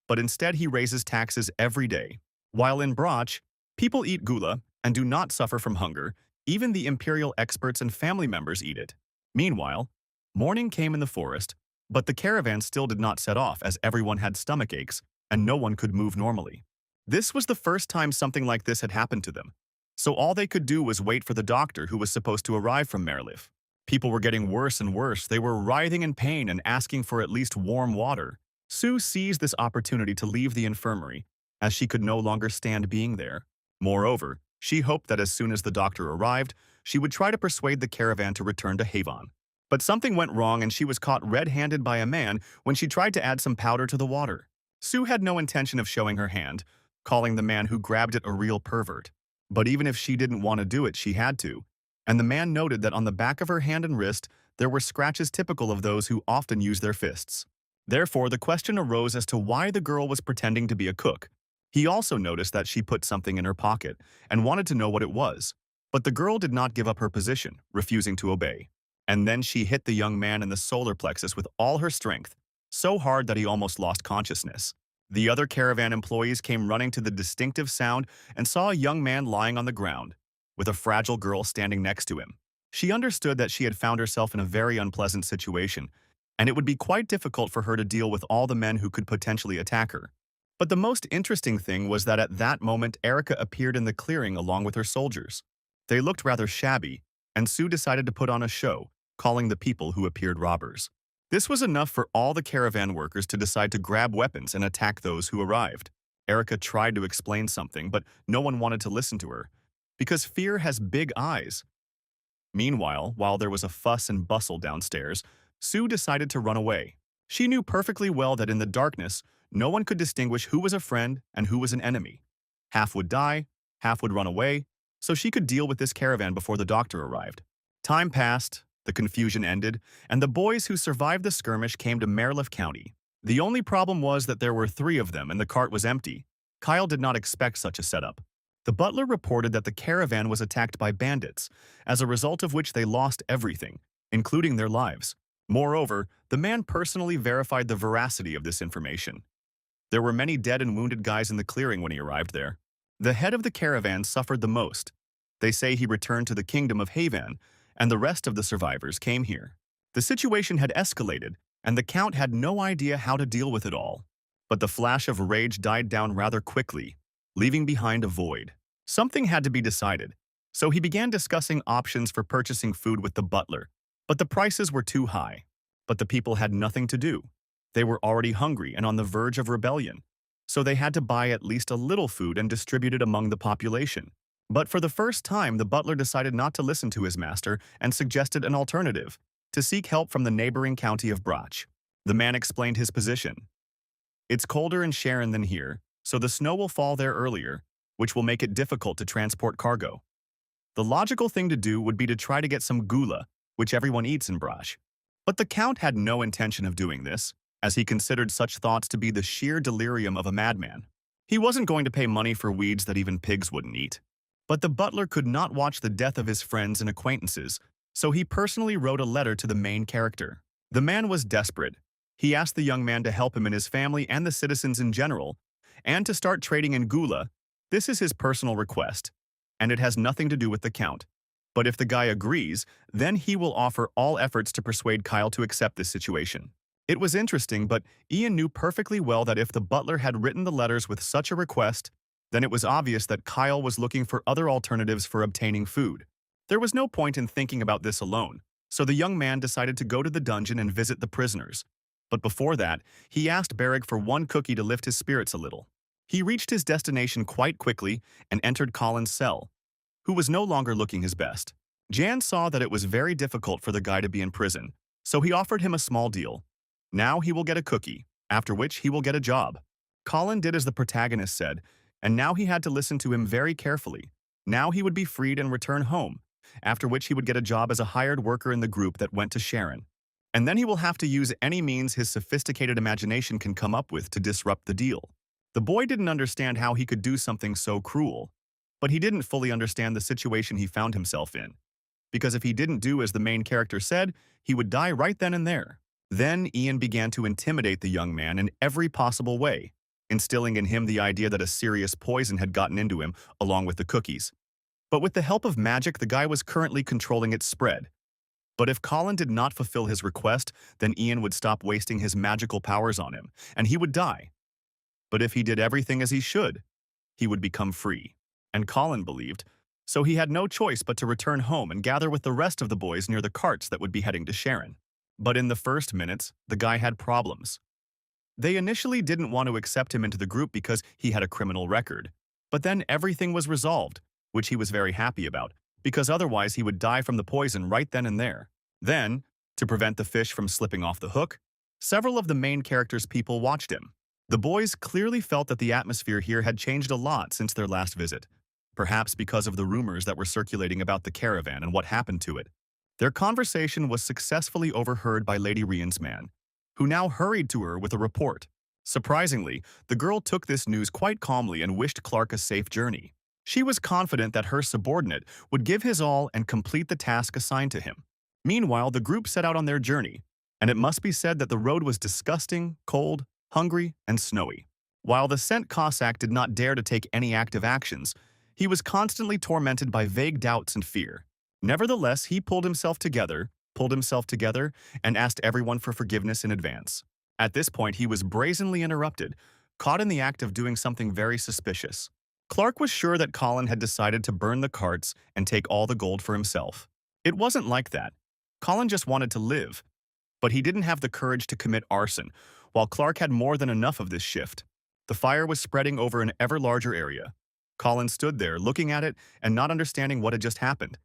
But instead he raises taxes every day. While in Broch, people eat gula and do not suffer from hunger. Even the imperial experts and family members eat it. Meanwhile, morning came in the forest, but the caravan still did not set off as everyone had stomach aches and no one could move normally. This was the first time something like this had happened to them, so all they could do was wait for the doctor who was supposed to arrive from Mareliff. People were getting worse and worse. They were writhing in pain and asking for at least warm water. Sue seized this opportunity to leave the infirmary, as she could no longer stand being there. Moreover, she hoped that as soon as the doctor arrived, she would try to persuade the caravan to return to Havon. But something went wrong and she was caught red-handed by a man when she tried to add some powder to the water. Sue had no intention of showing her hand, calling the man who grabbed it a real pervert. But even if she didn't want to do it, she had to. And the man noted that on the back of her hand and wrist, there were scratches typical of those who often use their fists. Therefore, the question arose as to why the girl was pretending to be a cook. He also noticed that she put something in her pocket and wanted to know what it was. But the girl did not give up her position, refusing to obey. And then she hit the young man in the solar plexus with all her strength, so hard that he almost lost consciousness. The other caravan employees came running to the distinctive sound and saw a young man lying on the ground, with a fragile girl standing next to him. She understood that she had found herself in a very unpleasant situation, and it would be quite difficult for her to deal with all the men who could potentially attack her. But the most interesting thing was that at that moment Erica appeared in the clearing along with her soldiers. They looked rather shabby, and Sue decided to put on a show, calling the people who appeared robbers. This was enough for all the caravan workers to decide to grab weapons and attack those who arrived. Erica tried to explain something, but no one wanted to listen to her, because fear has big eyes. Meanwhile, while there was a fuss and bustle downstairs, Sue decided to run away. She knew perfectly well that in the darkness, no one could distinguish who was a friend and who was an enemy. Half would die, half would run away, so she could deal with this caravan before the doctor arrived. Time passed, the confusion ended, and the boys who survived the skirmish came to Mareliff County. The only problem was that there were 3 of them and the cart was empty. Kyle did not expect such a setup. The butler reported that the caravan was attacked by bandits, as a result of which they lost everything, including their lives. Moreover, the man personally verified the veracity of this information. There were many dead and wounded guys in the clearing when he arrived there. The head of the caravan suffered the most. They say he returned to the kingdom of Havan, and the rest of the survivors came here. The situation had escalated, and the Count had no idea how to deal with it all. But the flash of rage died down rather quickly, leaving behind a void. Something had to be decided, so he began discussing options for purchasing food with the butler, but the prices were too high. But the people had nothing to do. They were already hungry and on the verge of rebellion, so they had to buy at least a little food and distribute it among the population. But for the first time, the butler decided not to listen to his master and suggested an alternative, to seek help from the neighboring county of Broch. The man explained his position. It's colder in Sharon than here, so the snow will fall there earlier, which will make it difficult to transport cargo. The logical thing to do would be to try to get some gula, which everyone eats in Brash. But the Count had no intention of doing this, as he considered such thoughts to be the sheer delirium of a madman. He wasn't going to pay money for weeds that even pigs wouldn't eat. But the butler could not watch the death of his friends and acquaintances, so he personally wrote a letter to the main character. The man was desperate. He asked the young man to help him and his family and the citizens in general, and to start trading in gula. This is his personal request, and it has nothing to do with the Count. But if the guy agrees, then he will offer all efforts to persuade Kyle to accept this situation. It was interesting, but Ian knew perfectly well that if the butler had written the letters with such a request, then it was obvious that Kyle was looking for other alternatives for obtaining food. There was no point in thinking about this alone, so the young man decided to go to the dungeon and visit the prisoners. But before that, he asked Beric for one cookie to lift his spirits a little. He reached his destination quite quickly and entered Colin's cell, who was no longer looking his best. Jan saw that it was very difficult for the guy to be in prison, so he offered him a small deal. Now he will get a cookie, after which he will get a job. Colin did as the protagonist said, and now he had to listen to him very carefully. Now he would be freed and return home, after which he would get a job as a hired worker in the group that went to Sharon. And then he will have to use any means his sophisticated imagination can come up with to disrupt the deal. The boy didn't understand how he could do something so cruel, but he didn't fully understand the situation he found himself in. Because if he didn't do as the main character said, he would die right then and there. Then Ian began to intimidate the young man in every possible way, instilling in him the idea that a serious poison had gotten into him, along with the cookies. But with the help of magic, the guy was currently controlling its spread. But if Colin did not fulfill his request, then Ian would stop wasting his magical powers on him, and he would die. But if he did everything as he should, he would become free. And Colin believed, so he had no choice but to return home and gather with the rest of the boys near the carts that would be heading to Sharon. But in the first minutes, the guy had problems. They initially didn't want to accept him into the group because he had a criminal record. But then everything was resolved, which he was very happy about, because otherwise he would die from the poison right then and there. Then, to prevent the fish from slipping off the hook, several of the main character's people watched him. The boys clearly felt that the atmosphere here had changed a lot since their last visit, perhaps because of the rumors that were circulating about the caravan and what happened to it. Their conversation was successfully overheard by Lady Rian's man, who now hurried to her with a report. Surprisingly, the girl took this news quite calmly and wished Clark a safe journey. She was confident that her subordinate would give his all and complete the task assigned to him. Meanwhile, the group set out on their journey, and it must be said that the road was disgusting, cold, hungry, and snowy. While the Scent Cossack did not dare to take any active actions, he was constantly tormented by vague doubts and fear. Nevertheless, he pulled himself together, and asked everyone for forgiveness in advance. At this point, he was brazenly interrupted, caught in the act of doing something very suspicious. Clark was sure that Colin had decided to burn the carts and take all the gold for himself. It wasn't like that. Colin just wanted to live, but he didn't have the courage to commit arson, while Clark had more than enough of this shift. The fire was spreading over an ever larger area. Colin stood there, looking at it and not understanding what had just happened.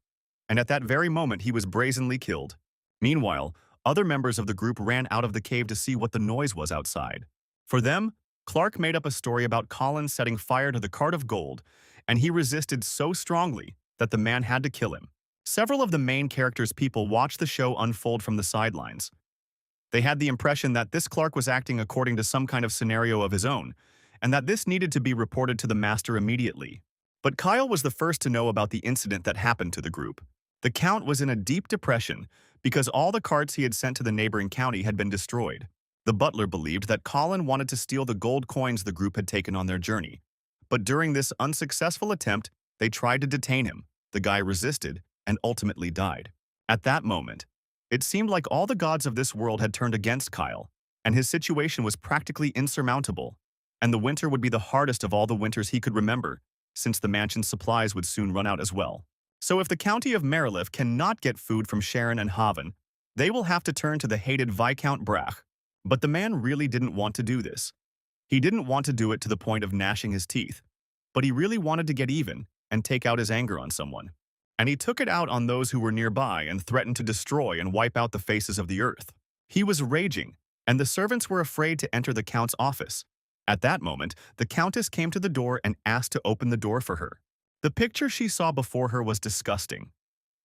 And at that very moment, he was brazenly killed. Meanwhile, other members of the group ran out of the cave to see what the noise was outside. For them, Clark made up a story about Colin setting fire to the cart of gold, and he resisted so strongly that the man had to kill him. Several of the main characters' people watched the show unfold from the sidelines. They had the impression that this Clark was acting according to some kind of scenario of his own, and that this needed to be reported to the master immediately. But Kyle was the first to know about the incident that happened to the group. The Count was in a deep depression because all the carts he had sent to the neighboring county had been destroyed. The butler believed that Colin wanted to steal the gold coins the group had taken on their journey. But during this unsuccessful attempt, they tried to detain him. The guy resisted and ultimately died. At that moment, it seemed like all the gods of this world had turned against Kyle, and his situation was practically insurmountable. And the winter would be the hardest of all the winters he could remember, since the mansion's supplies would soon run out as well. So if the county of Merilif cannot get food from Sharon and Haven, they will have to turn to the hated Viscount Brach. But the man really didn't want to do this. He didn't want to do it to the point of gnashing his teeth, but he really wanted to get even and take out his anger on someone. And he took it out on those who were nearby and threatened to destroy and wipe out the faces of the earth. He was raging, and the servants were afraid to enter the Count's office. At that moment, the Countess came to the door and asked to open the door for her. The picture she saw before her was disgusting.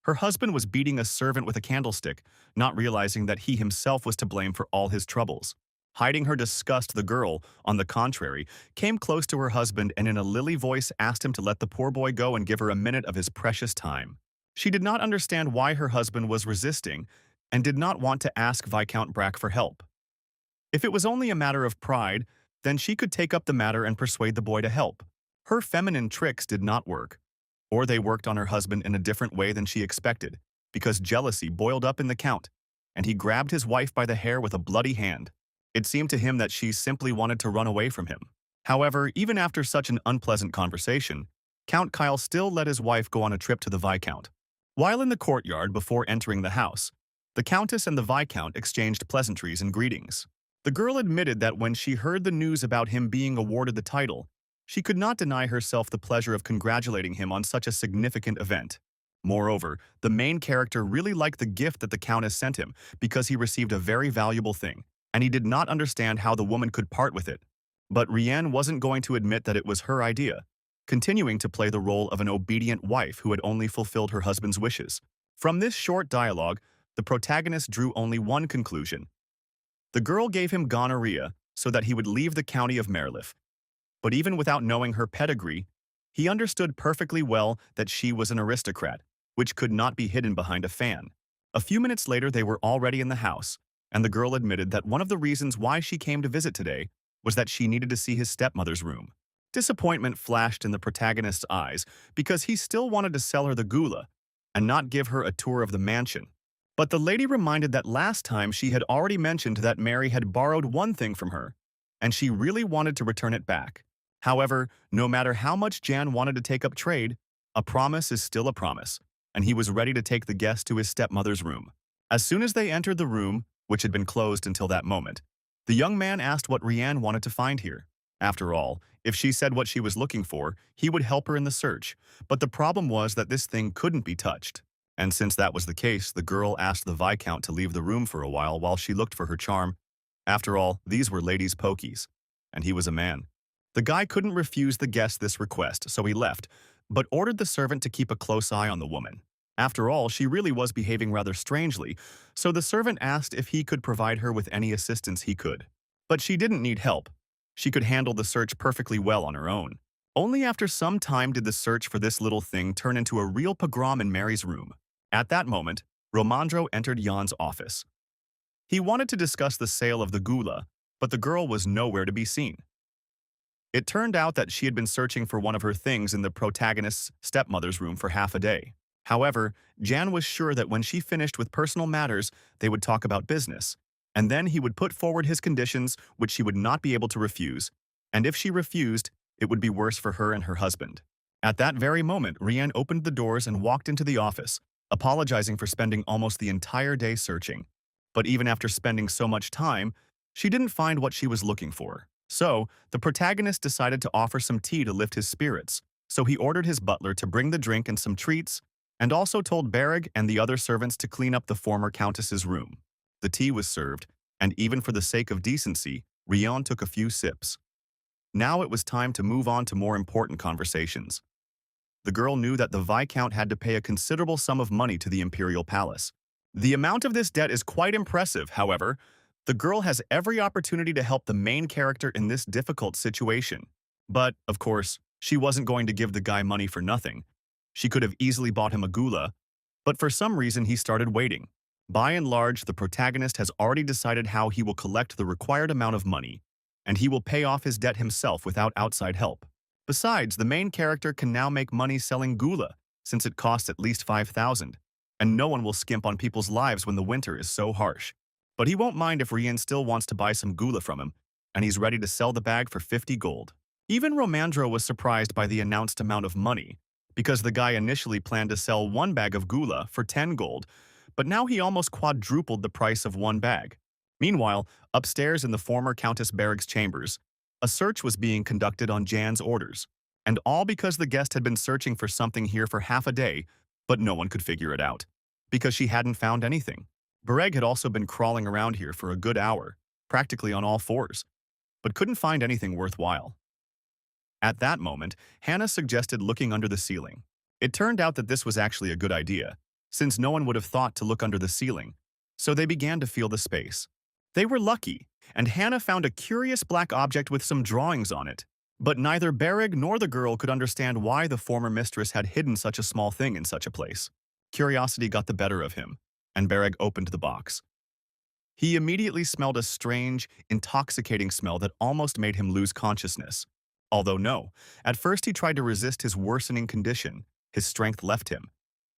Her husband was beating a servant with a candlestick, not realizing that he himself was to blame for all his troubles. Hiding her disgust, the girl, on the contrary, came close to her husband and in a lily voice asked him to let the poor boy go and give her a minute of his precious time. She did not understand why her husband was resisting and did not want to ask Viscount Brack for help. If it was only a matter of pride, then she could take up the matter and persuade the boy to help. Her feminine tricks did not work, or they worked on her husband in a different way than she expected, because jealousy boiled up in the Count, and he grabbed his wife by the hair with a bloody hand. It seemed to him that she simply wanted to run away from him. However, even after such an unpleasant conversation, Count Kyle still let his wife go on a trip to the Viscount. While in the courtyard before entering the house, the Countess and the Viscount exchanged pleasantries and greetings. The girl admitted that when she heard the news about him being awarded the title, she could not deny herself the pleasure of congratulating him on such a significant event. Moreover, the main character really liked the gift that the Countess sent him because he received a very valuable thing, and he did not understand how the woman could part with it. But Rienne wasn't going to admit that it was her idea, continuing to play the role of an obedient wife who had only fulfilled her husband's wishes. From this short dialogue, the protagonist drew only one conclusion. The girl gave him gonorrhea so that he would leave the county of Merlif. But even without knowing her pedigree, he understood perfectly well that she was an aristocrat, which could not be hidden behind a fan. A few minutes later, they were already in the house, and the girl admitted that one of the reasons why she came to visit today was that she needed to see his stepmother's room. Disappointment flashed in the protagonist's eyes because he still wanted to sell her the gula and not give her a tour of the mansion. But the lady reminded that last time she had already mentioned that Mary had borrowed one thing from her, and she really wanted to return it back. However, no matter how much Jan wanted to take up trade, a promise is still a promise, and he was ready to take the guest to his stepmother's room. As soon as they entered the room, which had been closed until that moment, the young man asked what Rienne wanted to find here. After all, if she said what she was looking for, he would help her in the search, but the problem was that this thing couldn't be touched. And since that was the case, the girl asked the Viscount to leave the room for a while she looked for her charm. After all, these were ladies' pokies, and he was a man. The guy couldn't refuse the guest this request, so he left, but ordered the servant to keep a close eye on the woman. After all, she really was behaving rather strangely, so the servant asked if he could provide her with any assistance he could. But she didn't need help. She could handle the search perfectly well on her own. Only after some time did the search for this little thing turn into a real pogrom in Mary's room. At that moment, Romandro entered Jan's office. He wanted to discuss the sale of the gula, but the girl was nowhere to be seen. It turned out that she had been searching for one of her things in the protagonist's stepmother's room for half a day. However, Jan was sure that when she finished with personal matters, they would talk about business, and then he would put forward his conditions which she would not be able to refuse, and if she refused, it would be worse for her and her husband. At that very moment, Rienne opened the doors and walked into the office, apologizing for spending almost the entire day searching. But even after spending so much time, she didn't find what she was looking for. So, the protagonist decided to offer some tea to lift his spirits, so he ordered his butler to bring the drink and some treats, and also told Beric and the other servants to clean up the former countess's room. The tea was served, and even for the sake of decency, Rienne took a few sips. Now it was time to move on to more important conversations. The girl knew that the Viscount had to pay a considerable sum of money to the imperial palace. The amount of this debt is quite impressive, however. The girl has every opportunity to help the main character in this difficult situation. But, of course, she wasn't going to give the guy money for nothing. She could have easily bought him a gula, but for some reason he started waiting. By and large, the protagonist has already decided how he will collect the required amount of money, and he will pay off his debt himself without outside help. Besides, the main character can now make money selling gula, since it costs at least 5,000, and no one will skimp on people's lives when the winter is so harsh. But he won't mind if Rienne still wants to buy some gula from him, and he's ready to sell the bag for 50 gold. Even Romandro was surprised by the announced amount of money, because the guy initially planned to sell one bag of gula for 10 gold, but now he almost quadrupled the price of one bag. Meanwhile, upstairs in the former Countess Beric's chambers, a search was being conducted on Jan's orders, and all because the guest had been searching for something here for half a day, but no one could figure it out, because she hadn't found anything. Beric had also been crawling around here for a good hour, practically on all fours, but couldn't find anything worthwhile. At that moment, Hannah suggested looking under the ceiling. It turned out that this was actually a good idea, since no one would have thought to look under the ceiling, so they began to feel the space. They were lucky, and Hannah found a curious black object with some drawings on it. But neither Beric nor the girl could understand why the former mistress had hidden such a small thing in such a place. Curiosity got the better of him, and Beric opened the box. He immediately smelled a strange, intoxicating smell that almost made him lose consciousness. Although no, at first he tried to resist his worsening condition. His strength left him,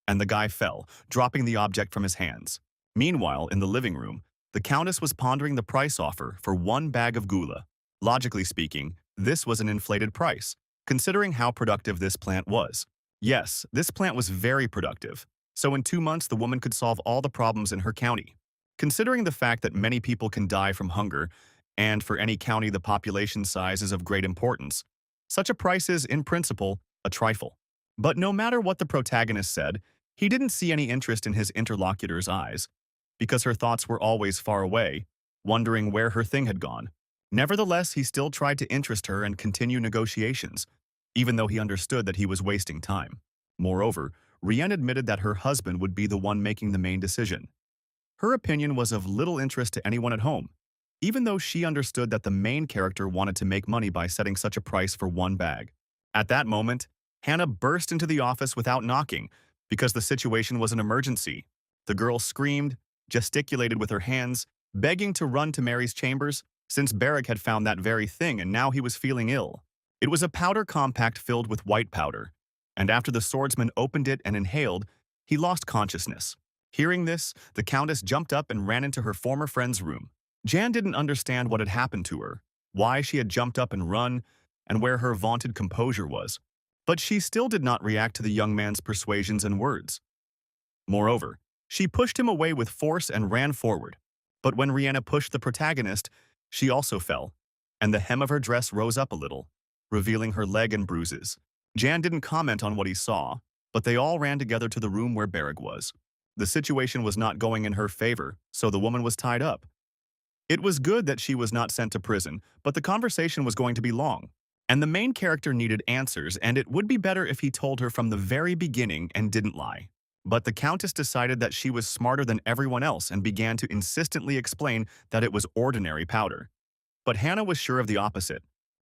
and the guy fell, dropping the object from his hands. Meanwhile, in the living room, the Countess was pondering the price offer for 1 bag of gula. Logically speaking, this was an inflated price, considering how productive this plant was. Yes, this plant was very productive, so in 2 months the woman could solve all the problems in her county. Considering the fact that many people can die from hunger, and for any county the population size is of great importance, such a price is, in principle, a trifle. But no matter what the protagonist said, he didn't see any interest in his interlocutor's eyes, because her thoughts were always far away, wondering where her thing had gone. Nevertheless, he still tried to interest her and continue negotiations, even though he understood that he was wasting time. Moreover, Rienne admitted that her husband would be the one making the main decision. Her opinion was of little interest to anyone at home, even though she understood that the main character wanted to make money by setting such a price for 1 bag. At that moment, Hannah burst into the office without knocking, because the situation was an emergency. The girl screamed, gesticulated with her hands, begging to run to Mary's chambers, since Beric had found that very thing and now he was feeling ill. It was a powder compact filled with white powder, and after the swordsman opened it and inhaled, he lost consciousness. Hearing this, the Countess jumped up and ran into her former friend's room. Jan didn't understand what had happened to her, why she had jumped up and run, and where her vaunted composure was. But she still did not react to the young man's persuasions and words. Moreover, she pushed him away with force and ran forward. But when Rihanna pushed the protagonist, she also fell, and the hem of her dress rose up a little, revealing her leg and bruises. Jan didn't comment on what he saw, but they all ran together to the room where Beric was. The situation was not going in her favor, so the woman was tied up. It was good that she was not sent to prison, but the conversation was going to be long, and the main character needed answers, and it would be better if he told her from the very beginning and didn't lie. But the Countess decided that she was smarter than everyone else and began to insistently explain that it was ordinary powder. But Hannah was sure of the opposite.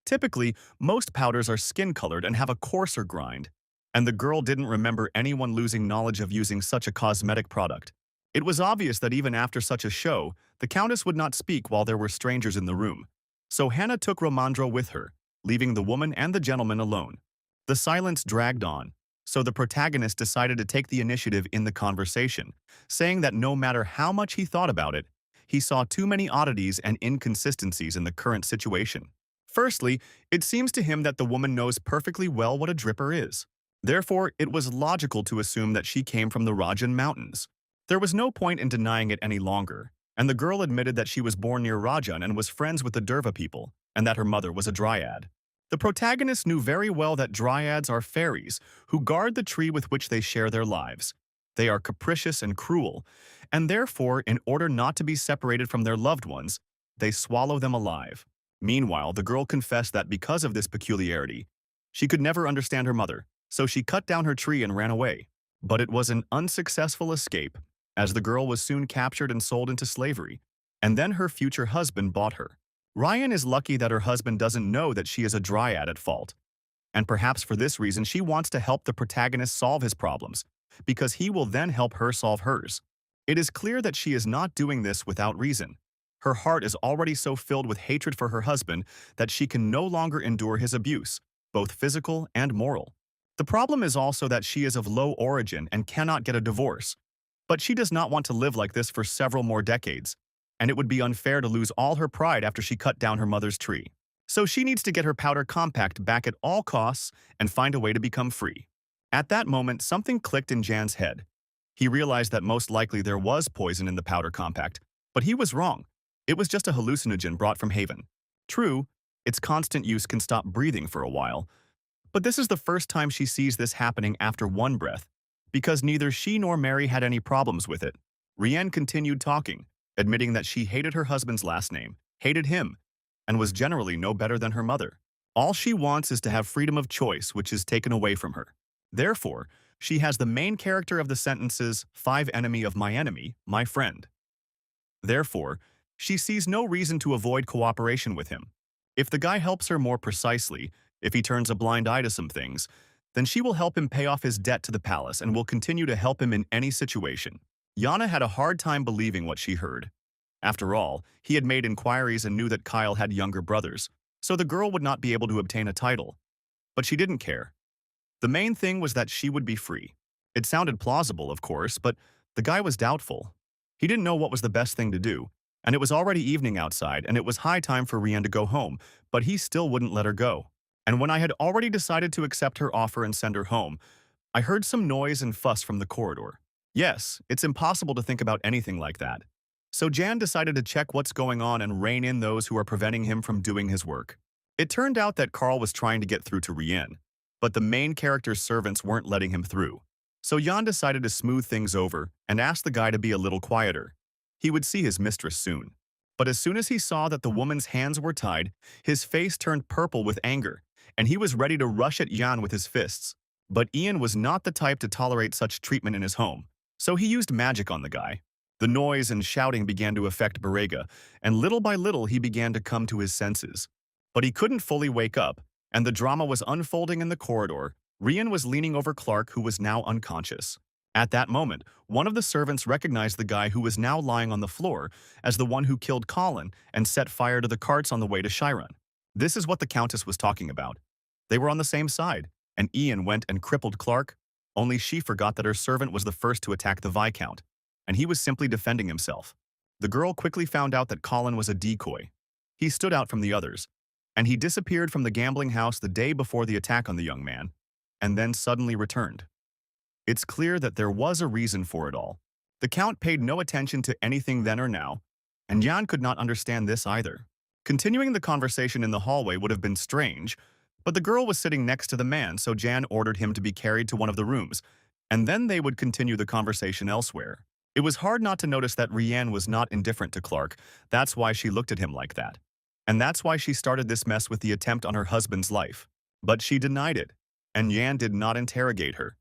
Typically, most powders are skin-colored and have a coarser grind, and the girl didn't remember anyone losing knowledge of using such a cosmetic product. It was obvious that even after such a show, the Countess would not speak while there were strangers in the room. So Hannah took Romandro with her, leaving the woman and the gentleman alone. The silence dragged on, so the protagonist decided to take the initiative in the conversation, saying that no matter how much he thought about it, he saw too many oddities and inconsistencies in the current situation. Firstly, it seems to him that the woman knows perfectly well what a dripper is. Therefore, it was logical to assume that she came from the Rajan Mountains. There was no point in denying it any longer, and the girl admitted that she was born near Rajan and was friends with the Derva people, and that her mother was a dryad. The protagonist knew very well that dryads are fairies who guard the tree with which they share their lives. They are capricious and cruel, and therefore, in order not to be separated from their loved ones, they swallow them alive. Meanwhile, the girl confessed that because of this peculiarity, she could never understand her mother, so she cut down her tree and ran away. But it was an unsuccessful escape, as the girl was soon captured and sold into slavery, and then her future husband bought her. Ryan is lucky that her husband doesn't know that she is a dryad at fault, and perhaps for this reason she wants to help the protagonist solve his problems, because he will then help her solve hers. It is clear that she is not doing this without reason. Her heart is already so filled with hatred for her husband that she can no longer endure his abuse, both physical and moral. The problem is also that she is of low origin and cannot get a divorce. But she does not want to live like this for several more decades, and it would be unfair to lose all her pride after she cut down her mother's tree. So she needs to get her powder compact back at all costs and find a way to become free. At that moment, something clicked in Jan's head. He realized that most likely there was poison in the powder compact, but he was wrong. It was just a hallucinogen brought from Haven. True, its constant use can stop breathing for a while, but this is the first time she sees this happening after one breath, because neither she nor Mary had any problems with it. Rienne continued talking, admitting that she hated her husband's last name, hated him, and was generally no better than her mother. All she wants is to have freedom of choice, which is taken away from her. Therefore, she has the main character of the sentences, "5 enemy of my enemy, my friend." Therefore, she sees no reason to avoid cooperation with him. If the guy helps her more precisely, if he turns a blind eye to some things, then she will help him pay off his debt to the palace and will continue to help him in any situation. Yana had a hard time believing what she heard. After all, he had made inquiries and knew that Kyle had younger brothers, so the girl would not be able to obtain a title. But she didn't care. The main thing was that she would be free. It sounded plausible, of course, but the guy was doubtful. He didn't know what was the best thing to do, and it was already evening outside and it was high time for Rian to go home, but he still wouldn't let her go. And when I had already decided to accept her offer and send her home, I heard some noise and fuss from the corridor. Yes, it's impossible to think about anything like that. So Jan decided to check what's going on and rein in those who are preventing him from doing his work. It turned out that Carl was trying to get through to Rian, but the main character's servants weren't letting him through. So Jan decided to smooth things over and asked the guy to be a little quieter. He would see his mistress soon. But as soon as he saw that the woman's hands were tied, his face turned purple with anger, and he was ready to rush at Jan with his fists. But Ian was not the type to tolerate such treatment in his home, so he used magic on the guy. The noise and shouting began to affect Beric, and little by little he began to come to his senses. But he couldn't fully wake up, and the drama was unfolding in the corridor. Rian was leaning over Clark, who was now unconscious. At that moment, one of the servants recognized the guy who was now lying on the floor as the one who killed Colin and set fire to the carts on the way to Chiron. This is what the Countess was talking about. They were on the same side, and Ian went and crippled Clark, only she forgot that her servant was the first to attack the Viscount, and he was simply defending himself. The girl quickly found out that Colin was a decoy. He stood out from the others, and he disappeared from the gambling house the day before the attack on the young man, and then suddenly returned. It's clear that there was a reason for it all. The Count paid no attention to anything then or now, and Jan could not understand this either. Continuing the conversation in the hallway would have been strange, but the girl was sitting next to the man, so Jan ordered him to be carried to one of the rooms, and then they would continue the conversation elsewhere. It was hard not to notice that Rian was not indifferent to Clark. That's why she looked at him like that. And that's why she started this mess with the attempt on her husband's life. But she denied it, and Jan did not interrogate her.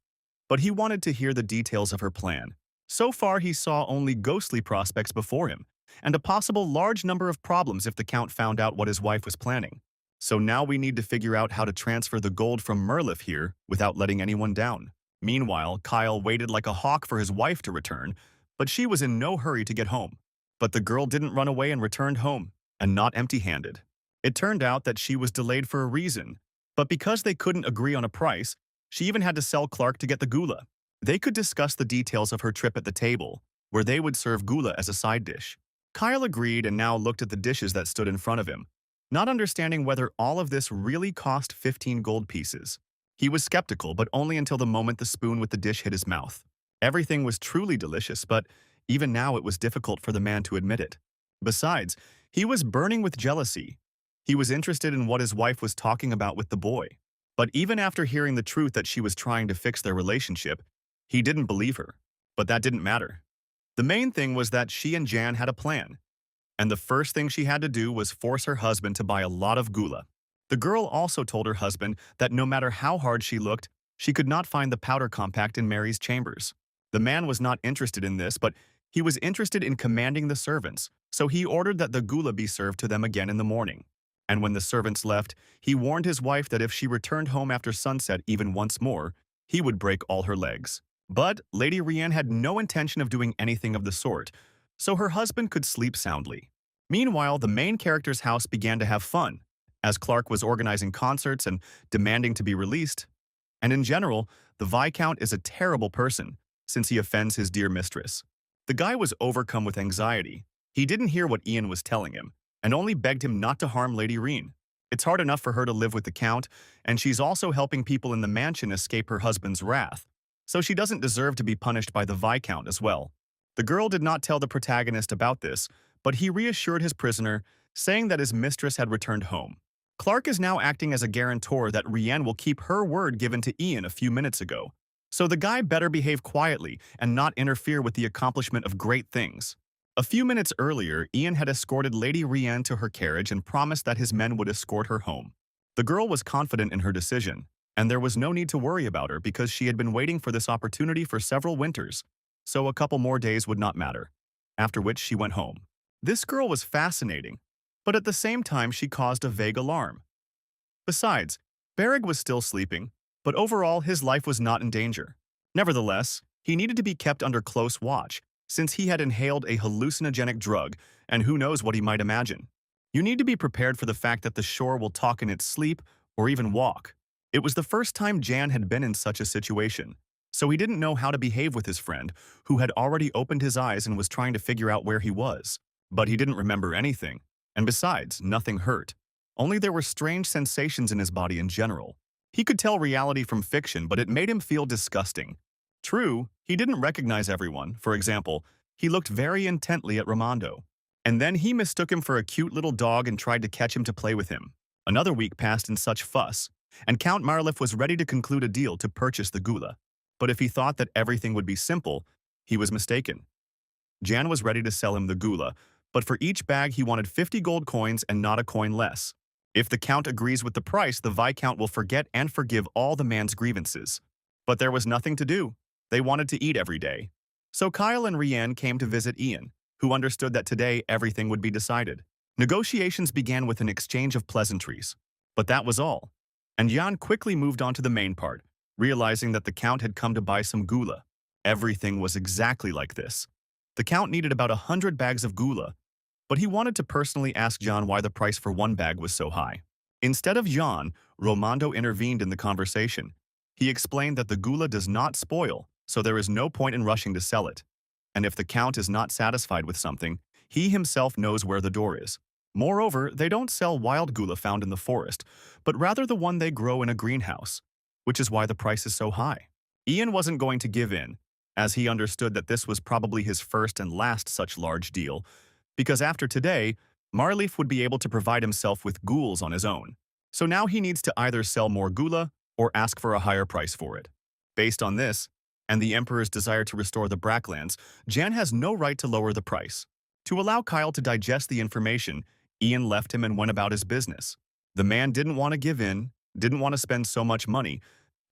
But he wanted to hear the details of her plan. So far, he saw only ghostly prospects before him, and a possible large number of problems if the Count found out what his wife was planning. So now we need to figure out how to transfer the gold from Merlif here without letting anyone down. Meanwhile, Kyle waited like a hawk for his wife to return, but she was in no hurry to get home. But the girl didn't run away and returned home, and not empty-handed. It turned out that she was delayed for a reason, but because they couldn't agree on a price, she even had to sell Clark to get the gula. They could discuss the details of her trip at the table, where they would serve gula as a side dish. Kyle agreed and now looked at the dishes that stood in front of him, not understanding whether all of this really cost 15 gold pieces. He was skeptical, but only until the moment the spoon with the dish hit his mouth. Everything was truly delicious, but even now it was difficult for the man to admit it. Besides, he was burning with jealousy. He was interested in what his wife was talking about with the boy. But even after hearing the truth that she was trying to fix their relationship, he didn't believe her. But that didn't matter. The main thing was that she and Jan had a plan, and the first thing she had to do was force her husband to buy a lot of gula. The girl also told her husband that no matter how hard she looked, she could not find the powder compact in Mary's chambers. The man was not interested in this, but he was interested in commanding the servants, so he ordered that the gula be served to them again in the morning. And when the servants left, he warned his wife that if she returned home after sunset even once more, he would break all her legs. But Lady Rian had no intention of doing anything of the sort, so her husband could sleep soundly. Meanwhile, the main character's house began to have fun, as Clark was organizing concerts and demanding to be released. And in general, the Viscount is a terrible person, since he offends his dear mistress. The guy was overcome with anxiety. He didn't hear what Ian was telling him, and only begged him not to harm Lady Rian. It's hard enough for her to live with the Count, and she's also helping people in the mansion escape her husband's wrath, so she doesn't deserve to be punished by the Viscount as well. The girl did not tell the protagonist about this, but he reassured his prisoner, saying that his mistress had returned home. Clark is now acting as a guarantor that Rian will keep her word given to Ian a few minutes ago, so the guy better behave quietly and not interfere with the accomplishment of great things. A few minutes earlier, Ian had escorted Lady Rianne to her carriage and promised that his men would escort her home. The girl was confident in her decision, and there was no need to worry about her because she had been waiting for this opportunity for several winters, so a couple more days would not matter, after which she went home. This girl was fascinating, but at the same time she caused a vague alarm. Besides, Beric was still sleeping, but overall his life was not in danger. Nevertheless, he needed to be kept under close watch, since he had inhaled a hallucinogenic drug, and who knows what he might imagine. You need to be prepared for the fact that the shore will talk in its sleep or even walk. It was the first time Jan had been in such a situation, so he didn't know how to behave with his friend, who had already opened his eyes and was trying to figure out where he was. But he didn't remember anything, and besides, nothing hurt. Only there were strange sensations in his body in general. He could tell reality from fiction, but it made him feel disgusting. True, he didn't recognize everyone. For example, he looked very intently at Ramondo. And then he mistook him for a cute little dog and tried to catch him to play with him. Another week passed in such fuss, and Count Marlif was ready to conclude a deal to purchase the gula. But if he thought that everything would be simple, he was mistaken. Jan was ready to sell him the gula, but for each bag he wanted 50 gold coins and not a coin less. If the Count agrees with the price, the Viscount will forget and forgive all the man's grievances. But there was nothing to do. They wanted to eat every day. So Kyle and Rianne came to visit Ian, who understood that today everything would be decided. Negotiations began with an exchange of pleasantries. But that was all. And Jan quickly moved on to the main part, realizing that the Count had come to buy some gula. Everything was exactly like this. The Count needed about 100 bags of gula, but he wanted to personally ask Jan why the price for one bag was so high. Instead of Jan, Ramondo intervened in the conversation. He explained that the gula does not spoil, so there is no point in rushing to sell it. And if the Count is not satisfied with something, he himself knows where the door is. Moreover, they don't sell wild gula found in the forest, but rather the one they grow in a greenhouse, which is why the price is so high. Ian wasn't going to give in, as he understood that this was probably his first and last such large deal, because after today, Marleaf would be able to provide himself with ghouls on his own. So now he needs to either sell more gula or ask for a higher price for it. Based on this, and the Emperor's desire to restore the Bracklands, Jan has no right to lower the price. To allow Kyle to digest the information, Ian left him and went about his business. The man didn't want to give in, didn't want to spend so much money,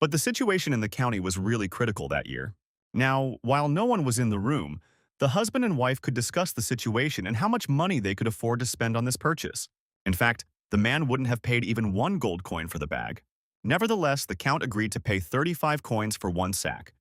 but the situation in the county was really critical that year. Now, while no one was in the room, the husband and wife could discuss the situation and how much money they could afford to spend on this purchase. In fact, the man wouldn't have paid even 1 gold coin for the bag. Nevertheless, the Count agreed to pay 35 coins for 1 sack.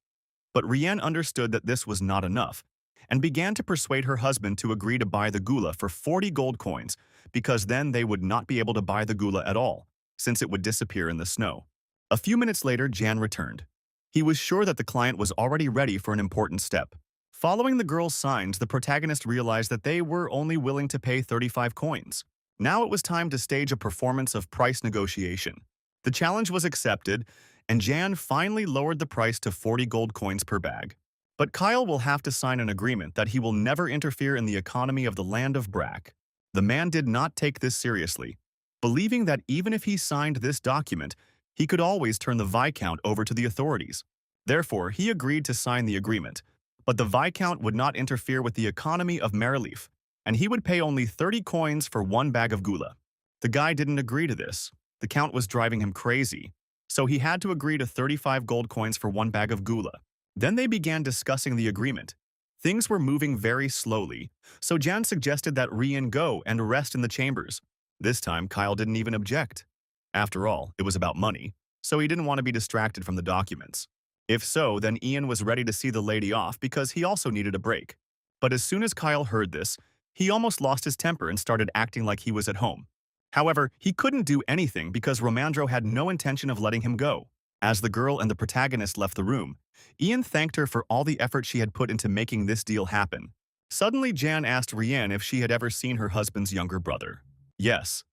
But Rianne understood that this was not enough, and began to persuade her husband to agree to buy the gula for 40 gold coins, because then they would not be able to buy the gula at all, since it would disappear in the snow. A few minutes later, Jan returned. He was sure that the client was already ready for an important step. Following the girl's signs, the protagonist realized that they were only willing to pay 35 coins. Now it was time to stage a performance of price negotiation. The challenge was accepted, and Jan finally lowered the price to 40 gold coins per bag. But Kyle will have to sign an agreement that he will never interfere in the economy of the land of Brack. The man did not take this seriously, believing that even if he signed this document, he could always turn the Viscount over to the authorities. Therefore, he agreed to sign the agreement, but the Viscount would not interfere with the economy of Merleaf, and he would pay only 30 coins for 1 bag of gula. The guy didn't agree to this. The Count was driving him crazy, so he had to agree to 35 gold coins for 1 bag of gula. Then they began discussing the agreement. Things were moving very slowly, so Jan suggested that Rian go and rest in the chambers. This time, Kyle didn't even object. After all, it was about money, so he didn't want to be distracted from the documents. If so, then Ian was ready to see the lady off because he also needed a break. But as soon as Kyle heard this, he almost lost his temper and started acting like he was at home. However, he couldn't do anything because Romandro had no intention of letting him go. As the girl and the protagonist left the room, Ian thanked her for all the effort she had put into making this deal happen. Suddenly, Jan asked Rianne if she had ever seen her husband's younger brother. Yes.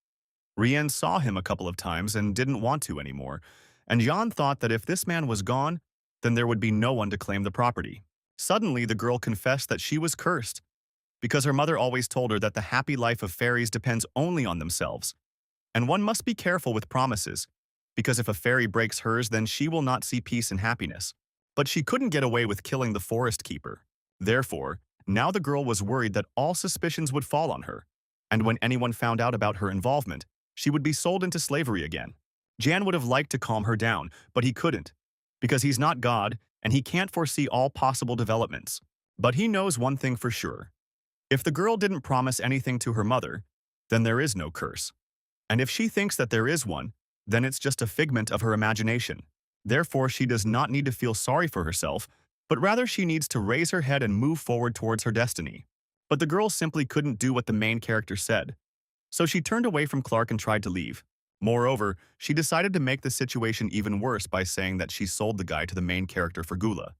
Rianne saw him a couple of times and didn't want to anymore, and Jan thought that if this man was gone, then there would be no one to claim the property. Suddenly, the girl confessed that she was cursed, because her mother always told her that the happy life of fairies depends only on themselves, and one must be careful with promises, because if a fairy breaks hers, then she will not see peace and happiness. But she couldn't get away with killing the forest keeper. Therefore, Now the girl was worried that all suspicions would fall on her, and when anyone found out about her involvement, she would be sold into slavery again. Jan would have liked to calm her down, but he couldn't, because he's not God and he can't foresee all possible developments. But he knows one thing for sure. If the girl didn't promise anything to her mother, then there is no curse. And if she thinks that there is one, then it's just a figment of her imagination. Therefore, she does not need to feel sorry for herself, but rather she needs to raise her head and move forward towards her destiny. But the girl simply couldn't do what the main character said. So she turned away from Clark and tried to leave. Moreover, she decided to make the situation even worse by saying that she sold the guy to the main character for gula,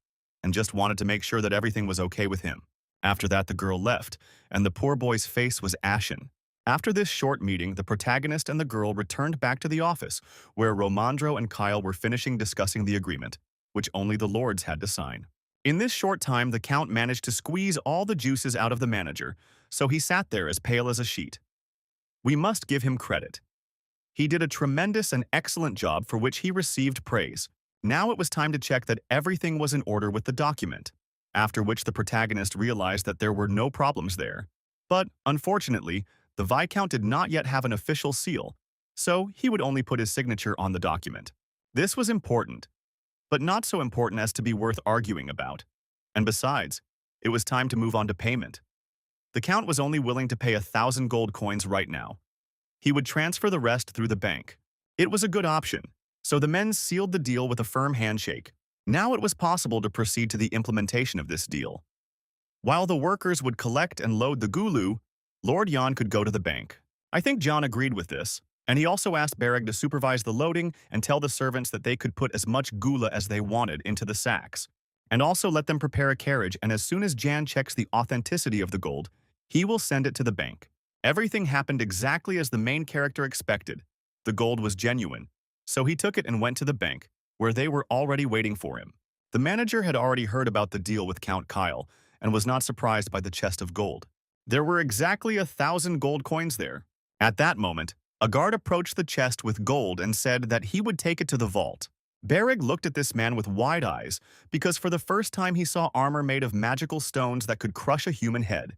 and just wanted to make sure that everything was okay with him. After that, the girl left, and the poor boy's face was ashen. After this short meeting, the protagonist and the girl returned back to the office, where Romandro and Kyle were finishing discussing the agreement, which only the lords had to sign. In this short time, the Count managed to squeeze all the juices out of the manager, so he sat there as pale as a sheet. We must give him credit. He did a tremendous and excellent job for which he received praise. Now it was time to check that everything was in order with the document, after which the protagonist realized that there were no problems there. But, unfortunately, the Viscount did not yet have an official seal, so he would only put his signature on the document. This was important, but not so important as to be worth arguing about. And besides, it was time to move on to payment. The Count was only willing to pay 1,000 gold coins right now. He would transfer the rest through the bank. It was a good option, so the men sealed the deal with a firm handshake. Now it was possible to proceed to the implementation of this deal. While the workers would collect and load the gulu, Lord Jan could go to the bank. I think John agreed with this, and he also asked Beric to supervise the loading and tell the servants that they could put as much gula as they wanted into the sacks, and also let them prepare a carriage, and as soon as Jan checks the authenticity of the gold, he will send it to the bank. Everything happened exactly as the main character expected. The gold was genuine, so he took it and went to the bank, where they were already waiting for him. The manager had already heard about the deal with Count Kyle and was not surprised by the chest of gold. There were exactly 1,000 gold coins there. At that moment, a guard approached the chest with gold and said that he would take it to the vault. Beric looked at this man with wide eyes because for the first time he saw armor made of magical stones that could crush a human head.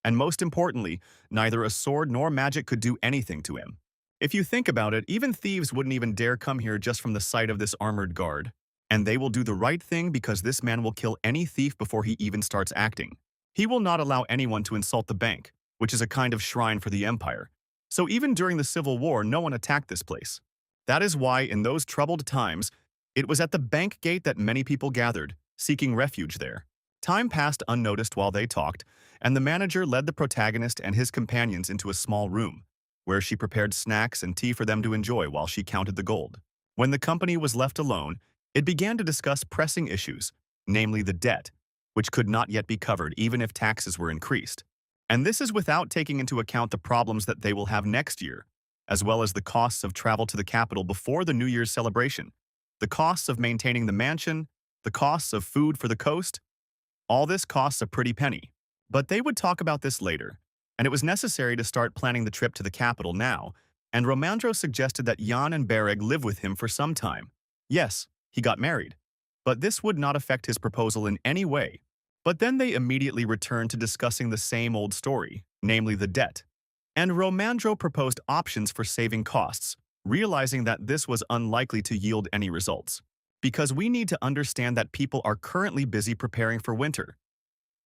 And most importantly, neither a sword nor magic could do anything to him. If you think about it, even thieves wouldn't even dare come here just from the sight of this armored guard. And they will do the right thing because this man will kill any thief before he even starts acting. He will not allow anyone to insult the bank, which is a kind of shrine for the Empire. So even during the Civil War, no one attacked this place. That is why, in those troubled times, it was at the bank gate that many people gathered, seeking refuge there. Time passed unnoticed while they talked, and the manager led the protagonist and his companions into a small room, where she prepared snacks and tea for them to enjoy while she counted the gold. When the company was left alone, it began to discuss pressing issues, namely the debt, which could not yet be covered even if taxes were increased. And this is without taking into account the problems that they will have next year, as well as the costs of travel to the capital before the New Year's celebration, the costs of maintaining the mansion, the costs of food for the coast. All this costs a pretty penny. But they would talk about this later, and it was necessary to start planning the trip to the capital now, and Romandro suggested that Jan and Beric live with him for some time. Yes, he got married, but this would not affect his proposal in any way. But then they immediately returned to discussing the same old story, namely the debt. And Romandro proposed options for saving costs, realizing that this was unlikely to yield any results. Because we need to understand that people are currently busy preparing for winter.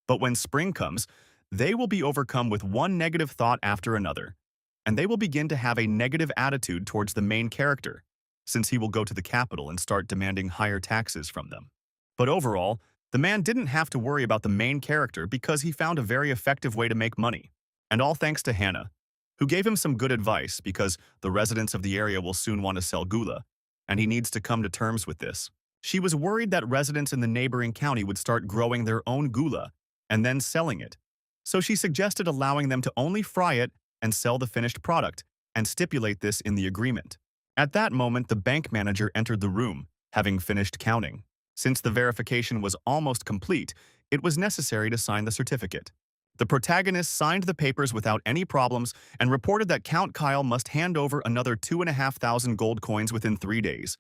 But when spring comes, they will be overcome with one negative thought after another, and they will begin to have a negative attitude towards the main character, since he will go to the capital and start demanding higher taxes from them. But overall, the man didn't have to worry about the main character because he found a very effective way to make money. And all thanks to Hannah, who gave him some good advice because the residents of the area will soon want to sell gula, and he needs to come to terms with this. She was worried that residents in the neighboring county would start growing their own gula and then selling it. So she suggested allowing them to only fry it and sell the finished product, and stipulate this in the agreement. At that moment, the bank manager entered the room, having finished counting. Since the verification was almost complete, it was necessary to sign the certificate. The protagonist signed the papers without any problems and reported that Count Kyle must hand over another 2,500 gold coins within 3 days,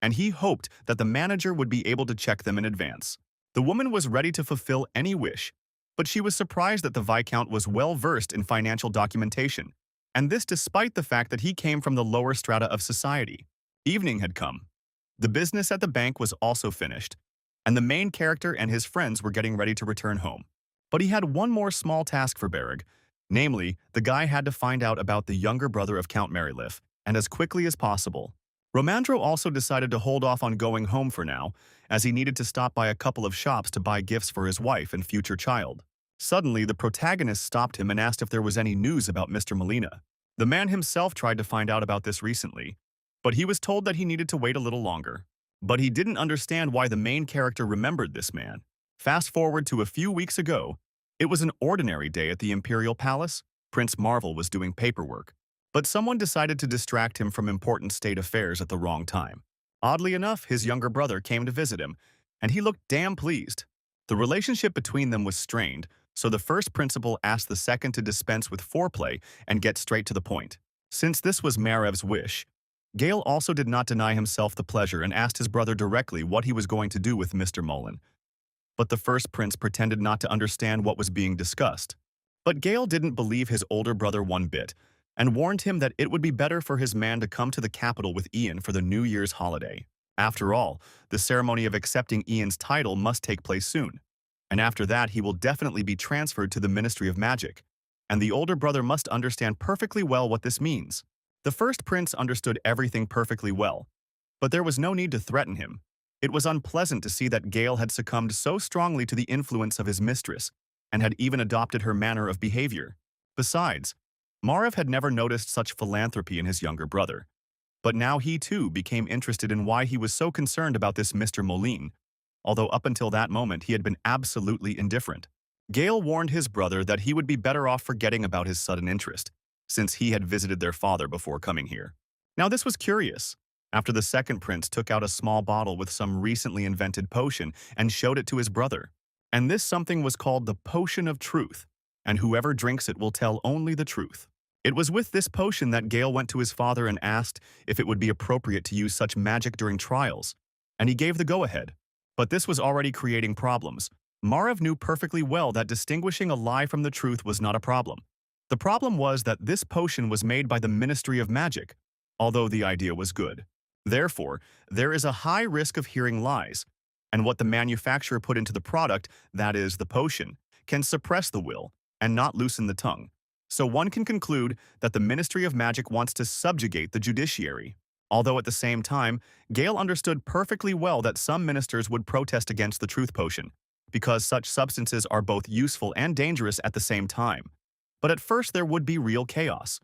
and he hoped that the manager would be able to check them in advance. The woman was ready to fulfill any wish, but she was surprised that the Viscount was well-versed in financial documentation, and this despite the fact that he came from the lower strata of society. Evening had come. The business at the bank was also finished, and the main character and his friends were getting ready to return home. But he had one more small task for Beric. Namely, the guy had to find out about the younger brother of Count Merylif, and as quickly as possible. Romandro also decided to hold off on going home for now, as he needed to stop by a couple of shops to buy gifts for his wife and future child. Suddenly, the protagonist stopped him and asked if there was any news about Mr. Molina. The man himself tried to find out about this recently, but he was told that he needed to wait a little longer. But he didn't understand why the main character remembered this man. Fast forward to a few weeks ago, it was an ordinary day at the Imperial Palace. Prince Marvel was doing paperwork, but someone decided to distract him from important state affairs at the wrong time. Oddly enough, his younger brother came to visit him, and he looked damn pleased. The relationship between them was strained, so the first principal asked the second to dispense with foreplay and get straight to the point. Since this was Marev's wish, Gale also did not deny himself the pleasure and asked his brother directly what he was going to do with Mr. Mullen. But the first prince pretended not to understand what was being discussed. But Gale didn't believe his older brother one bit, and warned him that it would be better for his man to come to the capital with Ian for the New Year's holiday. After all, the ceremony of accepting Ian's title must take place soon, and after that he will definitely be transferred to the Ministry of Magic, and the older brother must understand perfectly well what this means. The first prince understood everything perfectly well, but there was no need to threaten him. It was unpleasant to see that Gale had succumbed so strongly to the influence of his mistress, and had even adopted her manner of behavior. Besides, Marev had never noticed such philanthropy in his younger brother. But now he too became interested in why he was so concerned about this Mr. Molin, although up until that moment he had been absolutely indifferent. Gale warned his brother that he would be better off forgetting about his sudden interest, since he had visited their father before coming here. Now this was curious. After the second prince took out a small bottle with some recently invented potion and showed it to his brother. And this something was called the Potion of Truth, and whoever drinks it will tell only the truth. It was with this potion that Gale went to his father and asked if it would be appropriate to use such magic during trials, and he gave the go-ahead. But this was already creating problems. Marev knew perfectly well that distinguishing a lie from the truth was not a problem. The problem was that this potion was made by the Ministry of Magic, although the idea was good. Therefore, there is a high risk of hearing lies, and what the manufacturer put into the product, that is, the potion, can suppress the will and not loosen the tongue. So one can conclude that the Ministry of Magic wants to subjugate the judiciary. Although at the same time, Gale understood perfectly well that some ministers would protest against the truth potion, because such substances are both useful and dangerous at the same time. But at first there would be real chaos.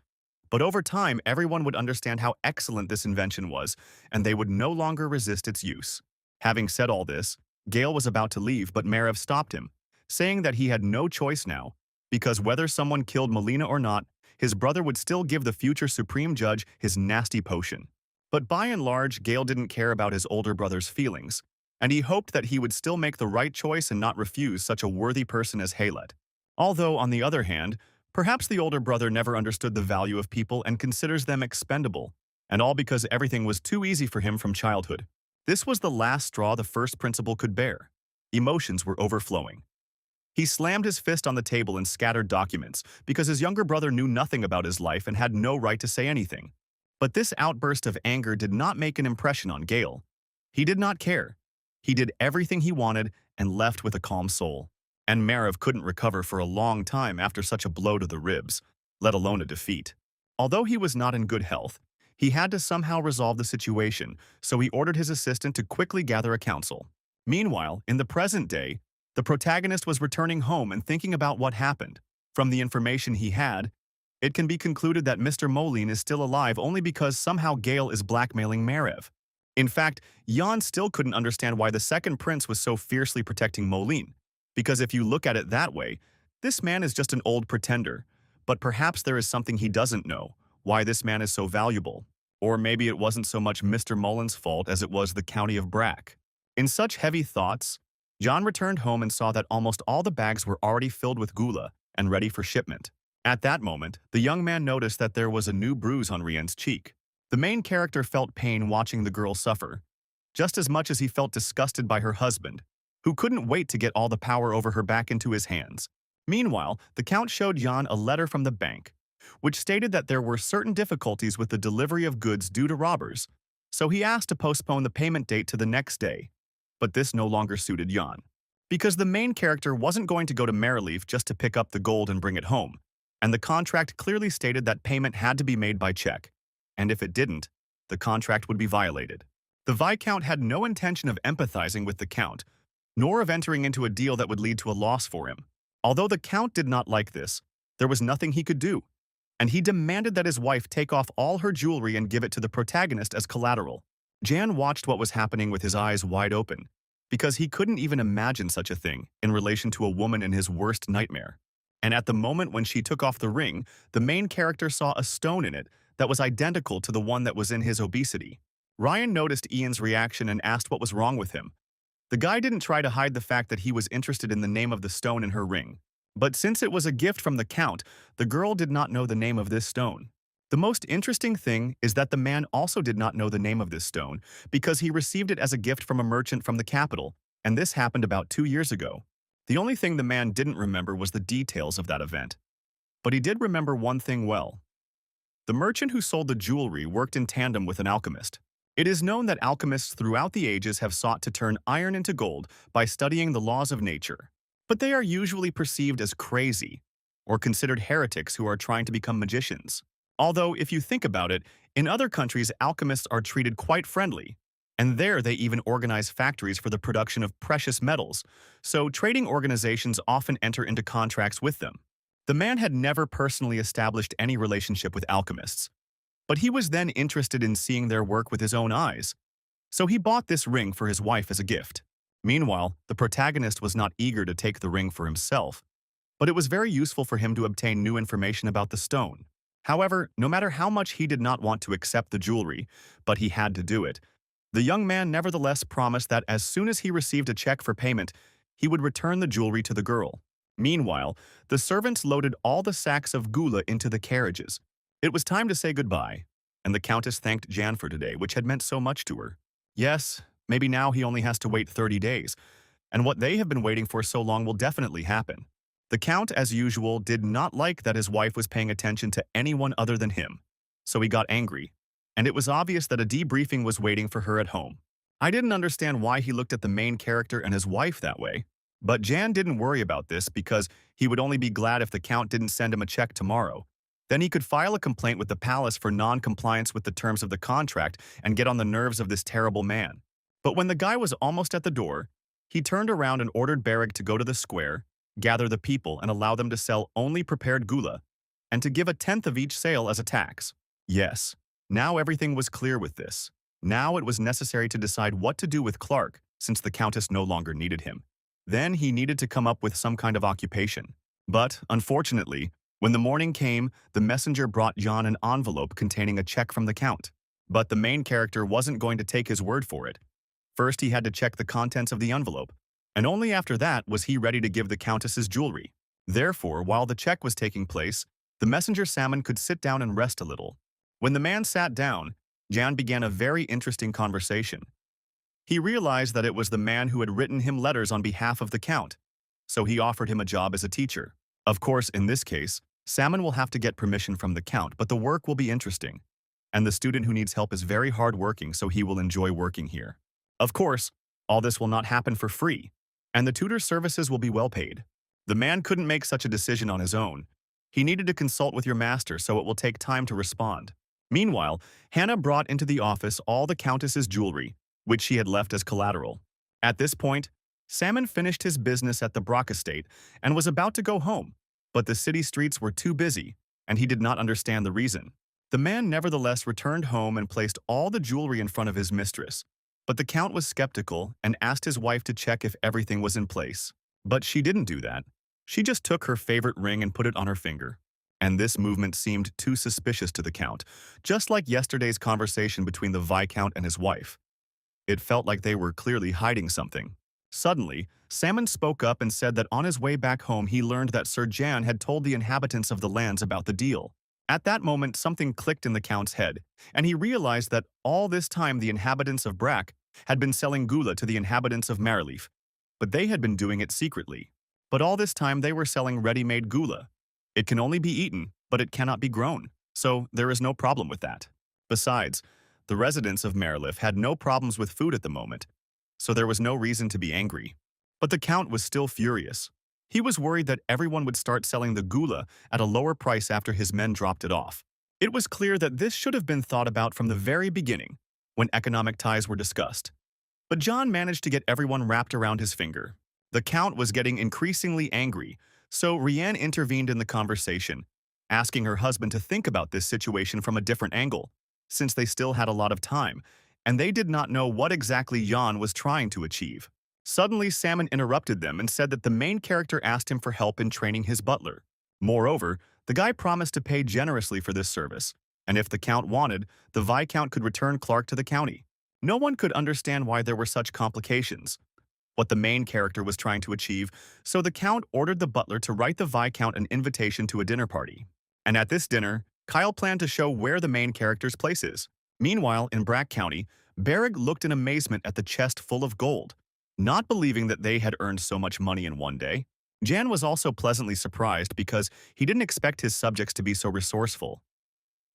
But over time, everyone would understand how excellent this invention was, and they would no longer resist its use. Having said all this, Gale was about to leave, but Marev stopped him, saying that he had no choice now, because whether someone killed Molina or not, his brother would still give the future Supreme Judge his nasty potion. But by and large, Gale didn't care about his older brother's feelings, and he hoped that he would still make the right choice and not refuse such a worthy person as Halet. Although, on the other hand, perhaps the older brother never understood the value of people and considers them expendable, and all because everything was too easy for him from childhood. This was the last straw the first principal could bear. Emotions were overflowing. He slammed his fist on the table and scattered documents because his younger brother knew nothing about his life and had no right to say anything. But this outburst of anger did not make an impression on Gale. He did not care. He did everything he wanted and left with a calm soul. And Marev couldn't recover for a long time after such a blow to the ribs, let alone a defeat. Although he was not in good health, he had to somehow resolve the situation, so he ordered his assistant to quickly gather a council. Meanwhile, in the present day, the protagonist was returning home and thinking about what happened. From the information he had, it can be concluded that Mr. Molin is still alive only because somehow Gale is blackmailing Marev. In fact, Jan still couldn't understand why the second prince was so fiercely protecting Molin, because if you look at it that way, this man is just an old pretender. But perhaps there is something he doesn't know, why this man is so valuable. Or maybe it wasn't so much Mr. Mullen's fault as it was the county of Brack. In such heavy thoughts, John returned home and saw that almost all the bags were already filled with gula and ready for shipment. At that moment, the young man noticed that there was a new bruise on Rien's cheek. The main character felt pain watching the girl suffer, just as much as he felt disgusted by her husband, who couldn't wait to get all the power over her back into his hands. Meanwhile, the Count showed Jan a letter from the bank, which stated that there were certain difficulties with the delivery of goods due to robbers, so he asked to postpone the payment date to the next day. But this no longer suited Jan, because the main character wasn't going to go to Merrileaf just to pick up the gold and bring it home, and the contract clearly stated that payment had to be made by check, and if it didn't, the contract would be violated. The Viscount had no intention of empathizing with the Count, nor of entering into a deal that would lead to a loss for him. Although the Count did not like this, there was nothing he could do, and he demanded that his wife take off all her jewelry and give it to the protagonist as collateral. Jan watched what was happening with his eyes wide open, because he couldn't even imagine such a thing in relation to a woman in his worst nightmare. And at the moment when she took off the ring, the main character saw a stone in it that was identical to the one that was in his obesity. Ryan noticed Ian's reaction and asked what was wrong with him. The guy didn't try to hide the fact that he was interested in the name of the stone in her ring. But since it was a gift from the Count, the girl did not know the name of this stone. The most interesting thing is that the man also did not know the name of this stone because he received it as a gift from a merchant from the capital, and this happened about 2 years ago. The only thing the man didn't remember was the details of that event. But he did remember one thing well. The merchant who sold the jewelry worked in tandem with an alchemist. It is known that alchemists throughout the ages have sought to turn iron into gold by studying the laws of nature. But they are usually perceived as crazy, or considered heretics who are trying to become magicians. Although, if you think about it, in other countries alchemists are treated quite friendly, and there they even organize factories for the production of precious metals, so trading organizations often enter into contracts with them. The man had never personally established any relationship with alchemists, but he was then interested in seeing their work with his own eyes, so he bought this ring for his wife as a gift. Meanwhile, the protagonist was not eager to take the ring for himself, but it was very useful for him to obtain new information about the stone. However, no matter how much he did not want to accept the jewelry, but he had to do it, the young man nevertheless promised that as soon as he received a check for payment, he would return the jewelry to the girl. Meanwhile, the servants loaded all the sacks of gula into the carriages. It was time to say goodbye, and the Countess thanked Jan for today, which had meant so much to her. Yes, maybe now he only has to wait 30 days, and what they have been waiting for so long will definitely happen. The Count, as usual, did not like that his wife was paying attention to anyone other than him, so he got angry, and it was obvious that a debriefing was waiting for her at home. I didn't understand why he looked at the main character and his wife that way, but Jan didn't worry about this because he would only be glad if the Count didn't send him a check tomorrow. Then he could file a complaint with the palace for non-compliance with the terms of the contract and get on the nerves of this terrible man. But when the guy was almost at the door, he turned around and ordered Beric to go to the square, gather the people and allow them to sell only prepared gula, and to give 1/10 of each sale as a tax. Yes, now everything was clear with this. Now it was necessary to decide what to do with Clark, since the Countess no longer needed him. Then he needed to come up with some kind of occupation. But, unfortunately, when the morning came, the messenger brought Jan an envelope containing a check from the Count. But the main character wasn't going to take his word for it. First, he had to check the contents of the envelope, and only after that was he ready to give the Countess's jewelry. Therefore, while the check was taking place, the messenger salmon could sit down and rest a little. When the man sat down, Jan began a very interesting conversation. He realized that it was the man who had written him letters on behalf of the Count, so he offered him a job as a teacher. Of course, in this case, Salmon will have to get permission from the Count, but the work will be interesting. And the student who needs help is very hard-working, so he will enjoy working here. Of course, all this will not happen for free, and the tutor services will be well paid. The man couldn't make such a decision on his own. He needed to consult with your master, so it will take time to respond. Meanwhile, Hannah brought into the office all the Countess's jewelry, which she had left as collateral. At this point, Salmon finished his business at the Brock estate and was about to go home, but the city streets were too busy, and he did not understand the reason. The man nevertheless returned home and placed all the jewelry in front of his mistress, but the Count was skeptical and asked his wife to check if everything was in place. But she didn't do that. She just took her favorite ring and put it on her finger. And this movement seemed too suspicious to the Count, just like yesterday's conversation between the Viscount and his wife. It felt like they were clearly hiding something. Suddenly, Salmon spoke up and said that on his way back home he learned that Sir Jan had told the inhabitants of the lands about the deal. At that moment, something clicked in the Count's head, and he realized that all this time the inhabitants of Brack had been selling gula to the inhabitants of Merrileaf, but they had been doing it secretly. But all this time they were selling ready-made gula. It can only be eaten, but it cannot be grown, so there is no problem with that. Besides, the residents of Merlif had no problems with food at the moment, so there was no reason to be angry. But the Count was still furious. He was worried that everyone would start selling the gula at a lower price after his men dropped it off. It was clear that this should have been thought about from the very beginning, when economic ties were discussed. But John managed to get everyone wrapped around his finger. The Count was getting increasingly angry, so Rianne intervened in the conversation, asking her husband to think about this situation from a different angle, since they still had a lot of time, and they did not know what exactly Jan was trying to achieve. Suddenly, Salmon interrupted them and said that the main character asked him for help in training his butler. Moreover, the guy promised to pay generously for this service, and if the Count wanted, the Viscount could return Clark to the county. No one could understand why there were such complications, what the main character was trying to achieve, so the Count ordered the butler to write the Viscount an invitation to a dinner party. And at this dinner, Kyle planned to show where the main character's place is. Meanwhile, in Brack County, Beric looked in amazement at the chest full of gold, not believing that they had earned so much money in one day. Jan was also pleasantly surprised because he didn't expect his subjects to be so resourceful.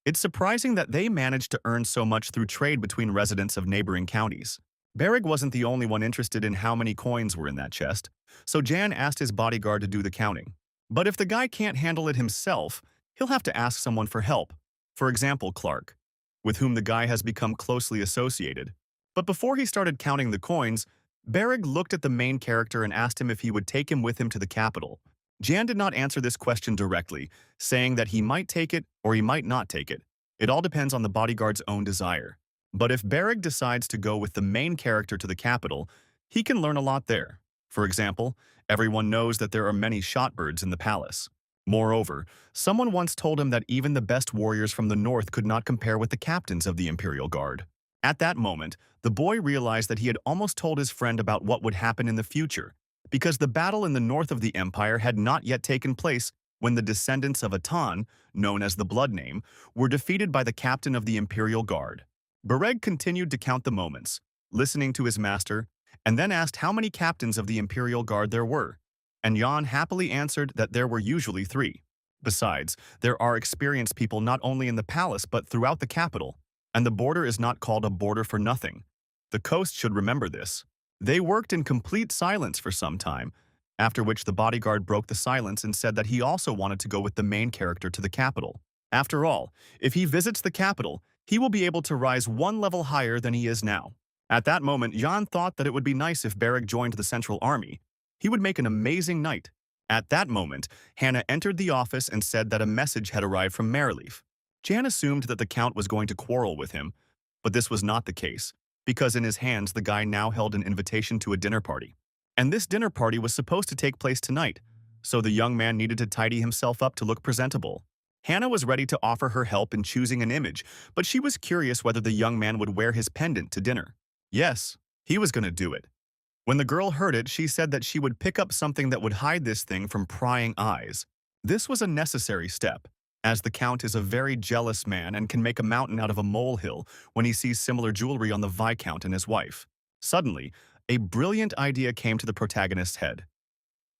It's surprising that they managed to earn so much through trade between residents of neighboring counties. Beric wasn't the only one interested in how many coins were in that chest, so Jan asked his bodyguard to do the counting. But if the guy can't handle it himself, he'll have to ask someone for help. For example, Clark, with whom the guy has become closely associated. But before he started counting the coins, Beric looked at the main character and asked him if he would take him with him to the capital. Jan did not answer this question directly, saying that he might take it or he might not take it. It all depends on the bodyguard's own desire. But if Beric decides to go with the main character to the capital, he can learn a lot there. For example, everyone knows that there are many shotbirds in the palace. Moreover, someone once told him that even the best warriors from the north could not compare with the captains of the Imperial Guard. At that moment, the boy realized that he had almost told his friend about what would happen in the future, because the battle in the north of the Empire had not yet taken place when the descendants of Atan, known as the Blood Name, were defeated by the captain of the Imperial Guard. Beric continued to count the moments, listening to his master, and then asked how many captains of the Imperial Guard there were, and Jan happily answered that there were usually 3. Besides, there are experienced people not only in the palace but throughout the capital, and the border is not called a border for nothing. The coast should remember this. They worked in complete silence for some time, after which the bodyguard broke the silence and said that he also wanted to go with the main character to the capital. After all, if he visits the capital, he will be able to rise one level higher than he is now. At that moment, Jan thought that it would be nice if Beric joined the Central Army. He would make an amazing knight. At that moment, Hannah entered the office and said that a message had arrived from Merleaf. Jan assumed that the Count was going to quarrel with him, but this was not the case, because in his hands the guy now held an invitation to a dinner party. And this dinner party was supposed to take place tonight, so the young man needed to tidy himself up to look presentable. Hannah was ready to offer her help in choosing an image, but she was curious whether the young man would wear his pendant to dinner. Yes, he was going to do it. When the girl heard it, she said that she would pick up something that would hide this thing from prying eyes. This was a necessary step, as the Count is a very jealous man and can make a mountain out of a molehill when he sees similar jewelry on the Viscount and his wife. Suddenly, a brilliant idea came to the protagonist's head.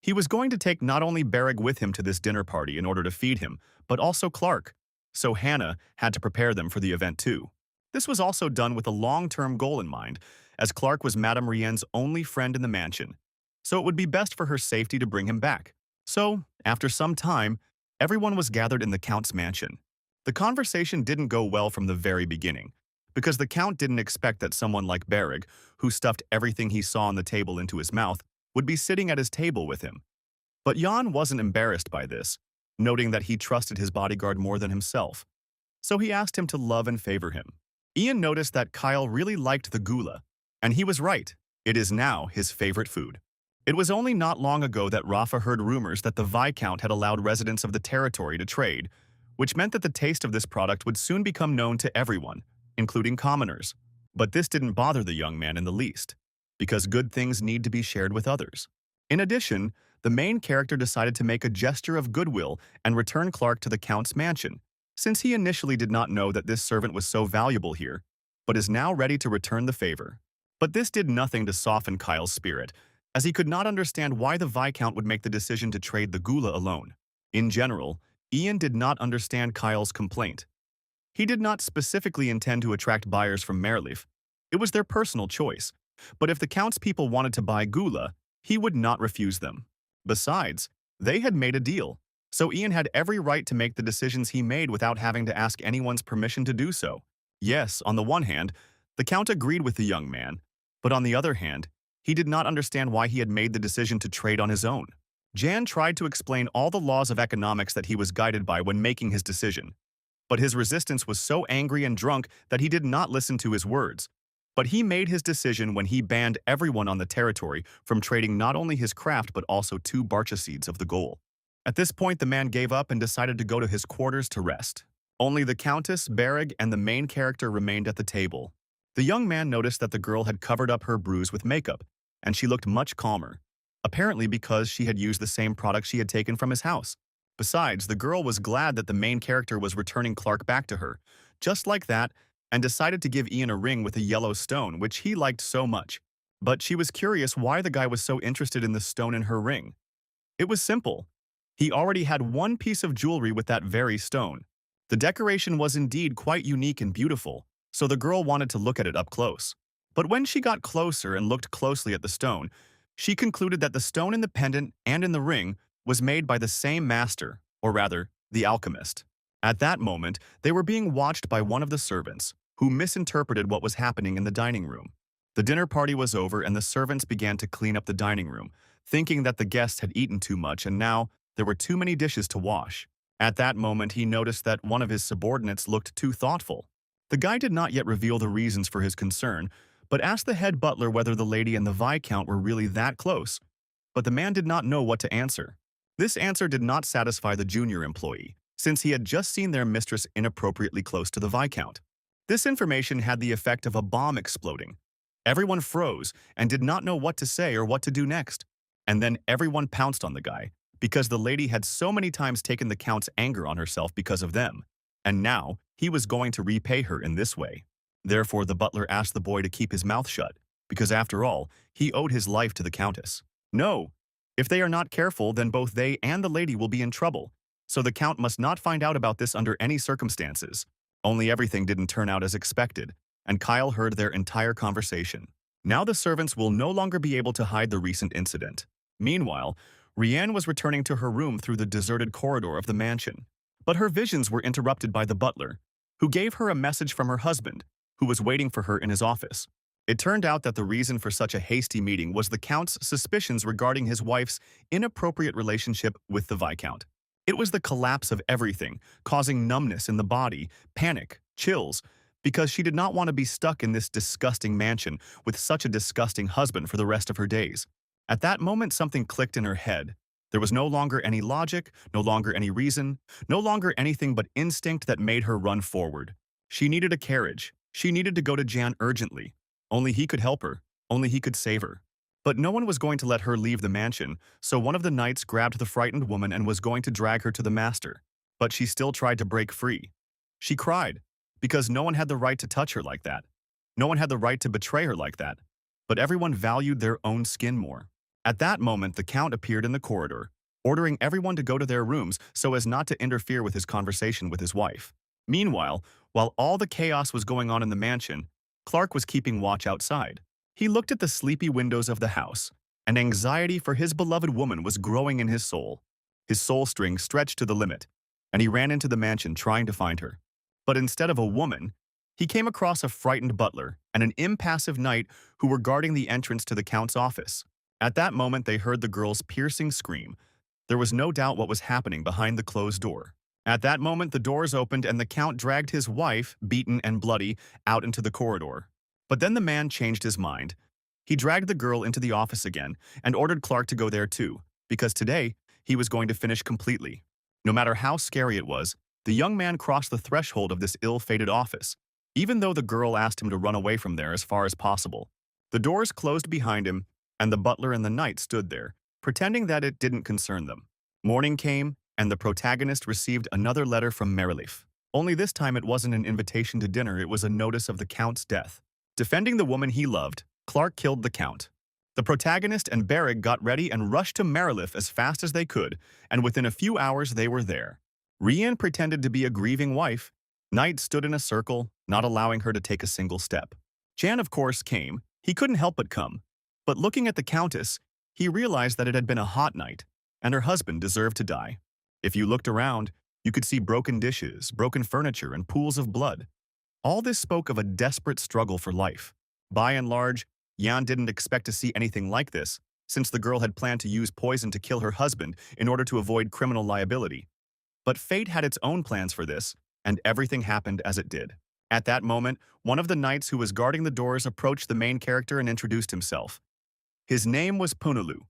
He was going to take not only Beric with him to this dinner party in order to feed him, but also Clark, so Hannah had to prepare them for the event too. This was also done with a long-term goal in mind, as Clark was Madame Rienne's only friend in the mansion, so it would be best for her safety to bring him back. So, after some time, everyone was gathered in the Count's mansion. The conversation didn't go well from the very beginning, because the Count didn't expect that someone like Beric, who stuffed everything he saw on the table into his mouth, would be sitting at his table with him. But Jan wasn't embarrassed by this, noting that he trusted his bodyguard more than himself, so he asked him to love and favor him. Ian noticed that Kyle really liked the gula, and he was right. It is now his favorite food. It was only not long ago that Rafa heard rumors that the Viscount had allowed residents of the territory to trade, which meant that the taste of this product would soon become known to everyone, including commoners. But this didn't bother the young man in the least, because good things need to be shared with others. In addition, the main character decided to make a gesture of goodwill and return Clark to the Count's mansion, since he initially did not know that this servant was so valuable here, but is now ready to return the favor. But this did nothing to soften Kyle's spirit, as he could not understand why the Viscount would make the decision to trade the gula alone. In general, Ian did not understand Kyle's complaint. He did not specifically intend to attract buyers from Merleaf. It was their personal choice. But if the Count's people wanted to buy gula, he would not refuse them. Besides, they had made a deal, so Ian had every right to make the decisions he made without having to ask anyone's permission to do so. Yes, on the one hand, the Count agreed with the young man, but on the other hand, he did not understand why he had made the decision to trade on his own. Jan tried to explain all the laws of economics that he was guided by when making his decision, but his resistance was so angry and drunk that he did not listen to his words. But he made his decision when he banned everyone on the territory from trading not only his craft but also 2 barcha seeds of the goal. At this point, the man gave up and decided to go to his quarters to rest. Only the Countess, Beric, and the main character remained at the table. The young man noticed that the girl had covered up her bruise with makeup, and she looked much calmer, apparently because she had used the same product she had taken from his house. Besides, the girl was glad that the main character was returning Clark back to her, just like that, and decided to give Ian a ring with a yellow stone, which he liked so much. But she was curious why the guy was so interested in the stone in her ring. It was simple. He already had one piece of jewelry with that very stone. The decoration was indeed quite unique and beautiful, so the girl wanted to look at it up close. But when she got closer and looked closely at the stone, she concluded that the stone in the pendant and in the ring was made by the same master, or rather, the alchemist. At that moment, they were being watched by one of the servants, who misinterpreted what was happening in the dining room. The dinner party was over and the servants began to clean up the dining room, thinking that the guests had eaten too much and now there were too many dishes to wash. At that moment, he noticed that one of his subordinates looked too thoughtful. The guy did not yet reveal the reasons for his concern, but asked the head butler whether the lady and the Viscount were really that close. But the man did not know what to answer. This answer did not satisfy the junior employee, since he had just seen their mistress inappropriately close to the Viscount. This information had the effect of a bomb exploding. Everyone froze and did not know what to say or what to do next. And then everyone pounced on the guy, because the lady had so many times taken the Count's anger on herself because of them. And now, he was going to repay her in this way. Therefore, the butler asked the boy to keep his mouth shut, because after all, he owed his life to the Countess. No, if they are not careful, then both they and the lady will be in trouble. So the Count must not find out about this under any circumstances. Only everything didn't turn out as expected, and Kyle heard their entire conversation. Now the servants will no longer be able to hide the recent incident. Meanwhile, Rianne was returning to her room through the deserted corridor of the mansion. But her visions were interrupted by the butler, who gave her a message from her husband, who was waiting for her in his office. It turned out that the reason for such a hasty meeting was the Count's suspicions regarding his wife's inappropriate relationship with the Viscount. It was the collapse of everything, causing numbness in the body, panic, chills, because she did not want to be stuck in this disgusting mansion with such a disgusting husband for the rest of her days. At that moment, something clicked in her head. There was no longer any logic, no longer any reason, no longer anything but instinct that made her run forward. She needed a carriage. She needed to go to Jan urgently. Only he could help her. Only he could save her. But no one was going to let her leave the mansion, so one of the knights grabbed the frightened woman and was going to drag her to the master. But she still tried to break free. She cried, because no one had the right to touch her like that. No one had the right to betray her like that. But everyone valued their own skin more. At that moment, the Count appeared in the corridor, ordering everyone to go to their rooms so as not to interfere with his conversation with his wife. Meanwhile, while all the chaos was going on in the mansion, Clark was keeping watch outside. He looked at the sleepy windows of the house, and anxiety for his beloved woman was growing in his soul. His soul string stretched to the limit, and he ran into the mansion trying to find her. But instead of a woman, he came across a frightened butler and an impassive knight who were guarding the entrance to the Count's office. At that moment, they heard the girl's piercing scream. There was no doubt what was happening behind the closed door. At that moment, the doors opened and the Count dragged his wife, beaten and bloody, out into the corridor. But then the man changed his mind. He dragged the girl into the office again and ordered Clark to go there too, because today he was going to finish completely. No matter how scary it was, the young man crossed the threshold of this ill-fated office, even though the girl asked him to run away from there as far as possible. The doors closed behind him, and the butler and the knight stood there, pretending that it didn't concern them. Morning came, and the protagonist received another letter from Merleaf. Only this time it wasn't an invitation to dinner, it was a notice of the Count's death. Defending the woman he loved, Clark killed the Count. The protagonist and Beric got ready and rushed to Marilif as fast as they could, and within a few hours they were there. Rian pretended to be a grieving wife. Knight stood in a circle, not allowing her to take a single step. Jan, of course, came. He couldn't help but come. But looking at the Countess, he realized that it had been a hot night, and her husband deserved to die. If you looked around, you could see broken dishes, broken furniture, and pools of blood. All this spoke of a desperate struggle for life. By and large, Jan didn't expect to see anything like this, since the girl had planned to use poison to kill her husband in order to avoid criminal liability. But fate had its own plans for this, and everything happened as it did. At that moment, one of the knights who was guarding the doors approached the main character and introduced himself. His name was Punulu.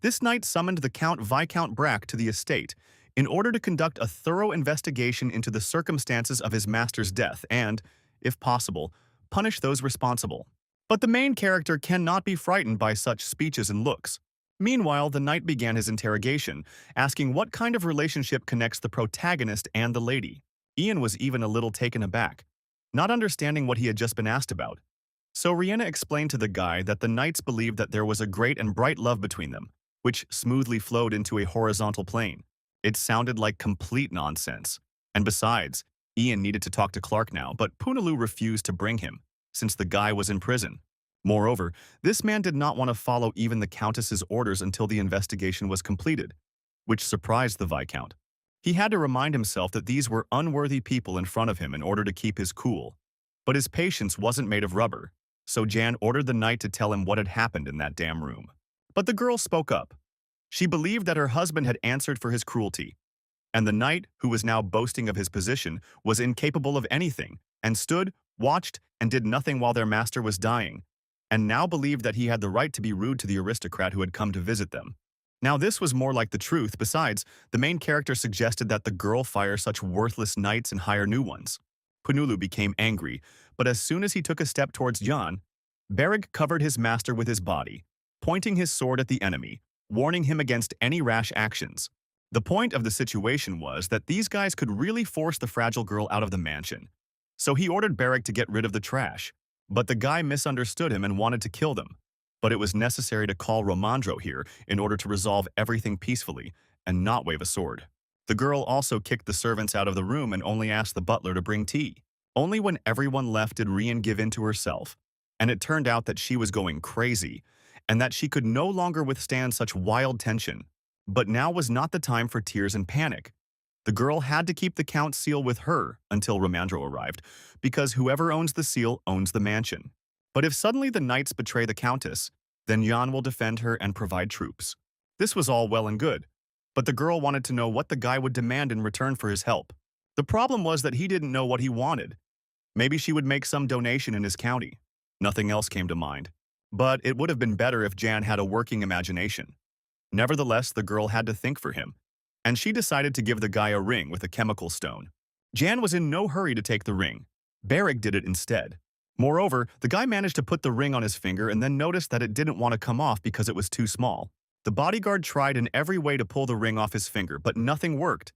This knight summoned the Count Viscount Brack to the estate in order to conduct a thorough investigation into the circumstances of his master's death and, if possible, punish those responsible. But the main character cannot be frightened by such speeches and looks. Meanwhile, the knight began his interrogation, asking what kind of relationship connects the protagonist and the lady. Ian was even a little taken aback, not understanding what he had just been asked about. So Rihanna explained to the guy that the knights believed that there was a great and bright love between them, which smoothly flowed into a horizontal plane. It sounded like complete nonsense. And besides, Ian needed to talk to Clark now, but Punaloo refused to bring him, since the guy was in prison. Moreover, this man did not want to follow even the Countess's orders until the investigation was completed, which surprised the Viscount. He had to remind himself that these were unworthy people in front of him in order to keep his cool. But his patience wasn't made of rubber, so Jan ordered the knight to tell him what had happened in that damn room. But the girl spoke up. She believed that her husband had answered for his cruelty, and the knight, who was now boasting of his position, was incapable of anything, and stood, watched, and did nothing while their master was dying, and now believed that he had the right to be rude to the aristocrat who had come to visit them. Now this was more like the truth. Besides, the main character suggested that the girl fire such worthless knights and hire new ones. Punulu became angry, but as soon as he took a step towards Jan, Beric covered his master with his body, pointing his sword at the enemy, warning him against any rash actions. The point of the situation was that these guys could really force the fragile girl out of the mansion. So he ordered Beric to get rid of the trash, but the guy misunderstood him and wanted to kill them. But it was necessary to call Romandro here in order to resolve everything peacefully and not wave a sword. The girl also kicked the servants out of the room and only asked the butler to bring tea. Only when everyone left did Rian give in to herself, and it turned out that she was going crazy and that she could no longer withstand such wild tension. But now was not the time for tears and panic. The girl had to keep the Count's seal with her until Romandro arrived, because whoever owns the seal owns the mansion. But if suddenly the knights betray the Countess, then Jan will defend her and provide troops. This was all well and good, but the girl wanted to know what the guy would demand in return for his help. The problem was that he didn't know what he wanted. Maybe she would make some donation in his county. Nothing else came to mind. But it would have been better if Jan had a working imagination. Nevertheless, the girl had to think for him, and she decided to give the guy a ring with a chemical stone. Jan was in no hurry to take the ring. Beric did it instead. Moreover, the guy managed to put the ring on his finger and then noticed that it didn't want to come off because it was too small. The bodyguard tried in every way to pull the ring off his finger, but nothing worked,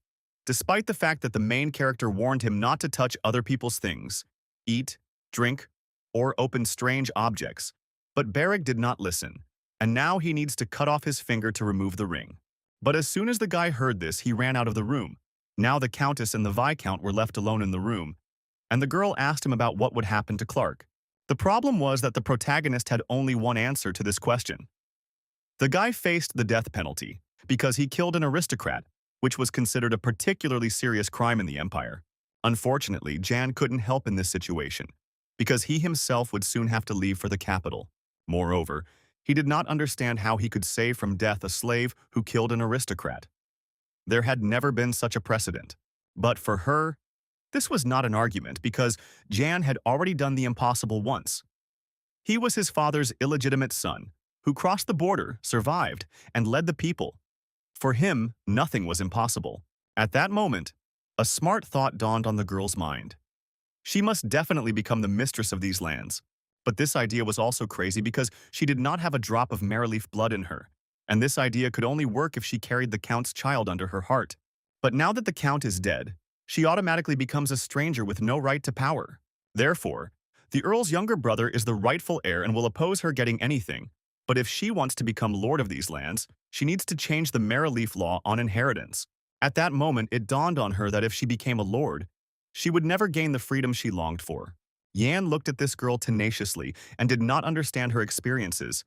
despite the fact that the main character warned him not to touch other people's things, eat, drink, or open strange objects. But Beric did not listen, and now he needs to cut off his finger to remove the ring. But as soon as the guy heard this, he ran out of the room. Now the Countess and the Viscount were left alone in the room, and the girl asked him about what would happen to Clark. The problem was that the protagonist had only one answer to this question. The guy faced the death penalty because he killed an aristocrat, which was considered a particularly serious crime in the Empire. Unfortunately, Jan couldn't help in this situation, because he himself would soon have to leave for the capital. Moreover, he did not understand how he could save from death a slave who killed an aristocrat. There had never been such a precedent. But for her, this was not an argument because Jan had already done the impossible once. He was his father's illegitimate son, who crossed the border, survived, and led the people. For him, nothing was impossible. At that moment, a smart thought dawned on the girl's mind. She must definitely become the mistress of these lands. But this idea was also crazy because she did not have a drop of Maryleaf blood in her, and this idea could only work if she carried the Count's child under her heart. But now that the Count is dead, she automatically becomes a stranger with no right to power. Therefore, the Earl's younger brother is the rightful heir and will oppose her getting anything, But if she wants to become lord of these lands, she needs to change the Maraleaf law on inheritance. At that moment, it dawned on her that if she became a lord, she would never gain the freedom she longed for. Yan looked at this girl tenaciously and did not understand her experiences,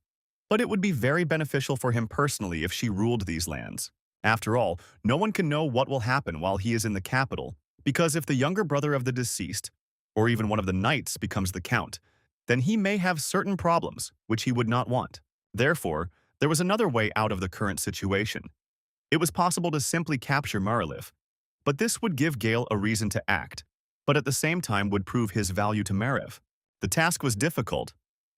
but it would be very beneficial for him personally if she ruled these lands. After all, no one can know what will happen while he is in the capital, because if the younger brother of the deceased, or even one of the knights, becomes the count, then he may have certain problems which he would not want. Therefore, there was another way out of the current situation. It was possible to simply capture Maraleaf, but this would give Gale a reason to act, but at the same time would prove his value to Marev. The task was difficult,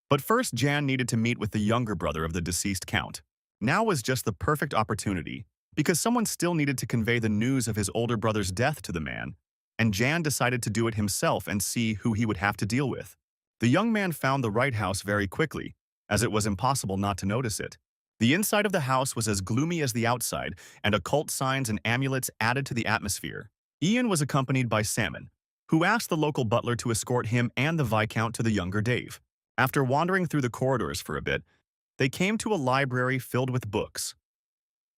but first Jan needed to meet with the younger brother of the deceased count. Now was just the perfect opportunity, because someone still needed to convey the news of his older brother's death to the man, and Jan decided to do it himself and see who he would have to deal with. The young man found the right house very quickly, as it was impossible not to notice it. The inside of the house was as gloomy as the outside, and occult signs and amulets added to the atmosphere. Ian was accompanied by Salmon, who asked the local butler to escort him and the Viscount to the younger Dave. After wandering through the corridors for a bit, they came to a library filled with books.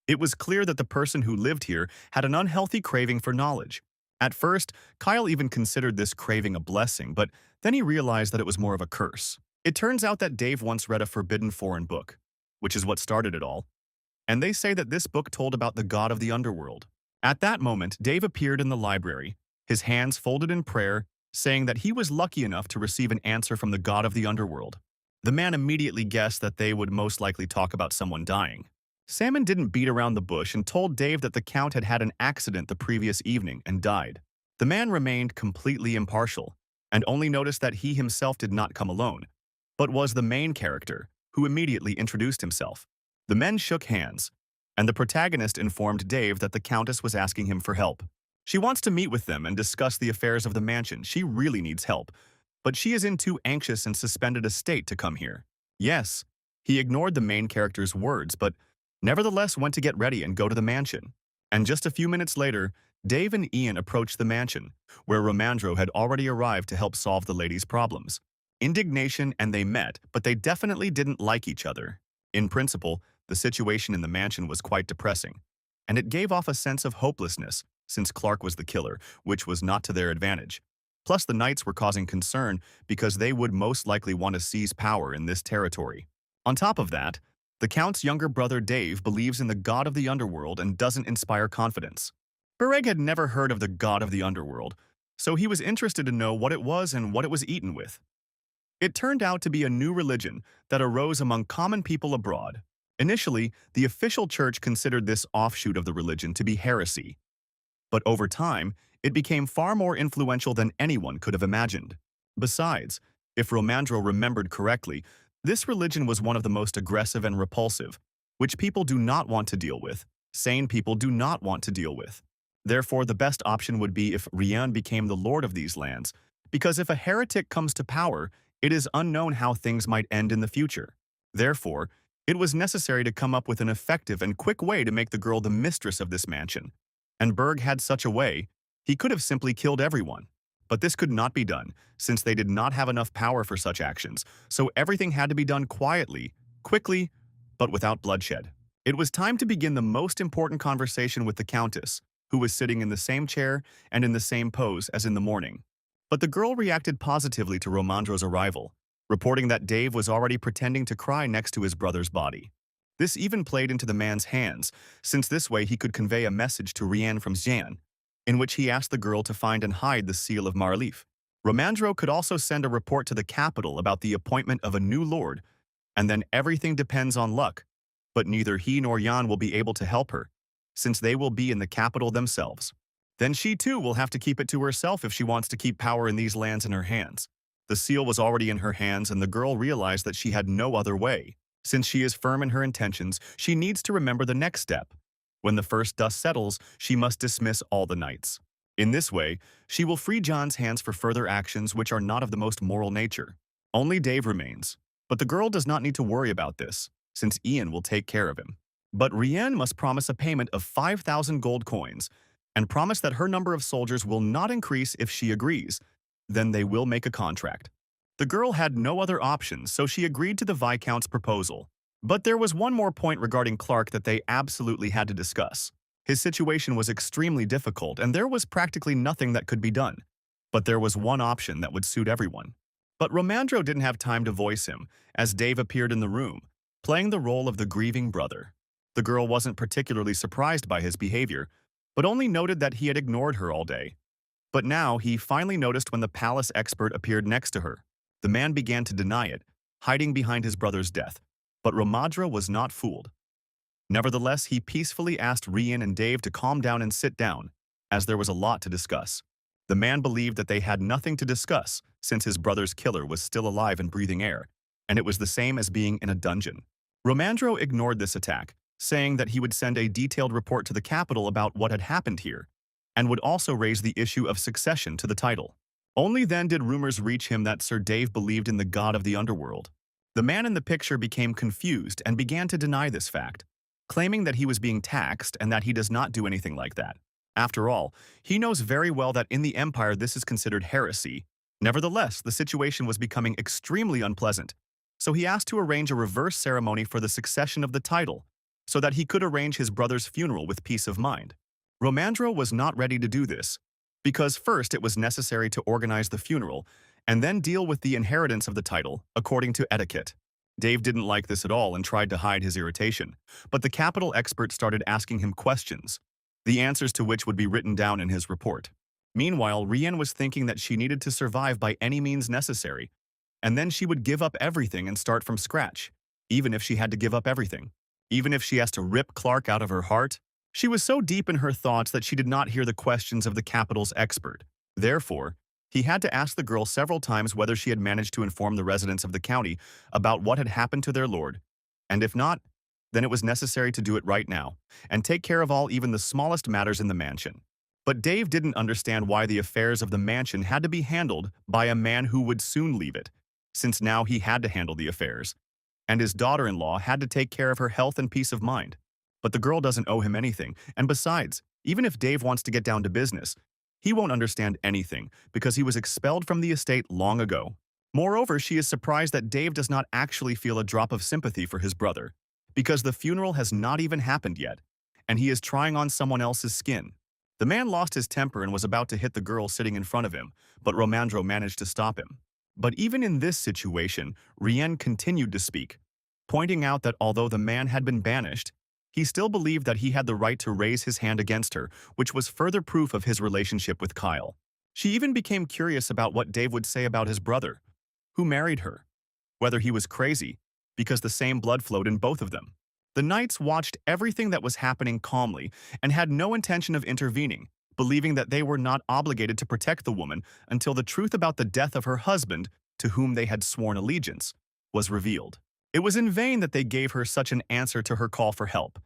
It was clear that the person who lived here had an unhealthy craving for knowledge. At first, Kyle even considered this craving a blessing, but then he realized that it was more of a curse. It turns out that Dave once read a forbidden foreign book, which is what started it all, and they say that this book told about the god of the underworld. At that moment, Dave appeared in the library, his hands folded in prayer, saying that he was lucky enough to receive an answer from the god of the underworld. The man immediately guessed that they would most likely talk about someone dying. Salmon didn't beat around the bush and told Dave that the Count had had an accident the previous evening and died. The man remained completely impartial, and only noticed that he himself did not come alone, but was the main character, who immediately introduced himself. The men shook hands, and the protagonist informed Dave that the Countess was asking him for help. She wants to meet with them and discuss the affairs of the mansion. She really needs help, but she is in too anxious and suspended a state to come here. Yes, he ignored the main character's words, but nevertheless went to get ready and go to the mansion. And just a few minutes later, Dave and Ian approached the mansion, where Romandro had already arrived to help solve the lady's problems. Indignation and they met, but they definitely didn't like each other. In principle, the situation in the mansion was quite depressing, and it gave off a sense of hopelessness since Clark was the killer, which was not to their advantage. Plus, the Knights were causing concern because they would most likely want to seize power in this territory. On top of that, the Count's younger brother Dave believes in the god of the underworld and doesn't inspire confidence. Beric had never heard of the god of the underworld, so he was interested to know what it was and what it was eaten with. It turned out to be a new religion that arose among common people abroad. Initially, the official church considered this offshoot of the religion to be heresy. But over time, it became far more influential than anyone could have imagined. Besides, if Romandro remembered correctly, this religion was one of the most aggressive and repulsive, which people do not want to deal with. Sane people do not want to deal with. Therefore, the best option would be if Rian became the lord of these lands, because if a heretic comes to power, it is unknown how things might end in the future. Therefore, it was necessary to come up with an effective and quick way to make the girl the mistress of this mansion. And Berg had such a way, he could have simply killed everyone. But this could not be done, since they did not have enough power for such actions, so everything had to be done quietly, quickly, but without bloodshed. It was time to begin the most important conversation with the Countess, who was sitting in the same chair and in the same pose as in the morning. But the girl reacted positively to Romandro's arrival, reporting that Dave was already pretending to cry next to his brother's body. This even played into the man's hands, since this way he could convey a message to Rian from Xian, in which he asked the girl to find and hide the seal of Maraleaf. Romandro could also send a report to the capital about the appointment of a new lord, and then everything depends on luck, but neither he nor Jan will be able to help her, since they will be in the capital themselves. Then she too will have to keep it to herself if she wants to keep power in these lands in her hands. The seal was already in her hands, and the girl realized that she had no other way. Since she is firm in her intentions, she needs to remember the next step. When the first dust settles, she must dismiss all the knights. In this way, she will free John's hands for further actions which are not of the most moral nature. Only Dave remains, but the girl does not need to worry about this, since Ian will take care of him. But Rian must promise a payment of 5,000 gold coins, and promise that her number of soldiers will not increase if she agrees. Then they will make a contract. The girl had no other options, so she agreed to the Viscount's proposal. But there was one more point regarding Clark that they absolutely had to discuss. His situation was extremely difficult, and there was practically nothing that could be done. But there was one option that would suit everyone. But Romandro didn't have time to voice him, as Dave appeared in the room, playing the role of the grieving brother. The girl wasn't particularly surprised by his behavior, but only noted that he had ignored her all day. But now he finally noticed when the palace expert appeared next to her. The man began to deny it, hiding behind his brother's death. But Romadra was not fooled. Nevertheless, he peacefully asked Rian and Dave to calm down and sit down, as there was a lot to discuss. The man believed that they had nothing to discuss, since his brother's killer was still alive and breathing air, and it was the same as being in a dungeon. Romandro ignored this attack, saying that he would send a detailed report to the capital about what had happened here, and would also raise the issue of succession to the title. Only then did rumors reach him that Sir Dave believed in the god of the underworld. The man in the picture became confused and began to deny this fact, claiming that he was being taxed and that he does not do anything like that. After all, he knows very well that in the Empire this is considered heresy. Nevertheless, the situation was becoming extremely unpleasant, so he asked to arrange a reverse ceremony for the succession of the title, so that he could arrange his brother's funeral with peace of mind. Romandro was not ready to do this, because first it was necessary to organize the funeral, and then deal with the inheritance of the title, according to etiquette. Dave didn't like this at all and tried to hide his irritation, but the capital expert started asking him questions, the answers to which would be written down in his report. Meanwhile, Rian was thinking that she needed to survive by any means necessary, and then she would give up everything and start from scratch, even if she had to give up everything. Even if she has to rip Clark out of her heart. She was so deep in her thoughts that she did not hear the questions of the capital's expert. Therefore, he had to ask the girl several times whether she had managed to inform the residents of the county about what had happened to their lord, and if not, then it was necessary to do it right now, and take care of all even the smallest matters in the mansion. But Dave didn't understand why the affairs of the mansion had to be handled by a man who would soon leave it, since now he had to handle the affairs, and his daughter-in-law had to take care of her health and peace of mind. But the girl doesn't owe him anything, and besides, even if Dave wants to get down to business, he won't understand anything because he was expelled from the estate long ago. Moreover, she is surprised that Dave does not actually feel a drop of sympathy for his brother, because the funeral has not even happened yet, and he is trying on someone else's skin. The man lost his temper and was about to hit the girl sitting in front of him, but Romandro managed to stop him. But even in this situation, Rian continued to speak, pointing out that although the man had been banished, he still believed that he had the right to raise his hand against her, which was further proof of his relationship with Kyle. She even became curious about what Dave would say about his brother, who married her, whether he was crazy, because the same blood flowed in both of them. The knights watched everything that was happening calmly and had no intention of intervening, believing that they were not obligated to protect the woman until the truth about the death of her husband, to whom they had sworn allegiance, was revealed. It was in vain that they gave her such an answer to her call for help.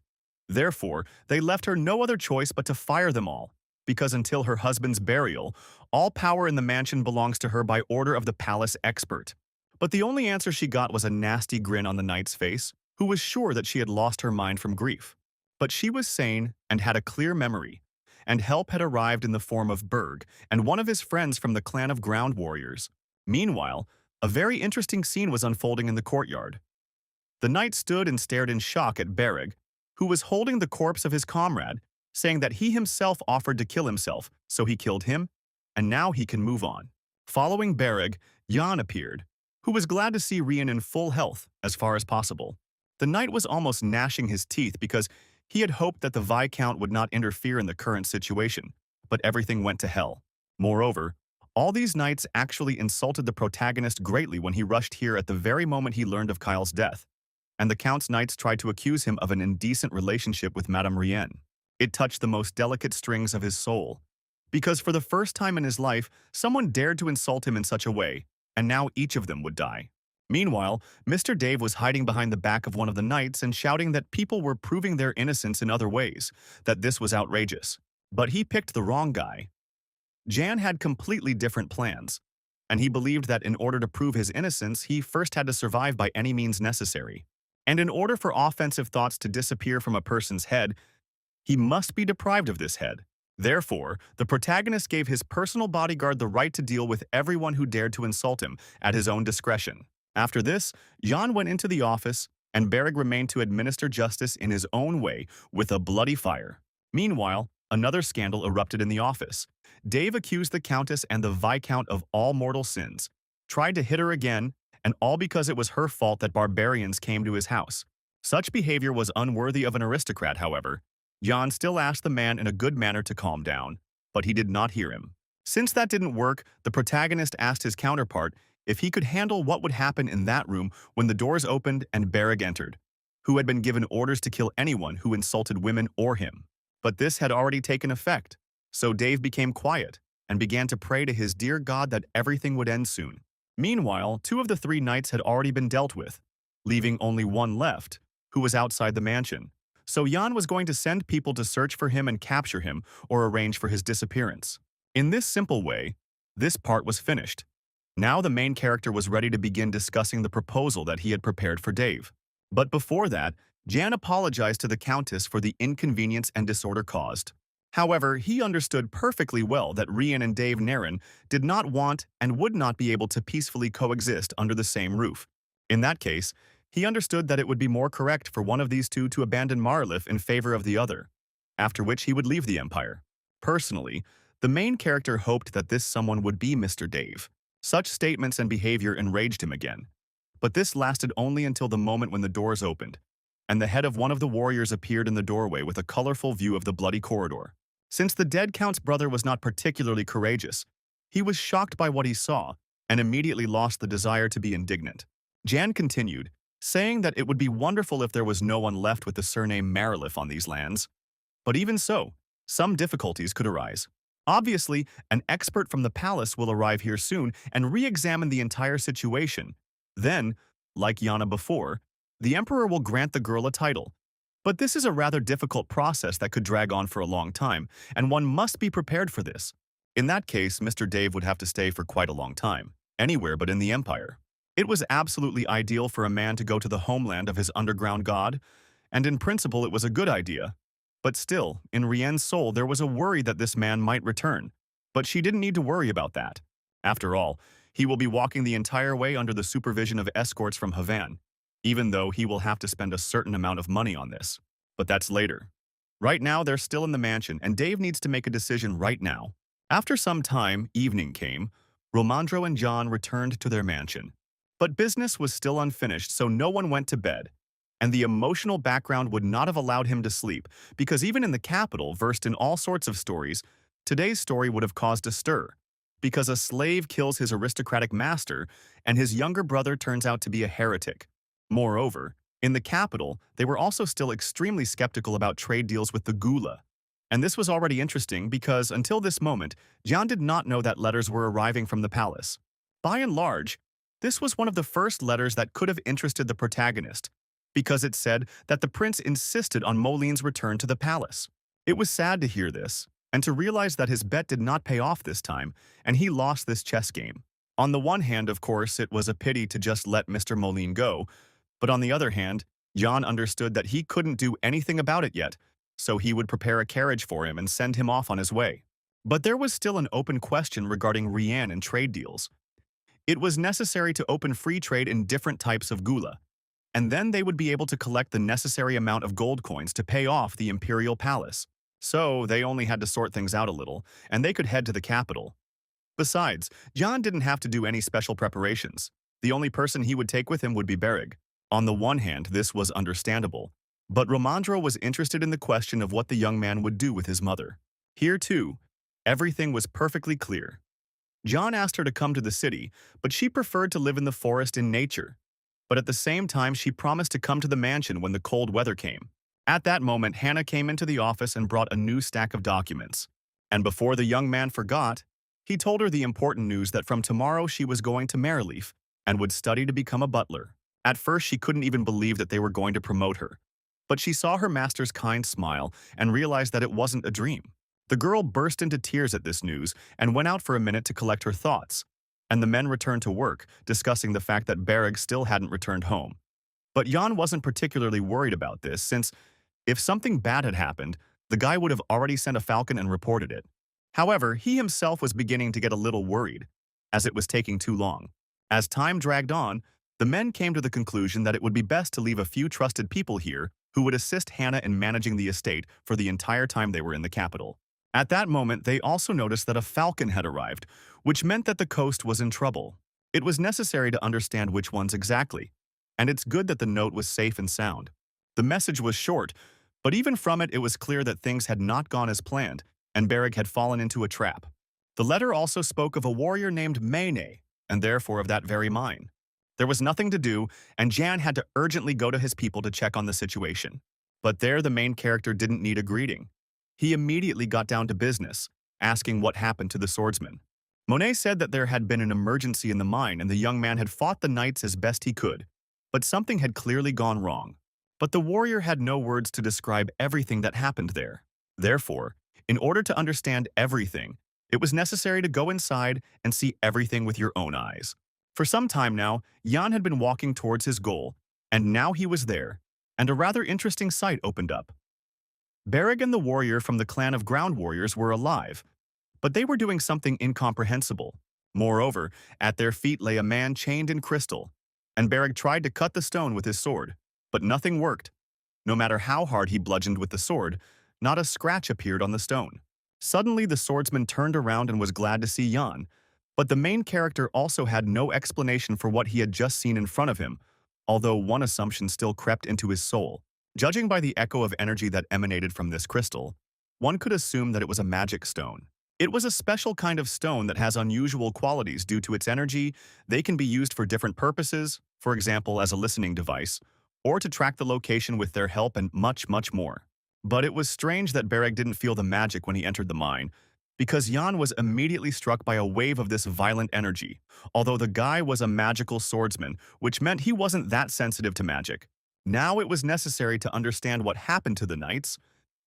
Therefore, they left her no other choice but to fire them all, because until her husband's burial, all power in the mansion belongs to her by order of the palace expert. But the only answer she got was a nasty grin on the knight's face, who was sure that she had lost her mind from grief. But she was sane and had a clear memory, and help had arrived in the form of Berg and one of his friends from the clan of ground warriors. Meanwhile, a very interesting scene was unfolding in the courtyard. The knight stood and stared in shock at Beric, who was holding the corpse of his comrade, saying that he himself offered to kill himself, so he killed him, and now he can move on. Following Beric, Jan appeared, who was glad to see Rian in full health as far as possible. The knight was almost gnashing his teeth because he had hoped that the Viscount would not interfere in the current situation, but everything went to hell. Moreover, all these knights actually insulted the protagonist greatly when he rushed here at the very moment he learned of Kyle's death, and the Count's knights tried to accuse him of an indecent relationship with Madame Rian. It touched the most delicate strings of his soul, because for the first time in his life, someone dared to insult him in such a way, and now each of them would die. Meanwhile, Mr. Dave was hiding behind the back of one of the knights and shouting that people were proving their innocence in other ways, that this was outrageous. But he picked the wrong guy. Jan had completely different plans, and he believed that in order to prove his innocence, he first had to survive by any means necessary. And in order for offensive thoughts to disappear from a person's head, he must be deprived of this head. Therefore, the protagonist gave his personal bodyguard the right to deal with everyone who dared to insult him at his own discretion. After this, Jan went into the office and Beric remained to administer justice in his own way with a bloody fire. Meanwhile, another scandal erupted in the office. Dave accused the Countess and the Viscount of all mortal sins, tried to hit her again, and all because it was her fault that barbarians came to his house. Such behavior was unworthy of an aristocrat, however. John still asked the man in a good manner to calm down, but he did not hear him. Since that didn't work, the protagonist asked his counterpart if he could handle what would happen in that room when the doors opened and Beric entered, who had been given orders to kill anyone who insulted women or him. But this had already taken effect, so Dave became quiet and began to pray to his dear God that everything would end soon. Meanwhile, 2 of the 3 knights had already been dealt with, leaving only one left, who was outside the mansion. So Jan was going to send people to search for him and capture him or arrange for his disappearance. In this simple way, this part was finished. Now the main character was ready to begin discussing the proposal that he had prepared for Dave. But before that, Jan apologized to the Countess for the inconvenience and disorder caused. However, he understood perfectly well that Rian and Dave Naren did not want and would not be able to peacefully coexist under the same roof. In that case, he understood that it would be more correct for one of these two to abandon Marlif in favor of the other, after which he would leave the Empire. Personally, the main character hoped that this someone would be Mr. Dave. Such statements and behavior enraged him again. But this lasted only until the moment when the doors opened, and the head of one of the warriors appeared in the doorway with a colorful view of the bloody corridor. Since the dead Count's brother was not particularly courageous, he was shocked by what he saw and immediately lost the desire to be indignant. Jan continued, saying that it would be wonderful if there was no one left with the surname Marlif on these lands. But even so, some difficulties could arise. Obviously, an expert from the palace will arrive here soon and re-examine the entire situation. Then, like Yana before, the Emperor will grant the girl a title. But this is a rather difficult process that could drag on for a long time, and one must be prepared for this. In that case, Mr. Dave would have to stay for quite a long time, anywhere but in the Empire. It was absolutely ideal for a man to go to the homeland of his underground god, and in principle it was a good idea. But still, in Rien's soul there was a worry that this man might return. But she didn't need to worry about that. After all, he will be walking the entire way under the supervision of escorts from Havan, even though he will have to spend a certain amount of money on this. But that's later. Right now, they're still in the mansion, and Dave needs to make a decision right now. After some time, evening came. Romandro and John returned to their mansion. But business was still unfinished, so no one went to bed. And the emotional background would not have allowed him to sleep, because even in the capital, versed in all sorts of stories, today's story would have caused a stir. Because a slave kills his aristocratic master, and his younger brother turns out to be a heretic. Moreover, in the capital, they were also still extremely skeptical about trade deals with the gula. And this was already interesting because, until this moment, John did not know that letters were arriving from the palace. By and large, this was one of the first letters that could have interested the protagonist, because it said that the prince insisted on Mullen's return to the palace. It was sad to hear this, and to realize that his bet did not pay off this time, and he lost this chess game. On the one hand, of course, it was a pity to just let Mr. Mullen go, but on the other hand, John understood that he couldn't do anything about it yet, so he would prepare a carriage for him and send him off on his way. But there was still an open question regarding Rian and trade deals. It was necessary to open free trade in different types of gula, and then they would be able to collect the necessary amount of gold coins to pay off the imperial palace. So they only had to sort things out a little, and they could head to the capital. Besides, John didn't have to do any special preparations. The only person he would take with him would be Beric. On the one hand, this was understandable, but Romandro was interested in the question of what the young man would do with his mother. Here, too, everything was perfectly clear. John asked her to come to the city, but she preferred to live in the forest in nature. But at the same time, she promised to come to the mansion when the cold weather came. At that moment, Hannah came into the office and brought a new stack of documents. And before the young man forgot, he told her the important news that from tomorrow she was going to Marleaf and would study to become a butler. At first, she couldn't even believe that they were going to promote her. But she saw her master's kind smile and realized that it wasn't a dream. The girl burst into tears at this news and went out for a minute to collect her thoughts. And the men returned to work, discussing the fact that Beric still hadn't returned home. But Jan wasn't particularly worried about this, since if something bad had happened, the guy would have already sent a falcon and reported it. However, he himself was beginning to get a little worried, as it was taking too long. As time dragged on, The men came to the conclusion that it would be best to leave a few trusted people here who would assist Hannah in managing the estate for the entire time they were in the capital. At that moment, they also noticed that a falcon had arrived, which meant that the coast was in trouble. It was necessary to understand which ones exactly, and it's good that the note was safe and sound. The message was short, but even from it was clear that things had not gone as planned, and Beric had fallen into a trap. The letter also spoke of a warrior named Mane, and therefore of that very mine. There was nothing to do, and Jan had to urgently go to his people to check on the situation. But there the main character didn't need a greeting. He immediately got down to business, asking what happened to the swordsman. Monet said that there had been an emergency in the mine and the young man had fought the knights as best he could, but something had clearly gone wrong. But the warrior had no words to describe everything that happened there. Therefore, in order to understand everything, it was necessary to go inside and see everything with your own eyes. For some time now, Jan had been walking towards his goal, and now he was there, and a rather interesting sight opened up. Beric and the warrior from the clan of ground warriors were alive, but they were doing something incomprehensible. Moreover, at their feet lay a man chained in crystal, and Beric tried to cut the stone with his sword, but nothing worked. No matter how hard he bludgeoned with the sword, not a scratch appeared on the stone. Suddenly, the swordsman turned around and was glad to see Jan, but the main character also had no explanation for what he had just seen in front of him, although one assumption still crept into his soul. Judging by the echo of energy that emanated from this crystal, one could assume that it was a magic stone. It was a special kind of stone that has unusual qualities due to its energy. They can be used for different purposes, for example as a listening device, or to track the location with their help and much, much more. But it was strange that Beric didn't feel the magic when he entered the mine, because Jan was immediately struck by a wave of this violent energy, although the guy was a magical swordsman, which meant he wasn't that sensitive to magic. Now it was necessary to understand what happened to the knights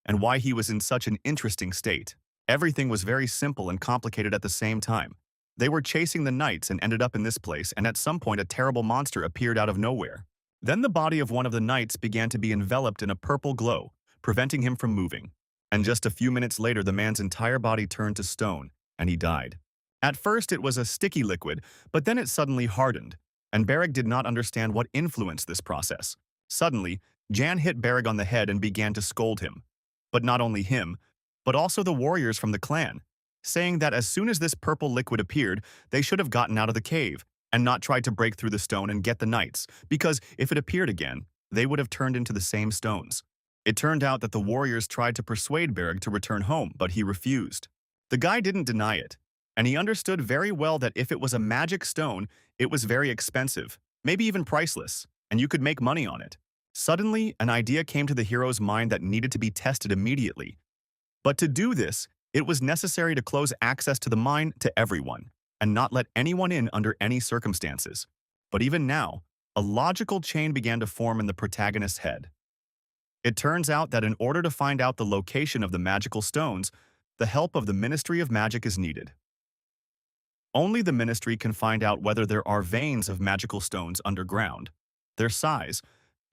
and why he was in such an interesting state. Everything was very simple and complicated at the same time. They were chasing the knights and ended up in this place, and at some point a terrible monster appeared out of nowhere. Then the body of one of the knights began to be enveloped in a purple glow, preventing him from moving. And just a few minutes later, the man's entire body turned to stone, and he died. At first, it was a sticky liquid, but then it suddenly hardened, and Beric did not understand what influenced this process. Suddenly, Jan hit Beric on the head and began to scold him. But not only him, but also the warriors from the clan, saying that as soon as this purple liquid appeared, they should have gotten out of the cave and not tried to break through the stone and get the knights, because if it appeared again, they would have turned into the same stones. It turned out that the warriors tried to persuade Beric to return home, but he refused. The guy didn't deny it, and he understood very well that if it was a magic stone, it was very expensive, maybe even priceless, and you could make money on it. Suddenly, an idea came to the hero's mind that needed to be tested immediately. But to do this, it was necessary to close access to the mine to everyone, and not let anyone in under any circumstances. But even now, a logical chain began to form in the protagonist's head. It turns out that in order to find out the location of the magical stones, the help of the Ministry of Magic is needed. Only the Ministry can find out whether there are veins of magical stones underground, their size,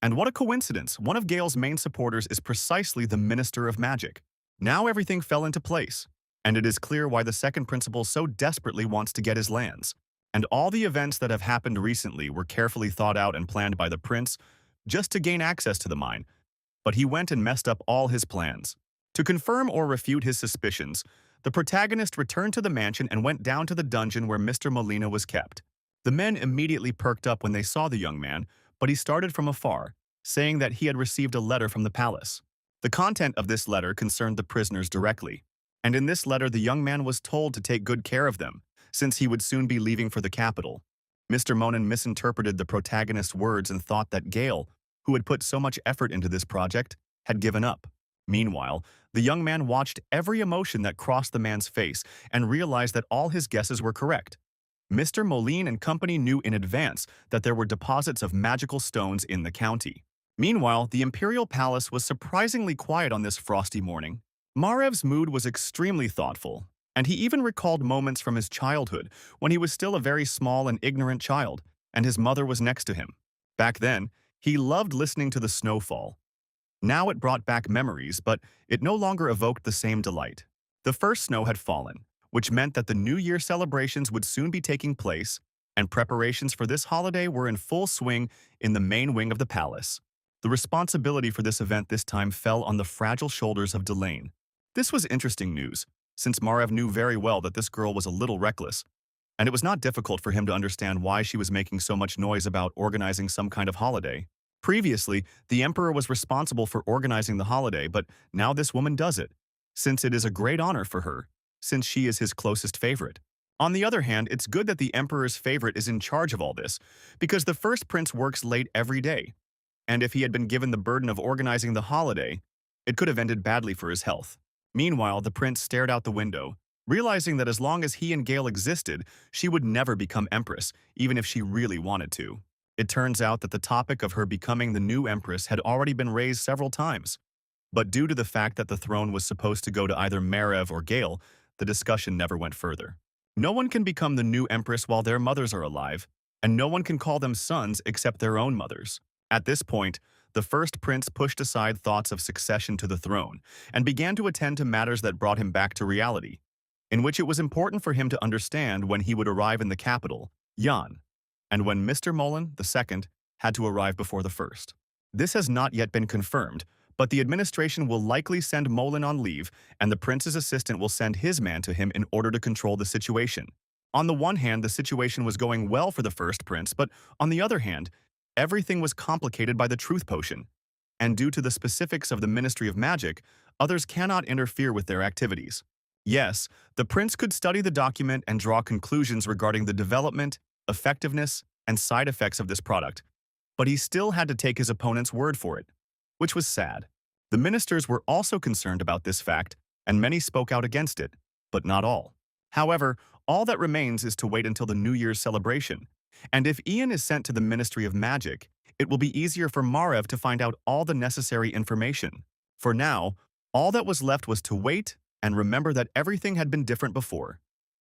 and what a coincidence, one of Gale's main supporters is precisely the Minister of Magic. Now everything fell into place, and it is clear why the second principal so desperately wants to get his lands. And all the events that have happened recently were carefully thought out and planned by the prince just to gain access to the mine, but he went and messed up all his plans. To confirm or refute his suspicions, the protagonist returned to the mansion and went down to the dungeon where Mr. Molina was kept. The men immediately perked up when they saw the young man, but he started from afar, saying that he had received a letter from the palace. The content of this letter concerned the prisoners directly, and in this letter the young man was told to take good care of them, since he would soon be leaving for the capital. Mr. Monin misinterpreted the protagonist's words and thought that Gale, who had put so much effort into this project, had given up. Meanwhile, the young man watched every emotion that crossed the man's face and realized that all his guesses were correct. Mr. Moline and company knew in advance that there were deposits of magical stones in the county. Meanwhile, the imperial palace was surprisingly quiet on this frosty morning. Marev's mood was extremely thoughtful, and he even recalled moments from his childhood when he was still a very small and ignorant child, and his mother was next to him. Back then, he loved listening to the snowfall. Now it brought back memories, but it no longer evoked the same delight. The first snow had fallen, which meant that the New Year celebrations would soon be taking place, and preparations for this holiday were in full swing in the main wing of the palace. The responsibility for this event this time fell on the fragile shoulders of Delane. This was interesting news, since Marev knew very well that this girl was a little reckless, and it was not difficult for him to understand why she was making so much noise about organizing some kind of holiday. Previously, the Emperor was responsible for organizing the holiday, but now this woman does it, since it is a great honor for her, since she is his closest favorite. On the other hand, it's good that the Emperor's favorite is in charge of all this, because the first prince works late every day, and if he had been given the burden of organizing the holiday, it could have ended badly for his health. Meanwhile, the prince stared out the window, realizing that as long as he and Gale existed, she would never become empress, even if she really wanted to. It turns out that the topic of her becoming the new empress had already been raised several times, but due to the fact that the throne was supposed to go to either Marev or Gale, the discussion never went further. No one can become the new empress while their mothers are alive, and no one can call them sons except their own mothers. At this point, the first prince pushed aside thoughts of succession to the throne and began to attend to matters that brought him back to reality, in which it was important for him to understand when he would arrive in the capital, Yan, and when Mr. Mullen, the second, had to arrive before the first. This has not yet been confirmed, but the administration will likely send Mullen on leave, and the prince's assistant will send his man to him in order to control the situation. On the one hand, the situation was going well for the first prince, but on the other hand, everything was complicated by the truth potion, and due to the specifics of the Ministry of Magic, others cannot interfere with their activities. Yes, the prince could study the document and draw conclusions regarding the development, effectiveness, and side effects of this product, but he still had to take his opponent's word for it, which was sad. The ministers were also concerned about this fact, and many spoke out against it, but not all. However, all that remains is to wait until the New Year's celebration, and if Ian is sent to the Ministry of Magic, it will be easier for Marev to find out all the necessary information. For now, all that was left was to wait and remember that everything had been different before.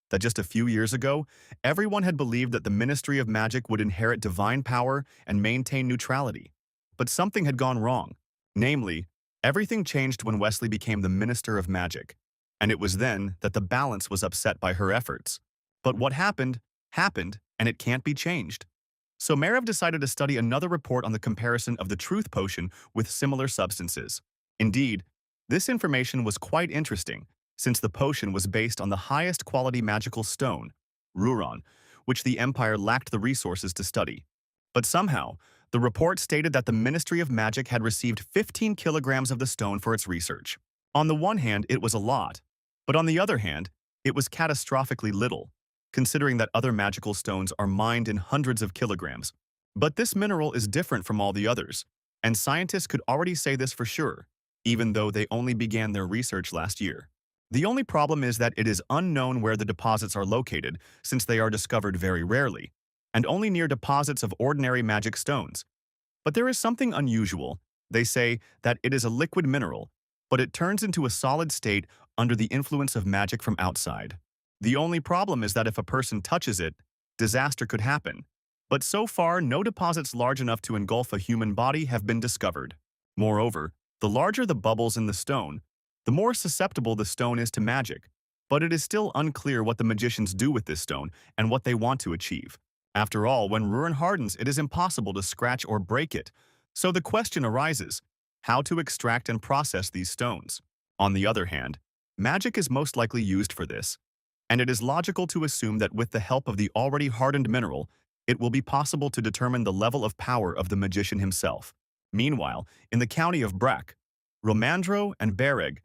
That just a few years ago, everyone had believed that the Ministry of Magic would inherit divine power and maintain neutrality. But something had gone wrong. Namely, everything changed when Wesley became the Minister of Magic, and it was then that the balance was upset by her efforts. But what happened, happened, and it can't be changed. So Marev decided to study another report on the comparison of the truth potion with similar substances. Indeed, this information was quite interesting, since the potion was based on the highest quality magical stone, Ruron, which the Empire lacked the resources to study. But somehow, the report stated that the Ministry of Magic had received 15 kilograms of the stone for its research. On the one hand, it was a lot, but on the other hand, it was catastrophically little, considering that other magical stones are mined in hundreds of kilograms. But this mineral is different from all the others, and scientists could already say this for sure, even though they only began their research last year. The only problem is that it is unknown where the deposits are located, since they are discovered very rarely, and only near deposits of ordinary magic stones. But there is something unusual. They say that it is a liquid mineral, but it turns into a solid state under the influence of magic from outside. The only problem is that if a person touches it, disaster could happen. But so far, no deposits large enough to engulf a human body have been discovered. Moreover, the larger the bubbles in the stone, the more susceptible the stone is to magic. But it is still unclear what the magicians do with this stone and what they want to achieve. After all, when Ruron hardens, it is impossible to scratch or break it. So the question arises, how to extract and process these stones? On the other hand, magic is most likely used for this, and it is logical to assume that with the help of the already hardened mineral, it will be possible to determine the level of power of the magician himself. Meanwhile, in the county of Brack, Romandro and Beric,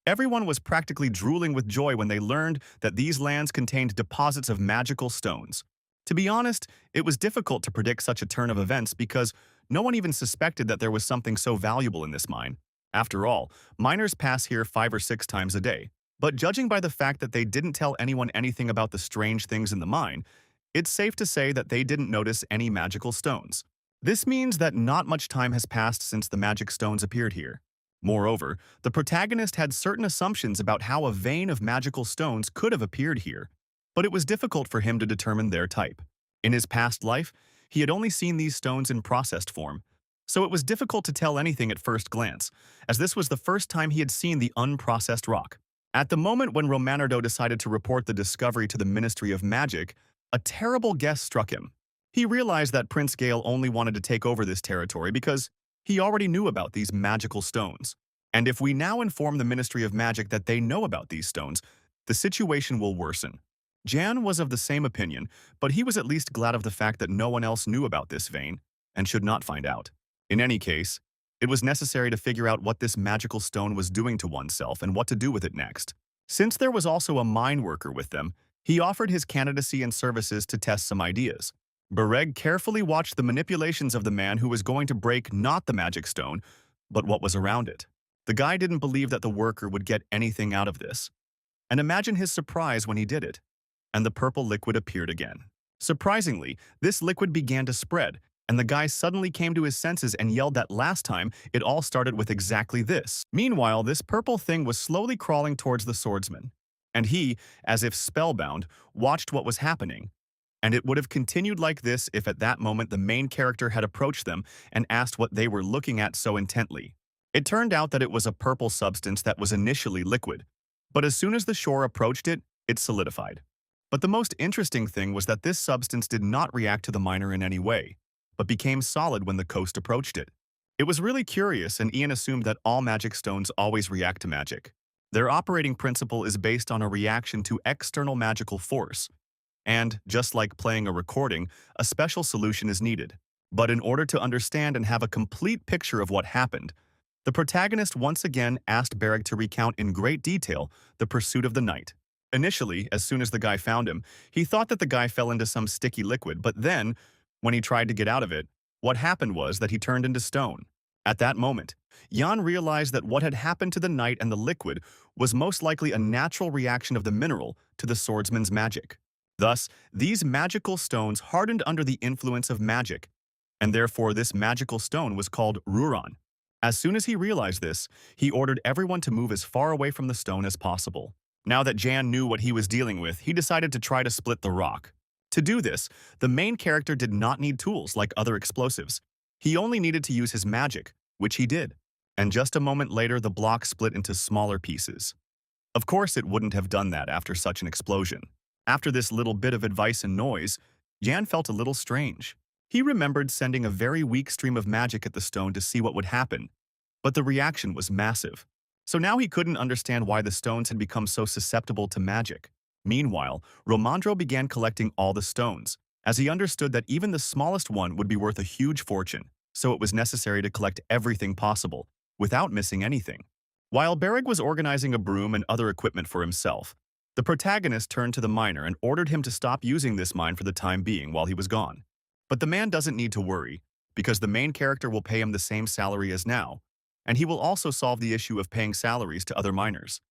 everyone was practically drooling with joy when they learned that these lands contained deposits of magical stones. To be honest, it was difficult to predict such a turn of events because no one even suspected that there was something so valuable in this mine. After all, miners pass here 5 or 6 times a day. But judging by the fact that they didn't tell anyone anything about the strange things in the mine, it's safe to say that they didn't notice any magical stones. This means that not much time has passed since the magic stones appeared here. Moreover, the protagonist had certain assumptions about how a vein of magical stones could have appeared here, but it was difficult for him to determine their type. In his past life, he had only seen these stones in processed form, so it was difficult to tell anything at first glance, as this was the first time he had seen the unprocessed rock. At the moment when Romanardo decided to report the discovery to the Ministry of Magic, a terrible guess struck him. He realized that Prince Gale only wanted to take over this territory because he already knew about these magical stones. And if we now inform the Ministry of Magic that they know about these stones, the situation will worsen. Jan was of the same opinion, but he was at least glad of the fact that no one else knew about this vein and should not find out. In any case, it was necessary to figure out what this magical stone was doing to oneself and what to do with it next. Since there was also a mine worker with them, he offered his candidacy and services to test some ideas. Beric carefully watched the manipulations of the man who was going to break not the magic stone, but what was around it. The guy didn't believe that the worker would get anything out of this. And imagine his surprise when he did it, and the purple liquid appeared again. Surprisingly, this liquid began to spread, and the guy suddenly came to his senses and yelled that last time it all started with exactly this. Meanwhile, this purple thing was slowly crawling towards the swordsman, and he, as if spellbound, watched what was happening. And it would have continued like this if at that moment the main character had approached them and asked what they were looking at so intently. It turned out that it was a purple substance that was initially liquid, but as soon as the shore approached it, it solidified. But the most interesting thing was that this substance did not react to the miner in any way, but became solid when the coast approached it. It was really curious, and Ian assumed that all magic stones always react to magic. Their operating principle is based on a reaction to external magical force. And, just like playing a recording, a special solution is needed. But in order to understand and have a complete picture of what happened, the protagonist once again asked Beric to recount in great detail the pursuit of the knight. Initially, as soon as the guy found him, he thought that the guy fell into some sticky liquid, but then, when he tried to get out of it, what happened was that he turned into stone. At that moment, Jan realized that what had happened to the knight and the liquid was most likely a natural reaction of the mineral to the swordsman's magic. Thus, these magical stones hardened under the influence of magic, and therefore this magical stone was called Ruron. As soon as he realized this, he ordered everyone to move as far away from the stone as possible. Now that Jan knew what he was dealing with, he decided to try to split the rock. To do this, the main character did not need tools like other explosives. He only needed to use his magic, which he did. And just a moment later, the block split into smaller pieces. Of course, it wouldn't have done that after such an explosion. After this little bit of advice and noise, Jan felt a little strange. He remembered sending a very weak stream of magic at the stone to see what would happen, but the reaction was massive. So now he couldn't understand why the stones had become so susceptible to magic. Meanwhile, Romandro began collecting all the stones, as he understood that even the smallest one would be worth a huge fortune, so it was necessary to collect everything possible, without missing anything. While Beric was organizing a broom and other equipment for himself, the protagonist turned to the miner and ordered him to stop using this mine for the time being while he was gone. But the man doesn't need to worry, because the main character will pay him the same salary as now, and he will also solve the issue of paying salaries to other miners.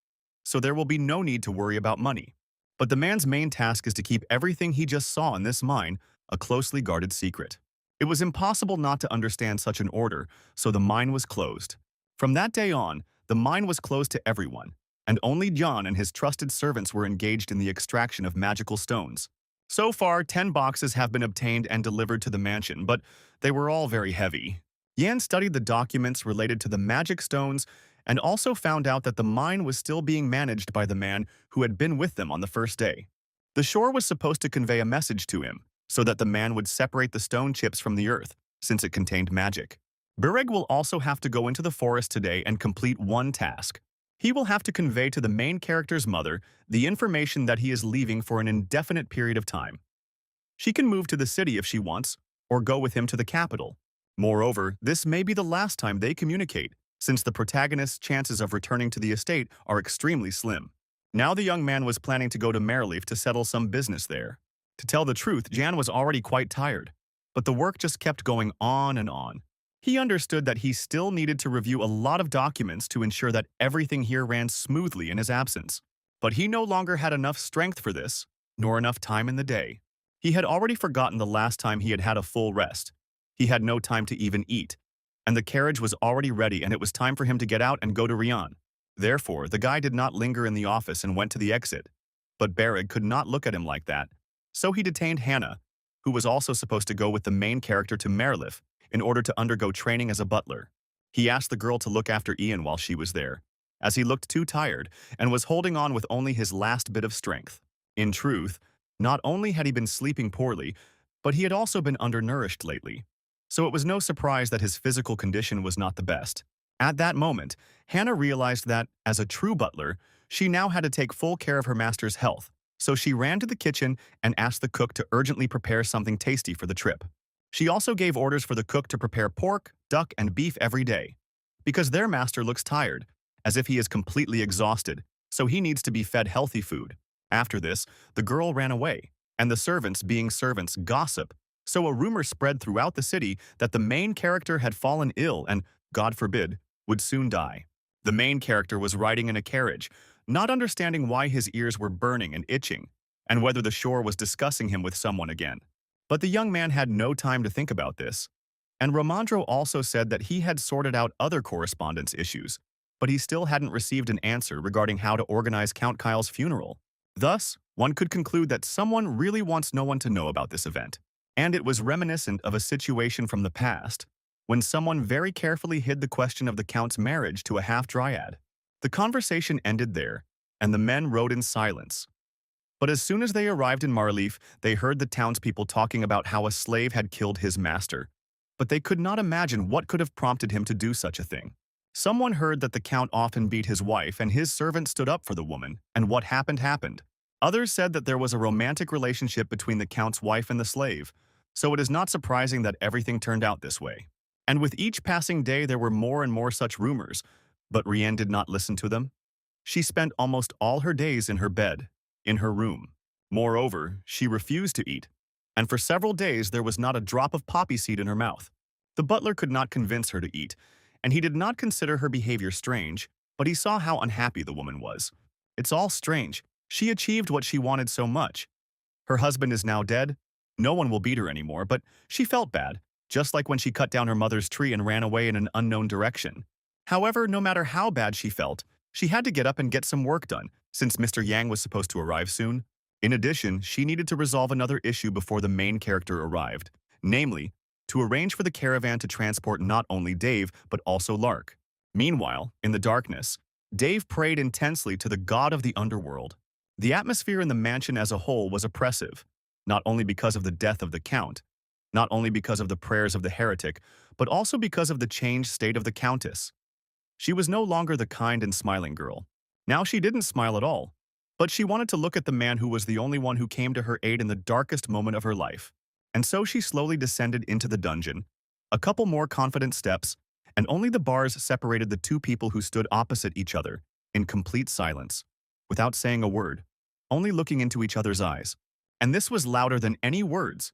So there will be no need to worry about money. But the man's main task is to keep everything he just saw in this mine a closely guarded secret. It was impossible not to understand such an order, so the mine was closed. From that day on, the mine was closed to everyone, and only Jan and his trusted servants were engaged in the extraction of magical stones. So far, 10 boxes have been obtained and delivered to the mansion, but they were all very heavy. Jan studied the documents related to the magic stones and also found out that the mine was still being managed by the man who had been with them on the first day. The shore was supposed to convey a message to him, so that the man would separate the stone chips from the earth, since it contained magic. Beric will also have to go into the forest today and complete one task. He will have to convey to the main character's mother the information that he is leaving for an indefinite period of time. She can move to the city if she wants, or go with him to the capital. Moreover, this may be the last time they communicate, since the protagonist's chances of returning to the estate are extremely slim. Now the young man was planning to go to Merleaf to settle some business there. To tell the truth, Jan was already quite tired, but the work just kept going on and on. He understood that he still needed to review a lot of documents to ensure that everything here ran smoothly in his absence. But he no longer had enough strength for this, nor enough time in the day. He had already forgotten the last time he had had a full rest. He had no time to even eat, and the carriage was already ready and it was time for him to get out and go to Rion. Therefore, the guy did not linger in the office and went to the exit. But Beric could not look at him like that, so he detained Hannah, who was also supposed to go with the main character to Merleaf, in order to undergo training as a butler. He asked the girl to look after Ian while she was there, as he looked too tired and was holding on with only his last bit of strength. In truth, Not only had he been sleeping poorly, but he had also been undernourished lately. So it was no surprise that his physical condition was not the best. At that moment, Hannah realized that, as a true butler, she now had to take full care of her master's health, so she ran to the kitchen and asked the cook to urgently prepare something tasty for the trip. She also gave orders for the cook to prepare pork, duck, and beef every day, because their master looks tired, as if he is completely exhausted, so he needs to be fed healthy food. After this, the girl ran away, and the servants, being servants, gossip, so a rumor spread throughout the city that the main character had fallen ill and, God forbid, would soon die. The main character was riding in a carriage, not understanding why his ears were burning and itching, and whether the shore was discussing him with someone again. But the young man had no time to think about this. And Romandro also said that he had sorted out other correspondence issues, but he still hadn't received an answer regarding how to organize Count Kyle's funeral. Thus, one could conclude that someone really wants no one to know about this event. And it was reminiscent of a situation from the past, when someone very carefully hid the question of the Count's marriage to a half-dryad. The conversation ended there, and the men rode in silence. But as soon as they arrived in Marleaf, they heard the townspeople talking about how a slave had killed his master. But they could not imagine what could have prompted him to do such a thing. Someone heard that the Count often beat his wife and his servant stood up for the woman, and what happened happened. Others said that there was a romantic relationship between the Count's wife and the slave, so it is not surprising that everything turned out this way. And with each passing day there were more and more such rumors, but Rienne did not listen to them. She spent almost all her days in her bed, in her room. Moreover, she refused to eat, and for several days there was not a drop of poppy seed in her mouth. The butler could not convince her to eat, and he did not consider her behavior strange, but he saw how unhappy the woman was. It's all strange. She achieved what she wanted so much. Her husband is now dead. No one will beat her anymore, but she felt bad, just like when she cut down her mother's tree and ran away in an unknown direction. However, no matter how bad she felt, she had to get up and get some work done, since Mr. Yang was supposed to arrive soon. In addition, she needed to resolve another issue before the main character arrived, namely, to arrange for the caravan to transport not only Dave, but also Lark. Meanwhile, in the darkness, Dave prayed intensely to the god of the underworld. The atmosphere in the mansion as a whole was oppressive, not only because of the death of the Count, not only because of the prayers of the heretic, but also because of the changed state of the Countess. She was no longer the kind and smiling girl. Now she didn't smile at all, but she wanted to look at the man who was the only one who came to her aid in the darkest moment of her life. And so she slowly descended into the dungeon, a couple more confident steps, and only the bars separated the two people who stood opposite each other, in complete silence, without saying a word, only looking into each other's eyes. And this was louder than any words.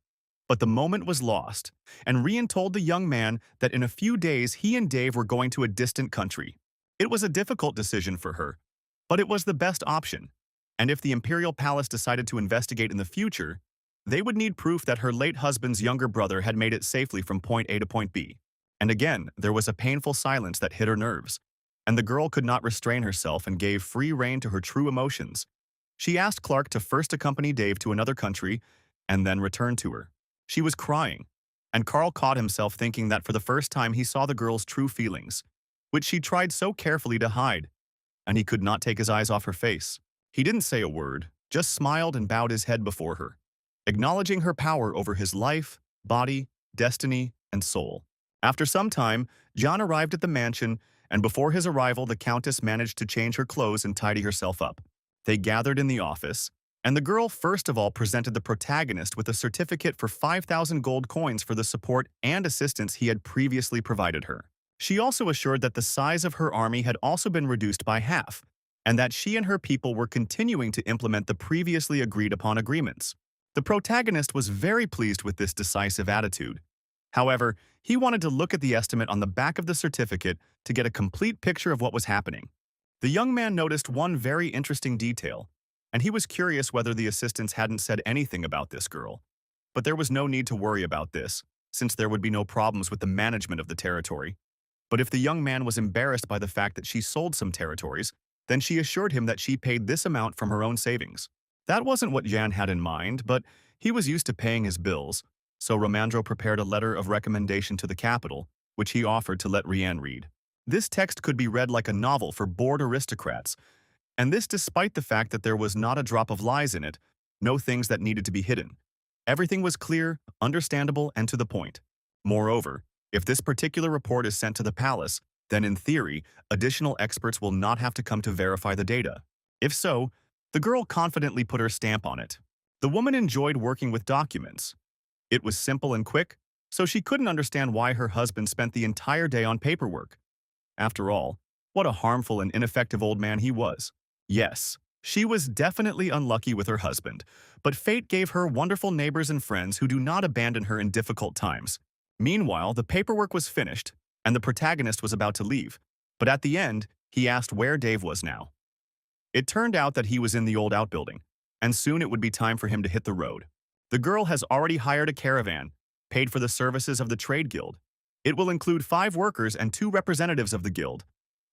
But the moment was lost, and Rienne told the young man that in a few days he and Dave were going to a distant country. It was a difficult decision for her, but it was the best option. And if the Imperial Palace decided to investigate in the future, they would need proof that her late husband's younger brother had made it safely from point A to point B. And again, there was a painful silence that hit her nerves, and the girl could not restrain herself and gave free rein to her true emotions. She asked Clark to first accompany Dave to another country and then return to her. She was crying, and Carl caught himself thinking that for the first time he saw the girl's true feelings, which she tried so carefully to hide, and he could not take his eyes off her face. He didn't say a word, just smiled and bowed his head before her, acknowledging her power over his life, body, destiny, and soul. After some time, John arrived at the mansion, and before his arrival the Countess managed to change her clothes and tidy herself up. They gathered in the office, and the girl first of all presented the protagonist with a certificate for 5,000 gold coins for the support and assistance he had previously provided her. She also assured that the size of her army had also been reduced by half, and that she and her people were continuing to implement the previously agreed-upon agreements. The protagonist was very pleased with this decisive attitude. However, he wanted to look at the estimate on the back of the certificate to get a complete picture of what was happening. The young man noticed one very interesting detail, and he was curious whether the assistants hadn't said anything about this girl. But there was no need to worry about this, since there would be no problems with the management of the territory. But if the young man was embarrassed by the fact that she sold some territories, then she assured him that she paid this amount from her own savings. That wasn't what Jan had in mind, but he was used to paying his bills, so Romandro prepared a letter of recommendation to the capital, which he offered to let Rienne read. This text could be read like a novel for bored aristocrats, and this despite the fact that there was not a drop of lies in it, no things that needed to be hidden. Everything was clear, understandable, and to the point. Moreover, if this particular report is sent to the palace, then in theory, additional experts will not have to come to verify the data. If so, the girl confidently put her stamp on it. The woman enjoyed working with documents. It was simple and quick, so she couldn't understand why her husband spent the entire day on paperwork. After all, what a harmful and ineffective old man he was. Yes, she was definitely unlucky with her husband, but fate gave her wonderful neighbors and friends who do not abandon her in difficult times. Meanwhile, the paperwork was finished, and the protagonist was about to leave, but at the end, he asked where Dave was now. It turned out that he was in the old outbuilding, and soon it would be time for him to hit the road. The girl has already hired a caravan, paid for the services of the trade guild. It will include 5 workers and 2 representatives of the guild,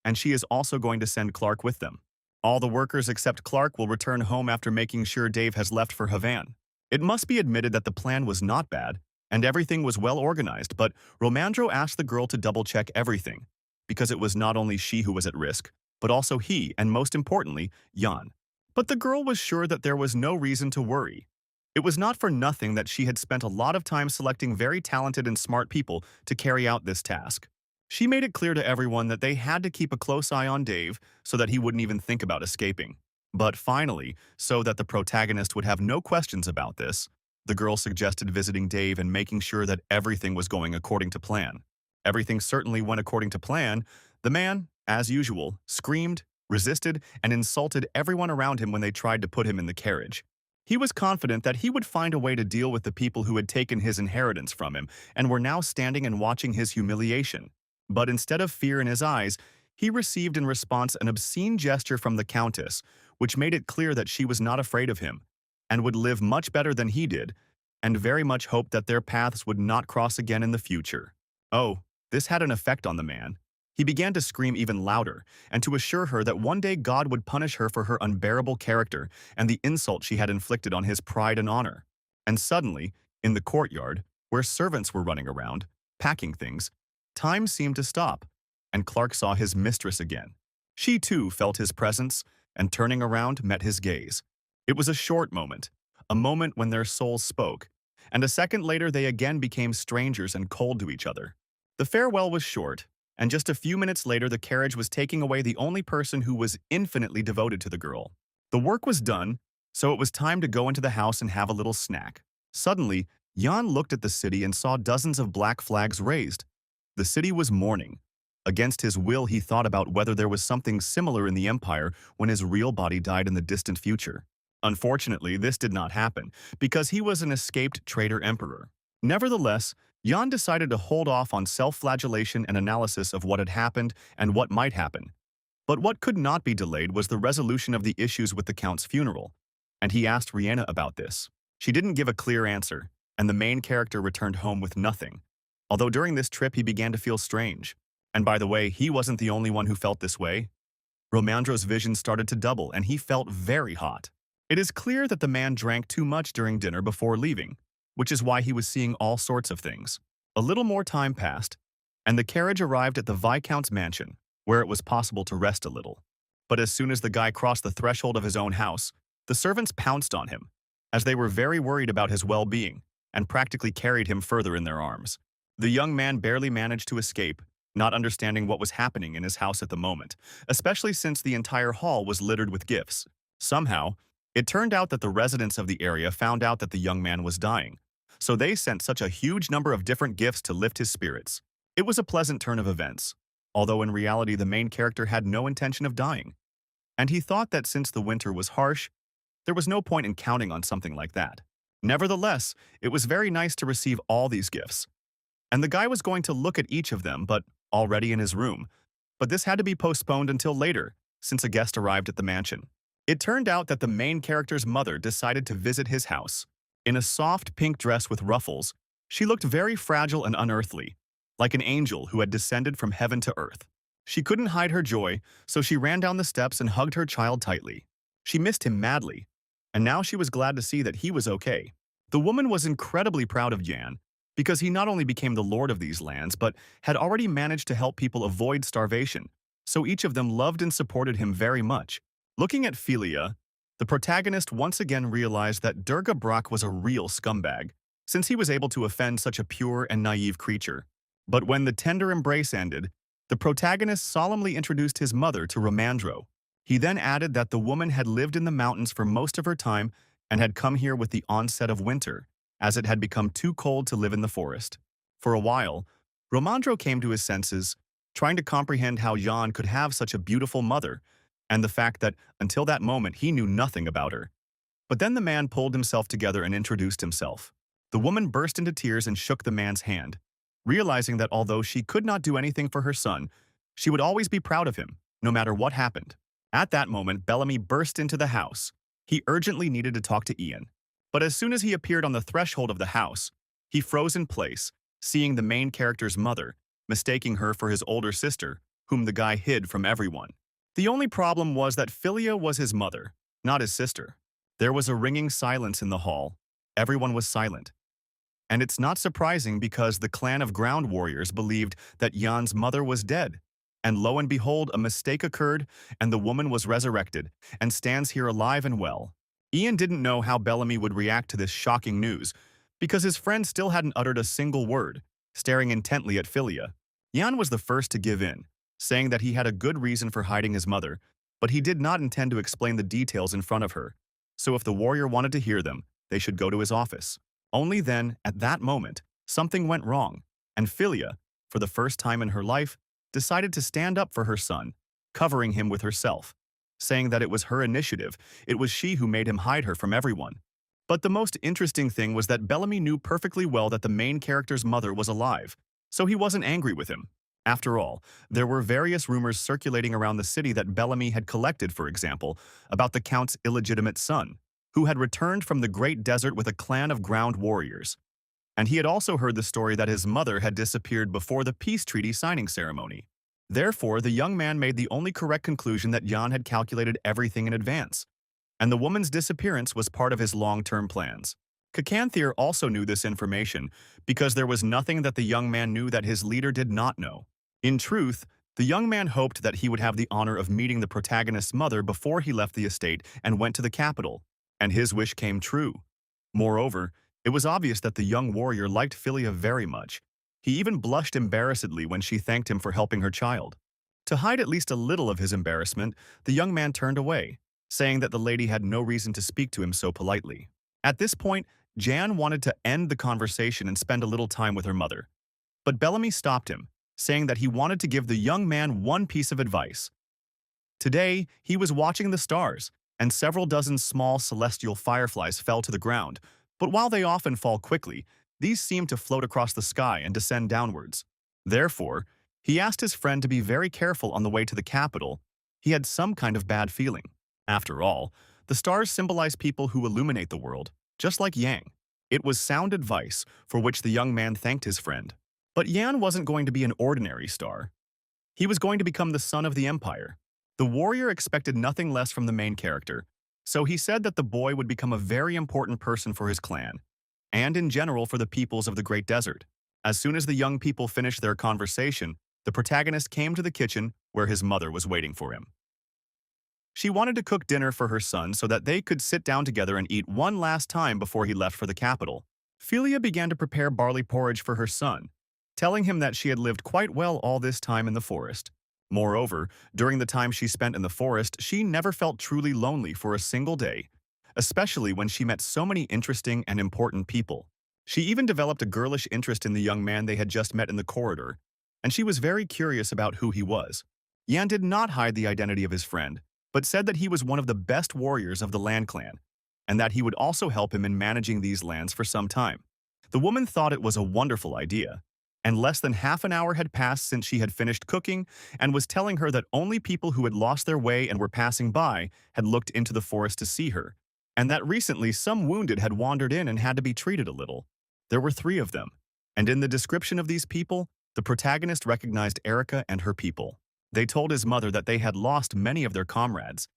and she is also going to send Clark with them. All the workers except Clark will return home after making sure Dave has left for Havan. It must be admitted that the plan was not bad, and everything was well organized, but Romandro asked the girl to double-check everything, because it was not only she who was at risk, but also he, and most importantly, Jan. But the girl was sure that there was no reason to worry. It was not for nothing that she had spent a lot of time selecting very talented and smart people to carry out this task. She made it clear to everyone that they had to keep a close eye on Dave so that he wouldn't even think about escaping. But finally, so that the protagonist would have no questions about this, the girl suggested visiting Dave and making sure that everything was going according to plan. Everything certainly went according to plan. The man, as usual, screamed, resisted, and insulted everyone around him when they tried to put him in the carriage. He was confident that he would find a way to deal with the people who had taken his inheritance from him and were now standing and watching his humiliation. But instead of fear in his eyes, he received in response an obscene gesture from the Countess, which made it clear that she was not afraid of him, and would live much better than he did, and very much hoped that their paths would not cross again in the future. Oh, this had an effect on the man. He began to scream even louder, and to assure her that one day God would punish her for her unbearable character and the insult she had inflicted on his pride and honor. And suddenly, in the courtyard, where servants were running around, packing things, time seemed to stop, and Clark saw his mistress again. She too felt his presence, and turning around met his gaze. It was a short moment, a moment when their souls spoke, and a second later they again became strangers and cold to each other. The farewell was short, and just a few minutes later the carriage was taking away the only person who was infinitely devoted to the girl. The work was done, so it was time to go into the house and have a little snack. Suddenly, Jan looked at the city and saw dozens of black flags raised. The city was mourning. Against his will, he thought about whether there was something similar in the Empire when his real body died in the distant future. Unfortunately, this did not happen, because he was an escaped traitor emperor. Nevertheless, Jan decided to hold off on self-flagellation and analysis of what had happened and what might happen. But what could not be delayed was the resolution of the issues with the Count's funeral, and he asked Rihanna about this. She didn't give a clear answer, and the main character returned home with nothing. Although during this trip he began to feel strange. And by the way, he wasn't the only one who felt this way. Romandro's vision started to double, and he felt very hot. It is clear that the man drank too much during dinner before leaving, which is why he was seeing all sorts of things. A little more time passed, and the carriage arrived at the Viscount's mansion, where it was possible to rest a little. But as soon as the guy crossed the threshold of his own house, the servants pounced on him, as they were very worried about his well-being, and practically carried him further in their arms. The young man barely managed to escape, not understanding what was happening in his house at the moment, especially since the entire hall was littered with gifts. Somehow, it turned out that the residents of the area found out that the young man was dying, so they sent such a huge number of different gifts to lift his spirits. It was a pleasant turn of events, although in reality the main character had no intention of dying. And he thought that since the winter was harsh, there was no point in counting on something like that. Nevertheless, it was very nice to receive all these gifts. And the guy was going to look at each of them, but already in his room. But this had to be postponed until later, since a guest arrived at the mansion. It turned out that the main character's mother decided to visit his house. In a soft pink dress with ruffles, she looked very fragile and unearthly, like an angel who had descended from heaven to earth. She couldn't hide her joy, so she ran down the steps and hugged her child tightly. She missed him madly, and now she was glad to see that he was okay. The woman was incredibly proud of Jan, because he not only became the lord of these lands, but had already managed to help people avoid starvation, so each of them loved and supported him very much. Looking at Philia, The protagonist once again realized that Durga Brock was a real scumbag, since he was able to offend such a pure and naive creature. But when the tender embrace ended, the protagonist solemnly introduced his mother to Ramandro. He then added that the woman had lived in the mountains for most of her time and had come here with the onset of winter, as it had become too cold to live in the forest. For a while, Ramandro came to his senses, trying to comprehend how Jan could have such a beautiful mother, and the fact that, until that moment, he knew nothing about her. But then the man pulled himself together and introduced himself. The woman burst into tears and shook the man's hand, realizing that although she could not do anything for her son, she would always be proud of him, no matter what happened. At that moment, Bellamy burst into the house. He urgently needed to talk to Ian. But as soon as he appeared on the threshold of the house, he froze in place, seeing the main character's mother, mistaking her for his older sister, whom the guy hid from everyone. The only problem was that Philia was his mother, not his sister. There was a ringing silence in the hall. Everyone was silent. And it's not surprising because the clan of ground warriors believed that Jan's mother was dead. And lo and behold, a mistake occurred, and the woman was resurrected, and stands here alive and well. Ian didn't know how Bellamy would react to this shocking news, because his friend still hadn't uttered a single word, staring intently at Philia. Jan was the first to give in, saying that he had a good reason for hiding his mother, but he did not intend to explain the details in front of her. So if the warrior wanted to hear them, they should go to his office. Only then, at that moment, something went wrong, and Philia, for the first time in her life, decided to stand up for her son, covering him with herself, saying that it was her initiative, it was she who made him hide her from everyone. But the most interesting thing was that Bellamy knew perfectly well that the main character's mother was alive, so he wasn't angry with him. After all, there were various rumors circulating around the city that Bellamy had collected, for example, about the Count's illegitimate son, who had returned from the Great Desert with a clan of ground warriors. And he had also heard the story that his mother had disappeared before the peace treaty signing ceremony. Therefore, the young man made the only correct conclusion that Jan had calculated everything in advance, and the woman's disappearance was part of his long-term plans. Kakanthir also knew this information because there was nothing that the young man knew that his leader did not know. In truth, the young man hoped that he would have the honor of meeting the protagonist's mother before he left the estate and went to the capital, and his wish came true. Moreover, it was obvious that the young warrior liked Philia very much. He even blushed embarrassedly when she thanked him for helping her child. To hide at least a little of his embarrassment, the young man turned away, saying that the lady had no reason to speak to him so politely. At this point, Jan wanted to end the conversation and spend a little time with her mother. But Bellamy stopped him, saying that he wanted to give the young man one piece of advice. Today, he was watching the stars, and several dozen small celestial fireflies fell to the ground, but while they often fall quickly, these seemed to float across the sky and descend downwards. Therefore, he asked his friend to be very careful on the way to the capital. He had some kind of bad feeling. After all, the stars symbolize people who illuminate the world, just like Yang. It was sound advice, for which the young man thanked his friend. But Yan wasn't going to be an ordinary star. He was going to become the son of the Empire. The warrior expected nothing less from the main character, so he said that the boy would become a very important person for his clan, and in general for the peoples of the Great Desert. As soon as the young people finished their conversation, the protagonist came to the kitchen where his mother was waiting for him. She wanted to cook dinner for her son so that they could sit down together and eat one last time before he left for the capital. Philia began to prepare barley porridge for her son, telling him that she had lived quite well all this time in the forest. Moreover, during the time she spent in the forest, she never felt truly lonely for a single day, especially when she met so many interesting and important people. She even developed a girlish interest in the young man they had just met in the corridor, and she was very curious about who he was. Yan did not hide the identity of his friend, but said that he was one of the best warriors of the Land Clan, and that he would also help him in managing these lands for some time. The woman thought it was a wonderful idea, and less than half an hour had passed since she had finished cooking and was telling her that only people who had lost their way and were passing by had looked into the forest to see her, and that recently some wounded had wandered in and had to be treated a little. There were 3 of them, and in the description of these people, the protagonist recognized Erica and her people. They told his mother that they had lost many of their comrades,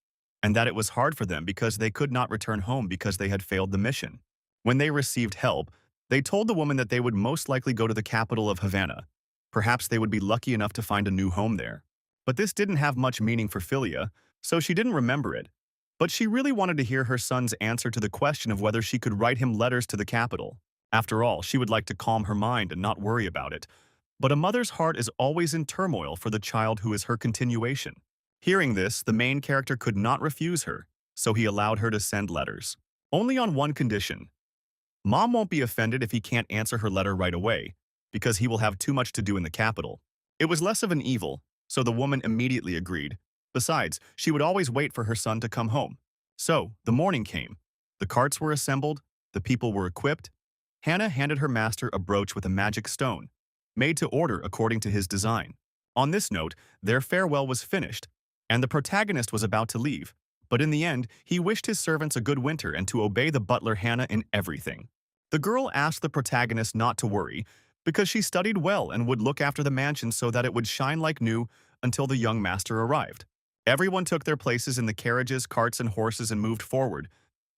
and that it was hard for them because they could not return home because they had failed the mission. When they received help, they told the woman that they would most likely go to the capital of Havana. Perhaps they would be lucky enough to find a new home there. But this didn't have much meaning for Philia, so she didn't remember it. But she really wanted to hear her son's answer to the question of whether she could write him letters to the capital. After all, she would like to calm her mind and not worry about it. But a mother's heart is always in turmoil for the child who is her continuation. Hearing this, the main character could not refuse her, so he allowed her to send letters. Only on one condition. Mom won't be offended if he can't answer her letter right away, because he will have too much to do in the capital. It was less of an evil, so the woman immediately agreed. Besides, she would always wait for her son to come home. So, the morning came. The carts were assembled, the people were equipped. Hannah handed her master a brooch with a magic stone, made to order according to his design. On this note, their farewell was finished, and the protagonist was about to leave. But in the end, he wished his servants a good winter and to obey the butler Hannah in everything. The girl asked the protagonist not to worry, because she studied well and would look after the mansion so that it would shine like new until the young master arrived. Everyone took their places in the carriages, carts, and horses and moved forward.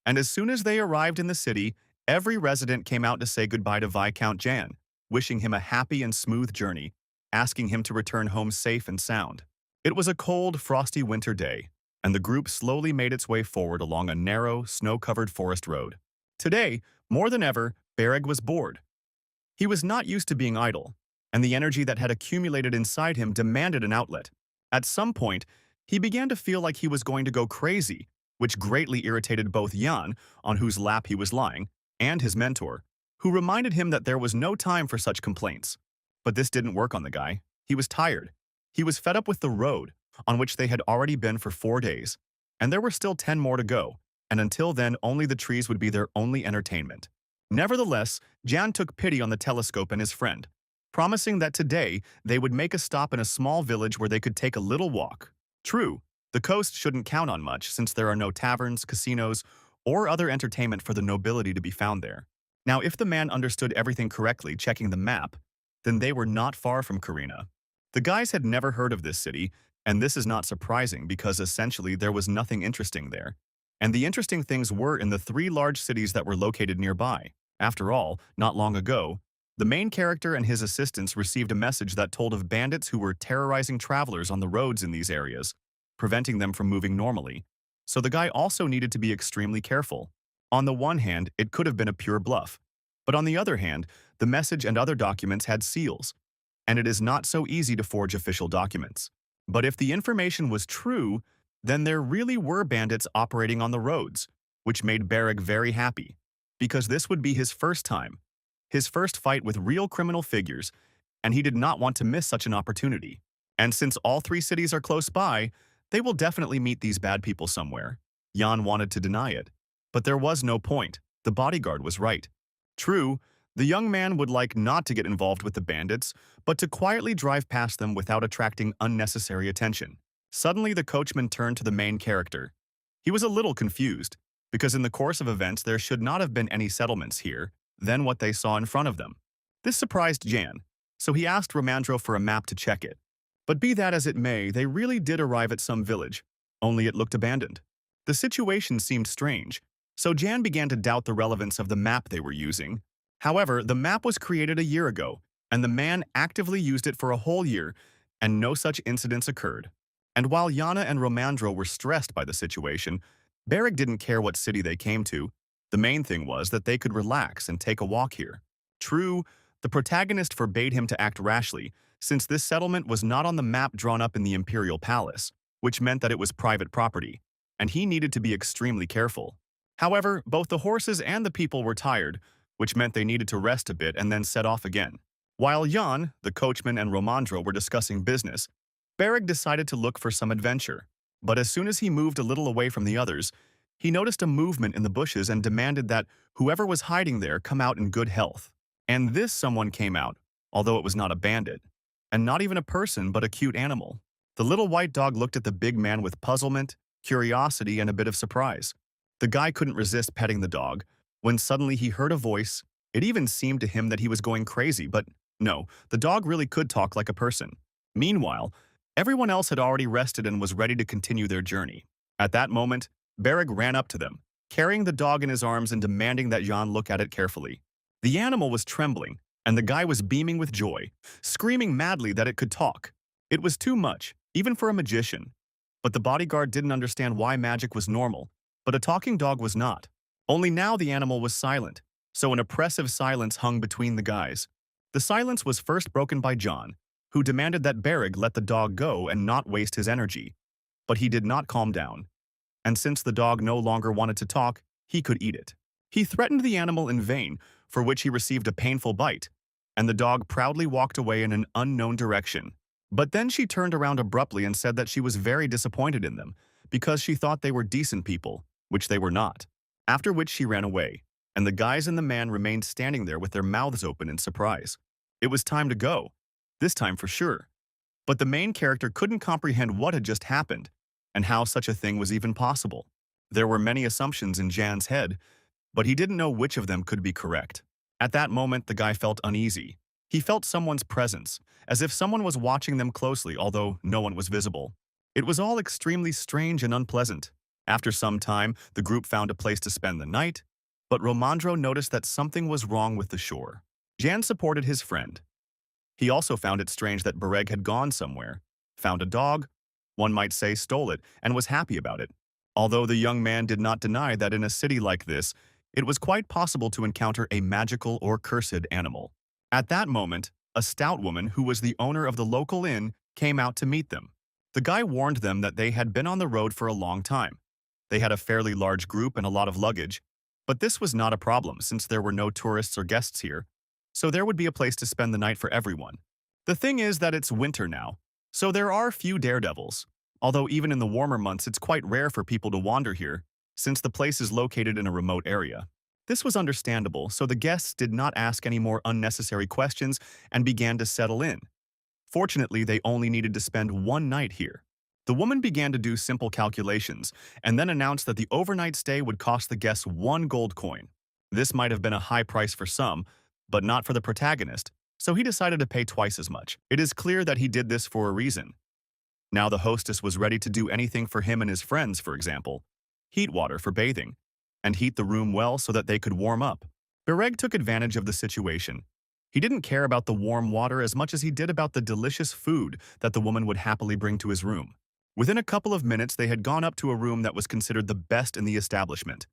And as soon as they arrived in the city, every resident came out to say goodbye to Viscount Jan, wishing him a happy and smooth journey, asking him to return home safe and sound. It was a cold, frosty winter day, and the group slowly made its way forward along a narrow, snow-covered forest road. Today, more than ever, Beric was bored. He was not used to being idle, and the energy that had accumulated inside him demanded an outlet. At some point, he began to feel like he was going to go crazy, which greatly irritated both Jan, on whose lap he was lying, and his mentor, who reminded him that there was no time for such complaints. But this didn't work on the guy. He was tired. He was fed up with the road, on which they had already been for 4 days, and there were still 10 more to go, and until then only the trees would be their only entertainment. Nevertheless, Jan took pity on the telescope and his friend, promising that today they would make a stop in a small village where they could take a little walk. True, the coast shouldn't count on much since there are no taverns, casinos, or other entertainment for the nobility to be found there. Now, if the man understood everything correctly checking the map, then they were not far from Karina. The guys had never heard of this city, and this is not surprising because essentially there was nothing interesting there. And the interesting things were in the 3 large cities that were located nearby. After all, not long ago, the main character and his assistants received a message that told of bandits who were terrorizing travelers on the roads in these areas, preventing them from moving normally. So the guy also needed to be extremely careful. On the one hand, it could have been a pure bluff. But on the other hand, the message and other documents had seals, and it is not so easy to forge official documents. But if the information was true, then there really were bandits operating on the roads, which made Beric very happy, because this would be his first time, his first fight with real criminal figures, and he did not want to miss such an opportunity. And since all 3 cities are close by, they will definitely meet these bad people somewhere. Jan wanted to deny it, but there was no point. The bodyguard was right. True, the young man would like not to get involved with the bandits, but to quietly drive past them without attracting unnecessary attention. Suddenly, the coachman turned to the main character. He was a little confused, because in the course of events there should not have been any settlements here than what they saw in front of them. This surprised Jan, so he asked Romandro for a map to check it. But be that as it may, they really did arrive at some village, only it looked abandoned. The situation seemed strange, so Jan began to doubt the relevance of the map they were using. However, the map was created a year ago, and the man actively used it for a whole year, and no such incidents occurred. And while Yana and Romandro were stressed by the situation, Beric didn't care what city they came to. The main thing was that they could relax and take a walk here. True, the protagonist forbade him to act rashly, since this settlement was not on the map drawn up in the Imperial Palace, which meant that it was private property, and he needed to be extremely careful. However, both the horses and the people were tired, which meant they needed to rest a bit and then set off again. While Jan, the coachman, and Romandro were discussing business, Beric decided to look for some adventure. But as soon as he moved a little away from the others, he noticed a movement in the bushes and demanded that whoever was hiding there come out in good health. And this someone came out, although it was not a bandit, and not even a person but a cute animal. The little white dog looked at the big man with puzzlement, curiosity, and a bit of surprise. The guy couldn't resist petting the dog, when suddenly he heard a voice. It even seemed to him that he was going crazy, but no, the dog really could talk like a person. Meanwhile, everyone else had already rested and was ready to continue their journey. At that moment, Beric ran up to them, carrying the dog in his arms and demanding that Jan look at it carefully. The animal was trembling, and the guy was beaming with joy, screaming madly that it could talk. It was too much, even for a magician. But the bodyguard didn't understand why magic was normal, but a talking dog was not. Only now the animal was silent, so an oppressive silence hung between the guys. The silence was first broken by John, who demanded that Beric let the dog go and not waste his energy. But he did not calm down. And since the dog no longer wanted to talk, he could eat it. He threatened the animal in vain, for which he received a painful bite, and the dog proudly walked away in an unknown direction. But then she turned around abruptly and said that she was very disappointed in them, because she thought they were decent people, which they were not. After which she ran away, and the guys and the man remained standing there with their mouths open in surprise. It was time to go, this time for sure. But the main character couldn't comprehend what had just happened, and how such a thing was even possible. There were many assumptions in Jan's head, but he didn't know which of them could be correct. At that moment, the guy felt uneasy. He felt someone's presence, as if someone was watching them closely, although no one was visible. It was all extremely strange and unpleasant. After some time, the group found a place to spend the night, but Romandro noticed that something was wrong with the shore. Jan supported his friend. He also found it strange that Beric had gone somewhere, found a dog, one might say stole it, and was happy about it. Although the young man did not deny that in a city like this, it was quite possible to encounter a magical or cursed animal. At that moment, a stout woman who was the owner of the local inn came out to meet them. The guy warned them that they had been on the road for a long time. They had a fairly large group and a lot of luggage, but this was not a problem since there were no tourists or guests here, so there would be a place to spend the night for everyone. The thing is that it's winter now, so there are few daredevils, although even in the warmer months it's quite rare for people to wander here, since the place is located in a remote area. This was understandable, so the guests did not ask any more unnecessary questions and began to settle in. Fortunately, they only needed to spend one night here. The woman began to do simple calculations and then announced that the overnight stay would cost the guests 1 gold coin. This might have been a high price for some, but not for the protagonist, so he decided to pay twice as much. It is clear that he did this for a reason. Now the hostess was ready to do anything for him and his friends, for example, heat water for bathing, and heat the room well so that they could warm up. Beric took advantage of the situation. He didn't care about the warm water as much as he did about the delicious food that the woman would happily bring to his room. Within a couple of minutes, they had gone up to a room that was considered the best in the establishment.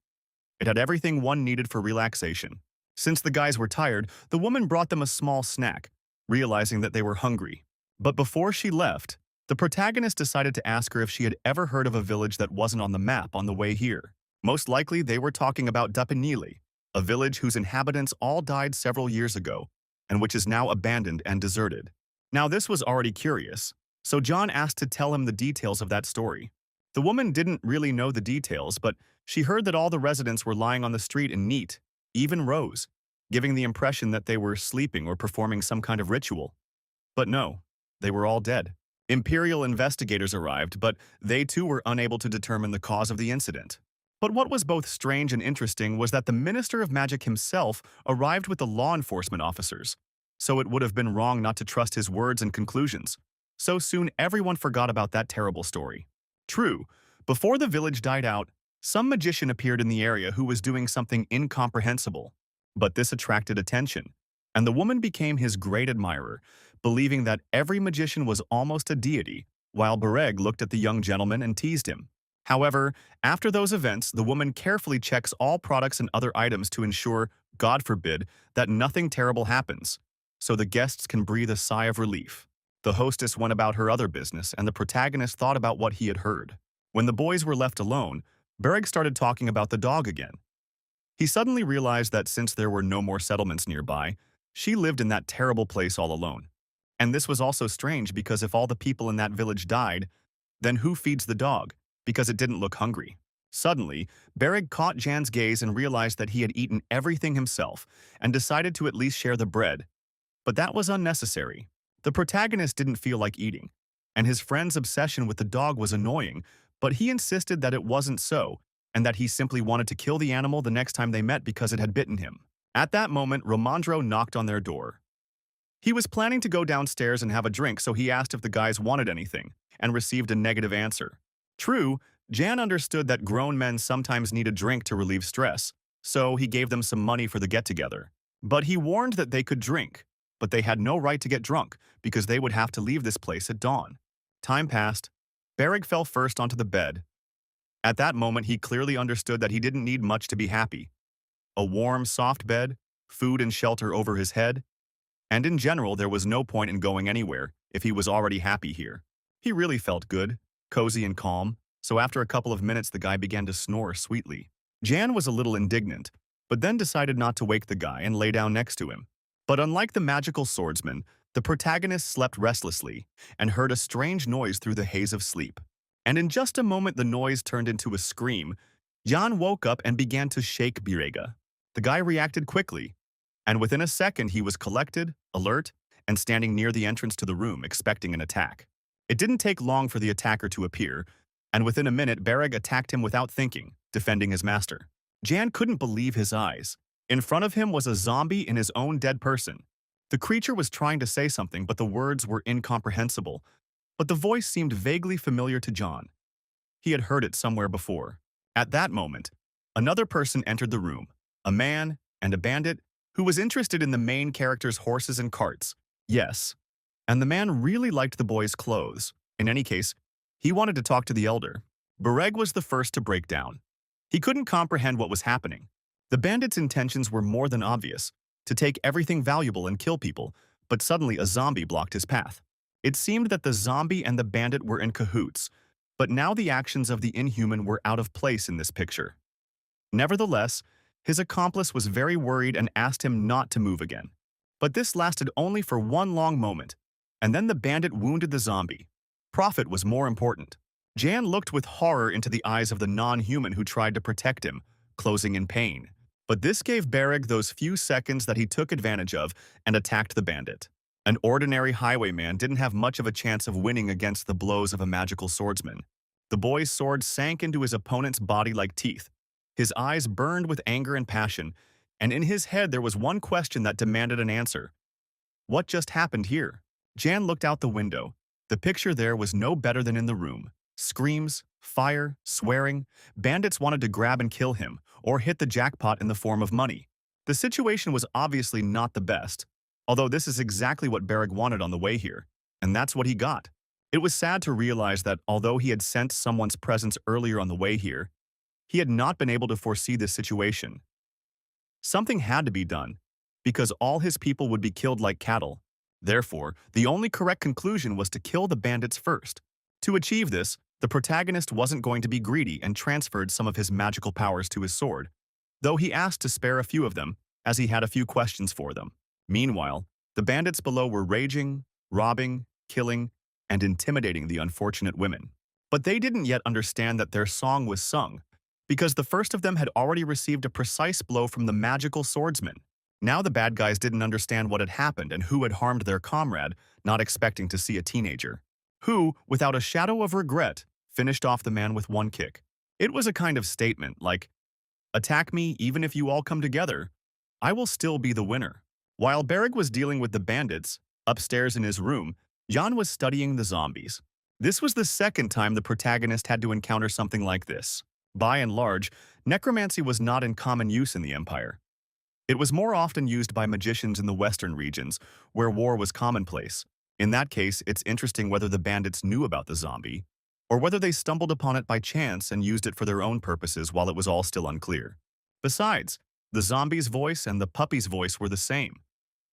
It had everything one needed for relaxation. Since the guys were tired, the woman brought them a small snack, realizing that they were hungry. But before she left, the protagonist decided to ask her if she had ever heard of a village that wasn't on the map on the way here. Most likely, they were talking about Dapanili, a village whose inhabitants all died several years ago, and which is now abandoned and deserted. Now, this was already curious, so John asked to tell him the details of that story. The woman didn't really know the details, but she heard that all the residents were lying on the street in neat, even rows, giving the impression that they were sleeping or performing some kind of ritual. But no, they were all dead. Imperial investigators arrived, but they too were unable to determine the cause of the incident. But what was both strange and interesting was that the Minister of Magic himself arrived with the law enforcement officers, so it would have been wrong not to trust his words and conclusions. So soon everyone forgot about that terrible story. True, before the village died out, some magician appeared in the area who was doing something incomprehensible. But this attracted attention, and the woman became his great admirer, believing that every magician was almost a deity, while Beric looked at the young gentleman and teased him. However, after those events, the woman carefully checks all products and other items to ensure, God forbid, that nothing terrible happens, so the guests can breathe a sigh of relief. The hostess went about her other business, and the protagonist thought about what he had heard. When the boys were left alone, Beric started talking about the dog again. He suddenly realized that since there were no more settlements nearby, she lived in that terrible place all alone. And this was also strange because if all the people in that village died, then who feeds the dog? Because it didn't look hungry. Suddenly, Beric caught Jan's gaze and realized that he had eaten everything himself and decided to at least share the bread. But that was unnecessary. The protagonist didn't feel like eating, and his friend's obsession with the dog was annoying, but he insisted that it wasn't so, and that he simply wanted to kill the animal the next time they met because it had bitten him. At that moment, Romandro knocked on their door. He was planning to go downstairs and have a drink, so he asked if the guys wanted anything, and received a negative answer. True, Jan understood that grown men sometimes need a drink to relieve stress, so he gave them some money for the get-together. But he warned that they could drink, but they had no right to get drunk because they would have to leave this place at dawn. Time passed, Beric fell first onto the bed. At that moment, he clearly understood that he didn't need much to be happy. A warm, soft bed, food and shelter over his head, and in general, there was no point in going anywhere if he was already happy here. He really felt good, cozy and calm, so after a couple of minutes the guy began to snore sweetly. Jan was a little indignant, but then decided not to wake the guy and lay down next to him. But unlike the magical swordsman, the protagonist slept restlessly and heard a strange noise through the haze of sleep. And in just a moment the noise turned into a scream. Jan woke up and began to shake Birega. The guy reacted quickly, and within a second he was collected, alert, and standing near the entrance to the room expecting an attack. It didn't take long for the attacker to appear, and within a minute Beric attacked him without thinking, defending his master. Jan couldn't believe his eyes. In front of him was a zombie in his own dead person. The creature was trying to say something, but the words were incomprehensible. But the voice seemed vaguely familiar to Jan. He had heard it somewhere before. At that moment, another person entered the room, a man and a bandit who was interested in the main character's horses and carts. Yes, and the man really liked the boy's clothes. In any case, he wanted to talk to the elder. Beric was the first to break down. He couldn't comprehend what was happening. The bandit's intentions were more than obvious, to take everything valuable and kill people, but suddenly a zombie blocked his path. It seemed that the zombie and the bandit were in cahoots, but now the actions of the inhuman were out of place in this picture. Nevertheless, his accomplice was very worried and asked him not to move again. But this lasted only for one long moment, and then the bandit wounded the zombie. Profit was more important. Jan looked with horror into the eyes of the non-human who tried to protect him, closing in pain. But this gave Beric those few seconds that he took advantage of and attacked the bandit. An ordinary highwayman didn't have much of a chance of winning against the blows of a magical swordsman. The boy's sword sank into his opponent's body like teeth. His eyes burned with anger and passion, and in his head there was one question that demanded an answer. What just happened here? Jan looked out the window. The picture there was no better than in the room. Screams, fire, swearing. Bandits wanted to grab and kill him, or hit the jackpot in the form of money. The situation was obviously not the best, although this is exactly what Beric wanted on the way here, and that's what he got. It was sad to realize that although he had sensed someone's presence earlier on the way here, he had not been able to foresee this situation. Something had to be done, because all his people would be killed like cattle. Therefore, the only correct conclusion was to kill the bandits first. To achieve this, the protagonist wasn't going to be greedy and transferred some of his magical powers to his sword, though he asked to spare a few of them, as he had a few questions for them. Meanwhile, the bandits below were raging, robbing, killing, and intimidating the unfortunate women. But they didn't yet understand that their song was sung, because the first of them had already received a precise blow from the magical swordsman. Now the bad guys didn't understand what had happened and who had harmed their comrade, not expecting to see a teenager, who, without a shadow of regret, finished off the man with one kick. It was a kind of statement like, "Attack me even if you all come together. I will still be the winner." While Beric was dealing with the bandits, upstairs in his room, Jan was studying the zombies. This was the second time the protagonist had to encounter something like this. By and large, necromancy was not in common use in the Empire. It was more often used by magicians in the western regions, where war was commonplace. In that case, it's interesting whether the bandits knew about the zombie, or whether they stumbled upon it by chance and used it for their own purposes while it was all still unclear. Besides, the zombie's voice and the puppy's voice were the same.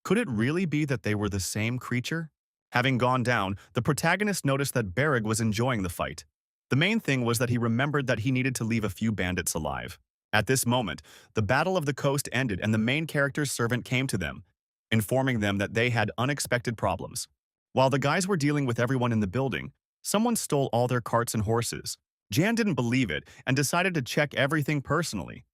Could it really be that they were the same creature? Having gone down, the protagonist noticed that Beric was enjoying the fight. The main thing was that he remembered that he needed to leave a few bandits alive. At this moment, the Battle of the Coast ended and the main character's servant came to them, informing them that they had unexpected problems. While the guys were dealing with everyone in the building, someone stole all their carts and horses. Jan didn't believe it and decided to check everything personally.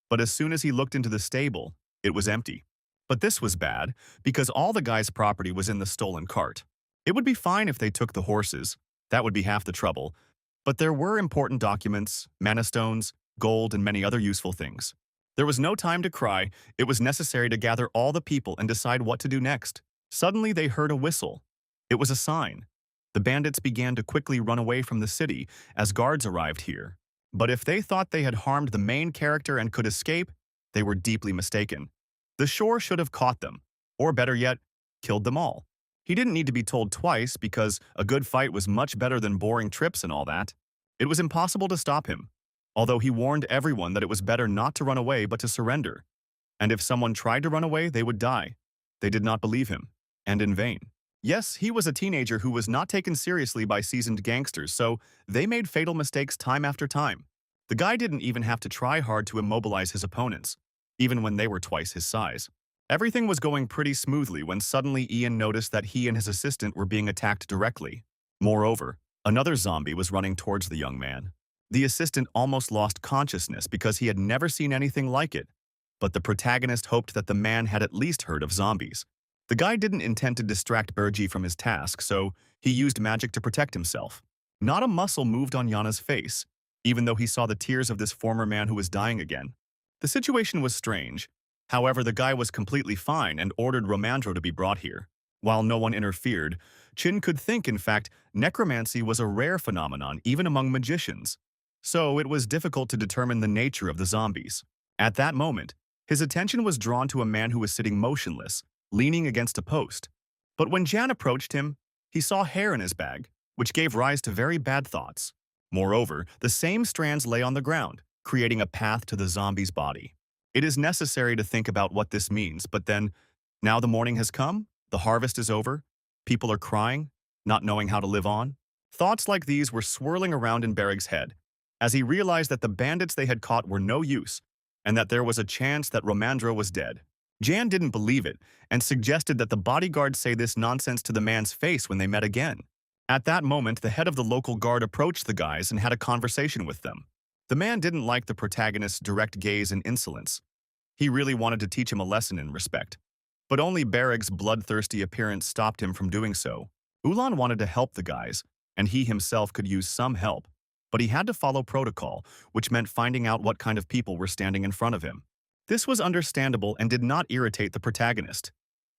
But as soon as he looked into the stable, it was empty. But this was bad, because all the guys' property was in the stolen cart. It would be fine if they took the horses. That would be half the trouble. But there were important documents, mana stones, gold, and many other useful things. There was no time to cry. It was necessary to gather all the people and decide what to do next. Suddenly they heard a whistle. It was a sign. The bandits began to quickly run away from the city as guards arrived here. But if they thought they had harmed the main character and could escape, they were deeply mistaken. The shore should have caught them, or better yet, killed them all. He didn't need to be told twice because a good fight was much better than boring trips and all that. It was impossible to stop him, although he warned everyone that it was better not to run away but to surrender. And if someone tried to run away, they would die. They did not believe him, and in vain. Yes, he was a teenager who was not taken seriously by seasoned gangsters, so they made fatal mistakes time after time. The guy didn't even have to try hard to immobilize his opponents, even when they were twice his size. Everything was going pretty smoothly when suddenly Ian noticed that he and his assistant were being attacked directly. Moreover, another zombie was running towards the young man. The assistant almost lost consciousness because he had never seen anything like it, but the protagonist hoped that the man had at least heard of zombies. The guy didn't intend to distract Beric from his task, so he used magic to protect himself. Not a muscle moved on Yana's face, even though he saw the tears of this former man who was dying again. The situation was strange. However, the guy was completely fine and ordered Romandro to be brought here. While no one interfered, Chin could think, in fact, necromancy was a rare phenomenon even among magicians. So it was difficult to determine the nature of the zombies. At that moment, his attention was drawn to a man who was sitting motionless, leaning against a post. But when Jan approached him, he saw hair in his bag, which gave rise to very bad thoughts. Moreover, the same strands lay on the ground, creating a path to the zombie's body. It is necessary to think about what this means, but then, now the morning has come, the harvest is over, people are crying, not knowing how to live on. Thoughts like these were swirling around in Beric's head, as he realized that the bandits they had caught were no use, and that there was a chance that Romandro was dead. Jan didn't believe it, and suggested that the bodyguard say this nonsense to the man's face when they met again. At that moment, the head of the local guard approached the guys and had a conversation with them. The man didn't like the protagonist's direct gaze and insolence. He really wanted to teach him a lesson in respect. But only Beric's bloodthirsty appearance stopped him from doing so. Ulan wanted to help the guys, and he himself could use some help. But he had to follow protocol, which meant finding out what kind of people were standing in front of him. This was understandable and did not irritate the protagonist.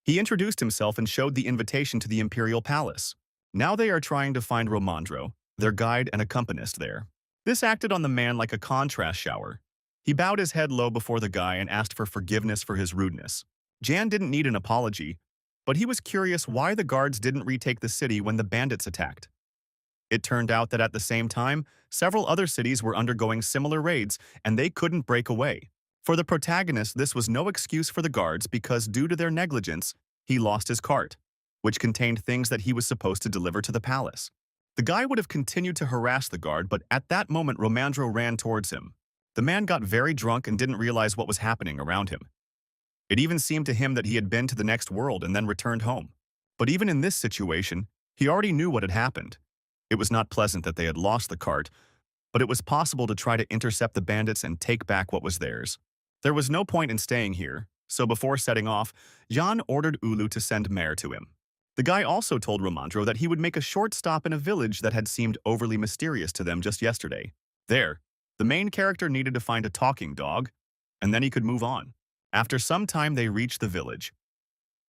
He introduced himself and showed the invitation to the Imperial Palace. Now they are trying to find Romandro, their guide and accompanist there. This acted on the man like a contrast shower. He bowed his head low before the guy and asked for forgiveness for his rudeness. Jan didn't need an apology, but he was curious why the guards didn't retake the city when the bandits attacked. It turned out that at the same time, several other cities were undergoing similar raids, and they couldn't break away. For the protagonist, this was no excuse for the guards because due to their negligence, he lost his cart, which contained things that he was supposed to deliver to the palace. The guy would have continued to harass the guard, but at that moment Romandro ran towards him. The man got very drunk and didn't realize what was happening around him. It even seemed to him that he had been to the next world and then returned home. But even in this situation, he already knew what had happened. It was not pleasant that they had lost the cart, but it was possible to try to intercept the bandits and take back what was theirs. There was no point in staying here, so before setting off, Jan ordered Ulu to send Mare to him. The guy also told Romandro that he would make a short stop in a village that had seemed overly mysterious to them just yesterday. There, the main character needed to find a talking dog, and then he could move on. After some time, they reached the village.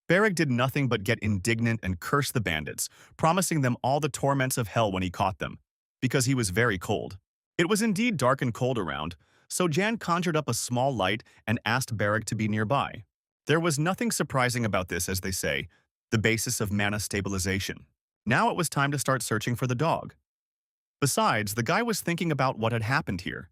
Beric did nothing but get indignant and curse the bandits, promising them all the torments of hell when he caught them, because he was very cold. It was indeed dark and cold around, so Jan conjured up a small light and asked Beric to be nearby. There was nothing surprising about this, as they say, the basis of mana stabilization. Now it was time to start searching for the dog. Besides, the guy was thinking about what had happened here.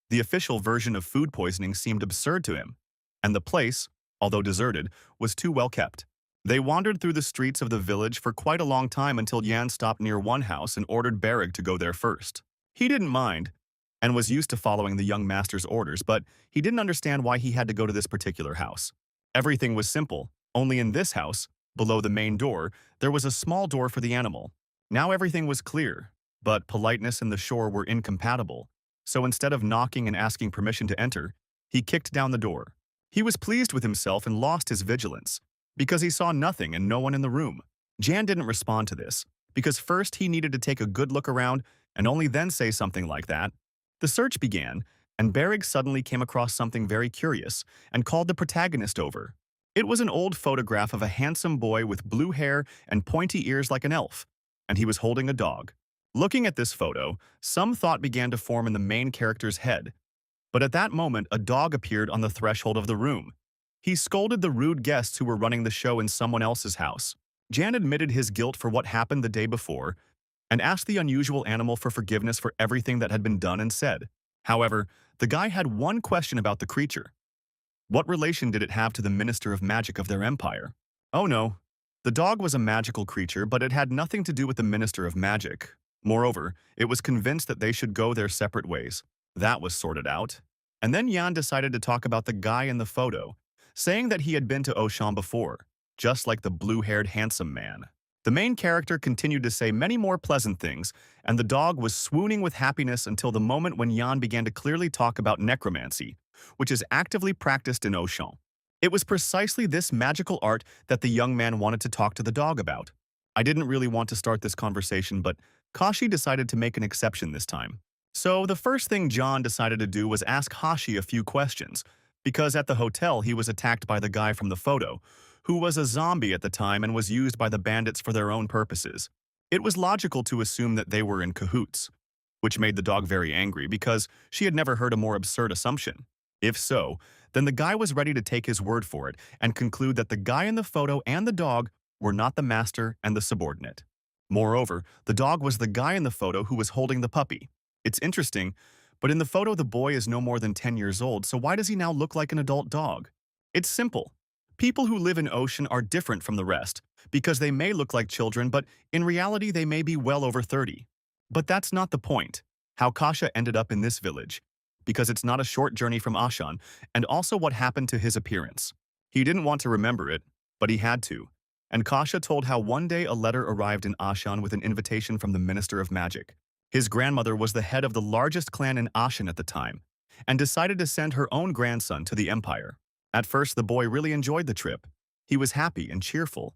The official version of food poisoning seemed absurd to him, and the place, although deserted, was too well kept. They wandered through the streets of the village for quite a long time until Jan stopped near one house and ordered Beric to go there first. He didn't mind, and was used to following the young master's orders, but he didn't understand why he had to go to this particular house. Everything was simple, only in this house, below the main door, there was a small door for the animal. Now everything was clear, but politeness and the shore were incompatible, so instead of knocking and asking permission to enter, he kicked down the door. He was pleased with himself and lost his vigilance, because he saw nothing and no one in the room. Jan didn't respond to this, because first he needed to take a good look around and only then say something like that. The search began, and Beric suddenly came across something very curious and called the protagonist over. It was an old photograph of a handsome boy with blue hair and pointy ears like an elf, and he was holding a dog. Looking at this photo, some thought began to form in the main character's head. But at that moment, a dog appeared on the threshold of the room. He scolded the rude guests who were running the show in someone else's house. Jan admitted his guilt for what happened the day before and asked the unusual animal for forgiveness for everything that had been done and said. However, the guy had one question about the creature. What relation did it have to the Minister of Magic of their empire? Oh no, the dog was a magical creature, but it had nothing to do with the Minister of Magic. Moreover, it was convinced that they should go their separate ways. That was sorted out. And then Jan decided to talk about the guy in the photo, saying that he had been to Osham before, just like the blue-haired handsome man. The main character continued to say many more pleasant things, and the dog was swooning with happiness until the moment when Jan began to clearly talk about necromancy, which is actively practiced in Osham. It was precisely this magical art that the young man wanted to talk to the dog about. I didn't really want to start this conversation, but Kashi decided to make an exception this time. So the first thing John decided to do was ask Hashi a few questions, because at the hotel he was attacked by the guy from the photo, who was a zombie at the time and was used by the bandits for their own purposes. It was logical to assume that they were in cahoots, which made the dog very angry because she had never heard a more absurd assumption. If so, then the guy was ready to take his word for it and conclude that the guy in the photo and the dog were not the master and the subordinate. Moreover, the dog was the guy in the photo who was holding the puppy. It's interesting, but in the photo the boy is no more than 10 years old, so why does he now look like an adult dog? It's simple. People who live in Ocean are different from the rest, because they may look like children, but in reality they may be well over 30. But that's not the point. How Kasha ended up in this village, because it's not a short journey from Ashan, and also what happened to his appearance. He didn't want to remember it, but he had to. And Kasha told how one day a letter arrived in Ashan with an invitation from the Minister of Magic. His grandmother was the head of the largest clan in Ashan at the time, and decided to send her own grandson to the empire. At first, the boy really enjoyed the trip. He was happy and cheerful,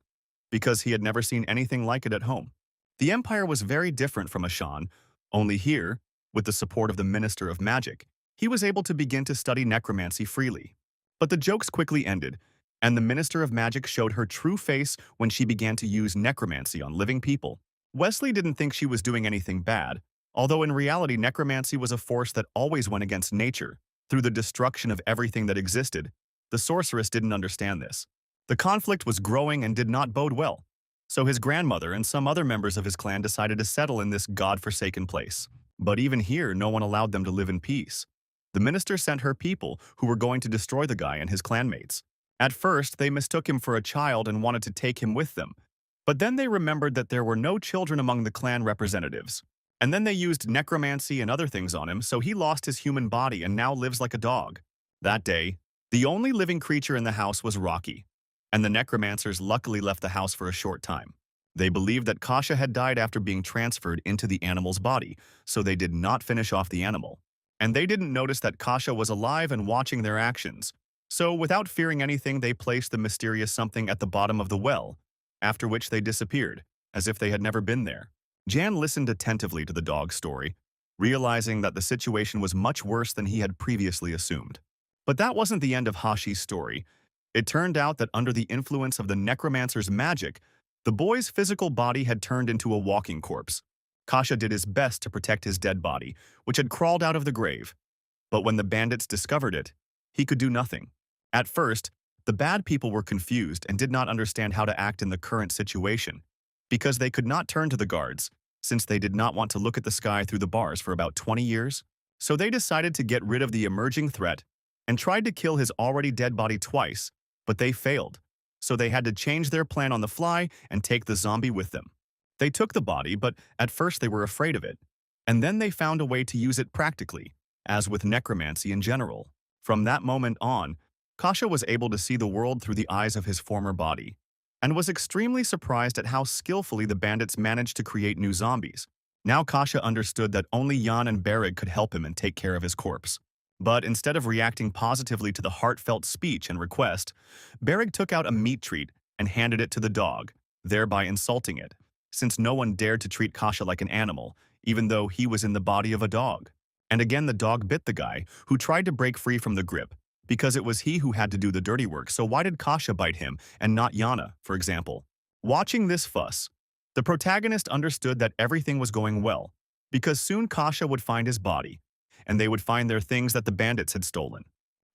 because he had never seen anything like it at home. The empire was very different from Ashan, only here, with the support of the Minister of Magic, he was able to begin to study necromancy freely. But the jokes quickly ended, and the Minister of Magic showed her true face when she began to use necromancy on living people. Wesley didn't think she was doing anything bad, although in reality necromancy was a force that always went against nature, through the destruction of everything that existed. The sorceress didn't understand this. The conflict was growing and did not bode well, so his grandmother and some other members of his clan decided to settle in this god-forsaken place. But even here, no one allowed them to live in peace. The minister sent her people who were going to destroy the guy and his clanmates. At first, they mistook him for a child and wanted to take him with them. But then they remembered that there were no children among the clan representatives. And then they used necromancy and other things on him, so he lost his human body and now lives like a dog. That day, the only living creature in the house was Rocky, and the necromancers luckily left the house for a short time. They believed that Kasha had died after being transferred into the animal's body, so they did not finish off the animal. And they didn't notice that Kasha was alive and watching their actions. So without fearing anything, they placed the mysterious something at the bottom of the well, after which they disappeared, as if they had never been there. Jan listened attentively to the dog's story, realizing that the situation was much worse than he had previously assumed. But that wasn't the end of Hashi's story. It turned out that under the influence of the necromancer's magic, the boy's physical body had turned into a walking corpse. Kasha did his best to protect his dead body, which had crawled out of the grave. But when the bandits discovered it, he could do nothing. At first, the bad people were confused and did not understand how to act in the current situation, because they could not turn to the guards, since they did not want to look at the sky through the bars for about 20 years. So they decided to get rid of the emerging threat and tried to kill his already dead body twice, but they failed. So they had to change their plan on the fly and take the zombie with them. They took the body, but at first they were afraid of it. And then they found a way to use it practically, as with necromancy in general. From that moment on, Kasha was able to see the world through the eyes of his former body, and was extremely surprised at how skillfully the bandits managed to create new zombies. Now Kasha understood that only Jan and Beric could help him and take care of his corpse. But instead of reacting positively to the heartfelt speech and request, Beric took out a meat treat and handed it to the dog, thereby insulting it, since no one dared to treat Kasha like an animal, even though he was in the body of a dog. And again the dog bit the guy, who tried to break free from the grip, because it was he who had to do the dirty work, so why did Kasha bite him and not Yana, for example? Watching this fuss, the protagonist understood that everything was going well, because soon Kasha would find his body, and they would find their things that the bandits had stolen.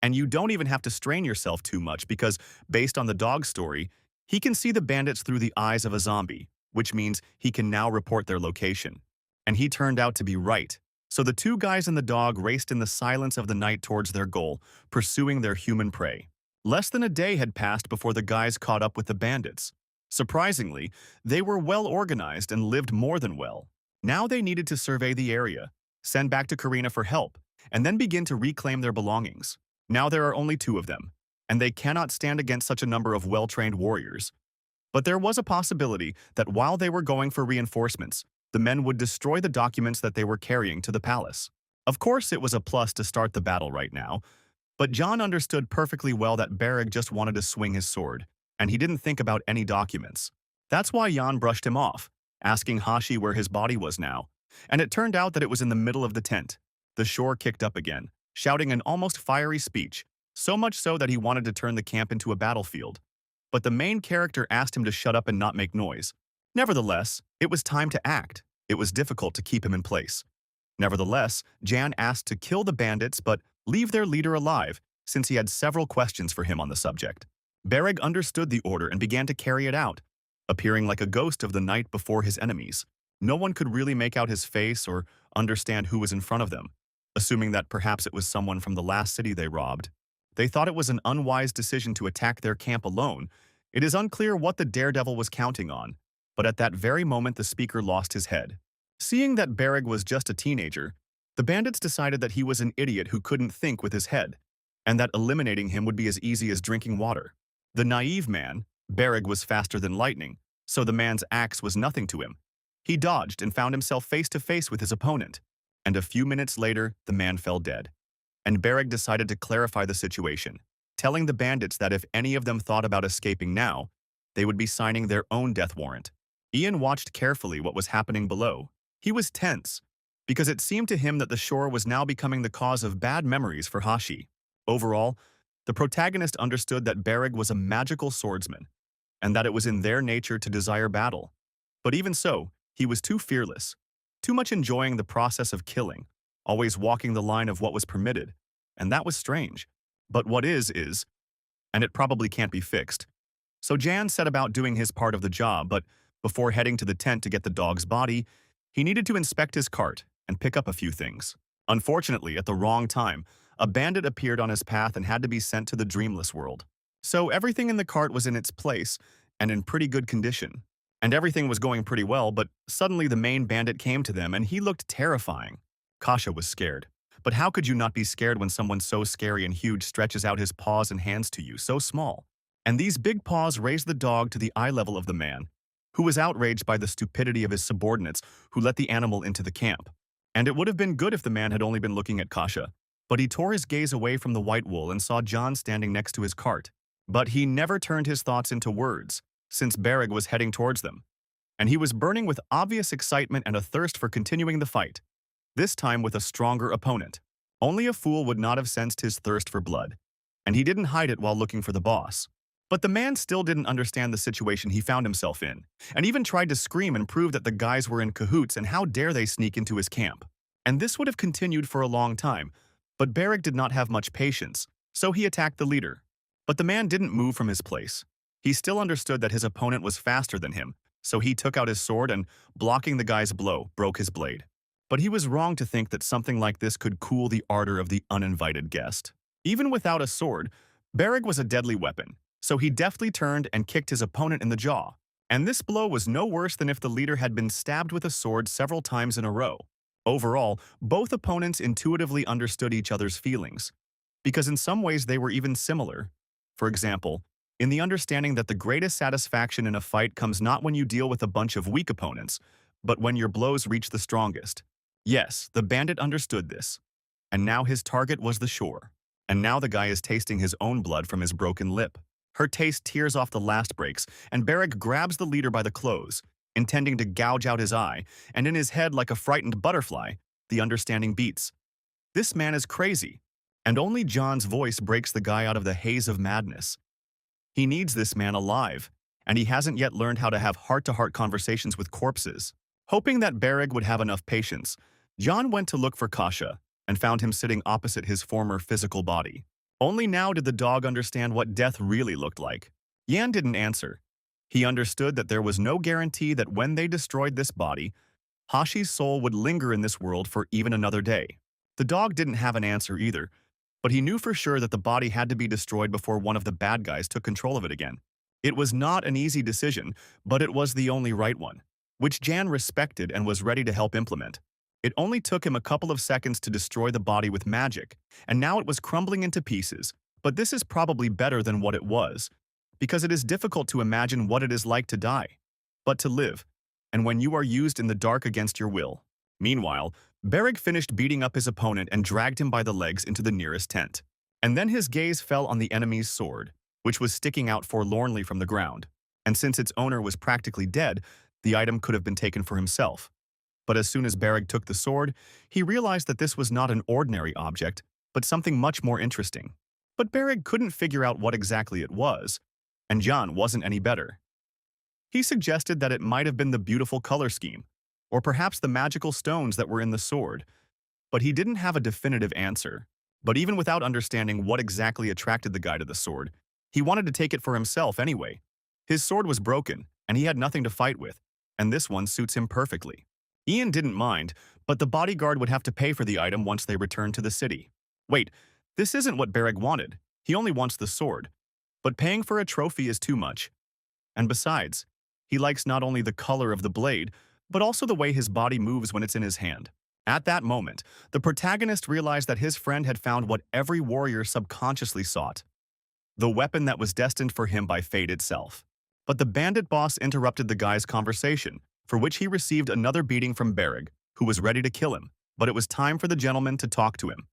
And you don't even have to strain yourself too much because, based on the dog story, He can see the bandits through the eyes of a zombie, which means he can now report their location. And he turned out to be right. So the two guys and the dog raced in the silence of the night towards their goal, pursuing their human prey. Less than a day had passed before the guys caught up with the bandits. Surprisingly, they were well organized and lived more than well. Now they needed to survey the area, send back to Karina for help, and then begin to reclaim their belongings. Now there are only two of them, and they cannot stand against such a number of well-trained warriors. But there was a possibility that while they were going for reinforcements, the men would destroy the documents that they were carrying to the palace. Of course, it was a plus to start the battle right now, but John understood perfectly well that Beric just wanted to swing his sword, and he didn't think about any documents. That's why Jan brushed him off, asking Hashi where his body was now, and it turned out that it was in the middle of the tent. The shore kicked up again, shouting an almost fiery speech, so much so that he wanted to turn the camp into a battlefield. But the main character asked him to shut up and not make noise. Nevertheless, it was time to act. It was difficult to keep him in place. Nevertheless, Jan asked to kill the bandits but leave their leader alive, since he had several questions for him on the subject. Beric understood the order and began to carry it out, appearing like a ghost of the night before his enemies. No one could really make out his face or understand who was in front of them, assuming that perhaps it was someone from the last city they robbed. They thought it was an unwise decision to attack their camp alone. It is unclear what the daredevil was counting on, but at that very moment the speaker lost his head. Seeing that Beric was just a teenager, the bandits decided that he was an idiot who couldn't think with his head, and that eliminating him would be as easy as drinking water. The naive man, Beric, was faster than lightning, so the man's axe was nothing to him. He dodged and found himself face to face with his opponent, and a few minutes later the man fell dead. And Beric decided to clarify the situation, telling the bandits that if any of them thought about escaping now, they would be signing their own death warrant. Ian watched carefully what was happening below. He was tense, because it seemed to him that the shore was now becoming the cause of bad memories for Hashi. Overall, the protagonist understood that Beric was a magical swordsman, and that it was in their nature to desire battle. But even so, he was too fearless, too much enjoying the process of killing, always walking the line of what was permitted, and that was strange. But what is, and it probably can't be fixed. So Jan set about doing his part of the job, but before heading to the tent to get the dog's body, he needed to inspect his cart and pick up a few things. Unfortunately, at the wrong time, a bandit appeared on his path and had to be sent to the dreamless world. So everything in the cart was in its place and in pretty good condition. And everything was going pretty well, but suddenly the main bandit came to them and he looked terrifying. Kasha was scared. But how could you not be scared when someone so scary and huge stretches out his paws and hands to you, so small? And these big paws raised the dog to the eye level of the man, who was outraged by the stupidity of his subordinates who let the animal into the camp. And it would have been good if the man had only been looking at Kasha, but he tore his gaze away from the white wool and saw John standing next to his cart. But he never turned his thoughts into words, since Beric was heading towards them. And he was burning with obvious excitement and a thirst for continuing the fight, this time with a stronger opponent. Only a fool would not have sensed his thirst for blood, and he didn't hide it while looking for the boss. But the man still didn't understand the situation he found himself in, and even tried to scream and prove that the guys were in cahoots and how dare they sneak into his camp. And this would have continued for a long time, but Beric did not have much patience, so he attacked the leader. But the man didn't move from his place. He still understood that his opponent was faster than him, so he took out his sword and, blocking the guy's blow, broke his blade. But he was wrong to think that something like this could cool the ardor of the uninvited guest. Even without a sword, Beric was a deadly weapon, so he deftly turned and kicked his opponent in the jaw. And this blow was no worse than if the leader had been stabbed with a sword several times in a row. Overall, both opponents intuitively understood each other's feelings, because in some ways they were even similar. For example, in the understanding that the greatest satisfaction in a fight comes not when you deal with a bunch of weak opponents, but when your blows reach the strongest. Yes, the bandit understood this. And now his target was the shore. And now the guy is tasting his own blood from his broken lip. Her taste tears off the last breaks, and Beric grabs the leader by the clothes, intending to gouge out his eye, and in his head like a frightened butterfly, the understanding beats. This man is crazy, and only John's voice breaks the guy out of the haze of madness. He needs this man alive, and he hasn't yet learned how to have heart-to-heart conversations with corpses. Hoping that Beric would have enough patience, John went to look for Kasha and found him sitting opposite his former physical body. Only now did the dog understand what death really looked like. Jan didn't answer. He understood that there was no guarantee that when they destroyed this body, Hashi's soul would linger in this world for even another day. The dog didn't have an answer either, but he knew for sure that the body had to be destroyed before one of the bad guys took control of it again. It was not an easy decision, but it was the only right one, which Jan respected and was ready to help implement. It only took him a couple of seconds to destroy the body with magic, and now it was crumbling into pieces. But this is probably better than what it was, because it is difficult to imagine what it is like to die, but to live, and when you are used in the dark against your will. Meanwhile, Beric finished beating up his opponent and dragged him by the legs into the nearest tent. And then his gaze fell on the enemy's sword, which was sticking out forlornly from the ground. And since its owner was practically dead, the item could have been taken for himself. But as soon as Beric took the sword, he realized that this was not an ordinary object, but something much more interesting. But Beric couldn't figure out what exactly it was, and Jan wasn't any better. He suggested that it might have been the beautiful color scheme, or perhaps the magical stones that were in the sword, but he didn't have a definitive answer. But even without understanding what exactly attracted the guy to the sword, he wanted to take it for himself anyway. His sword was broken, and he had nothing to fight with, and this one suits him perfectly. Ian didn't mind, but the bodyguard would have to pay for the item once they returned to the city. Wait, this isn't what Beric wanted. He only wants the sword. But paying for a trophy is too much. And besides, he likes not only the color of the blade, but also the way his body moves when it's in his hand. At that moment, the protagonist realized that his friend had found what every warrior subconsciously sought, the weapon that was destined for him by fate itself. But the bandit boss interrupted the guy's conversation, for which he received another beating from Beric, who was ready to kill him. But it was time for the gentleman to talk to him.